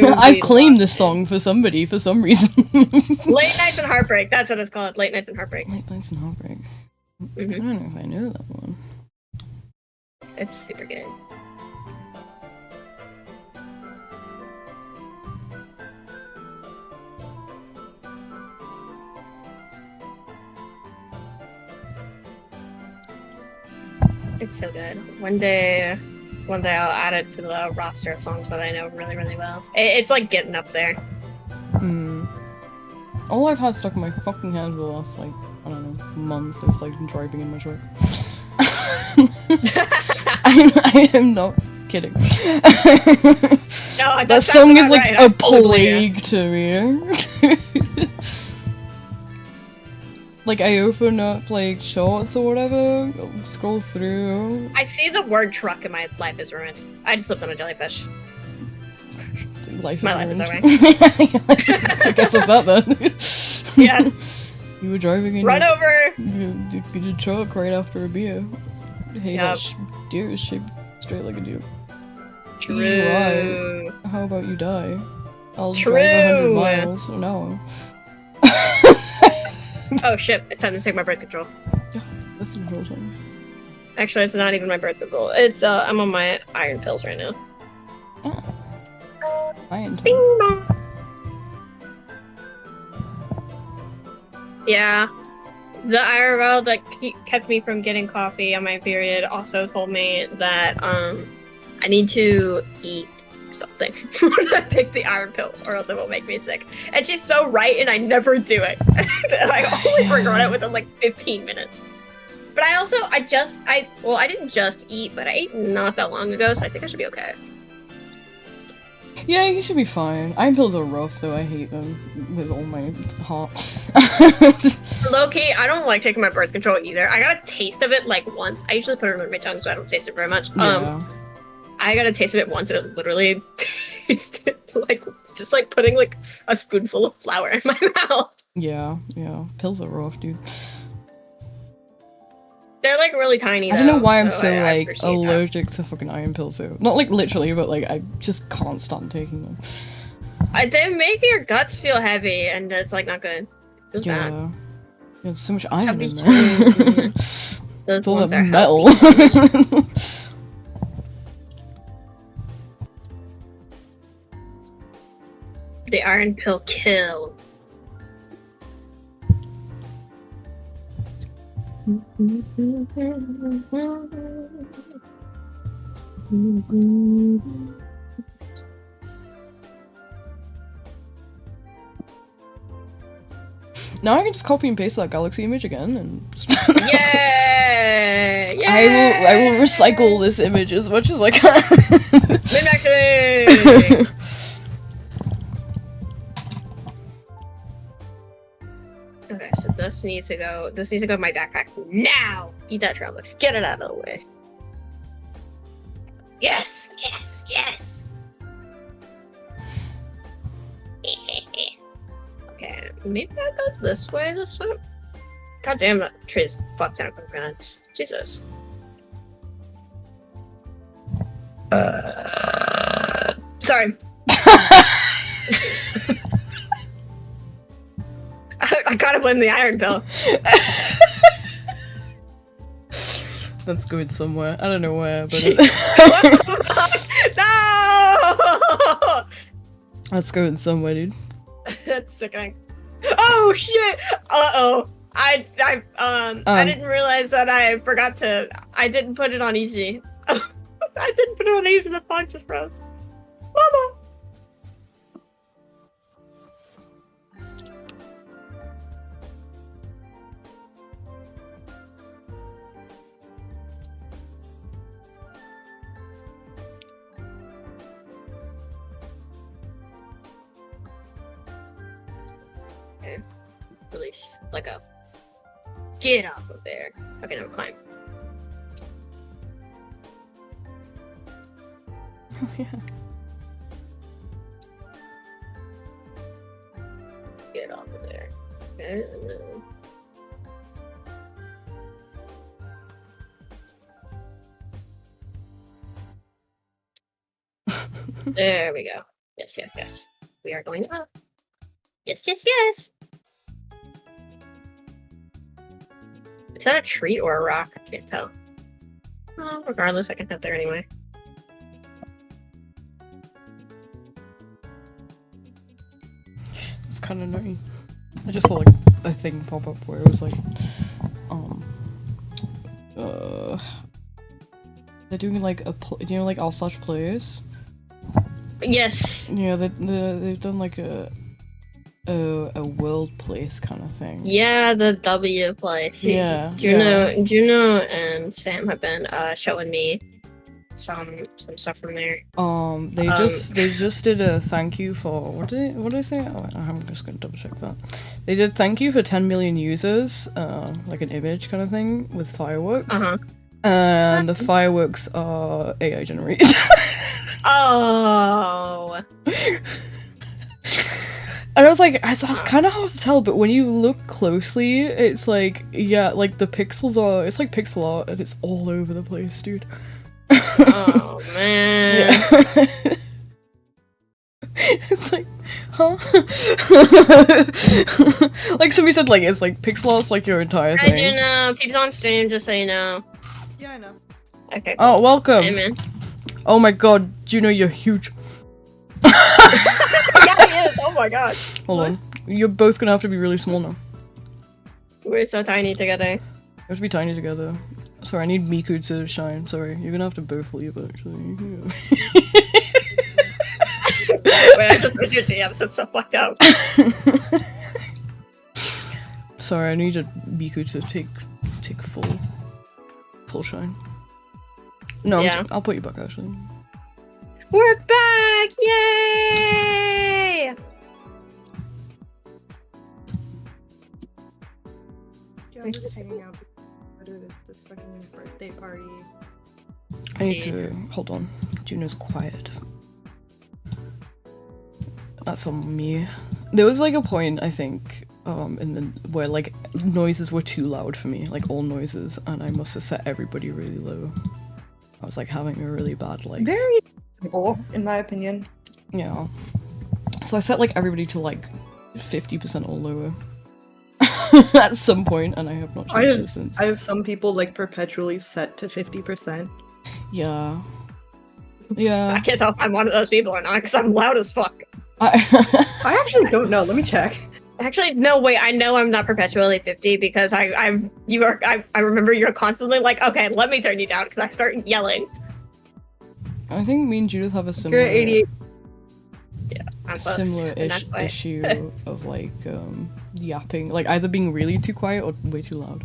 A: I claimed this song for somebody for some reason.
B: Late Nights and Heartbreak. That's what it's called. Late Nights and Heartbreak.
A: Late Nights and Heartbreak.
B: Mm-hmm.
A: I don't know if I knew that one.
B: It's super good. It's so good. One day I'll add it to the roster of songs that I know really, really well. It's like getting up there.
A: All I've had stuck in my fucking head for the last, like, I don't know, month is, like, driving in my truck. I am not kidding.
B: No,
A: that song is, like, a plague to me. Like, I open up, like, shorts or whatever, scroll through.
B: I see the word truck and my life is ruined. I just slipped on a jellyfish.
A: Life
B: is over.
A: I guess it's that then.
B: Yeah.
A: You were driving in your truck right after a beer. Hey, that deer is shaped straight like a deer.
B: True.
A: DUI. How about you die? I'll drive 100 miles an hour.
B: Oh shit, it's time to take my birth control.
A: Yeah, that's the whole time.
B: Actually, it's not even my birth control. It's, I'm on my iron pills right now.
A: Oh. Iron
B: Bing bong. Yeah. The IRL that kept me from getting coffee on my period also told me that, I need to eat something when I take the iron pill, or else it will make me sick. And she's so right, and I never do it. And I always regret it within like 15 minutes. But I didn't just eat, but I ate not that long ago, so I think I should be okay.
A: Yeah, you should be fine. Iron pills are rough, though. I hate them with all my heart.
B: Low-key, I don't like taking my birth control either. I got a taste of it like once. I usually put it under my tongue, so I don't taste it very much.
A: Yeah.
B: I got a taste of it once, and it literally tasted like just like putting like a spoonful of flour in my mouth.
A: Yeah. Pills are rough, dude.
B: They're like really tiny.
A: I don't know why I'm so like allergic to fucking iron pills though. Not like literally, but like I just can't stand taking them.
B: They make your guts feel heavy, and it's like not good. It feels bad.
A: Yeah, there's so much iron in
B: there.
A: It's all that metal.
B: The iron pill kill.
A: Now I can just copy and paste that galaxy image again and just
B: Yay!
A: I will recycle this image as much as I can.
B: Min-maxing! Okay, so this needs to go in my backpack now! Eat that trail mix. Get it out of the way. Yes! Yes! Yes! Okay, maybe I go this way this time? God damn, that tree's fucked out of coconuts. Jesus. Sorry. I gotta blame the iron pill.
A: That's going somewhere. I don't know where, but
B: No!
A: That's going somewhere, dude.
B: That's sickening. Oh shit! Uh-oh. I didn't realize that I didn't put it on easy. I didn't put it on easy, the font just froze. Mama! Okay. release. Let go. Get off of there. Okay, now climb.
A: Oh, yeah.
B: Get off of there. Okay. There we go. Yes, yes, yes. We are going up. Yes, yes, yes. Is that a tree or a rock? I can't tell. Well, regardless, I can get there anyway.
A: It's kind of annoying. I just saw like a thing pop up where it was like, they're doing like you know, like r/players.
B: Yes.
A: Yeah, they've done like a world place kind of thing.
B: Yeah, the W place.
A: Yeah.
B: Juno and Sam have been showing me some stuff from there.
A: They just did a thank you for what did I say? Oh, I'm just gonna double check that. They did thank you for 10 million users, like an image kind of thing with fireworks. And the fireworks are AI generated.
B: Oh.
A: And I was like, that's kind of hard to tell, but when you look closely, it's like, yeah, like the pixels are, it's like pixel art and it's all over the place, dude.
B: Oh, man.
A: Yeah. It's like, huh? Like somebody said, like, it's like pixel art's like your entire thing.
B: I do know. People on stream, just so you know.
C: Yeah, I know.
B: Okay, cool.
A: Oh, welcome.
B: Hey, man.
A: Oh my god, Juno, you're huge.
B: Yeah, he is. Oh my god.
A: Hold on. You're both gonna have to be really small now.
B: We're so tiny together.
A: You have to be tiny together. Sorry, I need Miku to shine. Sorry, you're gonna have to both leave, actually.
B: Wait, I just made your DMs. It's so fucked up.
A: Sorry, I need Miku to take full shine. No,
B: Yeah.
A: I'll put you back, actually.
B: We're back! Yay!
C: Yeah, I'm just hanging out. Go to this fucking birthday party.
A: I need to hold on. Juno's quiet. That's on me. There was like a point, I think, where like noises were too loud for me, like all noises, and I must have set everybody really low. I was like having a really bad like.
C: Very simple, in my opinion.
A: Yeah. So I set like everybody to like 50% or lower at some point, and I have not changed it since.
C: I have some people like perpetually set to 50%.
A: Yeah. Yeah.
B: I can't tell if I'm one of those people or not because I'm loud as fuck.
C: I actually don't know. Let me check.
B: Actually, no, wait, I know I'm not perpetually 50 because I remember you're constantly like, okay, let me turn you down because I start yelling.
A: I think me and Judith have a similar.
C: You're at 88.
B: Yeah, I'm close.
A: Similar
B: and that's why-
A: issue of like yapping, like either being really too quiet or way too loud.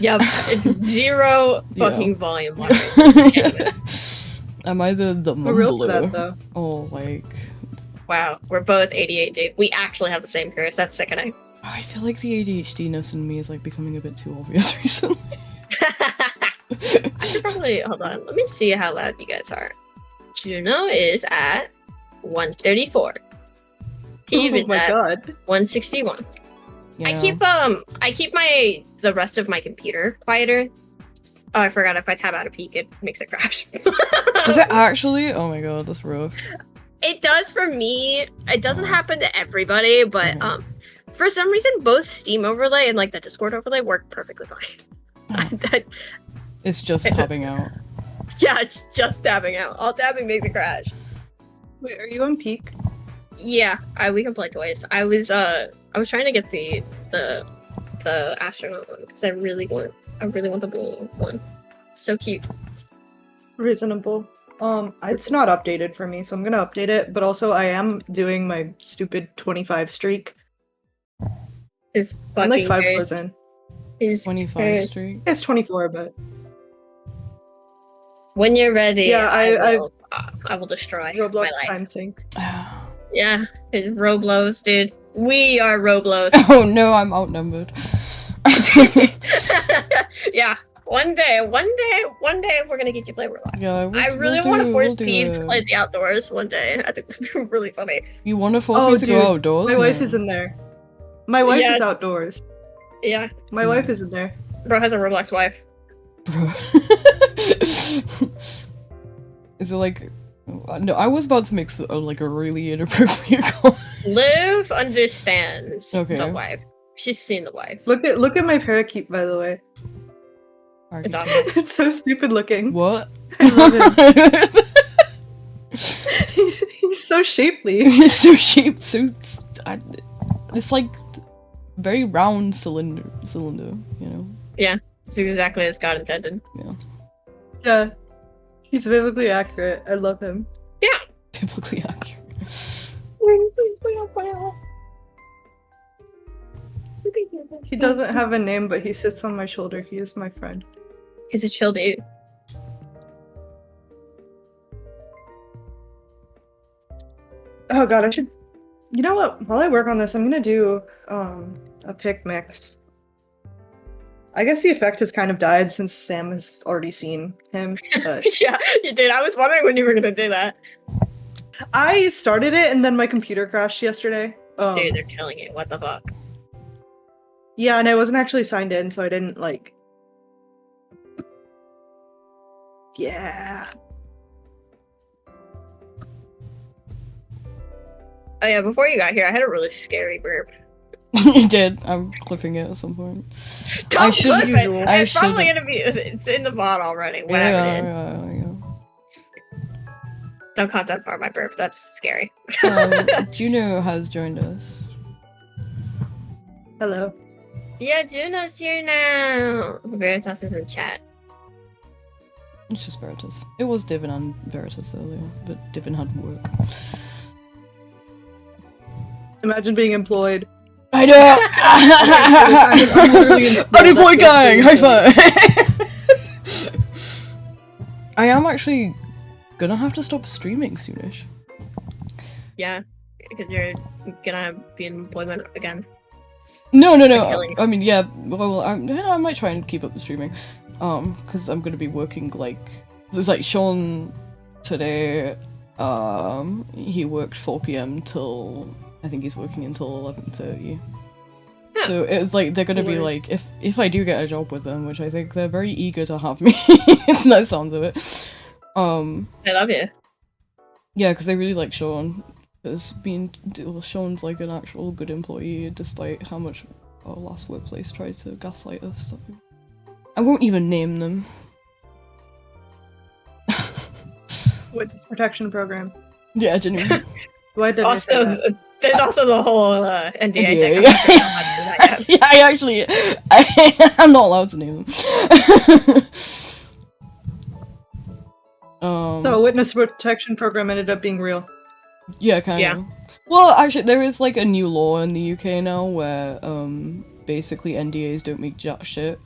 B: Yep, it's zero
A: Yeah.
B: fucking volume moderation.
A: I'm either the
C: We're real for
A: mumbler
C: that though.
A: or like.
B: Wow, we're both 88 deep. We actually have the same curse. That's sickening.
A: I feel like the ADHD-ness in me is like becoming a bit too obvious recently.
B: I should probably hold on. Let me see how loud you guys are. Juno is at 134. Eve
C: Oh
B: is
C: my
B: at
C: god.
B: 161.
A: Yeah.
B: I keep the rest of my computer quieter. Oh, I forgot if I tab out a peak, it makes it crash.
A: Does it actually? Oh my god, that's rough.
B: It does for me. It doesn't happen to everybody, but for some reason, both Steam overlay and like the Discord overlay work perfectly fine.
A: It's just tabbing out.
B: Yeah, it's just tabbing out. All tabbing makes it crash.
C: Wait, are you on peak?
B: Yeah, we can play toys. I was trying to get the astronaut one because I really want the blue one. So cute.
C: Reasonable. It's not updated for me, so I'm gonna update it, but also I am doing my stupid 25 streak.
B: It's
C: I'm like 5
B: fucking
C: floors in.
B: Is
A: 25 street.
C: It's 24, but
B: when you're ready,
C: Yeah,
B: I will destroy my
C: Roblox
B: life.
C: time sync.
B: Yeah, it's Roblox, dude. We are Roblos.
A: Oh no, I'm outnumbered.
B: Yeah. One day, we're gonna get you to play Roblox.
A: Yeah,
B: I really want to force Pete to
A: it.
B: play the outdoors one day. I think it's really funny.
A: You want to force
C: Oh,
A: me to
C: dude,
A: go outdoors?
C: My wife
A: No.
C: is in there. My wife
B: Yeah.
C: is outdoors.
B: Yeah,
C: My wife is in there.
B: bro has a Roblox wife.
A: Bro. Is it like... No, I was about to make like a really inappropriate comment.
B: Liv understands
A: Okay.
B: the wife. She's seen the wife.
C: Look at my parakeet, by the way.
B: It's awesome.
C: It's so stupid looking.
A: What?
C: I love him. He's so shapely.
A: It's so cheap, it's like very round cylinder, you know?
B: It's exactly as God intended.
C: Yeah. He's biblically accurate. I love him.
A: Biblically accurate.
C: He doesn't have a name, but he sits on my shoulder. He is my friend.
B: He's a chill dude.
C: Oh god, I should... You know what? While I work on this, I'm gonna do a pick mix. I guess the effect has kind of died since Sam has already seen him, but...
B: Yeah, you did. I was wondering when you were gonna do that.
C: I started it and then my computer crashed yesterday.
B: Dude, they're killing it. What the fuck?
C: Yeah, and I wasn't actually signed in, so I didn't, like... Yeah.
B: Oh yeah, before you got here, I had a really scary burp.
A: You did. I'm clipping it at some point.
B: Don't
A: should
B: clip it!
C: usual.
A: I
B: It's probably
A: should-
B: gonna be. It's in the VOD already.
A: Yeah,
B: Whatever it is.
A: yeah.
B: Don't count that part of my burp. That's scary.
A: Juno has joined us.
C: Hello.
B: Yeah, Juno's here now. Veritas is in chat.
A: It's just Veritas. It was Divin and Veritas earlier, but Divin had work.
C: Imagine being employed.
A: I know!
C: I'm literally in school.
A: Unemployed
C: That's
A: gang!
C: just
A: High five! I am actually gonna have to stop streaming soonish.
B: Yeah, because you're gonna be in employment again.
A: No.
B: killing.
A: I mean, yeah. Well, I might try and keep up the streaming, because I'm gonna be working like there's like Sean today. He worked 4 p.m. till I think he's working until 11:30.
B: Huh.
A: So it's like they're gonna be
C: Weird.
A: like if I do get a job with them, which I think they're very eager to have me. It's nice sounds of it.
B: I love you.
A: Yeah, because they really like Sean. Sean's like an actual good employee, despite how much our last workplace tried to gaslight us. So. I won't even name them.
C: Witness protection program.
A: Yeah, genuinely.
C: Why did I say
B: Also,
C: that?
B: there's also the whole NDA thing.
A: Yeah.
B: I'm not sure how much of that yet.
A: Yeah, I'm not allowed to name them.
C: So, witness protection program ended up being real.
A: Yeah, kind of.
B: Yeah.
A: Well, actually, there is like a new law in the UK now where basically NDAs don't make jack shit.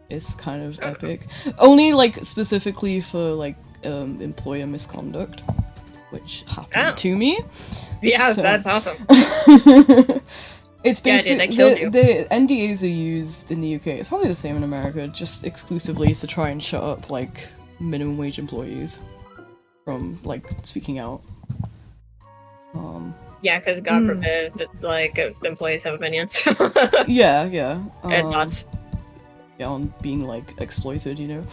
A: It's kind of epic. Only like specifically for like employer misconduct, which happened
B: Oh.
A: to me.
B: Yeah,
A: So-
B: that's awesome.
A: It's
B: Yeah, dude,
A: basically
B: they killed you.
A: the NDAs are used in the UK. It's probably the same in America, just exclusively to try and shut up like minimum wage employees from like speaking out.
B: Yeah, because God forbid, that, like, employees have opinions.
A: Yeah.
B: And thoughts.
A: Yeah, on being like exploited, you know.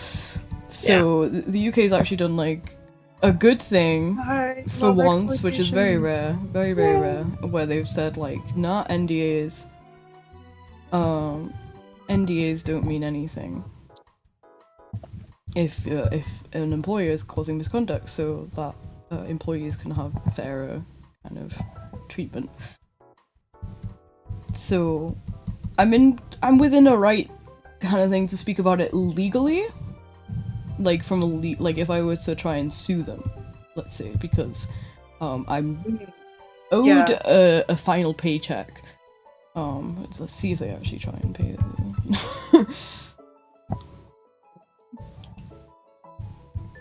A: So the UK has actually done like a good thing for once, which is very rare, very rare, where they've said like, nah, NDAs don't mean anything if an employer is causing misconduct, so that employees can have fairer kind of treatment. So I'm within a right kind of thing to speak about it legally, like from a like if I was to try and sue them, let's say, because I'm owed a final paycheck. Let's see if they actually try and pay it.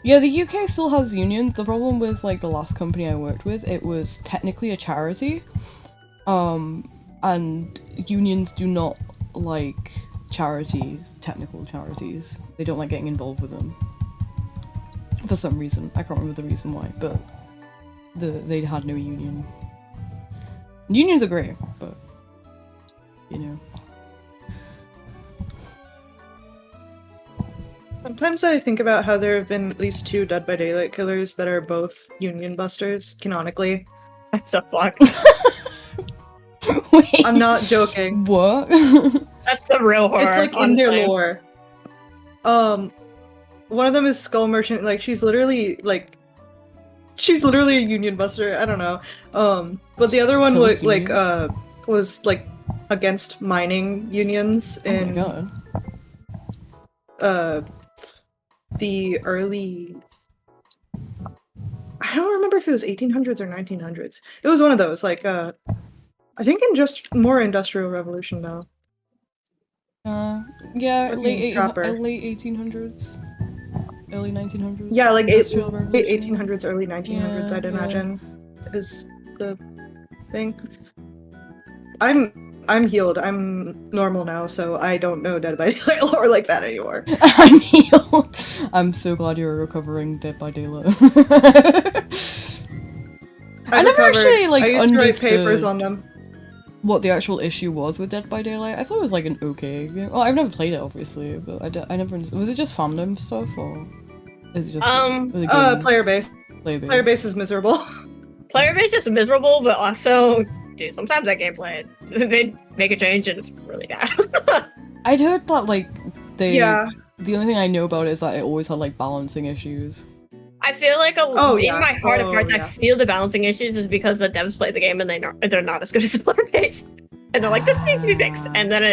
A: Yeah, the UK still has unions. The problem with like the last company I worked with, it was technically a charity. And unions do not like technical charities. They don't like getting involved with them. For some reason. I can't remember the reason why, but they had no union. Unions are great, but you know.
C: Sometimes I think about how there have been at least 2 Dead by Daylight killers that are both union busters, canonically.
B: That's a fuck.
A: Wait.
C: I'm not joking.
A: What?
B: That's the real horror.
C: It's like
B: honestly.
C: in their lore. One of them is Skull Merchant. Like she's literally a union buster. I don't know. But the other one
A: Kills
C: was like against mining unions
A: Oh my
C: in
A: god.
C: the early. I don't remember if it was 1800s or 1900s. It was one of those. Like I think in just more Industrial Revolution now.
A: Yeah,
C: Fucking
A: late
C: trapper.
A: late 1800s, early 1900s.
C: Yeah, like
A: Industrial Revolution.
C: 1800s, early 1900s,
A: Yeah,
C: I'd
A: yeah.
C: imagine, is the thing. I'm healed. I'm normal now, so I don't know Dead by Daylight lore like that anymore.
A: I'm healed. I'm so glad you're recovering Dead by Daylight. I never
C: recovered.
A: actually like
C: I used to write
A: understood
C: papers on them.
A: what the actual issue was with Dead by Daylight. I thought it was like an okay game. Well, I've never played it obviously, but I never understood. Was it just fandom stuff or is it just the game
C: Player base.
A: player base?
C: Player base is miserable.
B: Player base is miserable, but also, dude, sometimes that gameplay, they make a change and it's really bad.
A: I'd heard that like they.
C: Yeah.
A: The only thing I know about it is that it always had like balancing issues.
B: I feel like in
C: yeah.
B: my heart of hearts,
C: yeah.
B: I feel the balancing issues is because the devs play the game and they're not as good as the player base, and they're like, this needs to be fixed, and then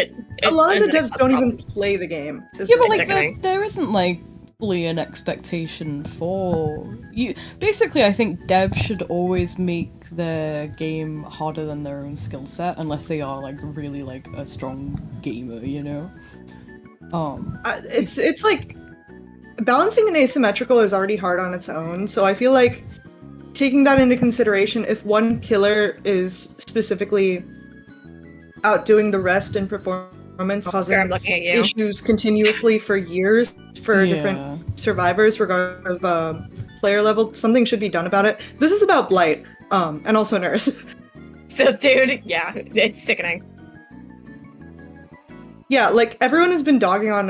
C: A lot of the
B: and then it
C: devs
B: causes
C: don't even
B: problems.
C: play the game. is
A: Yeah,
C: the
A: but like
C: thing.
B: sickening.
A: there isn't like fully an expectation for you. Basically, I think devs should always make their game harder than their own skill set, unless they are like really like a strong gamer, you know.
C: It's like balancing an asymmetrical is already hard on its own, so I feel like taking that into consideration, if one killer is specifically outdoing the rest in performance,
B: Sure,
C: causing
B: I'm looking at you.
C: issues continuously for years for different survivors, regardless of player level, something should be done about it. This is about Blight, and also Nurse.
B: So, dude, yeah, it's sickening.
C: Yeah, like everyone has been dogging on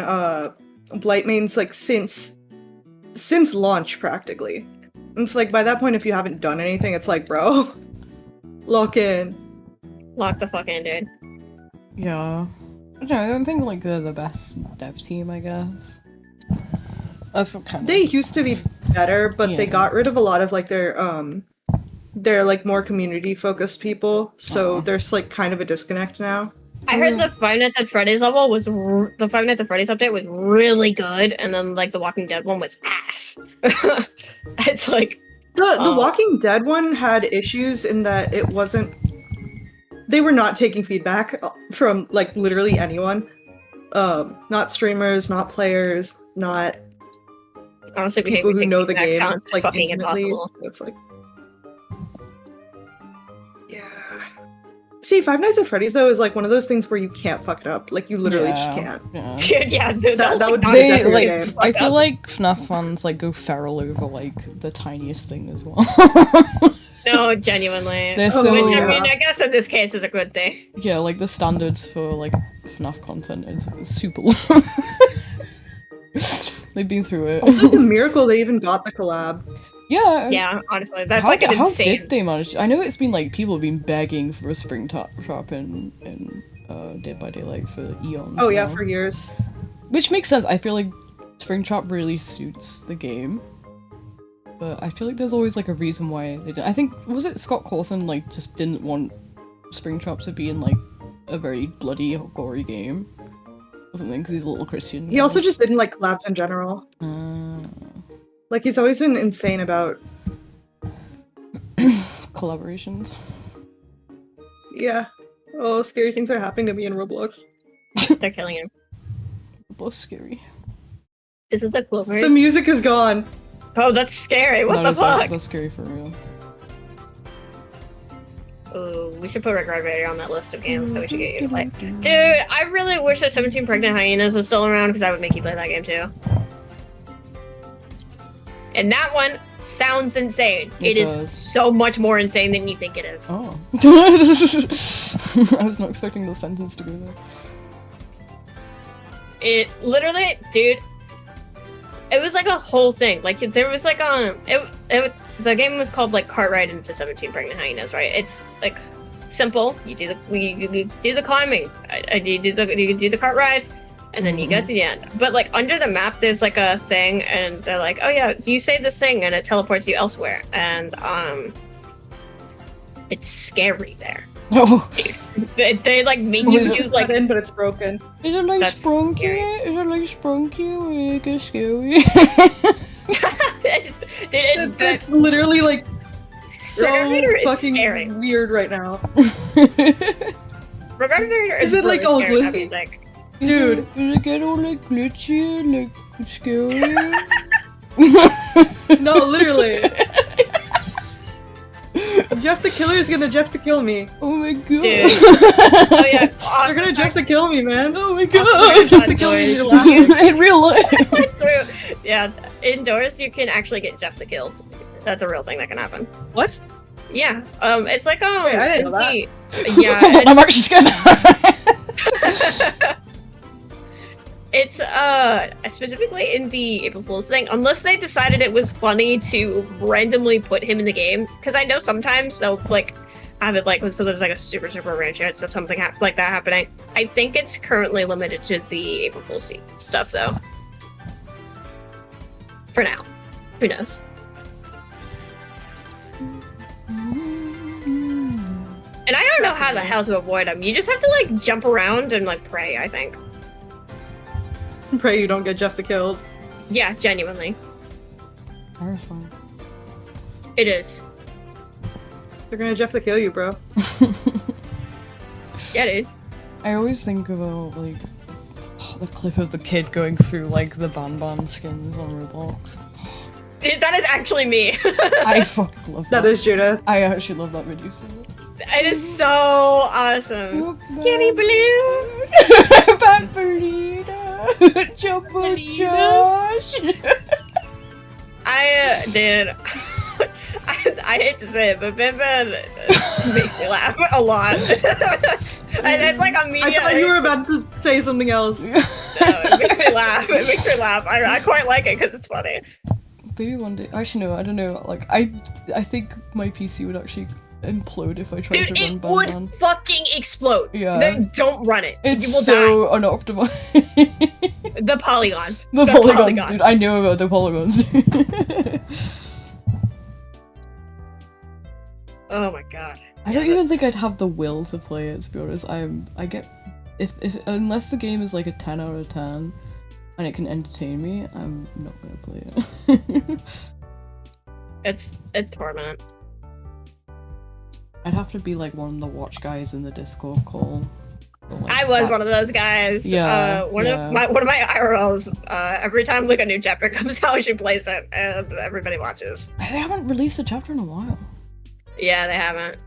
C: Blight mains like since launch practically. It's like by that point, if you haven't done anything, it's like, bro, lock in.
B: Lock the fuck in, dude.
A: Yeah. I don't know, I don't think like they're the best dev team, I guess. That's what kind of.
C: They used to be better, but they
A: Yeah.
C: got rid of a lot of like their like more community focused people. So there's like kind of a disconnect now.
B: I heard the Five Nights at Freddy's level was the Five Nights at Freddy's update was really good, and then like the Walking Dead one was ass. It's like
C: The Walking Dead one had issues in that it wasn't. They were not taking feedback from like literally anyone. Not streamers, not players, not
B: honestly
C: people who know the game like
B: fucking
C: intimately.
B: impossible.
C: So it's like, yeah. See, Five Nights at Freddy's though is like one of those things where you can't fuck it up. Like you literally just can't.
A: Yeah.
B: Dude, yeah, dude,
C: That would be
B: not
A: They,
C: exactly
A: like,
C: the game.
A: I
B: fucked
A: feel
B: up.
A: like FNAF fans like go feral over like the tiniest thing as well.
B: No, genuinely.
A: They're
C: Oh,
A: so
B: Which I
C: yeah.
B: mean, I guess in this case is a good thing.
A: yeah, like the standards for like FNAF content is super low. They've been through it.
C: Also, the miracle they even got the collab.
A: Yeah.
B: Yeah, honestly, that's
A: How,
B: like an
A: how
B: insane.
A: did they manage? I know it's been like people have been begging for a spring trap in Dead by Daylight for eons.
C: Oh yeah,
A: now.
C: for years.
A: Which makes sense. I feel like Springtrap really suits the game. But I feel like there's always like a reason why they didn't. I think, was it Scott Cawthon like just didn't want Springtrap to be in like a very bloody, gory game? Or something, because he's a little Christian.
C: He also just didn't like collabs in general. Like he's always been insane about.
A: Collaborations.
C: Yeah. Oh, scary things are happening to me in Roblox.
B: They're killing him.
A: Both scary.
B: Is it the Clovers?
C: The music is gone.
B: Oh, that's scary. What
A: That
B: the
A: is, like,
B: fuck?
A: that's scary for real.
B: Ooh, we should put Red Guard Raider on that list of games that we should get you to play. Dude, I really wish that 17 Pregnant Hyenas was still around because I would make you play that game too. And that one sounds insane. It is
A: does.
B: so much more insane than you think it is.
A: Oh. I was not expecting the sentence to go there.
B: It literally, dude, it was like a whole thing. Like there was like the game was called like Cart Ride into 17 Pregnant Hyenas, right? It's like simple. You do the climbing. You do the cart ride, and then you get to the end. But like under the map, there's like a thing, and they're like, oh yeah, you say this thing, and it teleports you elsewhere. And it's scary there.
A: Oh.
B: They like make you use like
C: in, but it's broken.
A: Is it like
B: That's
A: Sprunky?
B: scary.
A: Is it like Sprunky or like scary?
C: It's literally like so
B: Regard is
C: fucking
B: scary.
C: weird right now.
B: Regard Raider
C: Is
B: is
C: it, like,
B: really
C: all
B: scary
C: glitchy?
B: music.
C: Dude.
A: Does it get all like glitchy, like scary?
C: No, literally. Jeff the Killer is gonna Jeff to kill me.
A: Oh my god.
B: Dude. Oh yeah.
C: They're gonna Jeff to kill me, man.
A: Oh my
C: They're
A: god.
C: Jeff to kill me. You're laughing.
A: In real life.
B: Yeah, indoors you can actually get Jeff the killed. That's a real thing that can happen.
C: What?
B: Yeah. It's like
C: Wait, I didn't know that.
B: Yeah.
A: I'm actually scared.
B: It's specifically in the April Fool's thing, unless they decided it was funny to randomly put him in the game. Because I know sometimes they'll like have it like so there's like a super rare chance of something like that happening. I think it's currently limited to the April Fool's stuff though. For now, who knows? And I don't know how the hell to avoid them. You just have to like jump around and like pray. I think.
C: Pray you don't get Jeff the killed.
B: Yeah, genuinely,
A: Terrifying.
B: it is.
C: They're gonna Jeff to kill you, bro.
B: Yeah, dude.
A: I always think about like the clip of the kid going through like the Ban skins on Roblox.
B: Dude, that is actually me.
A: I fucking love that.
C: That is Judith.
A: I actually love that video so much.
B: It is so awesome. Skinny blue.
A: Bambolina. Jumbo Josh.
B: I did. I hate to say it, but Ben makes me laugh a lot. It's like immediately.
C: I thought you were about to say something else.
B: No, it makes me laugh. It makes me laugh. I quite like it because it's funny.
A: Maybe one day. Actually, no. I don't know. Like, I think my PC would actually implode if I tried
B: Dude,
A: to
B: it
A: run
B: would
A: Ban.
B: fucking explode.
A: Yeah.
B: Don't run it.
A: It's
B: You will
A: so unoptimized.
B: die. The polygons.
A: The polygons, dude. I know about the polygons.
B: Oh my god.
A: I don't even think I'd have the will to play it, to be honest. I get if unless the game is like a 10 out of 10 and it can entertain me, I'm not gonna play it.
B: It's torment.
A: I'd have to be like one of the watch guys in the Discord call. Or, like,
B: I was one of those guys.
A: Yeah,
B: One
A: yeah.
B: of my IRLs. Every time like a new chapter comes out, she plays it, and everybody watches.
A: They haven't released a chapter in a while.
B: Yeah, they haven't.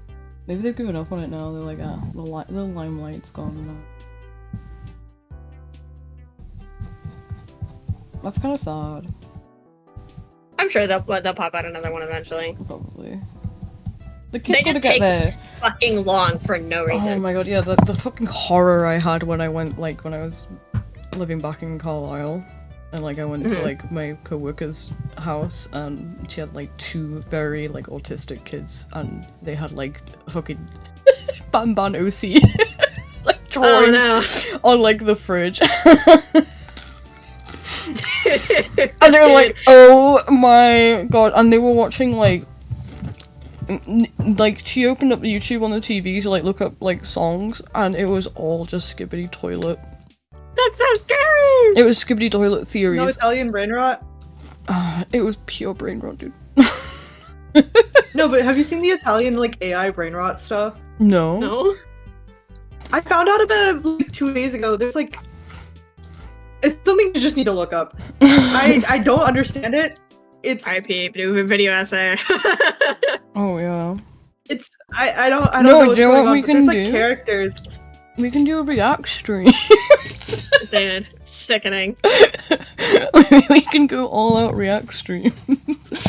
A: Maybe they've given up on it now. They're like, the limelight's gone now. That's kind of sad.
B: I'm sure they'll pop out another one eventually.
A: Probably. The kids
B: They
A: gotta
B: just
A: get
B: take
A: there.
B: Fucking long for no
A: Oh
B: reason.
A: my god, yeah, the fucking horror I had when I went, like, when I was living back in Carlisle. And, like, I went to, like, my co-worker's house, and she had, like, two very, like, autistic kids, and they had, like, fucking Ban OC, like, drawings on, like, the fridge. And they were like, oh my god, and they were watching, like, she opened up YouTube on the TV to, like, look up, like, songs, and it was all just Skibbity Toilet.
B: That's so scary!
A: It was Skibbity Toilet Theories.
C: No Italian brain rot?
A: It was pure brain rot, dude.
C: No, but have you seen the Italian, like, AI brain rot stuff?
A: No.
B: No?
C: I found out about it, like, 2 days ago. There's, like... It's something you just need to look up. I don't understand it. it's
B: RIP video essay.
A: Oh yeah.
C: I don't
A: No,
C: know what's
A: do you know
C: going
A: what
C: on,
A: we
C: but
A: can
C: there's like
A: do?
C: characters.
A: We can do a react stream.
B: Dude, sickening.
A: We can go all out react stream.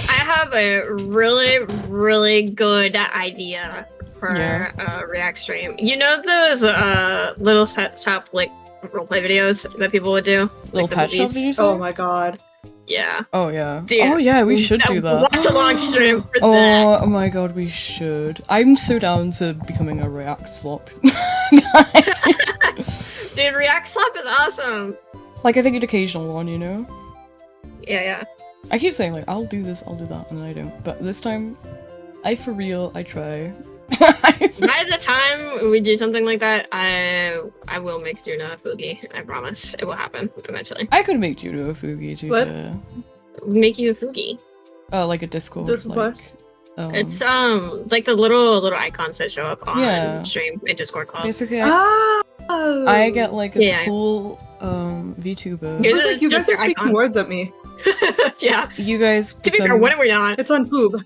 B: I have a really, really good idea for
A: Yeah.
B: a React stream. You know those little pet shop like roleplay videos that people would do?
A: Little
B: Like the
A: pet shop,
B: movies?
A: did you say?
C: Oh my god.
B: Yeah.
A: Oh yeah.
B: Dude,
A: Oh yeah, we should do that.
B: Watch a long stream for that.
A: Oh my god, we should. I'm so down to becoming a react slop.
B: Dude, React Slap is awesome.
A: Like I think an occasional one, you know?
B: Yeah, yeah.
A: I keep saying like I'll do this, I'll do that, and then I don't. But this time, I try.
B: By the time we do something like that, I will make Juna a Fugi. I promise. It will happen eventually.
A: I could make judo a fugi too.
C: What?
B: Make you a Fugi.
A: Like a Discord.
C: This
A: like,
C: what?
B: It's like the little icons that show up on
A: Yeah.
B: stream in Discord calls.
A: basically
C: Oh!
A: I get like a
B: Yeah.
A: cool VTuber.
C: It was like you guys
B: Just
C: are
B: your
C: speaking
B: icon.
C: words at me.
B: Yeah.
A: You guys
B: To be fair,
A: become-
B: when are we not?
C: It's on Poob.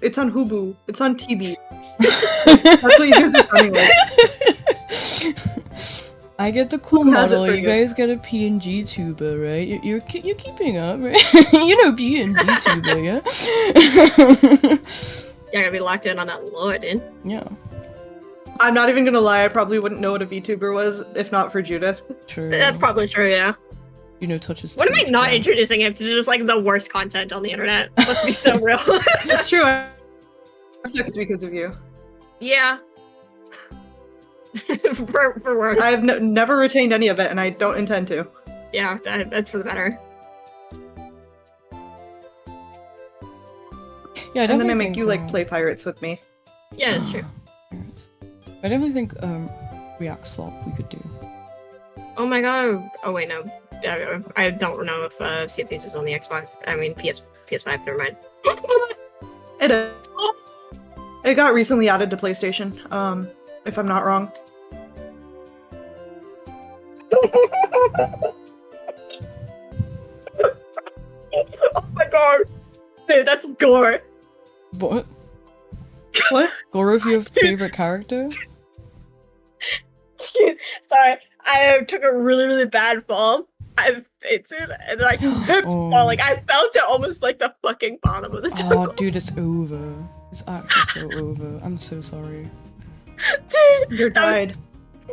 C: It's on Hubu. It's on TB. That's what you guys are sounding like.
A: I get the cool
C: Who has it
A: model,
C: for
A: you
C: you?
A: guys get a PNG tuber, right? You're keeping up, right? You know PNG tuber, yeah?
B: You're gonna be locked in on that lore, dude.
A: Yeah,
C: I'm not even gonna lie, I probably wouldn't know what a VTuber was if not for Judith.
A: true.
B: That's probably true, yeah.
A: You know, touches.
B: What am I
A: touch,
B: not
A: yeah.
B: introducing him to just like the worst content on the internet? Let's be so real.
C: It's true. I'm stuck because of you.
B: Yeah. for worse.
C: I have never retained any of it, and I don't intend to.
B: Yeah, that's for the better.
A: Yeah, I
C: And then I
A: definitely
C: make
A: think,
C: you like play pirates with me.
B: Yeah, that's true.
A: I definitely think React Slop we could do.
B: Oh my god. Oh wait, no. I don't know if Sea of Thieves is on the Xbox. I mean PS5. Never mind.
C: It is. It got recently added to PlayStation. If I'm not wrong.
B: Oh my god, dude, that's gore.
A: What?
C: What?
A: Goro, if you have favorite character?
B: Sorry, I took a really bad fall. I fainted and I kept
A: Oh.
B: falling. I fell to almost like the fucking bottom of the jungle.
A: Oh, dude, it's over. It's actually so over. I'm so sorry.
B: Dude,
C: You're
B: that was-
C: died.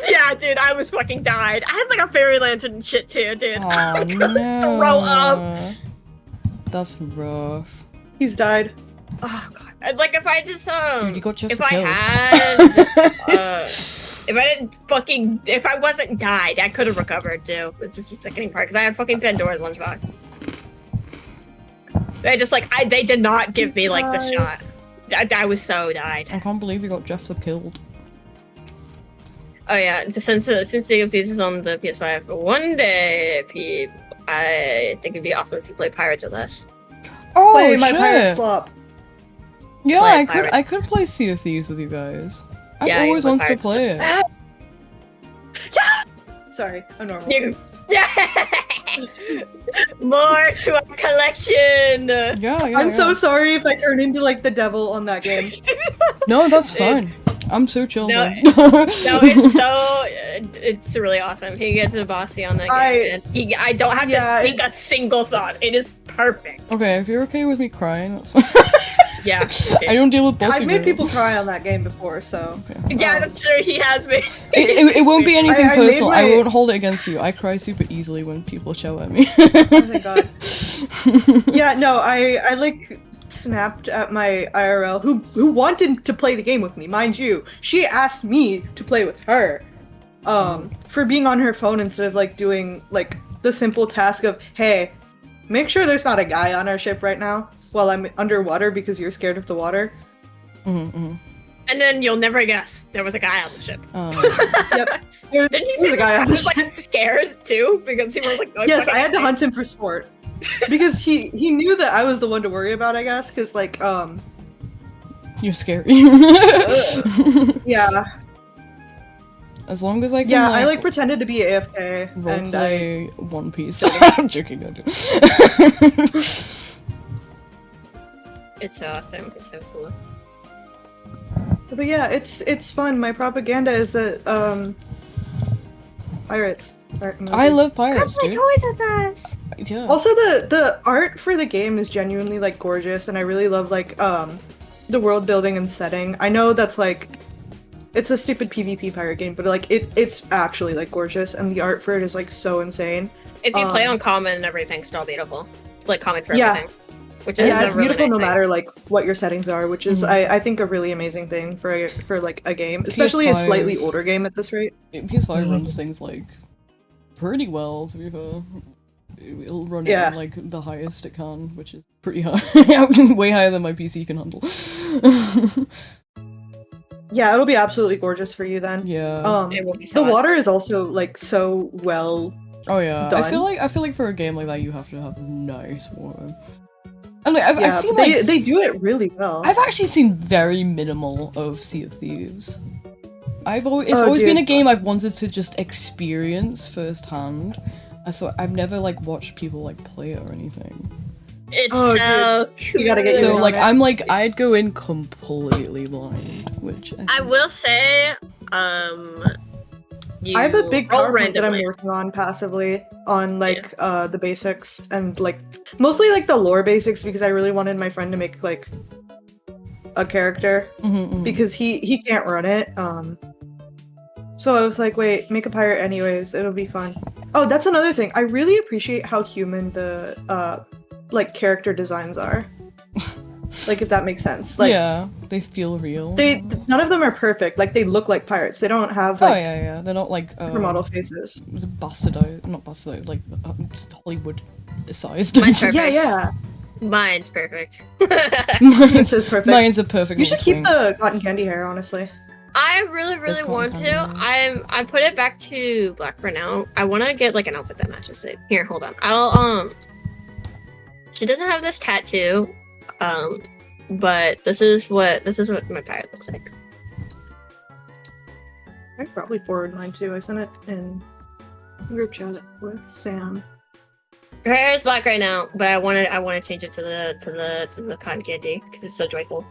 B: yeah, dude, I was fucking died. I had like a fairy lantern and shit too, dude.
A: Oh
B: I couldn't
A: no.
B: throw up.
A: That's rough.
C: He's died.
B: Oh god. And, like if I just
A: Dude, you got just
B: if I
A: killed.
B: had if I wasn't died, I could have recovered too. It's just the sickening part because I had fucking Pandora's lunchbox. They did not give me like the
C: Died.
B: shot. I was so died.
A: I can't believe you got Jeff the killed.
B: Oh yeah, since Sea of Thieves is on the PS5, one day, Pete, I think it'd be awesome if you play Pirates with us.
A: Oh
C: Play my
A: shit!
C: pirate slop.
A: Yeah,
B: Play Pirates.
A: I could play Sea of Thieves with you guys. I've
B: Yeah, you
A: always
B: can
A: wanted
B: play
A: to play it.
C: Sorry, I'm normal.
B: You, more to our collection.
A: Yeah,
C: I'm so sorry if I turn into like the devil on that game.
A: No, that's
B: Dude.
A: fine. I'm so chill.
B: No,
A: man.
B: No, it's really awesome. He gets a bossy on that game, and I don't have
C: Yeah,
B: to think a single thought. It is perfect.
A: Okay, if you're okay with me crying, that's fine.
B: Yeah.
A: I don't deal with bossy
C: I've made
A: girls.
C: people cry on that game before, so.
B: Yeah, that's true. He has me.
A: It won't be anything
C: I made
A: personal. I
C: my-
A: won't hold it against you. I cry super easily when people shout at me.
C: Oh thank God. Yeah, no, I like snapped at my IRL who wanted to play the game with me, mind you. She asked me to play with her. For being on her phone instead of like doing like the simple task of, hey, make sure there's not a guy on our ship right now while I'm underwater because you're scared of the water.
A: Mm-hmm.
B: And then you'll never guess there was a guy on the ship.
C: Yep. There's
B: Didn't you
C: there's
B: say
C: a guy on
B: he
C: the
B: was like
C: ship.
B: scared too because he was like going
C: Yes,
B: fucking
C: I had to
B: insane?
C: hunt him for sport. Because he knew that I was the one to worry about, I guess, because like
A: You're scary.
C: yeah.
A: As long as I can.
C: Yeah, I like pretended to be AFK and I
A: roleplay One Piece. I'm joking. I do.
B: It's so awesome. It's so cool.
C: But yeah, it's fun. My propaganda is that pirates.
A: I love pirates,
B: Come play
A: dude.
B: toys with us.
A: Yeah.
C: Also, the art for the game is genuinely like gorgeous, and I really love like the world building and setting. I know that's like it's a stupid PvP pirate game, but like it's actually like gorgeous, and the art for it is like so insane.
B: If you play on common and everything's still beautiful. Like common for
C: Yeah.
B: everything. Which is
C: Yeah,
B: a
C: it's
B: really
C: beautiful
B: nice
C: no
B: thing.
C: matter like what your settings are, which is I think a really amazing thing for like a game, especially a
A: PS5.
C: slightly older game at this rate.
A: PS5 runs things like pretty well, to be fair. It'll run it
C: Yeah.
A: on like the highest it can, which is pretty high. Way higher than my PC can handle.
C: Yeah, it'll be absolutely gorgeous for you then.
A: Yeah.
B: It will be
C: The
B: so
C: water is also like so well.
A: Oh yeah.
C: done.
A: I feel like for a game like that you have to have nice water. And like I've
C: Yeah,
A: seen
C: but
A: like
C: they do it really well.
A: I've actually seen very minimal of Sea of Thieves. It's
C: Oh,
A: always been a
C: dude.
A: game I've wanted to just experience firsthand. So I've never like watched people like play it or anything.
B: It's
C: Oh,
B: so
C: You gotta get
B: cool.
C: your
A: So
C: on
A: like
C: it.
A: I'd go in completely blind, which
B: I
A: think-
B: will say, you
C: I have a big
B: roll
C: PowerPoint that I'm
B: randomly.
C: working on passively on like the basics and like mostly like the lore basics because I really wanted my friend to make like a character because he can't run it. So I was like, wait, make a pirate anyways. It'll be fun. Oh, that's another thing. I really appreciate how human the like character designs are. Like if that makes sense. Like
A: yeah, they feel real.
C: none of them are perfect. Like they look like pirates. They don't have
A: Oh
C: like
A: yeah, they're not like
C: model faces.
A: bastardized, not bastardized, like Hollywood sized.
B: Mine's perfect.
C: Yeah.
B: Mine's perfect.
C: This is perfect.
A: Mine's a perfect.
C: You should
A: little
C: keep
A: twink.
C: the cotton candy hair, honestly.
B: I really
A: There's
B: want
A: cotton
B: to.
A: candy.
B: I put it back to black for now. I want to get like an outfit that matches it. Here, hold on. I'll She doesn't have this tattoo, but this is what my pirate looks like.
C: I could probably forward mine too. I sent it in group chat with Sam.
B: Her hair is black right now, but I want to change it to the cotton candy because it's so joyful.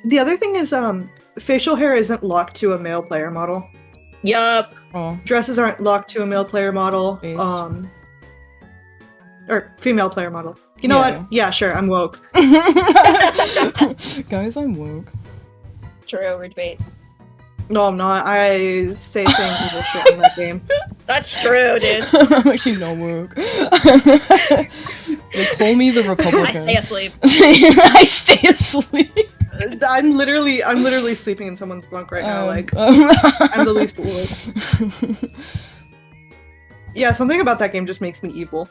C: The other thing is, facial hair isn't locked to a male player model.
B: Yup.
A: Oh,
C: Dresses aren't locked to a male player model.
A: Based.
C: Or female player model. You know
A: Yeah.
C: what? Yeah, sure. I'm woke.
A: guys, I'm woke.
B: True, retweet.
C: No, I'm not. I say same evil shit in that game.
B: That's true, dude.
A: I'm actually not woke. They call me the
B: I
A: Republican.
B: stay asleep.
A: I stay asleep.
C: I'm literally sleeping in someone's bunk right now. Like
A: I'm
C: I'm the least woke. Yeah, something about that game just makes me evil,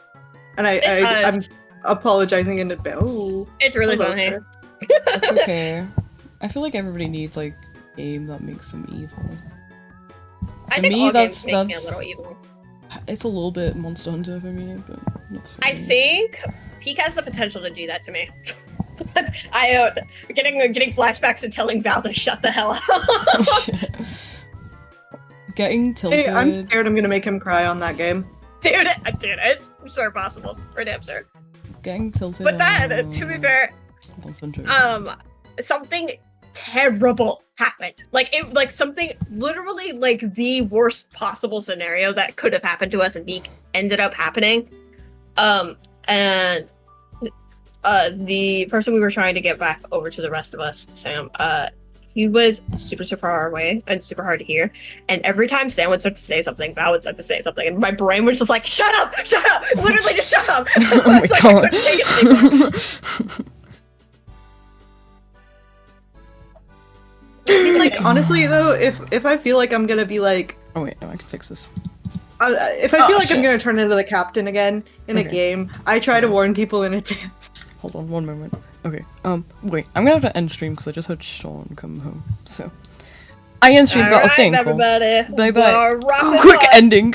C: and I'm apologizing in advance. Oh,
B: It's really
C: hello,
B: funny.
C: sir.
A: It's okay. I feel like everybody needs like a game that makes them evil.
B: I
A: For
B: think
A: me,
B: all
A: that's-
B: games make me a
A: that's-
B: little evil.
A: It's a little bit Monster Hunter for me, but not for
B: I
A: me.
B: think Peak has the potential to do that to me. I getting flashbacks and telling Val to shut the hell up.
A: Getting tilted.
C: Hey, I'm scared I'm gonna make him cry on that game.
B: dude, it's sure possible. For damn sure.
A: Getting tilted.
B: But that,
A: on,
B: to be fair,
A: Monster Hunter.
B: something terrible happened. Like something literally like the worst possible scenario that could have happened to us in Beak ended up happening. And the person we were trying to get back over to the rest of us, Sam, he was super far away and super hard to hear. And every time Sam would start to say something, Val would start to say something, and my brain was just like, shut up! Literally just shut up!
A: Oh my
B: Like, I
A: god.
B: couldn't take it anymore.
C: I mean, like honestly though, if I feel like I'm gonna be like,
A: Oh wait, no, I can fix this.
C: if I feel like I'm
A: shit.
C: gonna turn into the captain again in a
A: Okay.
C: game, I try to warn people in advance.
A: Hold on, one moment. Okay, wait, I'm gonna have to end stream because I just heard Sean come home. So, I end stream, but I'll stay in call.
B: everybody.
A: Bye bye.
B: Rock the
A: Quick
B: clock.
A: ending.